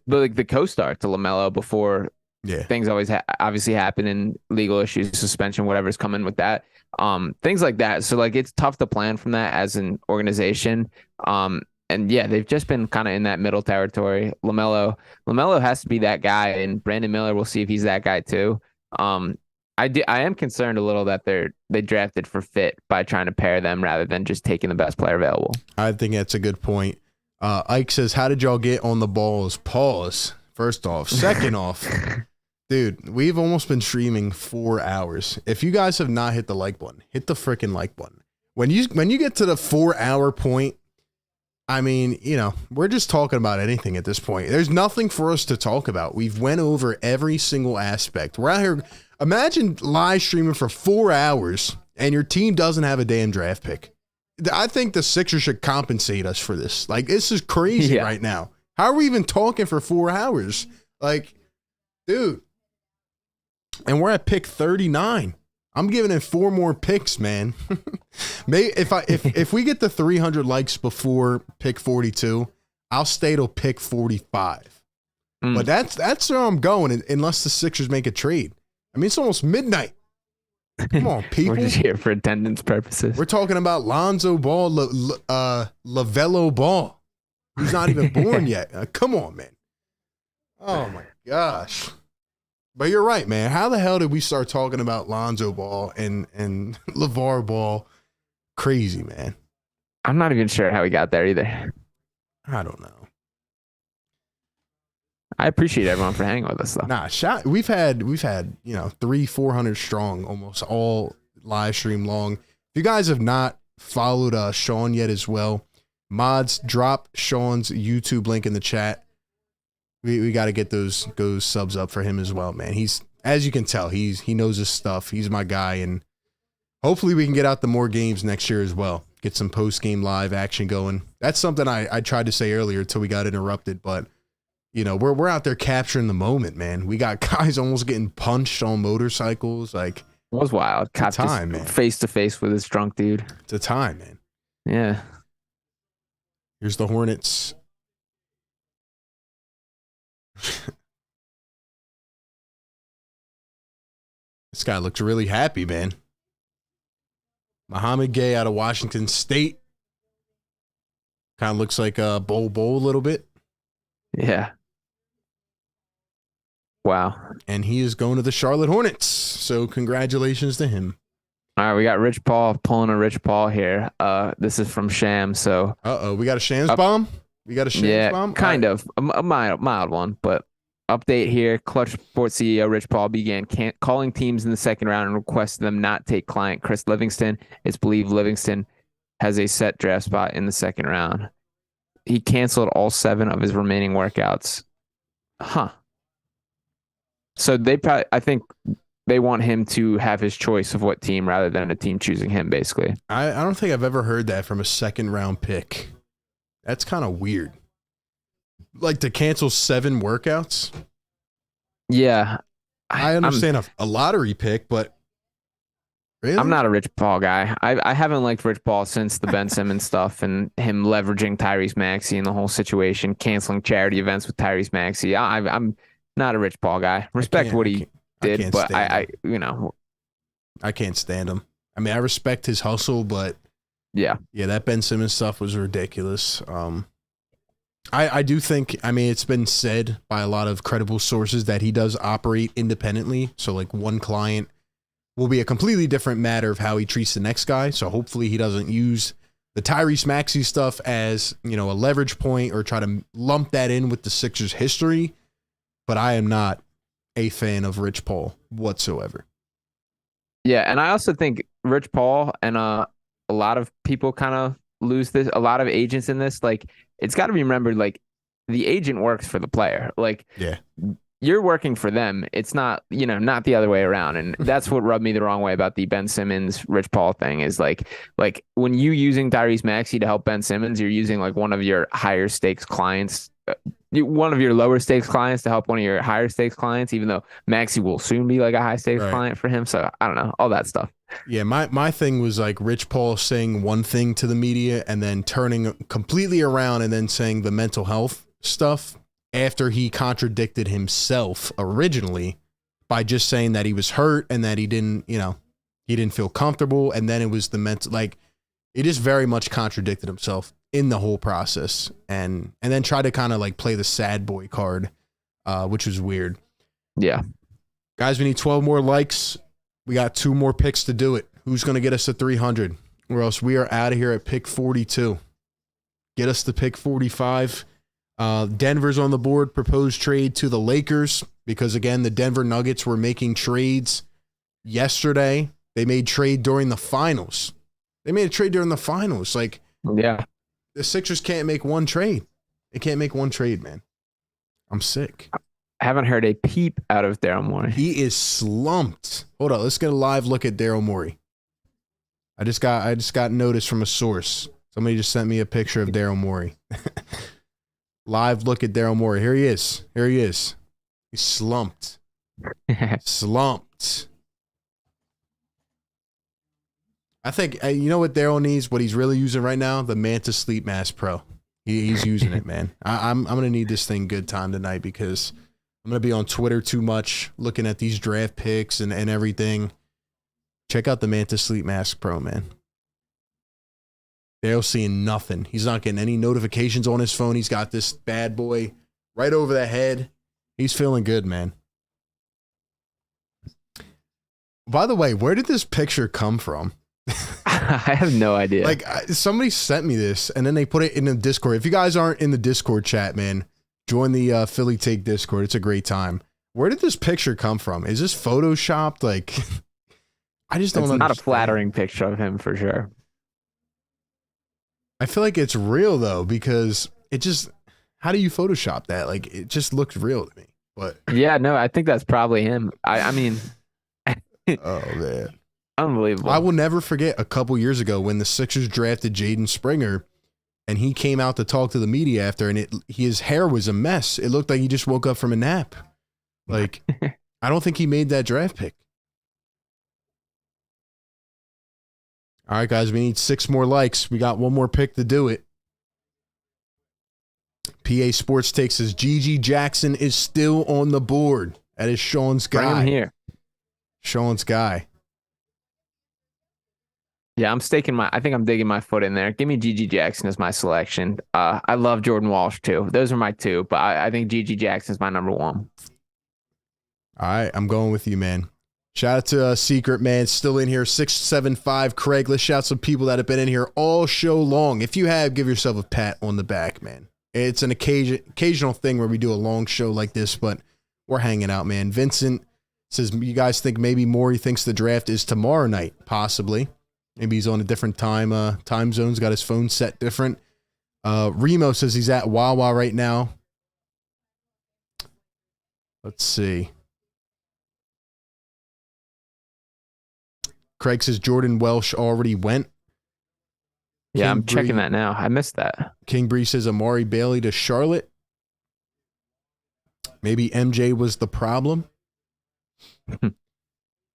like the co-star to LaMelo before things always obviously happen and legal issues, suspension, whatever's coming with that. Things like that. So like it's tough to plan from that as an organization. And yeah, they've just been kind of in that middle territory. LaMelo has to be that guy, and Brandon Miller, we'll see if he's that guy too. I am concerned a little that they drafted for fit by trying to pair them rather than just taking the best player available. I think that's a good point. Ike says, how did y'all get on the balls? Pause. First off. Second off, dude, we've almost been streaming 4 hours. If you guys have not hit the like button, hit the freaking like button. When you get to the 4 hour point, I mean, we're just talking about anything at this point. There's nothing for us to talk about. We've went over every single aspect. We're out here. Imagine live streaming for 4 hours and your team doesn't have a damn draft pick. I think the Sixers should compensate us for this. Like, this is crazy right now. How are we even talking for 4 hours? Like, dude. And we're at pick 39. I'm giving it 4 more picks, man. Maybe if we get the 300 likes before pick 42, I'll stay till pick 45. But that's where I'm going, unless the Sixers make a trade. I mean, it's almost midnight. Come on, people. We're just here for attendance purposes. We're talking about Lonzo Ball, LaVelo Ball. He's not even born yet. Come on, man. Oh, my gosh. But you're right, man. How the hell did we start talking about Lonzo Ball and LeVar Ball? Crazy, man. I'm not even sure how we got there either. I don't know. I appreciate everyone for hanging with us, though. Nah, we've had 300-400 strong, almost all live stream long. If you guys have not followed Sean yet as well, mods, drop Sean's YouTube link in the chat. We got to get those subs up for him as well, man. He's, as you can tell, he knows his stuff. He's my guy, and hopefully we can get out the more games next year as well. Get some post game live action going. That's something I tried to say earlier until we got interrupted, but. You know, we're out there capturing the moment, man. We got guys almost getting punched on motorcycles. Like, it was wild. Cop time, man. Face to face with this drunk dude. It's a time, man. Yeah. Here's the Hornets. This guy looks really happy, man. Muhammad Gay out of Washington State. Kind of looks like a Bol a little bit. Yeah. Wow. And he is going to the Charlotte Hornets. So congratulations to him. All right, we got Rich Paul pulling a Rich Paul here. This is from Sham. So we got a Shams bomb? We got a Shams bomb? Kind of. A mild one, but update here. Clutch Sports CEO Rich Paul began calling teams in the second round and requested them not take client Chris Livingston. It's believed Livingston has a set draft spot in the second round. He canceled all 7 of his remaining workouts. Huh. So I think they want him to have his choice of what team rather than a team choosing him, basically. I don't think I've ever heard that from a second round pick. That's kind of weird. Like to cancel 7 workouts? Yeah. I understand a lottery pick, but really? I'm not a Rich Paul guy. I haven't liked Rich Paul since the Ben Simmons stuff and him leveraging Tyrese Maxey and the whole situation, canceling charity events with Tyrese Maxey. I'm not a Rich Paul guy. Respect what he did, but I can't stand him. I mean, I respect his hustle, but yeah, that Ben Simmons stuff was ridiculous. I do think, I mean, it's been said by a lot of credible sources that he does operate independently. So like one client will be a completely different matter of how he treats the next guy. So hopefully he doesn't use the Tyrese Maxey stuff as, a leverage point or try to lump that in with the Sixers history. But I am not a fan of Rich Paul whatsoever. Yeah, and I also think Rich Paul and a lot of people kind of lose this. A lot of agents in this, like, it's got to be remembered, like, the agent works for the player. Like, yeah, you're working for them. It's not, not the other way around. And that's what rubbed me the wrong way about the Ben Simmons, Rich Paul thing is like when you using Tyrese Maxey to help Ben Simmons, you're using like one of your higher stakes clients, one of your lower stakes clients to help one of your higher stakes clients, even though Maxey will soon be like a high stakes client for him. So I don't know, all that stuff. Yeah. My thing was like Rich Paul saying one thing to the media and then turning completely around and then saying the mental health stuff after he contradicted himself originally by just saying that he was hurt and that he didn't feel comfortable. And then it was the mental, like, it just very much contradicted himself in the whole process and then tried to kind of like play the sad boy card, which was weird. Yeah. Guys, we need 12 more likes. We got 2 more picks to do it. Who's going to get us to 300? Or else we are out of here at pick 42. Get us to pick 45. Denver's on the board. Proposed trade to the Lakers because, again, the Denver Nuggets were making trades yesterday. They made trade during the finals. Like, yeah, the Sixers can't make one trade. They can't make one trade, man. I'm sick. I haven't heard a peep out of Daryl Morey. He is slumped. Hold on. Let's get a live look at Daryl Morey. I just got notice from a source. Somebody just sent me a picture of Daryl Morey. live look at Daryl Morey. Here he is. He's slumped. Slumped. I think, you know what Daryl needs? What he's really using right now? The Manta Sleep Mask Pro. He's using it, man. I'm going to need this thing good time tonight because I'm going to be on Twitter too much looking at these draft picks and everything. Check out the Manta Sleep Mask Pro, man. Daryl's seeing nothing. He's not getting any notifications on his phone. He's got this bad boy right over the head. He's feeling good, man. By the way, where did this picture come from? I have no idea. Like, somebody sent me this, and then they put it in the Discord. If you guys aren't in the Discord chat, man, join the Philly Take Discord. It's a great time. Where did this picture come from? Is this photoshopped? Like, I just don't understand. It's not a flattering picture of him for sure. I feel like it's real, though, because it just... How do you Photoshop that? Like, it just looks real to me. But yeah, no, I think that's probably him. I mean... oh, man. Unbelievable. I will never forget a couple years ago when the Sixers drafted Jaden Springer and he came out to talk to the media after and his hair was a mess. It looked like he just woke up from a nap. Like, I don't think he made that draft pick. All right, guys, we need 6 more likes. We got one more pick to do it. PA Sports Takes says Gigi Jackson is still on the board. That is Sean's guy. Bring him here. Sean's guy. Yeah, I think I'm digging my foot in there. Give me Gigi Jackson as my selection. I love Jordan Walsh too. Those are my 2, but I think Gigi Jackson is my number 1. All right, I'm going with you, man. Shout out to Secret Man, still in here, 675 Craig. Let's shout some people that have been in here all show long. If you have, give yourself a pat on the back, man. It's an occasional thing where we do a long show like this, but we're hanging out, man. Vincent says, you guys think maybe Morey thinks the draft is tomorrow night? Possibly. Maybe he's on a different time zones, got his phone set different. Remo says he's at Wawa right now. Let's see. Craig says Jordan Welsh already went. Yeah, I'm checking that now. I missed that. King Bree says Amari Bailey to Charlotte. Maybe MJ was the problem.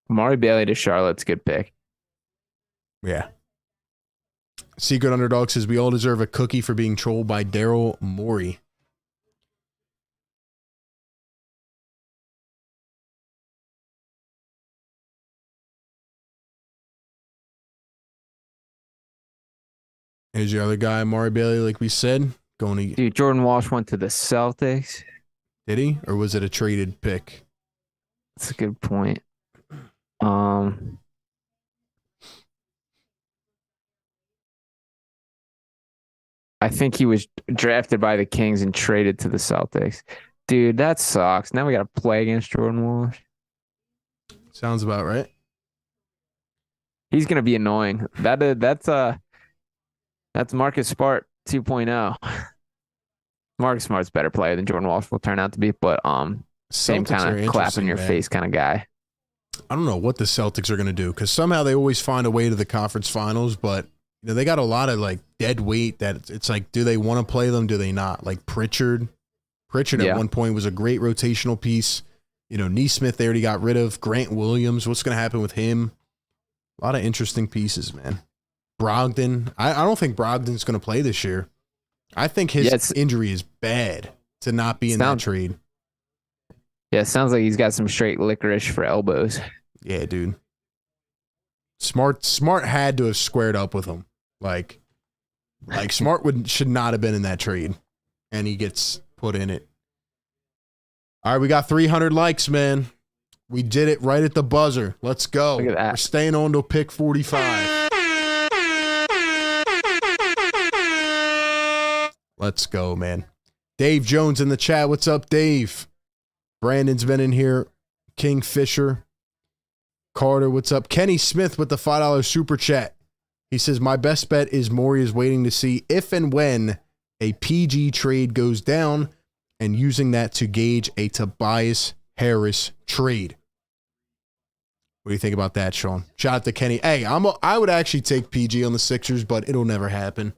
Amari Bailey to Charlotte's a good pick. Yeah. Secret Underdog says we all deserve a cookie for being trolled by Daryl Morey. Here's your other guy, Amari Bailey, like we said. Dude, Jordan Walsh went to the Celtics. Did he? Or was it a traded pick? That's a good point. I think he was drafted by the Kings and traded to the Celtics. Dude, that sucks. Now we got to play against Jordan Walsh. Sounds about right. He's going to be annoying. That's Marcus Smart 2.0. Marcus Smart's a better player than Jordan Walsh will turn out to be, but same kind of clap in your face kind of guy. I don't know what the Celtics are going to do because somehow they always find a way to the conference finals, but they got a lot of like dead weight that it's like, do they want to play them? Do they not? Like Pritchard at one point was a great rotational piece. Neesmith they already got rid of. Grant Williams, what's going to happen with him? A lot of interesting pieces, man. Brogdon, I don't think Brogdon's going to play this year. I think his injury is bad to not be in that trade. Yeah, it sounds like he's got some straight licorice for elbows. Yeah, dude. Smart had to have squared up with him. Like Smart should not have been in that trade, and he gets put in it. All right, we got 300 likes, man. We did it right at the buzzer. Let's go. Look at that. We're staying on to pick 45. Let's go, man. Dave Jones in the chat. What's up, Dave? Brandon's been in here. Kingfisher. Carter, what's up? Kenny Smith with the $5 super chat. He says, my best bet is Morey is waiting to see if and when a PG trade goes down and using that to gauge a Tobias Harris trade. What do you think about that, Sean? Shout out to Kenny. Hey, I would actually take PG on the Sixers, but it'll never happen.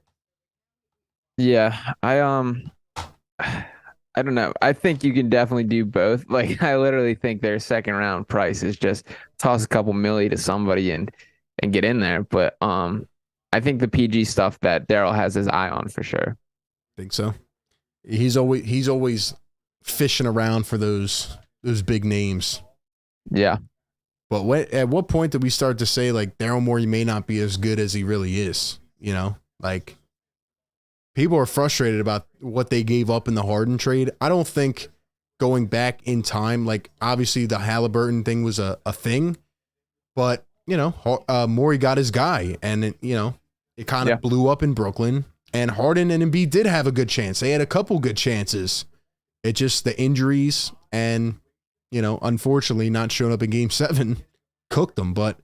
Yeah, I I don't know. I think you can definitely do both. Like I literally think their second round price is just toss a couple milli to somebody and get in there. But I think the PG stuff that Daryl has his eye on for sure. Think so. He's always fishing around for those big names. Yeah. But at what point did we start to say like Daryl Morey may not be as good as he really is? You know, like people are frustrated about what they gave up in the Harden trade. I don't think going back in time, like obviously the Halliburton thing was a thing, but you know, Morey got his guy, and it kind of blew up in Brooklyn. And Harden and Embiid did have a good chance. They had a couple good chances. It just the injuries and unfortunately not showing up in Game 7 cooked them. But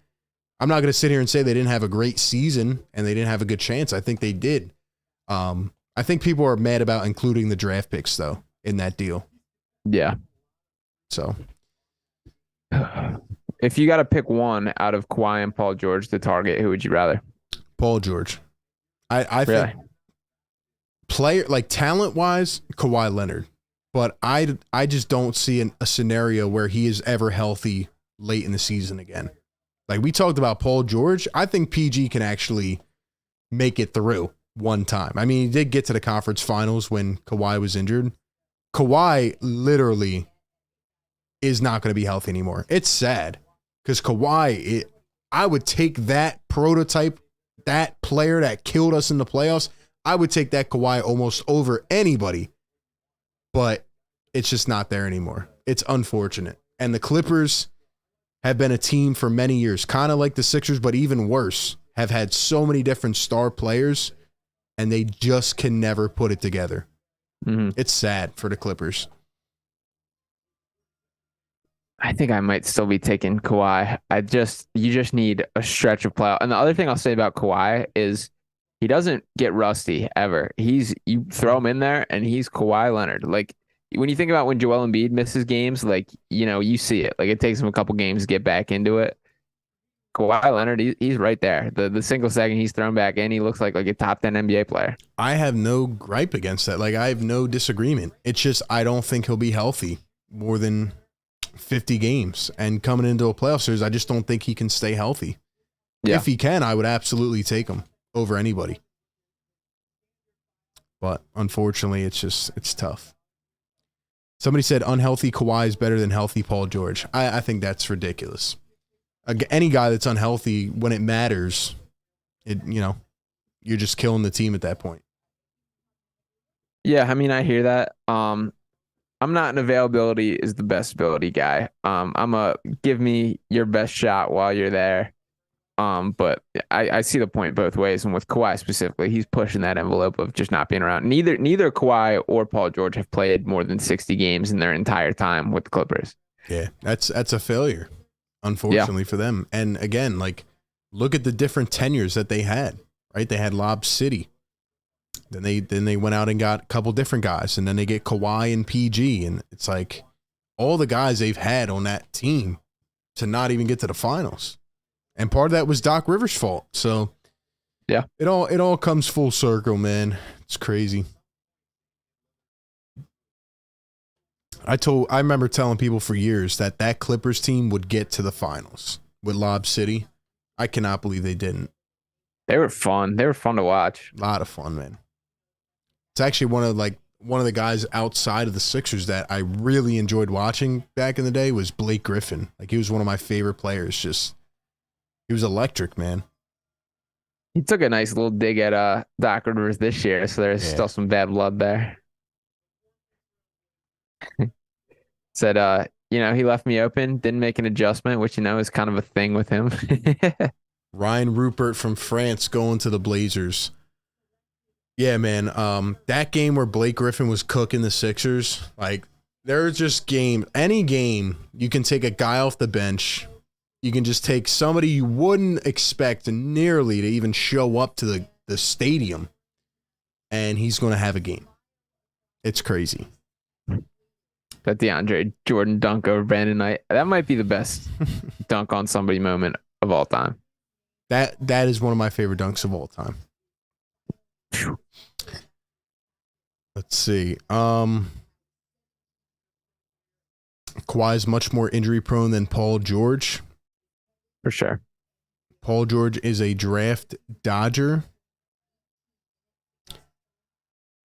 I'm not going to sit here and say they didn't have a great season and they didn't have a good chance. I think they did. I think people are mad about including the draft picks though in that deal. Yeah. So if you got to pick one out of Kawhi and Paul George to target, who would you rather? Paul George. I think player like talent wise, Kawhi Leonard. But I just don't see a scenario where he is ever healthy late in the season again. Like we talked about Paul George, I think PG can actually make it through one time. I mean, he did get to the conference finals when Kawhi was injured. Kawhi literally is not going to be healthy anymore. It's sad because Kawhi, I would take that prototype, that player that killed us in the playoffs, I would take that Kawhi almost over anybody. But it's just not there anymore. It's unfortunate. And the Clippers have been a team for many years, kind of like the Sixers, but even worse, have had so many different star players, and they just can never put it together. Mm-hmm. It's sad for the Clippers. I think I might still be taking Kawhi. You just need a stretch of play. And the other thing I'll say about Kawhi is he doesn't get rusty ever. You throw him in there and he's Kawhi Leonard. Like when you think about when Joel Embiid misses games, like, you see it. Like it takes him a couple games to get back into it. Kawhi Leonard, he's right there. The single second he's thrown back in, he looks like a top 10 NBA player. I have no gripe against that. Like I have no disagreement. It's just I don't think he'll be healthy more than 50 games. And coming into a playoff series, I just don't think he can stay healthy. Yeah. If he can, I would absolutely take him over anybody. But unfortunately, it's tough. Somebody said unhealthy Kawhi is better than healthy Paul George. I think that's ridiculous. Any guy that's unhealthy when it matters, you're just killing the team at that point. Yeah, I mean, I hear that. I'm not an availability is the best ability guy. I'm a give me your best shot while you're there. But I see the point both ways, and with Kawhi specifically, he's pushing that envelope of just not being around. Neither Kawhi or Paul George have played more than 60 games in their entire time with the Clippers. Yeah, that's a failure, unfortunately for them. And again, like look at the different tenures that they had. Right, they had Lob City. Then they went out and got a couple different guys, and then they get Kawhi and PG, and it's like all the guys they've had on that team to not even get to the finals. And part of that was Doc Rivers' fault. So yeah, it all comes full circle, man. It's crazy. I remember telling people for years that Clippers team would get to the finals with Lob City. I cannot believe they didn't. They were fun. They were fun to watch. A lot of fun, man. It's actually one of the guys outside of the Sixers that I really enjoyed watching back in the day was Blake Griffin. Like he was one of my favorite players. Just he was electric, man. He took a nice little dig at Doc Rivers this year, so there's still some bad blood there. Said, he left me open, didn't make an adjustment, which is kind of a thing with him. Ryan Rupert from France going to the Blazers. Yeah, man. That game where Blake Griffin was cooking the Sixers, like there's just any game you can take a guy off the bench. You can just take somebody you wouldn't expect nearly to even show up to the stadium, and he's going to have a game. It's crazy. That DeAndre Jordan dunk over Brandon Knight, that might be the best dunk on somebody moment of all time. That is one of my favorite dunks of all time. Let's see. Kawhi is much more injury prone than Paul George. For sure. Paul George is a draft dodger.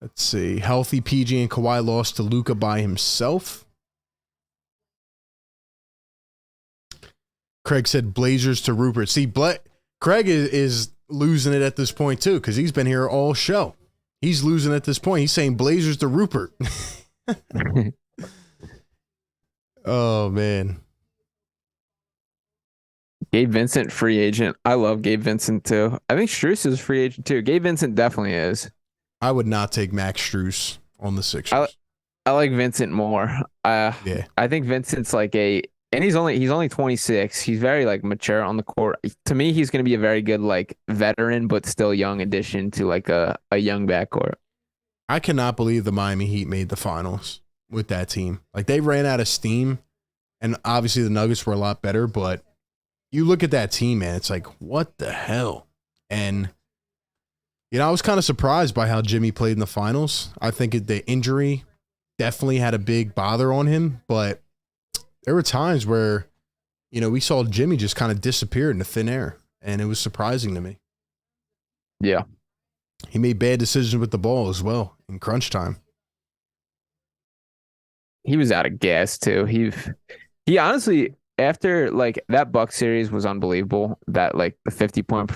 Let's see. Healthy PG and Kawhi lost to Luka by himself. Craig said Blazers to Rupert. See, Craig is losing it at this point too, because he's been here all show. He's losing at this point. He's saying Blazers to Rupert. Oh, man. Gabe Vincent, free agent. I love Gabe Vincent too. I think Strus is a free agent too. Gabe Vincent definitely is. I would not take Max Strus on the Sixers. I like Vincent more. Yeah. I think Vincent's like and he's only 26. He's very like mature on the court. To me, he's going to be a very good like veteran, but still young addition to like a young backcourt. I cannot believe the Miami Heat made the finals with that team. Like, they ran out of steam, and obviously the Nuggets were a lot better, but you look at that team, man, it's like, what the hell? And, you know, I was kind of surprised by how Jimmy played in the finals. I think the injury definitely had a big bother on him, but there were times where, you know, we saw Jimmy just kind of disappear into thin air, and it was surprising to me. Yeah. He made bad decisions with the ball as well in crunch time. He was out of gas too. He honestly, after like that Bucks series was unbelievable. That like the 50-point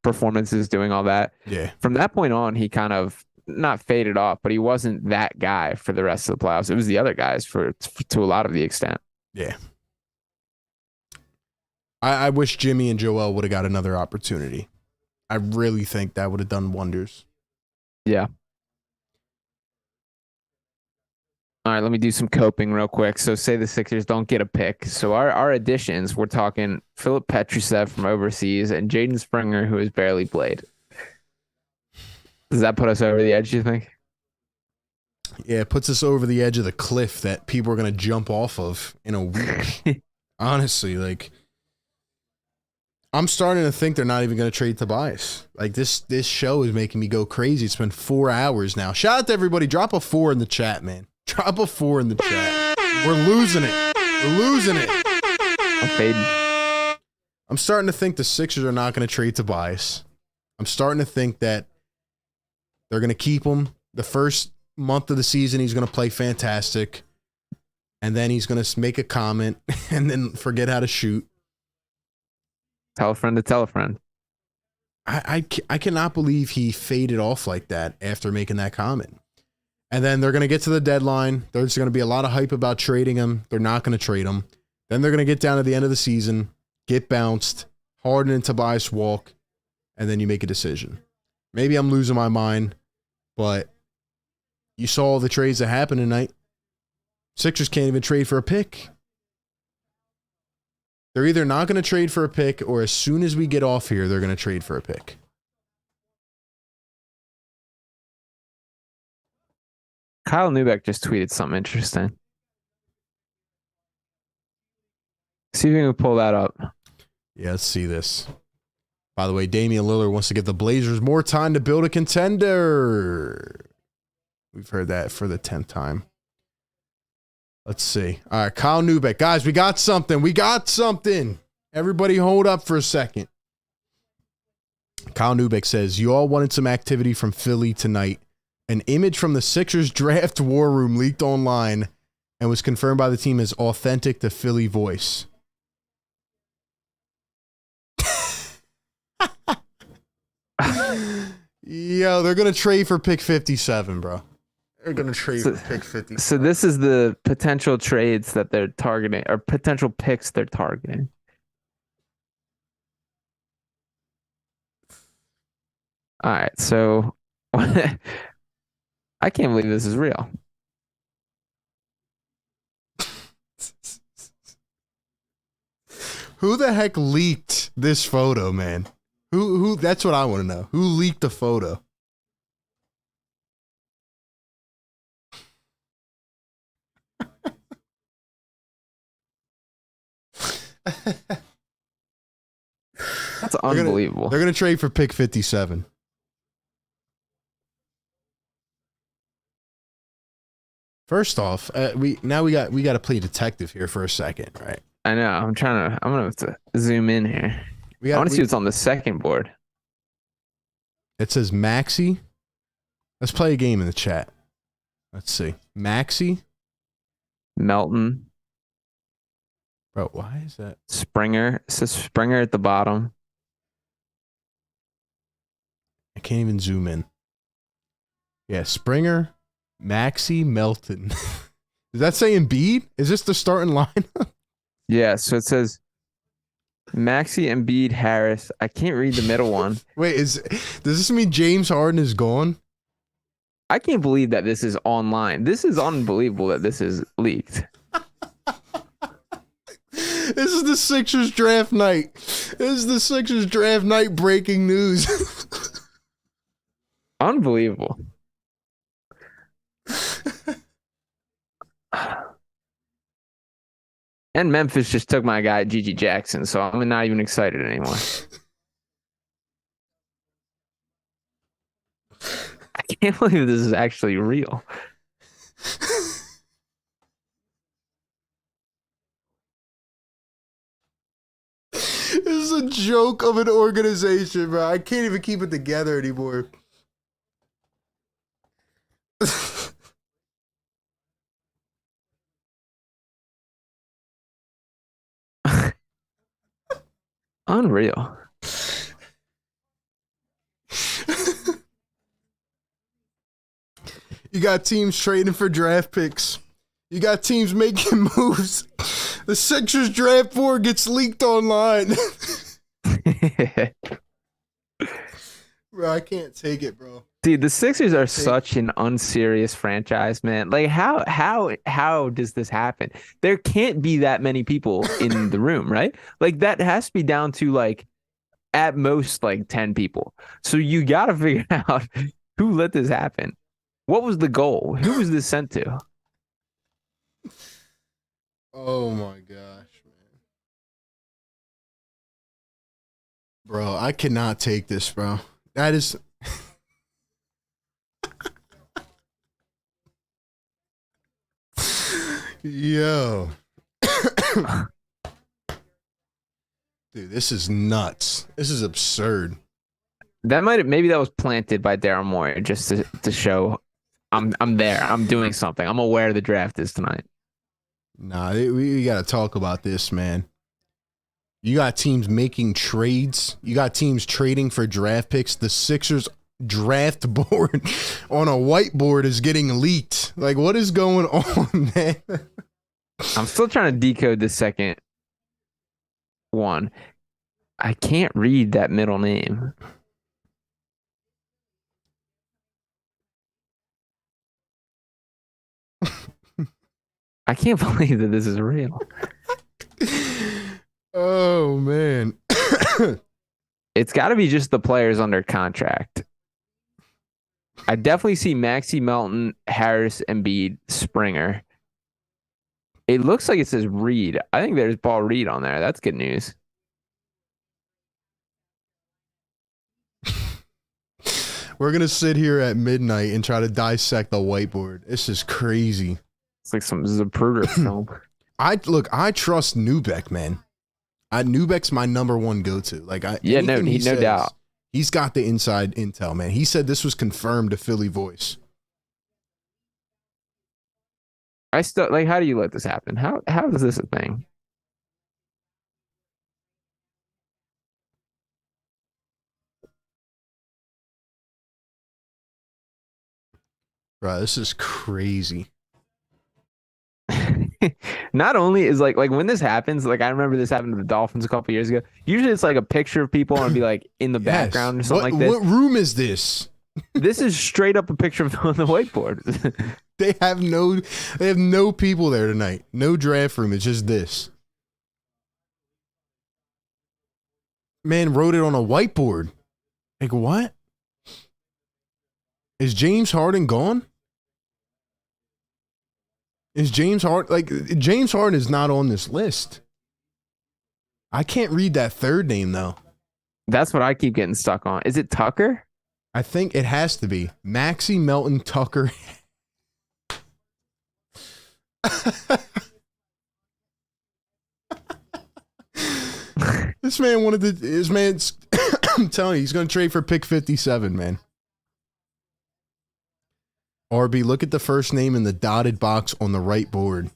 performances, doing all that. Yeah. From that point on, he kind of not faded off, but he wasn't that guy for the rest of the playoffs. It was the other guys to a lot of the extent. Yeah. I wish Jimmy and Joel would have got another opportunity. I really think that would have done wonders. Yeah. All right, let me do some coping real quick. So say the Sixers don't get a pick. So our additions, we're talking Philip Petrusev from overseas and Jaden Springer, who has barely played. Does that put us over the edge, do you think? Yeah, it puts us over the edge of the cliff that people are going to jump off of in a week. Honestly, like, I'm starting to think they're not even going to trade Tobias. Like, this show is making me go crazy. It's been 4 hours now. Shout out to everybody. Drop a 4 in the chat, man. Drop a 4 in the chat. We're losing it. We're losing it. I'm fading. I'm starting to think the Sixers are not going to trade Tobias. I'm starting to think that they're going to keep him. The first month of the season, he's going to play fantastic. And then he's going to make a comment and then forget how to shoot. Tell a friend to tell a friend. I cannot believe he faded off like that after making that comment. And then they're going to get to the deadline. There's going to be a lot of hype about trading him. They're not going to trade him. Then they're going to get down to the end of the season, get bounced, Harden and Tobias walk, and then you make a decision. Maybe I'm losing my mind, but you saw all the trades that happened tonight. Sixers can't even trade for a pick. They're either not going to trade for a pick, or as soon as we get off here, they're going to trade for a pick. Kyle Neubeck just tweeted something interesting. See if you can pull that up. Yeah, let's see this. By the way, Damian Lillard wants to give the Blazers more time to build a contender. We've heard that for the 10th time. Let's see. All right, Kyle Neubeck. Guys, we got something. We got something. Everybody hold up for a second. Kyle Neubeck says, you all wanted some activity from Philly tonight. An image from the Sixers draft war room leaked online and was confirmed by the team as authentic to Philly voice. Yo, they're going to trade for pick 57, bro. They're going to trade for pick 57. So this is the potential trades that they're targeting, or potential picks they're targeting. All right, so I can't believe this is real. Who the heck leaked this photo, man? Who? That's what I want to know. Who leaked the photo? That's unbelievable. They're gonna trade for pick 57. First off, we got to play detective here for a second, right? I know. I'm gonna have to zoom in here. I want to see what's on the second board. It says Maxi. Let's play a game in the chat. Let's see. Maxi. Melton. Bro, why is that? Springer. It says Springer at the bottom. I can't even zoom in. Yeah, Springer, Maxi, Melton. Does that say Embiid? Is this the starting lineup? Yeah, so it says Maxi, Embiid, Harris. I can't read the middle one. Wait, does this mean James Harden is gone? I can't believe that this is online. This is unbelievable that this is leaked. This is the Sixers draft night. This is the Sixers draft night breaking news. Unbelievable. And Memphis just took my guy, Gigi Jackson, so I'm not even excited anymore. I can't believe this is actually real. This is a joke of an organization, bro. I can't even keep it together anymore. Unreal. You got teams trading for draft picks. You got teams making moves. The Sixers draft board gets leaked online. Bro, I can't take it, bro. Dude, the Sixers are such an unserious franchise, man. Like, how does this happen? There can't be that many people in the room, right? Like, that has to be down to, like, at most, like, 10 people. So you got to figure out who let this happen. What was the goal? Who was this sent to? Oh, my gosh, man. Bro, I cannot take this, bro. That is... Yo. Dude, this is nuts. This is absurd. Maybe that was planted by Daryl Morey just to show I'm there. I'm doing something. I'm aware the draft is tonight. Nah, we got to talk about this, man. You got teams making trades. You got teams trading for draft picks. The Sixers draft board on a whiteboard is getting leaked. Like, what is going on, man? I'm still trying to decode the second one. I can't read that middle name. I can't believe that this is real. Oh, man. It's got to be just the players under contract. I definitely see Maxi, Melton, Harris, Embiid, Springer. It looks like it says Reed. I think there's Paul Reed on there. That's good news. We're going to sit here at midnight and try to dissect the whiteboard. This is crazy. It's like some Zapruder film. I trust Neubeck, man. Neubeck's my number one go-to. Like, no doubt. He's got the inside intel, man. He said this was confirmed to Philly Voice. I still like. How do you let this happen? How is this a thing? Bro, this is crazy. Not only is like when this happens, like I remember this happened to the Dolphins a couple years ago. Usually it's like a picture of people and it'd be like in the background or something like this. What room is this? This is straight up a picture of on the whiteboard. They have no people there tonight. No draft room. It's just this. Man wrote it on a whiteboard. Like, what? Is James Harden gone? Is James Harden James Harden is not on this list. I can't read that third name though. That's what I keep getting stuck on. Is it Tucker? I think it has to be Maxi, Melton, Tucker. This man wanted to. His man's. I'm telling you, he's going to trade for pick 57, man. RB, look at the first name in the dotted box on the right board.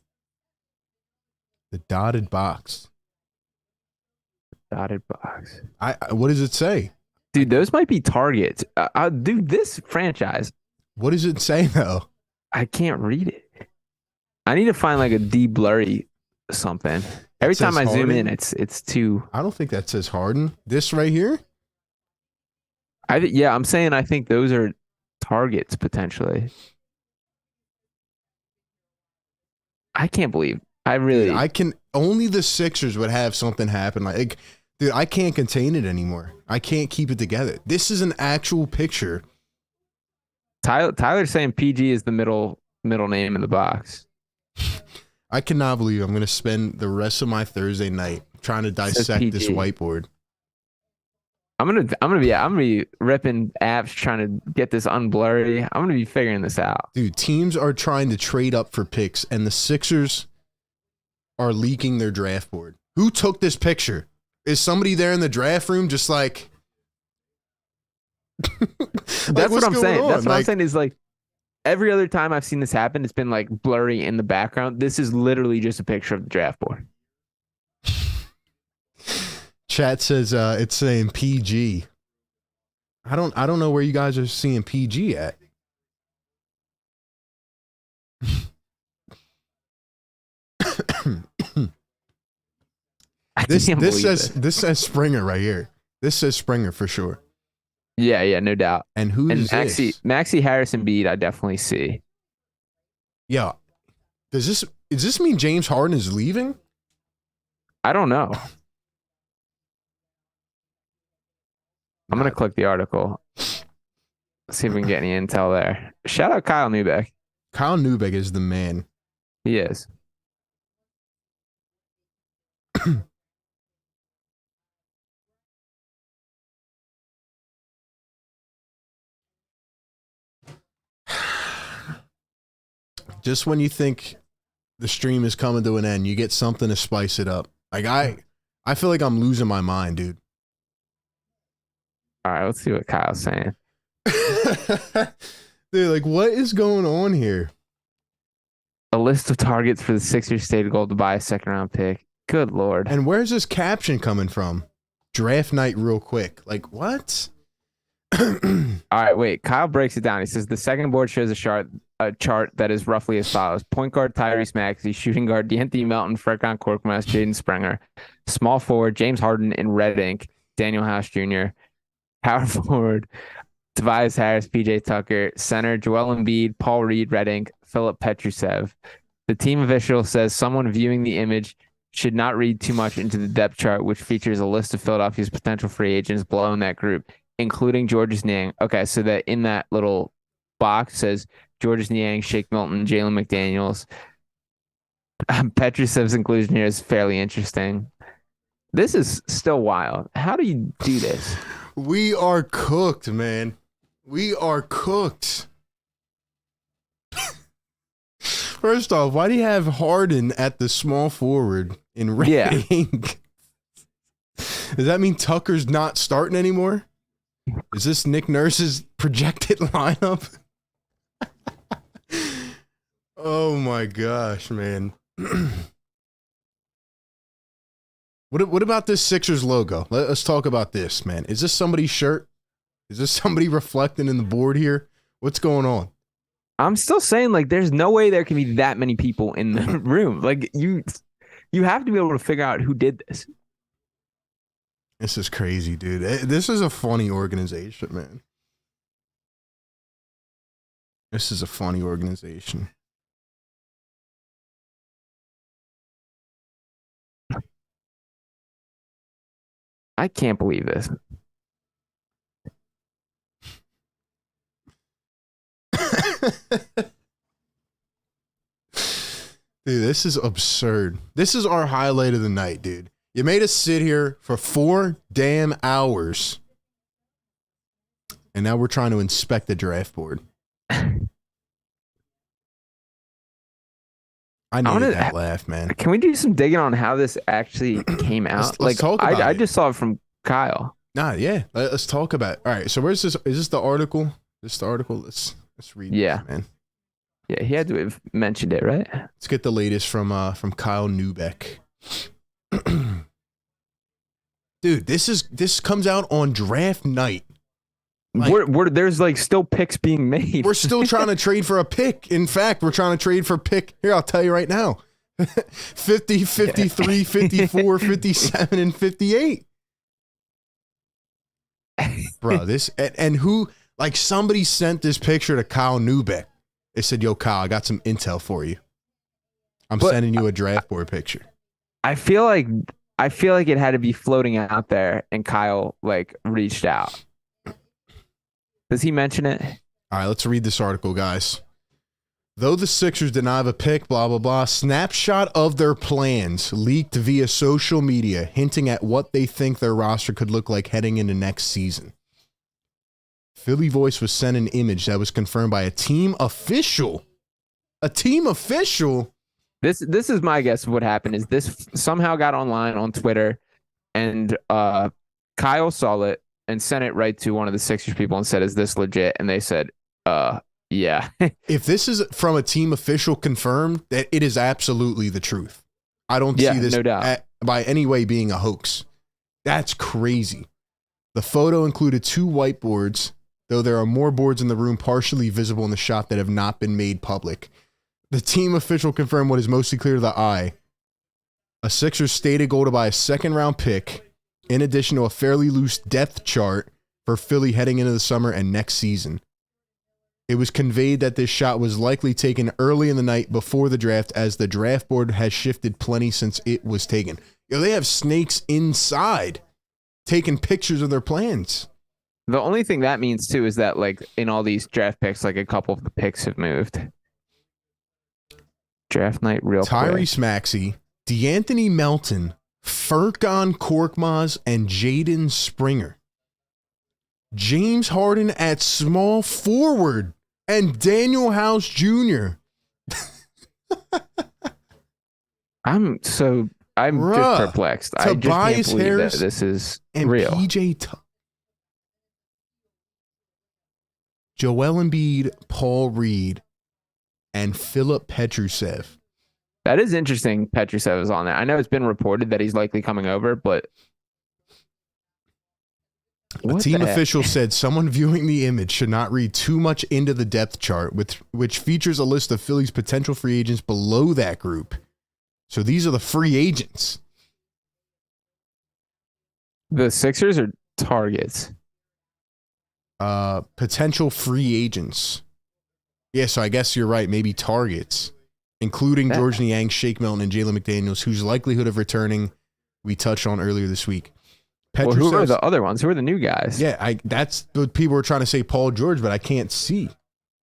The dotted box. Dotted box. What does it say? Dude, those might be targets. Dude, this franchise. What does it say, though? I can't read it. I need to find like a de-blurry something. Every time I zoom in, it's too. I don't think that says Harden. This right here? I'm saying I think those are targets potentially. I can't believe. I can only the Sixers would have something happen like dude, I can't contain it anymore. I can't keep it together. This is an actual picture. Tyler's saying PG is the middle name in the box. I cannot believe I'm going to spend the rest of my Thursday night trying to dissect this whiteboard. I'm gonna be ripping apps trying to get this unblurry. I'm gonna be figuring this out. Dude, teams are trying to trade up for picks, and the Sixers are leaking their draft board. Who took this picture? Is somebody there in the draft room just like... That's what I'm saying. That's what I'm saying is like every other time I've seen this happen, it's been like blurry in the background. This is literally just a picture of the draft board. Chat says it's saying PG. I don't know where you guys are seeing PG at. This says Springer right here. This says Springer for sure. Yeah, no doubt. And who's this? Maxey Harris and Bede, I definitely see. Yeah. Does this mean James Harden is leaving? I don't know. I'm going to click the article. See if we can get any intel there. Shout out Kyle Neubeck. Kyle Neubeck is the man. He is. Just when you think the stream is coming to an end, you get something to spice it up. Like I feel like I'm losing my mind, dude. All right, let's see what Kyle's saying. Dude, like, what is going on here? A list of targets for the Sixers stated goal to buy a second-round pick. Good Lord. And where's this caption coming from? Draft night real quick. Like, what? All right, wait. Kyle breaks it down. He says the second board shows a chart that is roughly as follows. Point guard Tyrese Maxey, shooting guard D'Anthony Melton, Furkan Korkmaz, Jaden Springer. Small forward James Harden in red ink, Daniel House Jr., power forward, Tobias Harris, PJ Tucker, center, Joel Embiid, Paul Reed, red ink, Philip Petrusev. The team official says someone viewing the image should not read too much into the depth chart, which features a list of Philadelphia's potential free agents below in that group, including Georges Niang. Okay, so that in that little box says Georges Niang, Shake Milton, Jalen McDaniels. Petrusev's inclusion here is fairly interesting. This is still wild. How do you do this? We are cooked, man. We are cooked. First off, why do you have Harden at the small forward in red ink? Does that mean Tucker's not starting anymore? Is this Nick Nurse's projected lineup? Oh my gosh, man. What about this Sixers logo? Let's talk about this, man. Is this somebody's shirt? Is this somebody reflecting in the board here? What's going on? I'm still saying, like, there's no way there can be that many people in the room. Like, you have to be able to figure out who did this. This is crazy, dude. This is a funny organization, man. This is a funny organization. I can't believe this. Dude, this is absurd. This is our highlight of the night, dude. You made us sit here for 4 damn hours. And now we're trying to inspect the draft board. I needed that laugh, man. Can we do some digging on how this actually came out? Let's talk about it. I just saw it from Kyle. Nah, yeah. Let's talk about it. All right, so where's this? Is this the article? This the article? Let's read this, man. Yeah, he had to have mentioned it, right? Let's get the latest from Kyle Neubeck. Dude, this comes out on draft night. Like, there's like still picks being made. We're still trying to trade for a pick. In fact, we're trying to trade for pick. Here, I'll tell you right now. 50, 53, 54, 57, and 58. Bro, this and who, like, somebody sent this picture to Kyle Neubeck. They said, yo, Kyle, I got some intel for you. I'm sending you a draft board picture. I feel like it had to be floating out there, and Kyle like reached out. Does he mention it? All right, let's read this article, guys. Though the Sixers did not have a pick, blah, blah, blah, snapshot of their plans leaked via social media, hinting at what they think their roster could look like heading into next season. Philly Voice was sent an image that was confirmed by a team official. A team official? This is my guess of what happened. Is this somehow got online on Twitter, and Kyle saw it and sent it right to one of the Sixers people and said, "Is this legit?" And they said, yeah. If this is from a team official confirmed, that it is absolutely the truth. I don't see this no doubt. By any way being a hoax. That's crazy. The photo included 2 whiteboards, though there are more boards in the room partially visible in the shot that have not been made public. The team official confirmed what is mostly clear to the eye. A Sixers stated goal to buy a second-round pick, in addition to a fairly loose depth chart for Philly heading into the summer and next season. It was conveyed that this shot was likely taken early in the night before the draft, as the draft board has shifted plenty since it was taken. They have snakes inside taking pictures of their plans. The only thing that means, too, is that, like, in all these draft picks, like, a couple of the picks have moved. Draft night real quick. Tyrese Maxey, DeAnthony Melton, Furkan Korkmaz, and Jaden Springer. James Harden at small forward, and Daniel House Jr. I'm just perplexed. I just can't believe Harris that this is and real. Joel Embiid, Paul Reed, and Filip Petrusev. That is interesting. Petrusev is on there. I know it's been reported that he's likely coming over, but a team official said someone viewing the image should not read too much into the depth chart, which features a list of Philly's potential free agents below that group. So these are the free agents. The Sixers are targets. Potential free agents. Yeah, so I guess you're right. Maybe targets, including George Niang, Shake Milton, and Jalen McDaniels, whose likelihood of returning we touched on earlier this week. Who are the other ones? Who are the new guys? Yeah, that's what people were trying to say, Paul George, but I can't see.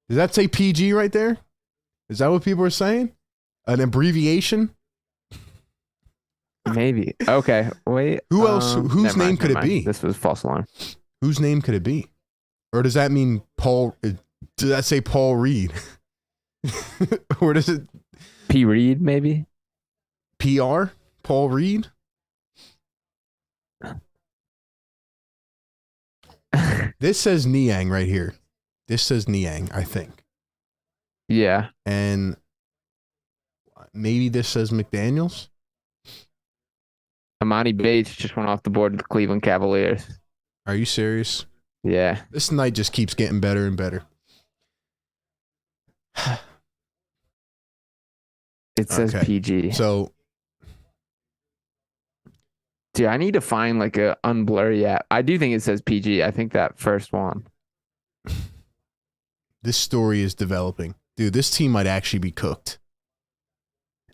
Does that say PG right there? Is that what people are saying? An abbreviation? Maybe. Okay, wait. Who else? Whose name could it be? This was false alarm. Whose name could it be? Or does that mean Paul? Does that say Paul Reed? Or does it? P. Reed, maybe? PR? Paul Reed? This says Niang right here. This says Niang, I think. Yeah. And maybe this says McDaniels? Amani Bates just went off the board with the Cleveland Cavaliers. Are you serious? Yeah. This night just keeps getting better and better. It says PG. So, dude, I need to find like a unblurry app. I do think it says PG. I think that first one. This story is developing. Dude, this team might actually be cooked.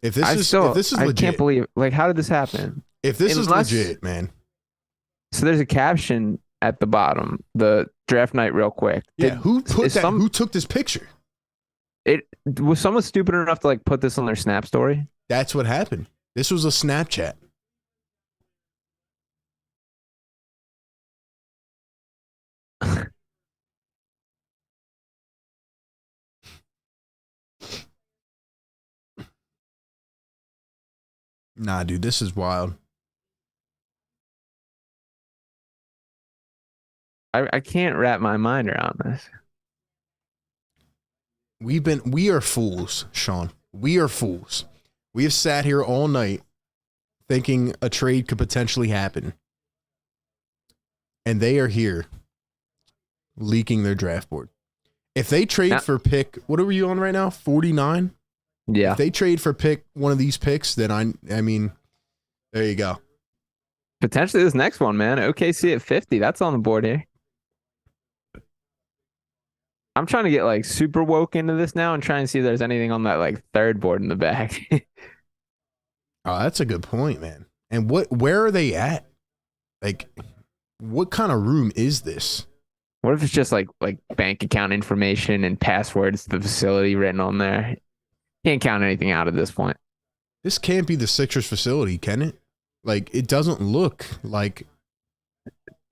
If this is legit. I can't believe, like, how did this happen? If this is legit, man. So there's a caption at the bottom, the draft night real quick. Yeah, who put that? Who took this picture? It was someone stupid enough to like put this on their Snap story. That's what happened. This was a Snapchat. Nah, dude, this is wild. I can't wrap my mind around this. We are fools, Sean. We are fools. We have sat here all night thinking a trade could potentially happen. And they are here leaking their draft board. If they trade for pick, what are you on right now? 49? Yeah. If they trade for pick one of these picks, then I mean, there you go. Potentially this next one, man. OKC at 50. That's on the board here. I'm trying to get like super woke into this now and try and see if there's anything on that like third board in the back. Oh, that's a good point, man. And where are they at? Like, what kind of room is this? What if it's just like bank account information and passwords to the facility written on there? Can't count anything out at this point. This can't be the Sixers facility, can it? Like, it doesn't look like.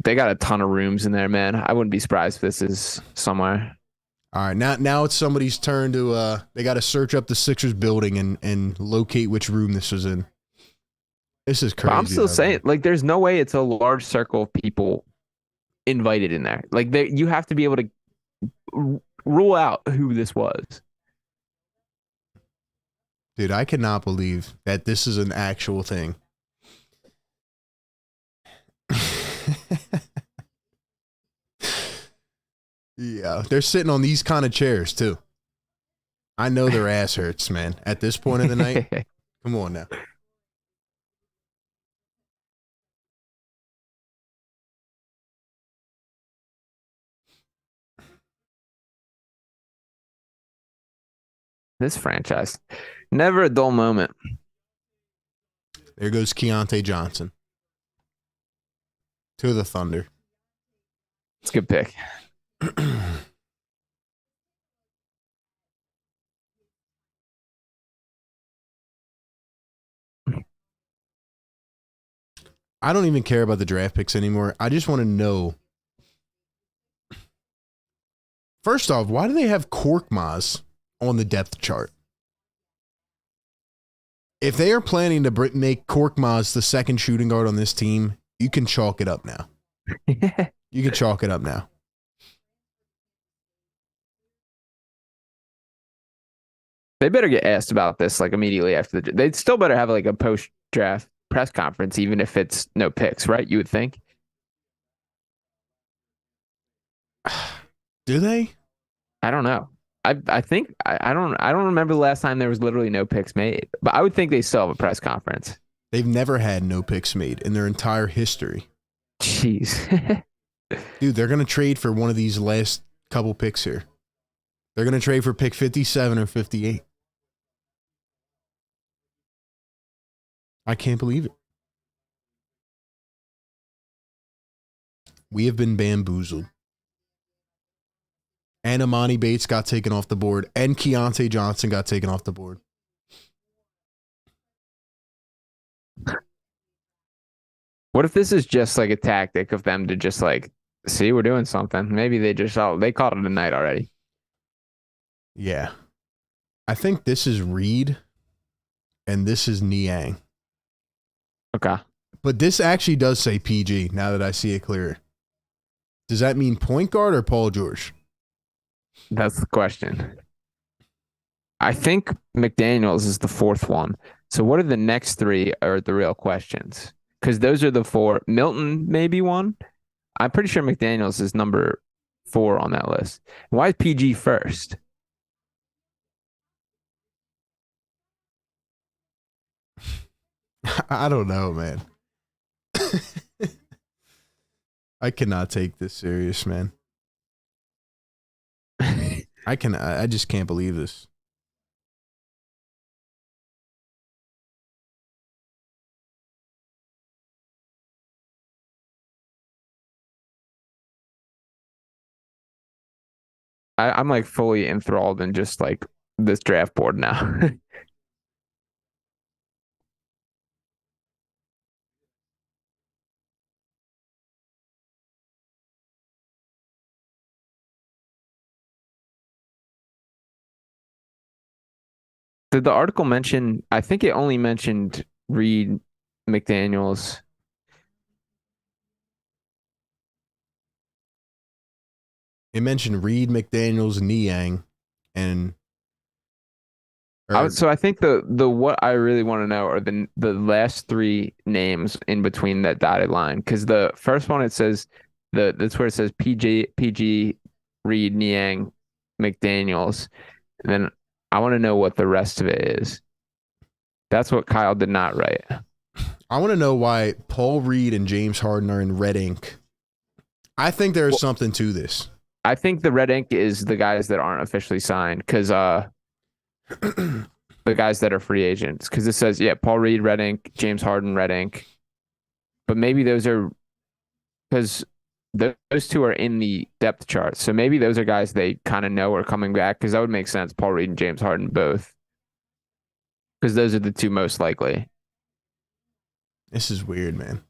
They got a ton of rooms in there, man. I wouldn't be surprised if this is somewhere. All right, now it's somebody's turn to they got to search up the Sixers building and locate which room this was in. This is crazy. But I'm still saying, like, there's no way it's a large circle of people invited in there. Like, you have to be able to rule out who this was. Dude, I cannot believe that this is an actual thing. Yeah, they're sitting on these kind of chairs too. I know their ass hurts, man. At this point of the night, come on now. This franchise, never a dull moment. There goes Keontae Johnson to the Thunder. It's a good pick. I don't even care about the draft picks anymore. I just want to know. First off, why do they have Korkmaz on the depth chart? If they are planning to make Korkmaz the second shooting guard on this team, you can chalk it up now. You can chalk it up now. They better get asked about this like immediately after they'd still better have like a post-draft press conference, even if it's no picks, right? You would think. Do they? I don't know. I think I don't remember the last time there was literally no picks made, but I would think they still have a press conference. They've never had no picks made in their entire history. Jeez. Dude, they're going to trade for one of these last couple picks here. They're going to trade for pick 57 or 58. I can't believe it. We have been bamboozled. And Amani Bates got taken off the board. And Keontae Johnson got taken off the board. What if this is just like a tactic of them to just like, see, we're doing something. Maybe they called it a night already. Yeah. I think this is Reed and this is Niang. Okay. But this actually does say PG now that I see it clearer. Does that mean point guard or Paul George? That's the question. I think McDaniels is the fourth one. So what are the next three are the real questions? Because those are the four. Milton maybe one. I'm pretty sure McDaniels is number 4 on that list. Why is PG first? I don't know, man. I cannot take this serious, man. I just can't believe this. I'm like fully enthralled in just like this draft board now. Did the article mention, I think it only mentioned Reed, McDaniels. It mentioned Reed, McDaniels, Niang, and So I think the what I really want to know are the last three names in between that dotted line, because the first one it says that's where it says PG, Reed, Niang, McDaniels, and then I want to know what the rest of it is. That's what Kyle did not write. I want to know why Paul Reed and James Harden are in red ink. I think there is something to this. I think the red ink is the guys that aren't officially signed, because the guys that are free agents, because it says, Paul Reed, red ink, James Harden, red ink. But maybe those are, because those two are in the depth chart. So maybe those are guys they kind of know are coming back, because that would make sense. Paul Reed and James Harden both, because those are the two most likely. This is weird, man.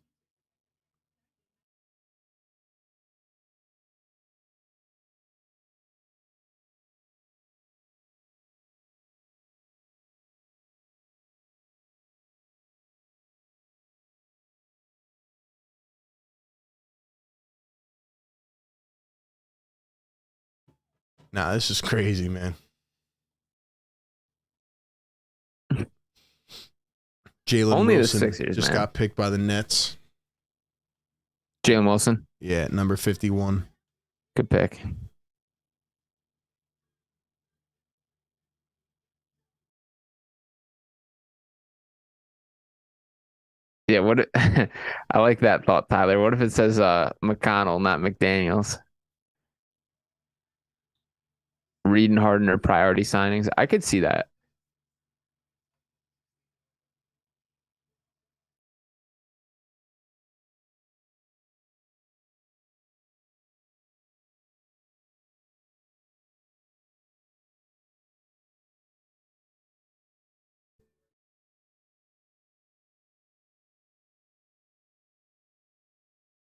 Nah, this is crazy, man. Jalen Wilson the Sixers, just got picked by the Nets. Jalen Wilson? Yeah, number 51. Good pick. Yeah, what I like that thought, Tyler. What if it says McConnell, not McDaniels? Reed and Harden are priority signings. I could see that.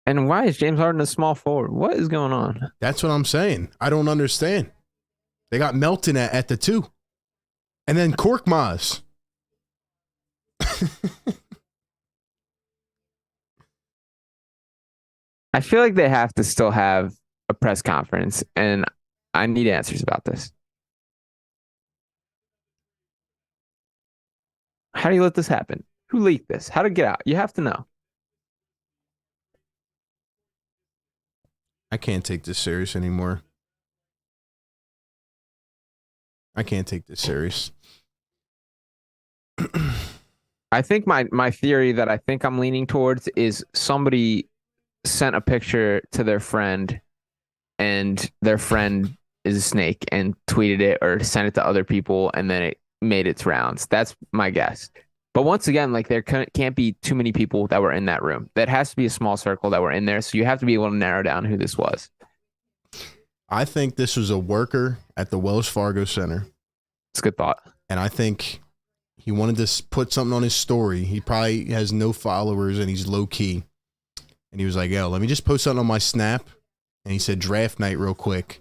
And why is James Harden a small forward? What is going on? That's what I'm saying. I don't understand. They got Melton at the 2. And then Korkmaz. I feel like they have to still have a press conference, and I need answers about this. How do you let this happen? Who leaked this? How did it get out? You have to know. I can't take this serious anymore. I can't take this serious. I think my theory that I think I'm leaning towards is somebody sent a picture to their friend, and their friend is a snake and tweeted it or sent it to other people, and then it made its rounds. That's my guess. But once again, like, there can't be too many people that were in that room. That has to be a small circle that were in there. So you have to be able to narrow down who this was. I think this was a worker at the Wells Fargo Center. It's a good thought. And I think he wanted to put something on his story. He probably has no followers and he's low key. And he was like, yo, let me just post something on my Snap. And he said draft night real quick.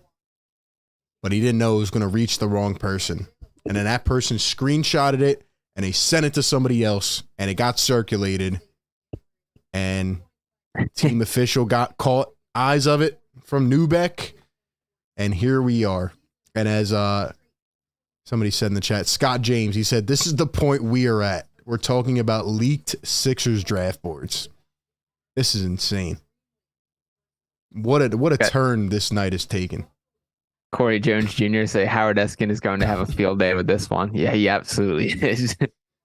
But he didn't know it was going to reach the wrong person. And then that person screenshotted it and they sent it to somebody else and it got circulated. And team official got caught eyes of it from Newbeck. And here we are. And as somebody said in the chat, Scott James, he said, this is the point we are at. We're talking about leaked Sixers draft boards. This is insane. What a turn this night has taken. Corey Jones Jr. say Howard Eskin is going to have a field day with this one. Yeah, he absolutely is.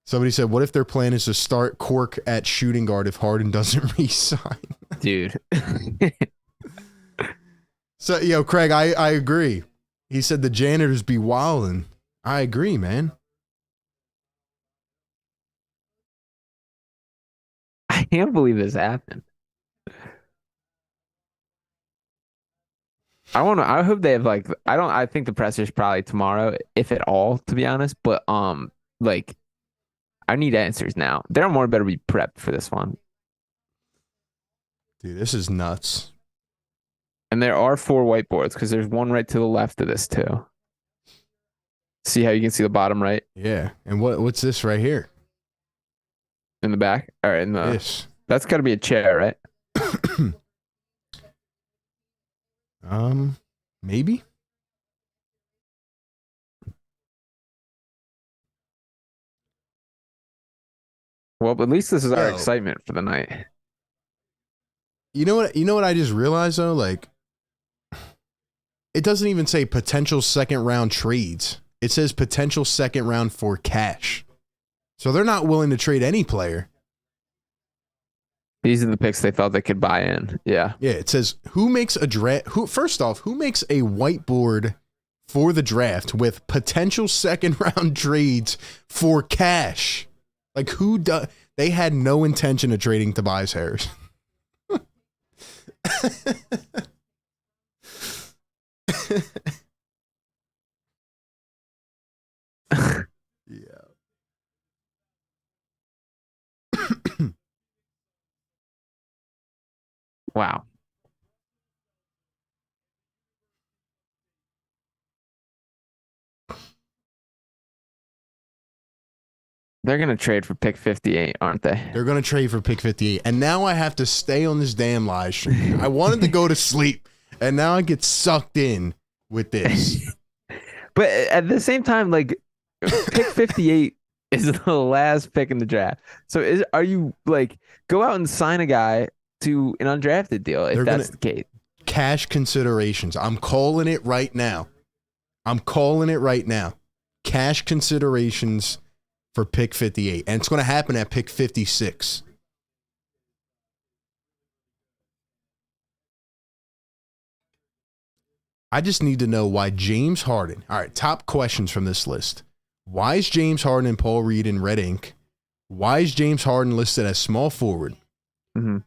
Somebody said, what if their plan is to start Cork at shooting guard if Harden doesn't re-sign? Dude. So, yo, Craig, I agree. He said the janitors be wildin'. I agree, man. I can't believe this happened. I hope they have I think the presser's probably tomorrow, if at all, to be honest. But like, I need answers now. Daryl Morey better be prepped for this one. Dude, this is nuts. And there are 4 whiteboards because there's one right to the left of this too. See how you can see the bottom right? Yeah. And what's this right here? in the back or in the. Yes. That's got to be a chair, right? Maybe. Well, at least this is our Yo. excitement for the night. You know what? You know what I just realized though? Like, it doesn't even say potential second round trades. It says potential second round for cash. So they're not willing to trade any player. These are the picks they thought they could buy in. Yeah. Yeah, it says who makes a draft. First off, who makes a whiteboard for the draft with potential second round trades for cash? Like who does? They had no intention of trading Tobias Harris. Yeah. Wow. They're going to trade for pick 58, aren't they? They're going to trade for pick 58. And now I have to stay on this damn live stream. I wanted to go to sleep, and now I get sucked in with this. But at the same time, like, pick 58 is the last pick in the draft. So are you, like, go out and sign a guy to an undrafted deal if that's the case. Cash considerations. I'm calling it right now. Cash considerations for pick 58. And it's going to happen at pick 56. I just need to know why James Harden. All right, top questions from this list. Why is James Harden and Paul Reed in red ink? Why is James Harden listed as small forward? Mm-hmm.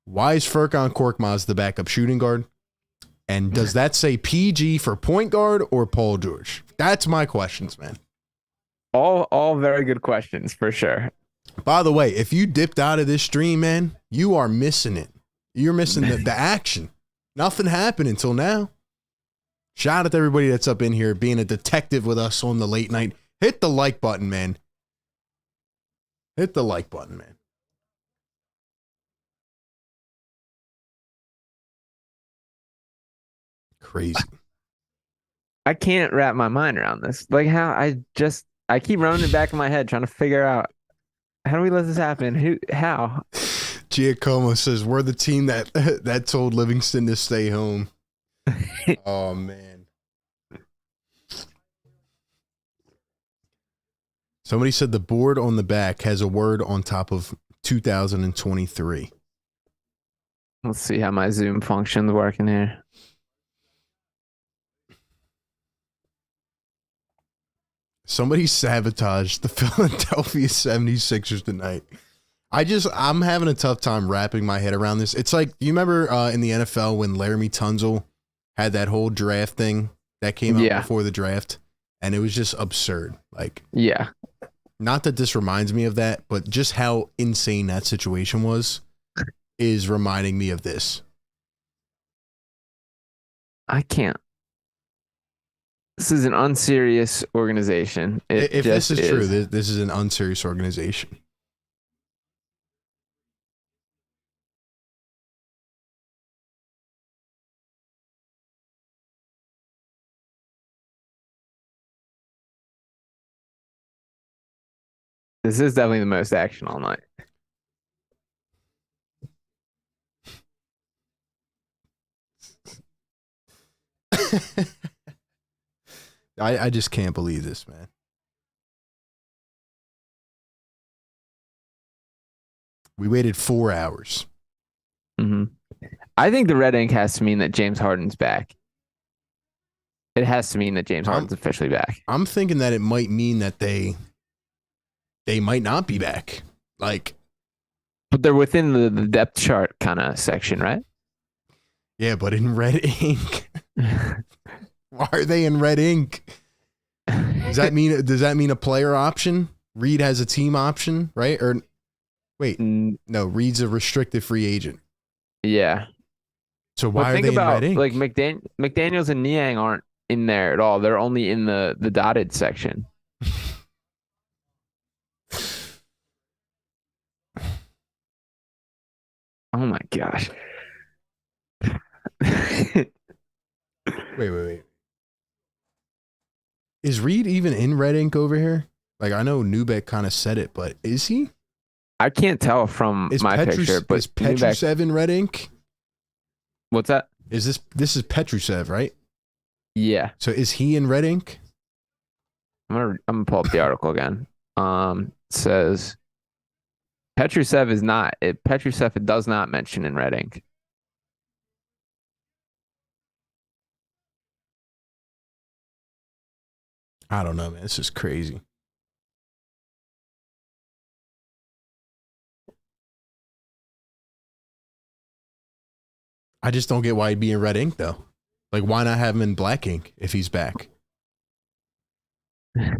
Why is Furkan Korkmaz the backup shooting guard? And does that say PG for point guard or Paul George? That's my questions, man. All very good questions for sure. By the way, if you dipped out of this stream, man, you are missing it. You're missing the action. Nothing happened until now. Shout out to everybody that's up in here being a detective with us on the late night. Hit the like button, man. Hit the like button, man. Crazy. I can't wrap my mind around this. Like how I keep running it back in my head trying to figure out how do we let this happen? How? Giacomo says we're the team that told Livingston to stay home. Oh man. Somebody said the board on the back has a word on top of 2023. Let's see how my Zoom function's working here. Somebody sabotaged the Philadelphia 76ers tonight. I'm having a tough time wrapping my head around this. It's like, you remember in the NFL when Laramie Tunzel had that whole draft thing that came out before the draft? And it was just absurd. Like, yeah. Not that this reminds me of that, but just how insane that situation was is reminding me of this. I can't. This is an unserious organization. If this is true, this is an unserious organization. This is definitely the most action all night. I just can't believe this, man. We waited 4 hours. Mm-hmm. I think the red ink has to mean that James Harden's back. It has to mean that James Harden's officially back. I'm thinking that it might mean that they might not be back. Like, but they're within the depth chart kind of section, right? Yeah, but in red ink. Why are they in red ink? Does that mean a player option? Reed has a team option, right? Or wait, no, Reed's a restricted free agent. Yeah. So why are they in red ink? Like McDaniels and Niang aren't in there at all. They're only in the dotted section. Oh my gosh. Wait. Is Reed even in red ink over here? Like, I know Nubek kind of said it, but is he? I can't tell from my picture, but is Petrusev in red ink? What's that? This is Petrusev, right? Yeah. So is he in red ink? I'm gonna pull up the article again. It says Petrusev is not. Petrusev it does not mention in red ink. I don't know, man. This is crazy. I just don't get why he'd be in red ink, though. Like, why not have him in black ink if he's back? I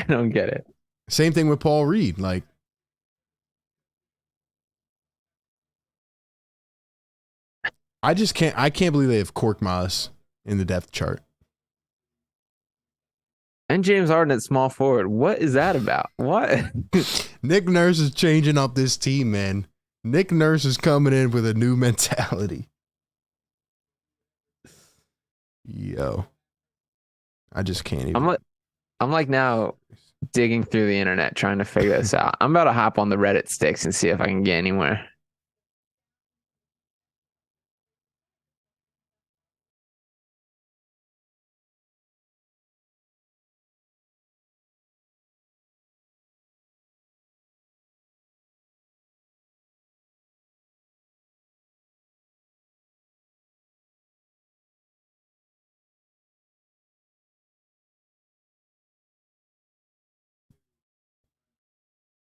don't get it. Same thing with Paul Reed. Like, I can't believe they have Korkmaz in the depth chart. And James Harden at small forward. What is that about? What? Nick Nurse is changing up this team, man. Nick Nurse is coming in with a new mentality. Yo. I just can't even. I'm like now digging through the internet trying to figure this out. I'm about to hop on the Reddit sticks and see if I can get anywhere.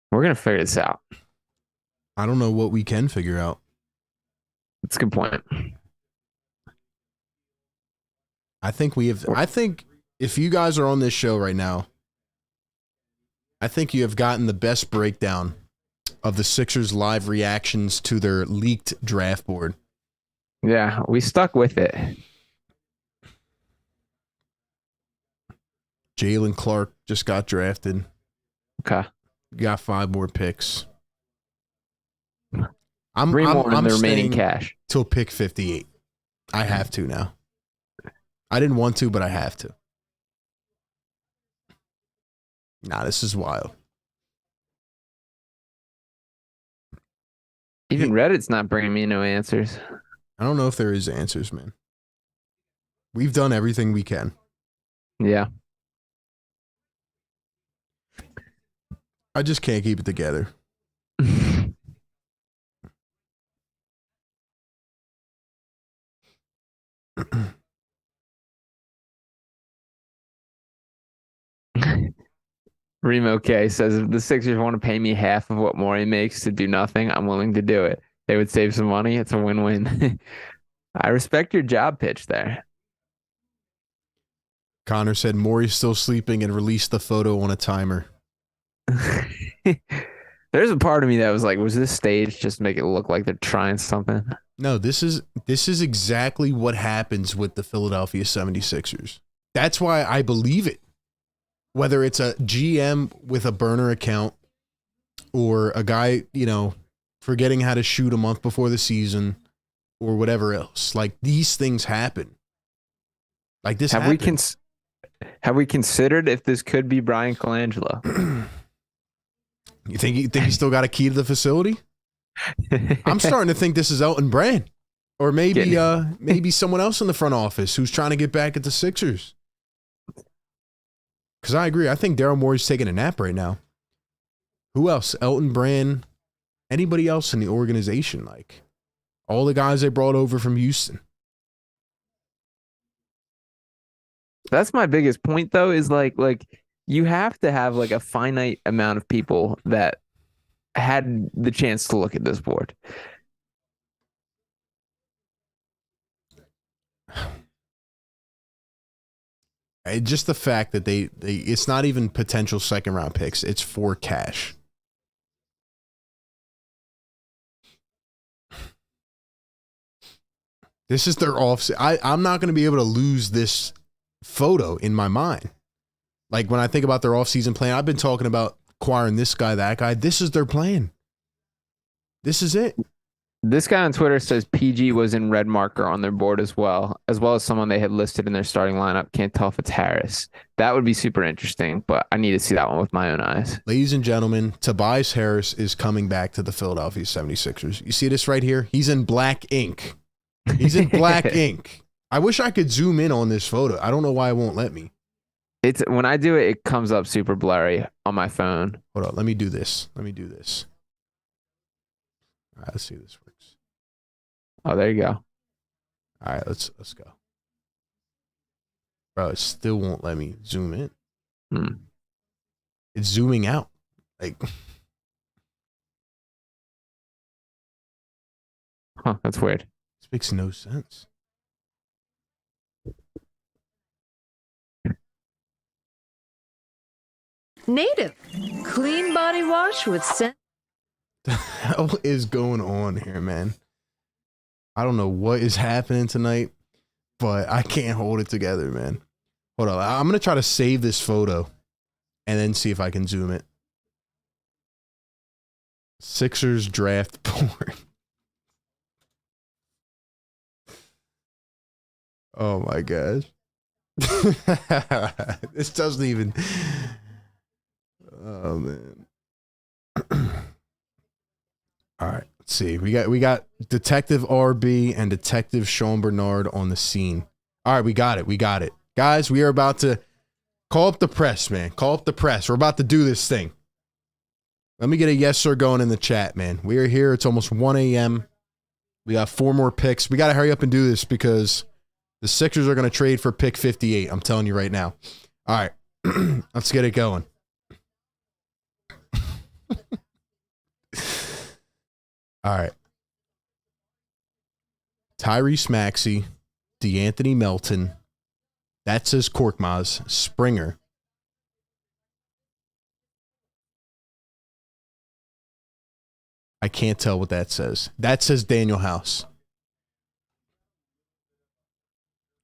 We're going to figure this out. I don't know what we can figure out. That's a good point. I think if you guys are on this show right now, I think you have gotten the best breakdown of the Sixers live reactions to their leaked draft board. Yeah, we stuck with it. Jalen Clark just got drafted. Okay. Got 5 more picks. I'm the remaining cash till pick 58. I have to now. I didn't want to, but I have to. Nah, this is wild. Even Reddit's not bringing me no answers. I don't know if there is answers, man. We've done everything we can. Yeah. I just can't keep it together. Remo K says, if the Sixers want to pay me half of what Morey makes to do nothing, I'm willing to do it. They would save some money. It's a win-win. I respect your job pitch there. Connor said Morey's still sleeping and released the photo on a timer. There's a part of me that was like, was this staged just to make it look like they're trying something? No, this is exactly what happens with the Philadelphia 76ers. That's why I believe it. Whether it's a GM with a burner account or a guy, forgetting how to shoot a month before the season or whatever else. Like, these things happen. Like, this happens. Have we considered if this could be Brian Colangelo? You think he still got a key to the facility? I'm starting to think this is Elton Brand, or maybe someone else in the front office who's trying to get back at the Sixers. Because I agree, I think Daryl Morey's taking a nap right now. Who else? Elton Brand, anybody else in the organization? Like all the guys they brought over from Houston. That's my biggest point, though, is like you have to have like a finite amount of people that had the chance to look at this board. Just the fact that they it's not even potential second round picks, it's for cash. This is their off. I'm not going to be able to lose this photo in my mind. Like when I think about their offseason plan, I've been talking about acquiring this guy, that guy. This is their plan. This is it. This guy on Twitter says PG was in red marker on their board as well as someone they had listed in their starting lineup. Can't tell if it's Harris. That would be super interesting, but I need to see that one with my own eyes. Ladies and gentlemen, Tobias Harris is coming back to the Philadelphia 76ers. You see this right here? He's in black ink. He's in black ink. I wish I could zoom in on this photo. I don't know why it won't let me. It's when I do it, it comes up super blurry on my phone. Hold on. Let me do this. All right, let's see if this works. Oh, there you go. All right, let's go. Bro, it still won't let me zoom in. It's zooming out. Like, that's weird. This makes no sense. Native. Clean body wash with scent. The hell is going on here, man? I don't know what is happening tonight, but I can't hold it together, man. Hold on. I'm going to try to save this photo and then see if I can zoom it. Sixers draft board. Oh, my gosh. This doesn't even... Oh, man. All right, let's see. We got Detective RB and Detective Sean Barnard on the scene. All right, we got it. Guys, we are about to call up the press, man. Call up the press. We're about to do this thing. Let me get a yes sir going in the chat, man. We are here. It's almost 1 a.m. We got 4 more picks. We got to hurry up and do this because the Sixers are going to trade for pick 58. I'm telling you right now. All right, let's get it going. All right. Tyrese Maxey, DeAnthony Melton. That says Korkmaz. Springer. I can't tell what that says. That says Daniel House.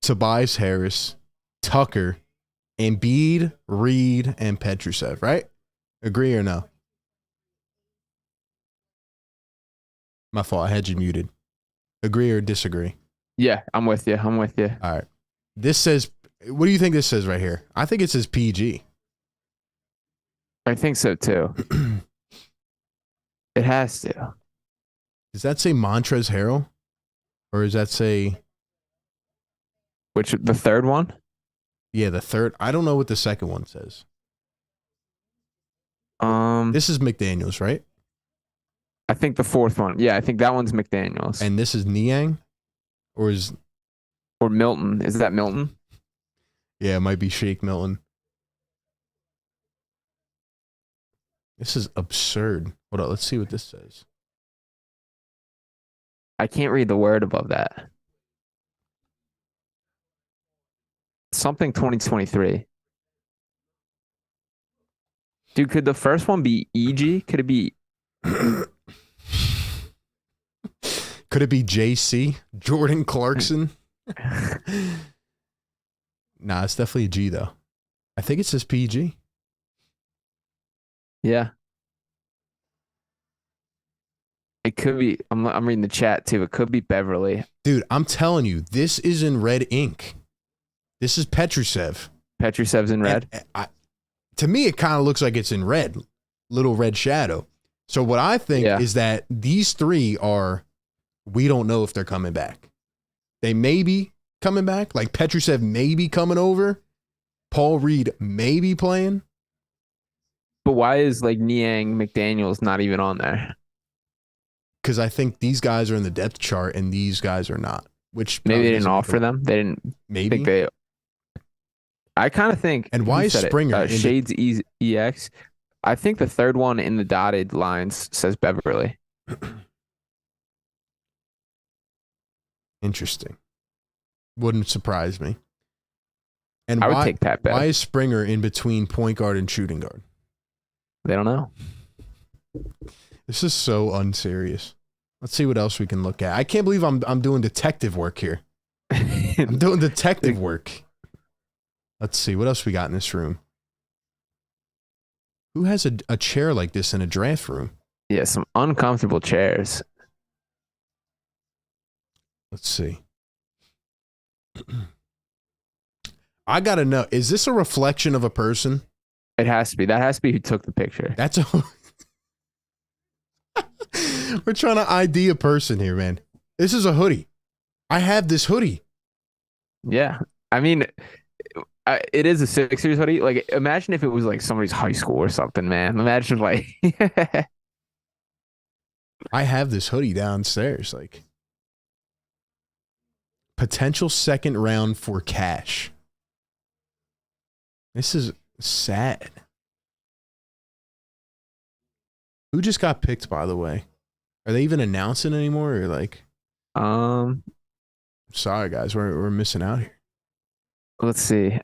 Tobias Harris, Tucker, Embiid, Reed, and Petrusev, right? Agree or no? My fault. I had you muted. Agree or disagree? Yeah, I'm with you. All right. This says, what do you think this says right here? I think it says PG. I think so too. It has to. Does that say Montrezl Harrell? Or does that say... Which, the third one? Yeah, the third. I don't know what the second one says. This is McDaniels, right? I think the fourth one. Yeah, I think that one's McDaniels. And this is Niang? Or Milton. Is that Milton? Yeah, it might be Shake Milton. This is absurd. Hold on, let's see what this says. I can't read the word above that. Something 2023. Dude, could the first one be EG? Could it be... Could it be JC? Jordan Clarkson? Nah, it's definitely a G, though. I think it says PG. Yeah. It could be. I'm reading the chat, too. It could be Beverly. Dude, I'm telling you, this is in red ink. This is Petrusev. Petrusev's in red? To me, it kind of looks like it's in red. Little red shadow. So what I think is that these three are... We don't know if they're coming back. They may be coming back. Like Petrusev may be coming over. Paul Reed may be playing. But why is like Niang McDaniels not even on there? Because I think these guys are in the depth chart and these guys are not. Which maybe they didn't offer them. They didn't. Maybe think they. I kind of think. And why is Springer Shades EX? I think the third one in the dotted lines says Beverly. Interesting. Wouldn't surprise me. And I would take Pat Bev. Why is Springer in between point guard and shooting guard? They don't know. This is so unserious. Let's see what else we can look at. I can't believe I'm doing detective work here. I'm doing detective work. Let's see what else we got in this room. Who has a chair like this in a draft room? Yeah, some uncomfortable chairs. Let's see. I gotta know, is this a reflection of a person? It has to be. That has to be who took the picture. That's a We're trying to ID a person here, man. This is a hoodie. I have this hoodie. Yeah. I mean, it is a Sixers hoodie. Like, imagine if it was like somebody's high school or something, man. Imagine like I have this hoodie downstairs. Like, potential second round for cash. This is sad. Who just got picked, by the way? Are they even announcing anymore? Or like, sorry guys, we're missing out here. let's see.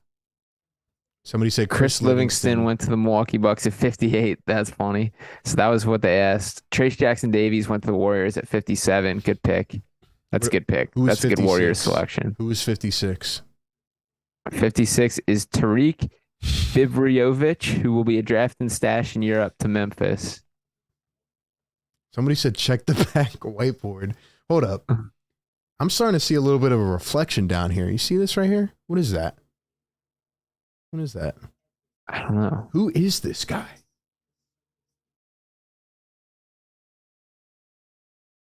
Somebody said Chris Livingston went to the Milwaukee Bucks at 58. That's funny. So that was what they asked. Trace Jackson Davies went to the Warriors at 57. Good pick. That's a good pick. That's a good Warriors selection. Who was 56? 56 is Tariq Bibriovic, who will be a draft and stash in Europe to Memphis. Somebody said check the back whiteboard. Hold up. I'm starting to see a little bit of a reflection down here. You see this right here? What is that? What is that? I don't know. Who is this guy?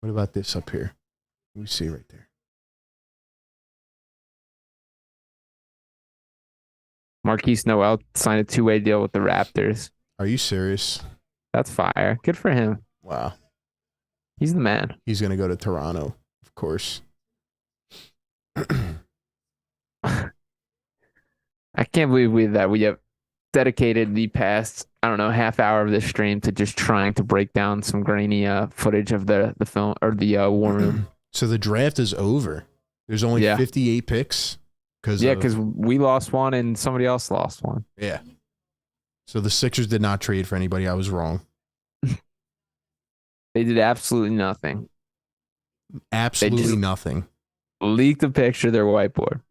What about this up here? Let me see right there. Marquise Noel signed a two-way deal with the Raptors. Are you serious? That's fire. Good for him. Wow. He's the man. He's going to go to Toronto, of course. I can't believe we have dedicated the past, I don't know, half hour of this stream to just trying to break down some grainy footage of the film or the war room. So the draft is over. There's only 58 picks. Because we lost one and somebody else lost one. Yeah. So the Sixers did not trade for anybody. I was wrong. They did absolutely nothing. Absolutely nothing. Leaked a picture of their whiteboard.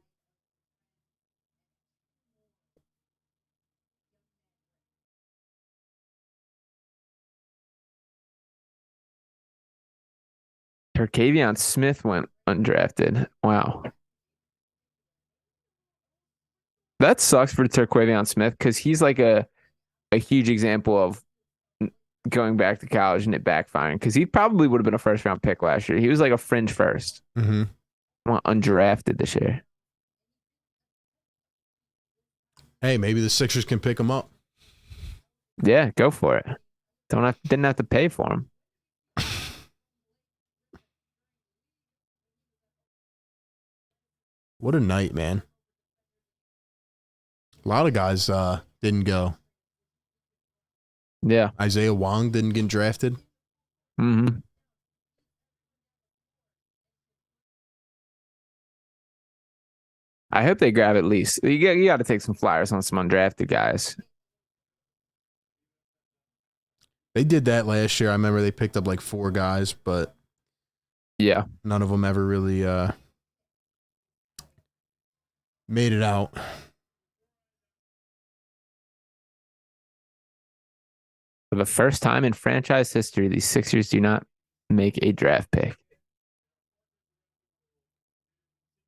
Terquavion Smith went undrafted. Wow. That sucks for Terquavion Smith because he's like a huge example of going back to college and it backfiring because he probably would have been a first round pick last year. He was like a fringe first. Mm-hmm. Undrafted this year. Hey, maybe the Sixers can pick him up. Yeah, go for it. Didn't have to pay for him. What a night, man. A lot of guys didn't go. Yeah. Isaiah Wong didn't get drafted. Mm-hmm. I hope they grab at least. You got to take some flyers on some undrafted guys. They did that last year. I remember they picked up like 4 guys, but yeah, none of them ever really made it out. For the first time in franchise history, the Sixers do not make a draft pick.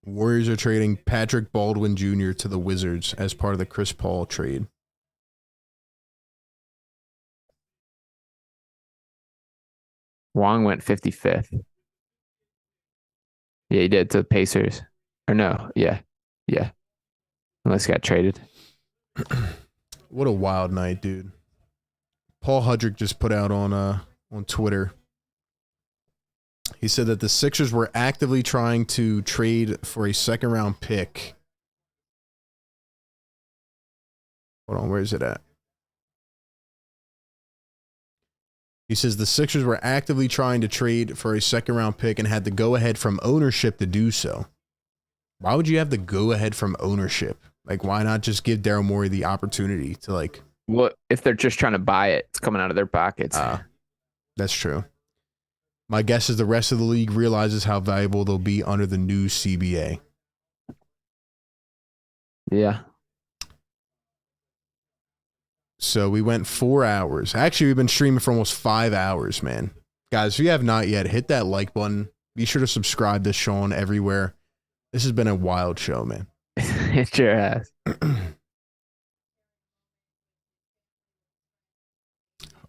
Warriors are trading Patrick Baldwin Jr. to the Wizards as part of the Chris Paul trade. Wong went 55th. Yeah, he did to the Pacers. Or no, yeah. Unless he got traded. What a wild night, dude. Paul Hudrick just put out on Twitter. He said that the Sixers were actively trying to trade for a second round pick. Hold on, where is it at? He says the Sixers were actively trying to trade for a second round pick and had the go ahead from ownership to do so. Why would you have the go ahead from ownership? Like, why not just give Daryl Morey the opportunity to like? Well, if they're just trying to buy it, it's coming out of their pockets. That's true. My guess is the rest of the league realizes how valuable they'll be under the new CBA. Yeah. So we went 4 hours. Actually, we've been streaming for almost 5 hours, man. Guys, if you have not yet, hit that like button. Be sure to subscribe to Sean everywhere. This has been a wild show, man. It sure has.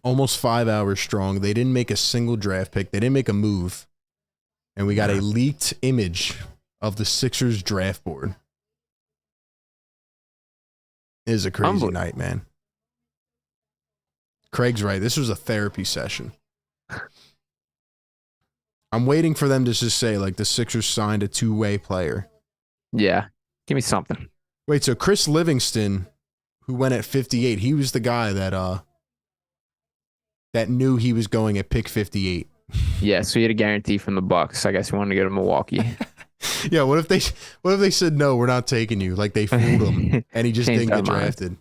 Almost 5 hours strong. They didn't make a single draft pick. They didn't make a move. And we got a leaked image of the Sixers draft board. It is a crazy night, man. Craig's right. This was a therapy session. I'm waiting for them to just say, like, the Sixers signed a two-way player. Yeah. Give me something. Wait, so Chris Livingston, who went at 58, he was the guy that knew he was going at pick 58. Yeah, so he had a guarantee from the Bucks. I guess he wanted to go to Milwaukee. Yeah, what if they said no, we're not taking you? Like they fooled him and he just didn't get drafted.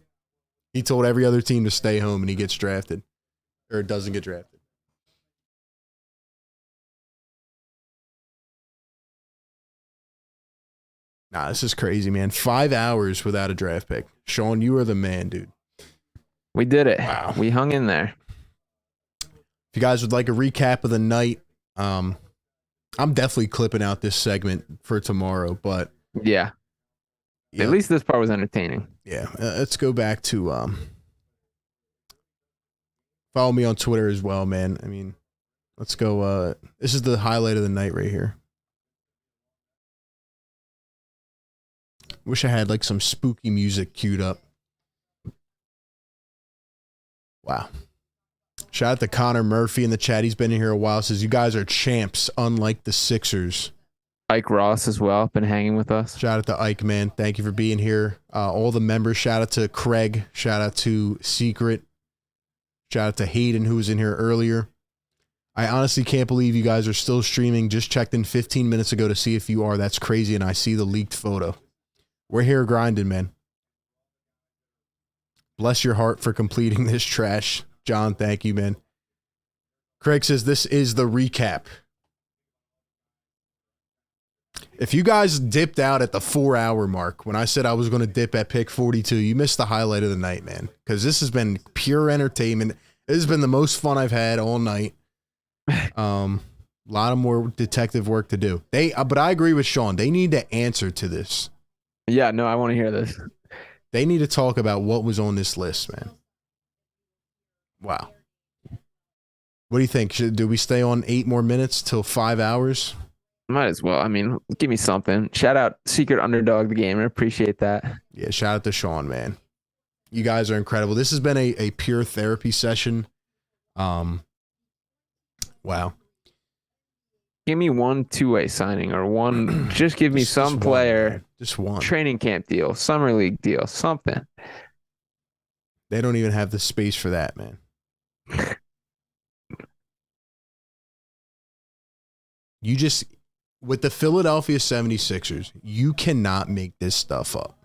He told every other team to stay home and he gets drafted. Or doesn't get drafted. Nah, this is crazy, man. 5 hours without a draft pick. Sean, you are the man, dude. We did it. Wow. We hung in there. If you guys would like a recap of the night, I'm definitely clipping out this segment for tomorrow, but yeah. At least this part was entertaining. Yeah. Let's go back to follow me on Twitter as well, man. I mean, let's go. This is the highlight of the night right here. Wish I had like some spooky music queued up. Wow. Shout out to Connor Murphy in the chat. He's been in here a while. Says, you guys are champs, unlike the Sixers. Ike Ross as well, been hanging with us. Shout out to Ike, man. Thank you for being here. All the members. Shout out to Craig. Shout out to Secret. Shout out to Hayden, who was in here earlier. I honestly can't believe you guys are still streaming. Just checked in 15 minutes ago to see if you are. That's crazy, and I see the leaked photo. We're here grinding, man. Bless your heart for completing this trash. John, thank you, man. Craig says this is the recap. If you guys dipped out at the 4 hour mark when I said I was going to dip at pick 42, you missed the highlight of the night, man. Because this has been pure entertainment. This has been the most fun I've had all night. A lot of more detective work to do. But I agree with Sean. They need to answer to this. Yeah, no, I want to hear this. They need to talk about what was on this list, man. Wow. What do you think? Do we stay on 8 more minutes till 5 hours? Might as well. I mean, give me something. Shout out Secret Underdog the Gamer. Appreciate that. Yeah, shout out to Sean, man. You guys are incredible. This has been a pure therapy session. Wow. Give me one two-way signing or one. Just give me some player. Just one. Training camp deal, summer league deal, something. They don't even have the space for that, man. You just, with the Philadelphia 76ers, you cannot make this stuff up.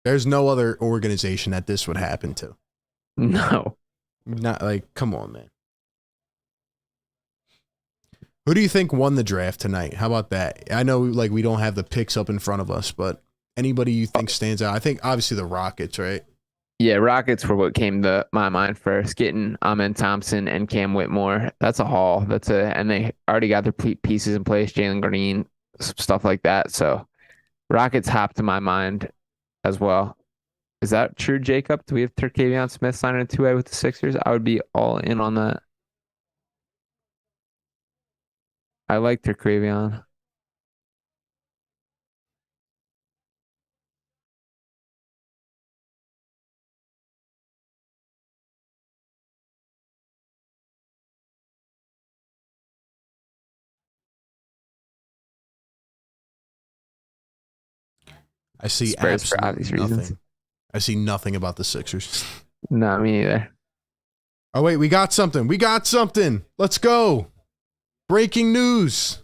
There's no other organization that this would happen to. No. Not like, come on, man. Who do you think won the draft tonight? How about that? I know like we don't have the picks up in front of us, but anybody you think stands out? I think obviously the Rockets, right? Yeah, Rockets were what came to my mind first. Getting Amen Thompson and Cam Whitmore. That's a haul. And they already got their pieces in place, Jalen Green, stuff like that. So Rockets hopped to my mind as well. Is that true, Jacob? Do we have Terquavion Smith signing a 2A with the Sixers? I would be all in on that. I like Terquavion. I see Spurs for obvious absolutely reasons. nothing. I see nothing about the Sixers. No, me neither. Oh, wait, we got something. We got something. Let's go. Breaking news.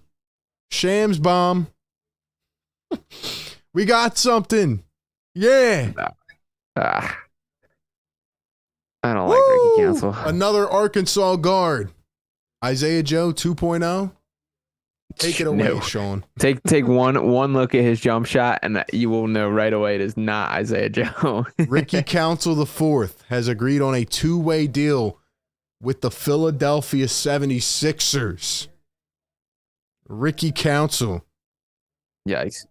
Shams bomb. We got something. Yeah. I don't like Ricky Council. Another Arkansas guard. Isaiah Joe 2.0. Take it away, Sean. Take one look at his jump shot, and you will know right away it is not Isaiah Joe. Ricky Council IV has agreed on a 2-way deal with the Philadelphia 76ers. Ricky Council. Yikes.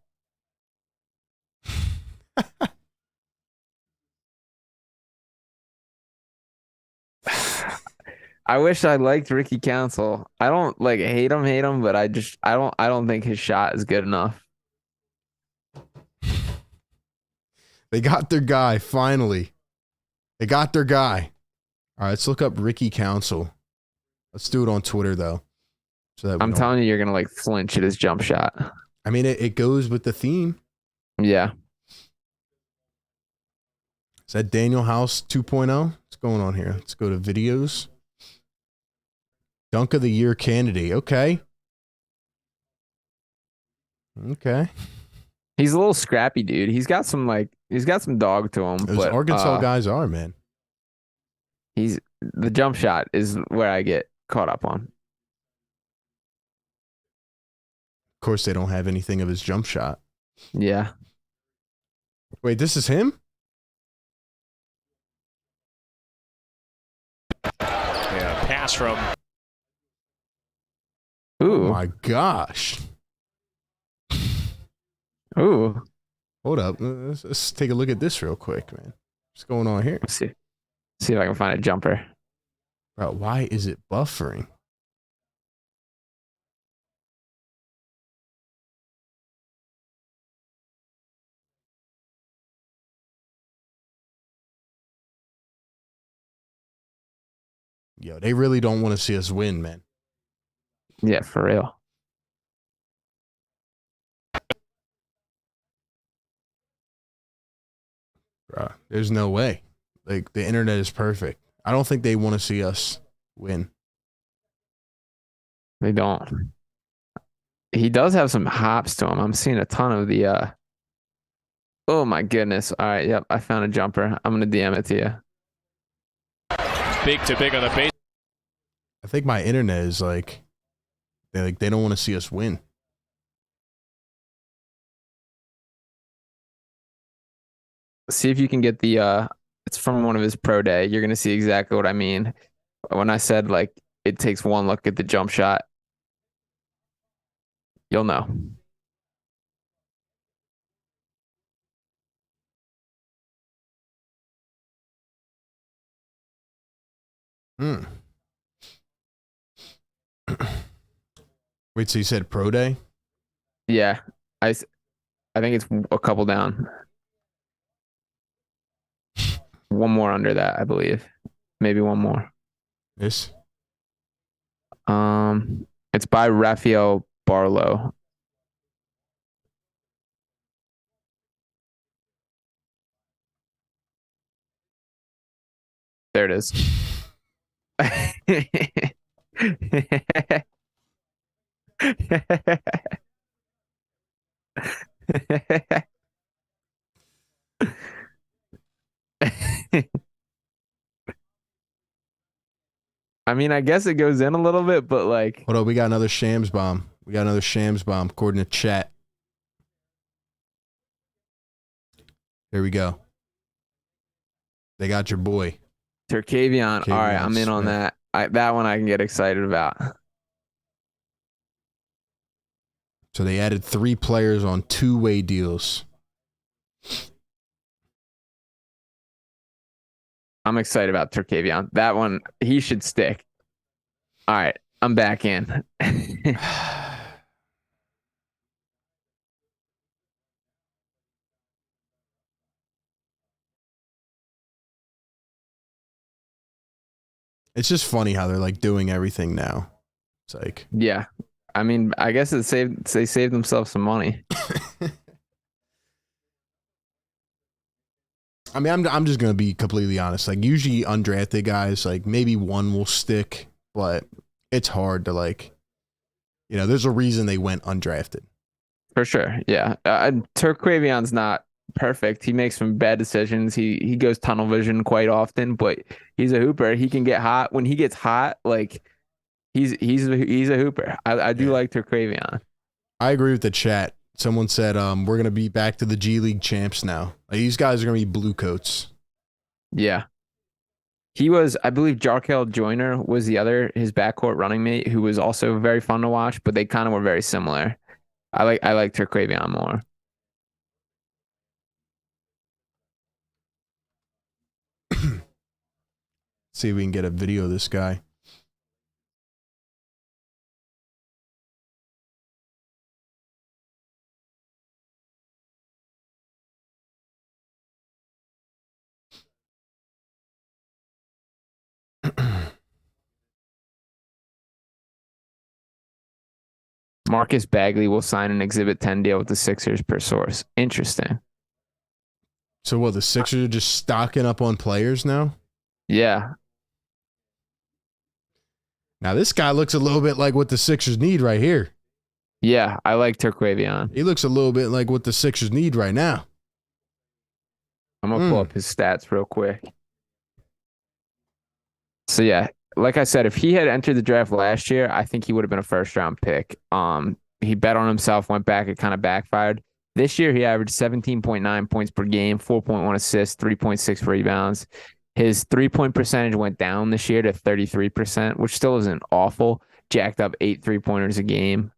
I wish I liked Ricky Council. I don't like hate him, but I don't think his shot is good enough. They got their guy, finally. They got their guy. All right, let's look up Ricky Council. Let's do it on Twitter, though. So that I'm telling you, you're going to like flinch at his jump shot. I mean, it goes with the theme. Yeah. Is that Daniel House 2.0? What's going on here? Let's go to videos. Dunk of the Year candidate. Okay. He's a little scrappy, dude. He's got some dog to him. Those but, Arkansas guys are, man. The jump shot is where I get caught up on. Of course, they don't have anything of his jump shot. Yeah. Wait, this is him? Yeah, pass from. Ooh. Oh my gosh. Ooh. Hold up. Let's take a look at this real quick, man. What's going on here? Let's see if I can find a jumper. Bro, why is it buffering? Yo, they really don't want to see us win, man. Yeah, for real. Bro, there's no way. Like, the internet is perfect. I don't think they want to see us win. They don't. He does have some hops to him. I'm seeing a ton of the oh my goodness. All right, yep, I found a jumper. I'm gonna DM it to you. Big to big on the base. I think my internet is like they don't want to see us win. See if you can get the it's from one of his pro day. You're gonna see exactly what I mean when I said like it takes one look at the jump shot. You'll know. Wait, so you said pro day? Yeah, I think it's a couple down. One more under that, I believe. Maybe one more. This? It's by Raphael Barlow. There it is. I mean, I guess it goes in a little bit, but like. Hold on, we got another Shams bomb. According to chat. Here we go. They got your boy. Turkavion. All right, I'm in on that. That one I can get excited about. So they added 3 players on 2-way deals. I'm excited about Turkavion. That one, he should stick. All right, I'm back in. It's just funny how they're like doing everything now. It's like, yeah. I mean, I guess they saved themselves some money. I mean, I'm just gonna be completely honest. Like, usually undrafted guys, like maybe one will stick, but it's hard to like, you know, there's a reason they went undrafted. For sure, yeah. Turkavion's not perfect. He makes some bad decisions. He goes tunnel vision quite often, but he's a hooper. He can get hot. When he gets hot, like He's a hooper. I do like Terquavion. I agree with the chat. Someone said we're gonna be back to the G League champs now. Like, these guys are gonna be blue coats. Yeah. He was, I believe, Jarkel Joyner was his backcourt running mate, who was also very fun to watch, but they kind of were very similar. I like Terquavion more. See if we can get a video of this guy. Marcus Bagley will sign an Exhibit 10 deal with the Sixers per source. Interesting. So what, the Sixers are just stocking up on players now? Yeah. Now this guy looks a little bit like what the Sixers need right here. Yeah, I like Terquavion. He looks a little bit like what the Sixers need right now. I'm going to pull up his stats real quick. So yeah, like I said, if he had entered the draft last year, I think he would have been a first-round pick. He bet on himself, went back, it kind of backfired. This year, he averaged 17.9 points per game, 4.1 assists, 3.6 rebounds. His three-point percentage went down this year to 33%, which still isn't awful. Jacked up 8 three-pointers a game.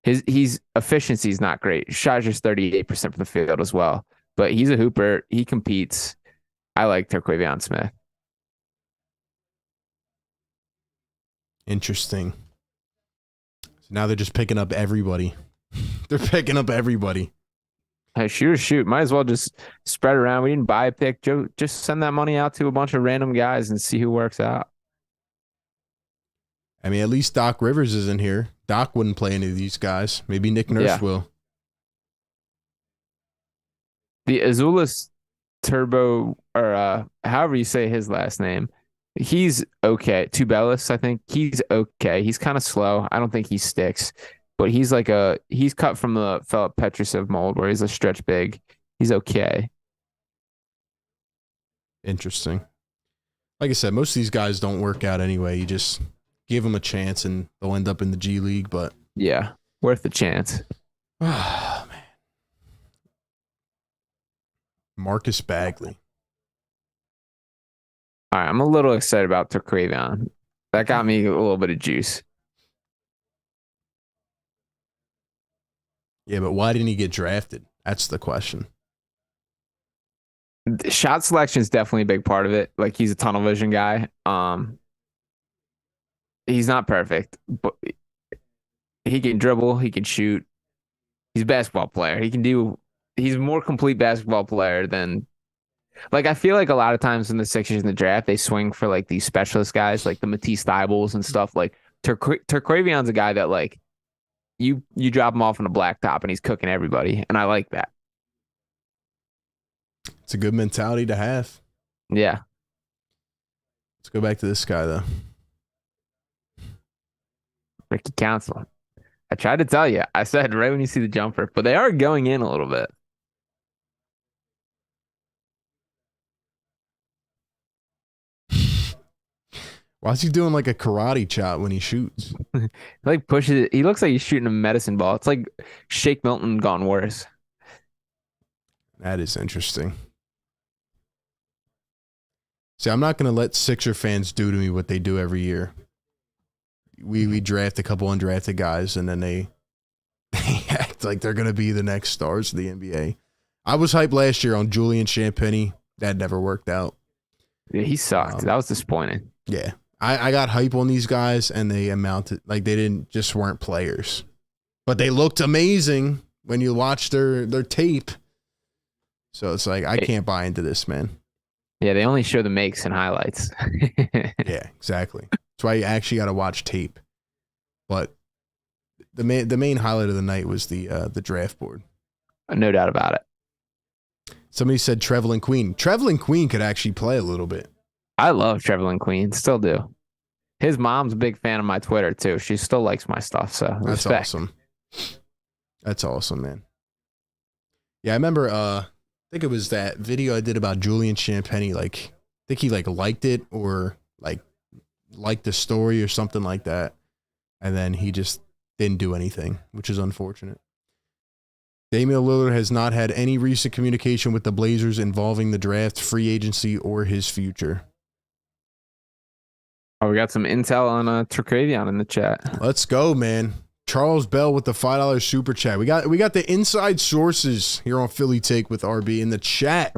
His efficiency is not great. Shot just 38% from the field as well. But he's a hooper. He competes. I like Terquavion Smith. Interesting. So now they're just picking up everybody. They're picking up everybody. Hey, shoot. Might as well just spread around. We didn't buy a pick. Joe, just send that money out to a bunch of random guys and see who works out. I mean, at least Doc Rivers isn't here. Doc wouldn't play any of these guys. Maybe Nick Nurse will. The Azulis Turbo, or however you say his last name, he's okay. Tubelis, I think. He's okay. He's kind of slow. I don't think he sticks. But he's cut from the Philip Petrusev mold where he's a stretch big. He's okay. Interesting. Like I said, most of these guys don't work out anyway. You just give them a chance and they'll end up in the G League. But yeah, worth the chance. Oh, man. Marcus Bagley. All right, I'm a little excited about Terquavion. That got me a little bit of juice. Yeah, but why didn't he get drafted? That's the question. Shot selection is definitely a big part of it. Like, he's a tunnel vision guy. He's not perfect, but he can dribble, he can shoot. He's a basketball player. He's a more complete basketball player than, like, I feel like a lot of times in the Sixers in the draft, they swing for like these specialist guys, like the Matisse Thybulles and stuff. Like Terquavion's a guy that, like, you drop him off on a blacktop and he's cooking everybody, and I like that. It's a good mentality to have. Yeah. Let's go back to this guy, though. Ricky Council. I tried to tell you. I said right when you see the jumper, but they are going in a little bit. Why is he doing like a karate chop when he shoots? Like, pushes it. He looks like he's shooting a medicine ball. It's like Shake Milton gone worse. That is interesting. See, I'm not going to let Sixer fans do to me what they do every year. We draft a couple undrafted guys, and then they act like they're going to be the next stars of the NBA. I was hyped last year on Julian Champagnie. That never worked out. Yeah, he sucked. That was disappointing. Yeah. I got hype on these guys, and they amounted, like, they weren't players. But they looked amazing when you watch their tape. So it's like, I can't buy into this, man. Yeah, they only show the makes and highlights. Yeah, exactly. That's why you actually got to watch tape. But the main highlight of the night was the draft board. No doubt about it. Somebody said Trevelin Queen. Trevelin Queen could actually play a little bit. I love Trevelin Queen. Still do. His mom's a big fan of my Twitter, too. She still likes my stuff, so that's respect. awesome. That's awesome, man. Yeah, I remember, I think it was that video I did about Julian Champagnie. Like, I think he, like, liked it or, like, liked the story or something like that. And then he just didn't do anything, which is unfortunate. Damian Lillard has not had any recent communication with the Blazers involving the draft, free agency, or his future. Oh, we got some intel on Terquavion in the chat. Let's go, man. Charles Bell with the $5 super chat. We got the inside sources here on Philly Take with RB in the chat.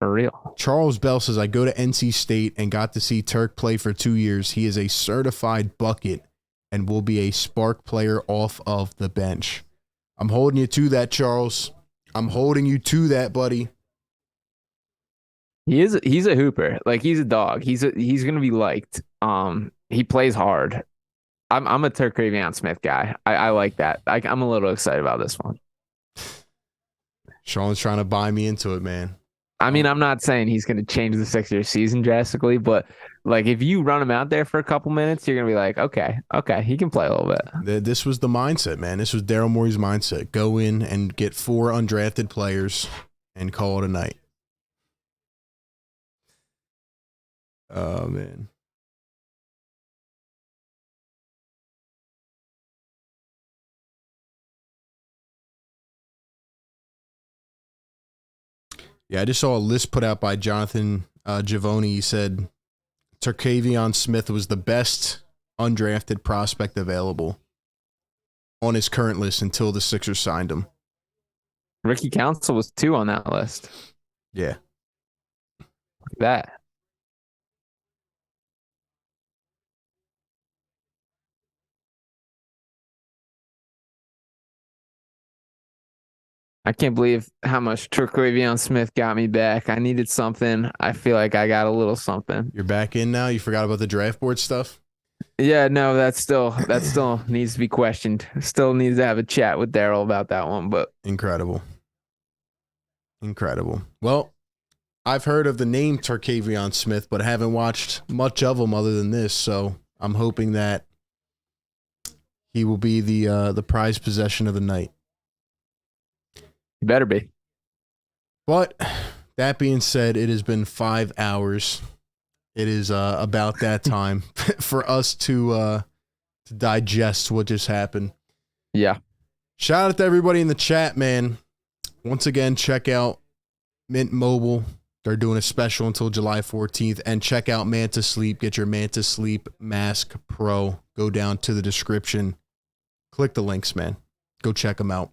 For real. Charles Bell says, I go to NC State and got to see Turk play for 2 years. He is a certified bucket and will be a spark player off of the bench. I'm holding you to that, Charles. I'm holding you to that, buddy. He's a hooper. Like, he's a dog. He's gonna be liked. He plays hard. I'm a Terquavion Smith guy. I like that. I'm a little excited about this one. Sean's trying to buy me into it, man. I mean, I'm not saying he's going to change the Sixers season drastically, but like if you run him out there for a couple minutes, you're going to be like, okay, he can play a little bit. This was the mindset, man. This was Daryl Morey's mindset. Go in and get 4 undrafted players and call it a night. Oh, man. Yeah, I just saw a list put out by Jonathan Giavoni. He said Terquavion Smith was the best undrafted prospect available on his current list until the Sixers signed him. Ricky Council was 2 on that list. Yeah. Look at that. I can't believe how much Terquavion Smith got me back. I needed something. I feel like I got a little something. You're back in now? You forgot about the draft board stuff? Yeah, no, that still needs to be questioned. Still needs to have a chat with Daryl about that one, but Incredible. Well, I've heard of the name Terquavion Smith, but haven't watched much of him other than this, so I'm hoping that he will be the prized possession of the night. you better be. But that being said, it has been 5 hours. It is about that time for us to digest what just happened. Yeah. Shout out to everybody in the chat, man. Once again, check out Mint Mobile. They're doing a special until July 14th. And check out Manta Sleep. Get your Manta Sleep Mask Pro. Go down to the description. Click the links, man. Go check them out.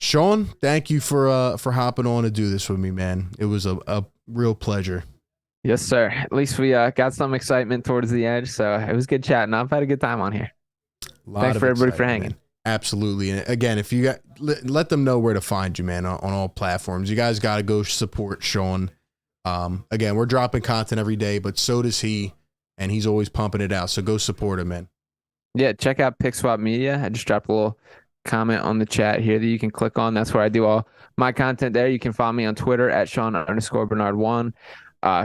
Sean, thank you for hopping on to do this with me, man. It was a real pleasure. Yes, sir. At least we got some excitement towards the edge, so it was good chatting. I've had a good time on here. Thanks for everybody for hanging. Man. Absolutely. And again, if you got, let them know where to find you, man, on all platforms. You guys got to go support Sean. Again, we're dropping content every day, but so does he, and he's always pumping it out. So go support him, man. Yeah, check out Pick Swap Media. I just dropped a little comment on the chat here that you can click on. That's where I do all my content there. You can follow me on Twitter at Sean_Barnard1.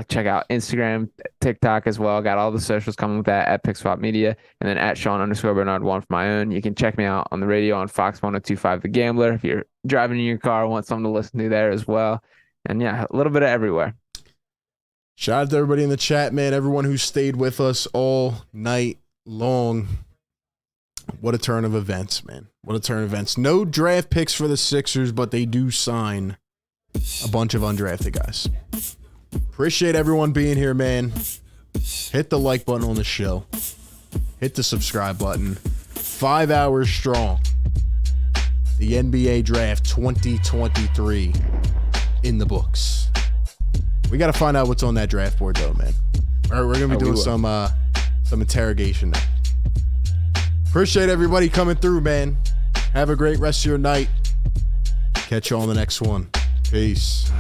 Check out Instagram, TikTok as well. Got all the socials coming with that at Pick Swap Media, and then at Sean_Barnard1 for my own. You can check me out on the radio on Fox 102.5 The Gambler if you're driving in your car, want something to listen to there as well. And yeah, a little bit of everywhere. Shout out to everybody in the chat, man. Everyone who stayed with us all night long. What a turn of events, man. What a turn of events. No draft picks for the Sixers, but they do sign a bunch of undrafted guys. Appreciate everyone being here, man. Hit the like button on the show. Hit the subscribe button. 5 hours strong. The NBA Draft 2023 in the books. We got to find out what's on that draft board, though, man. All right, we're going to be doing some interrogation now. Appreciate everybody coming through, man. Have a great rest of your night. Catch you on the next one. Peace.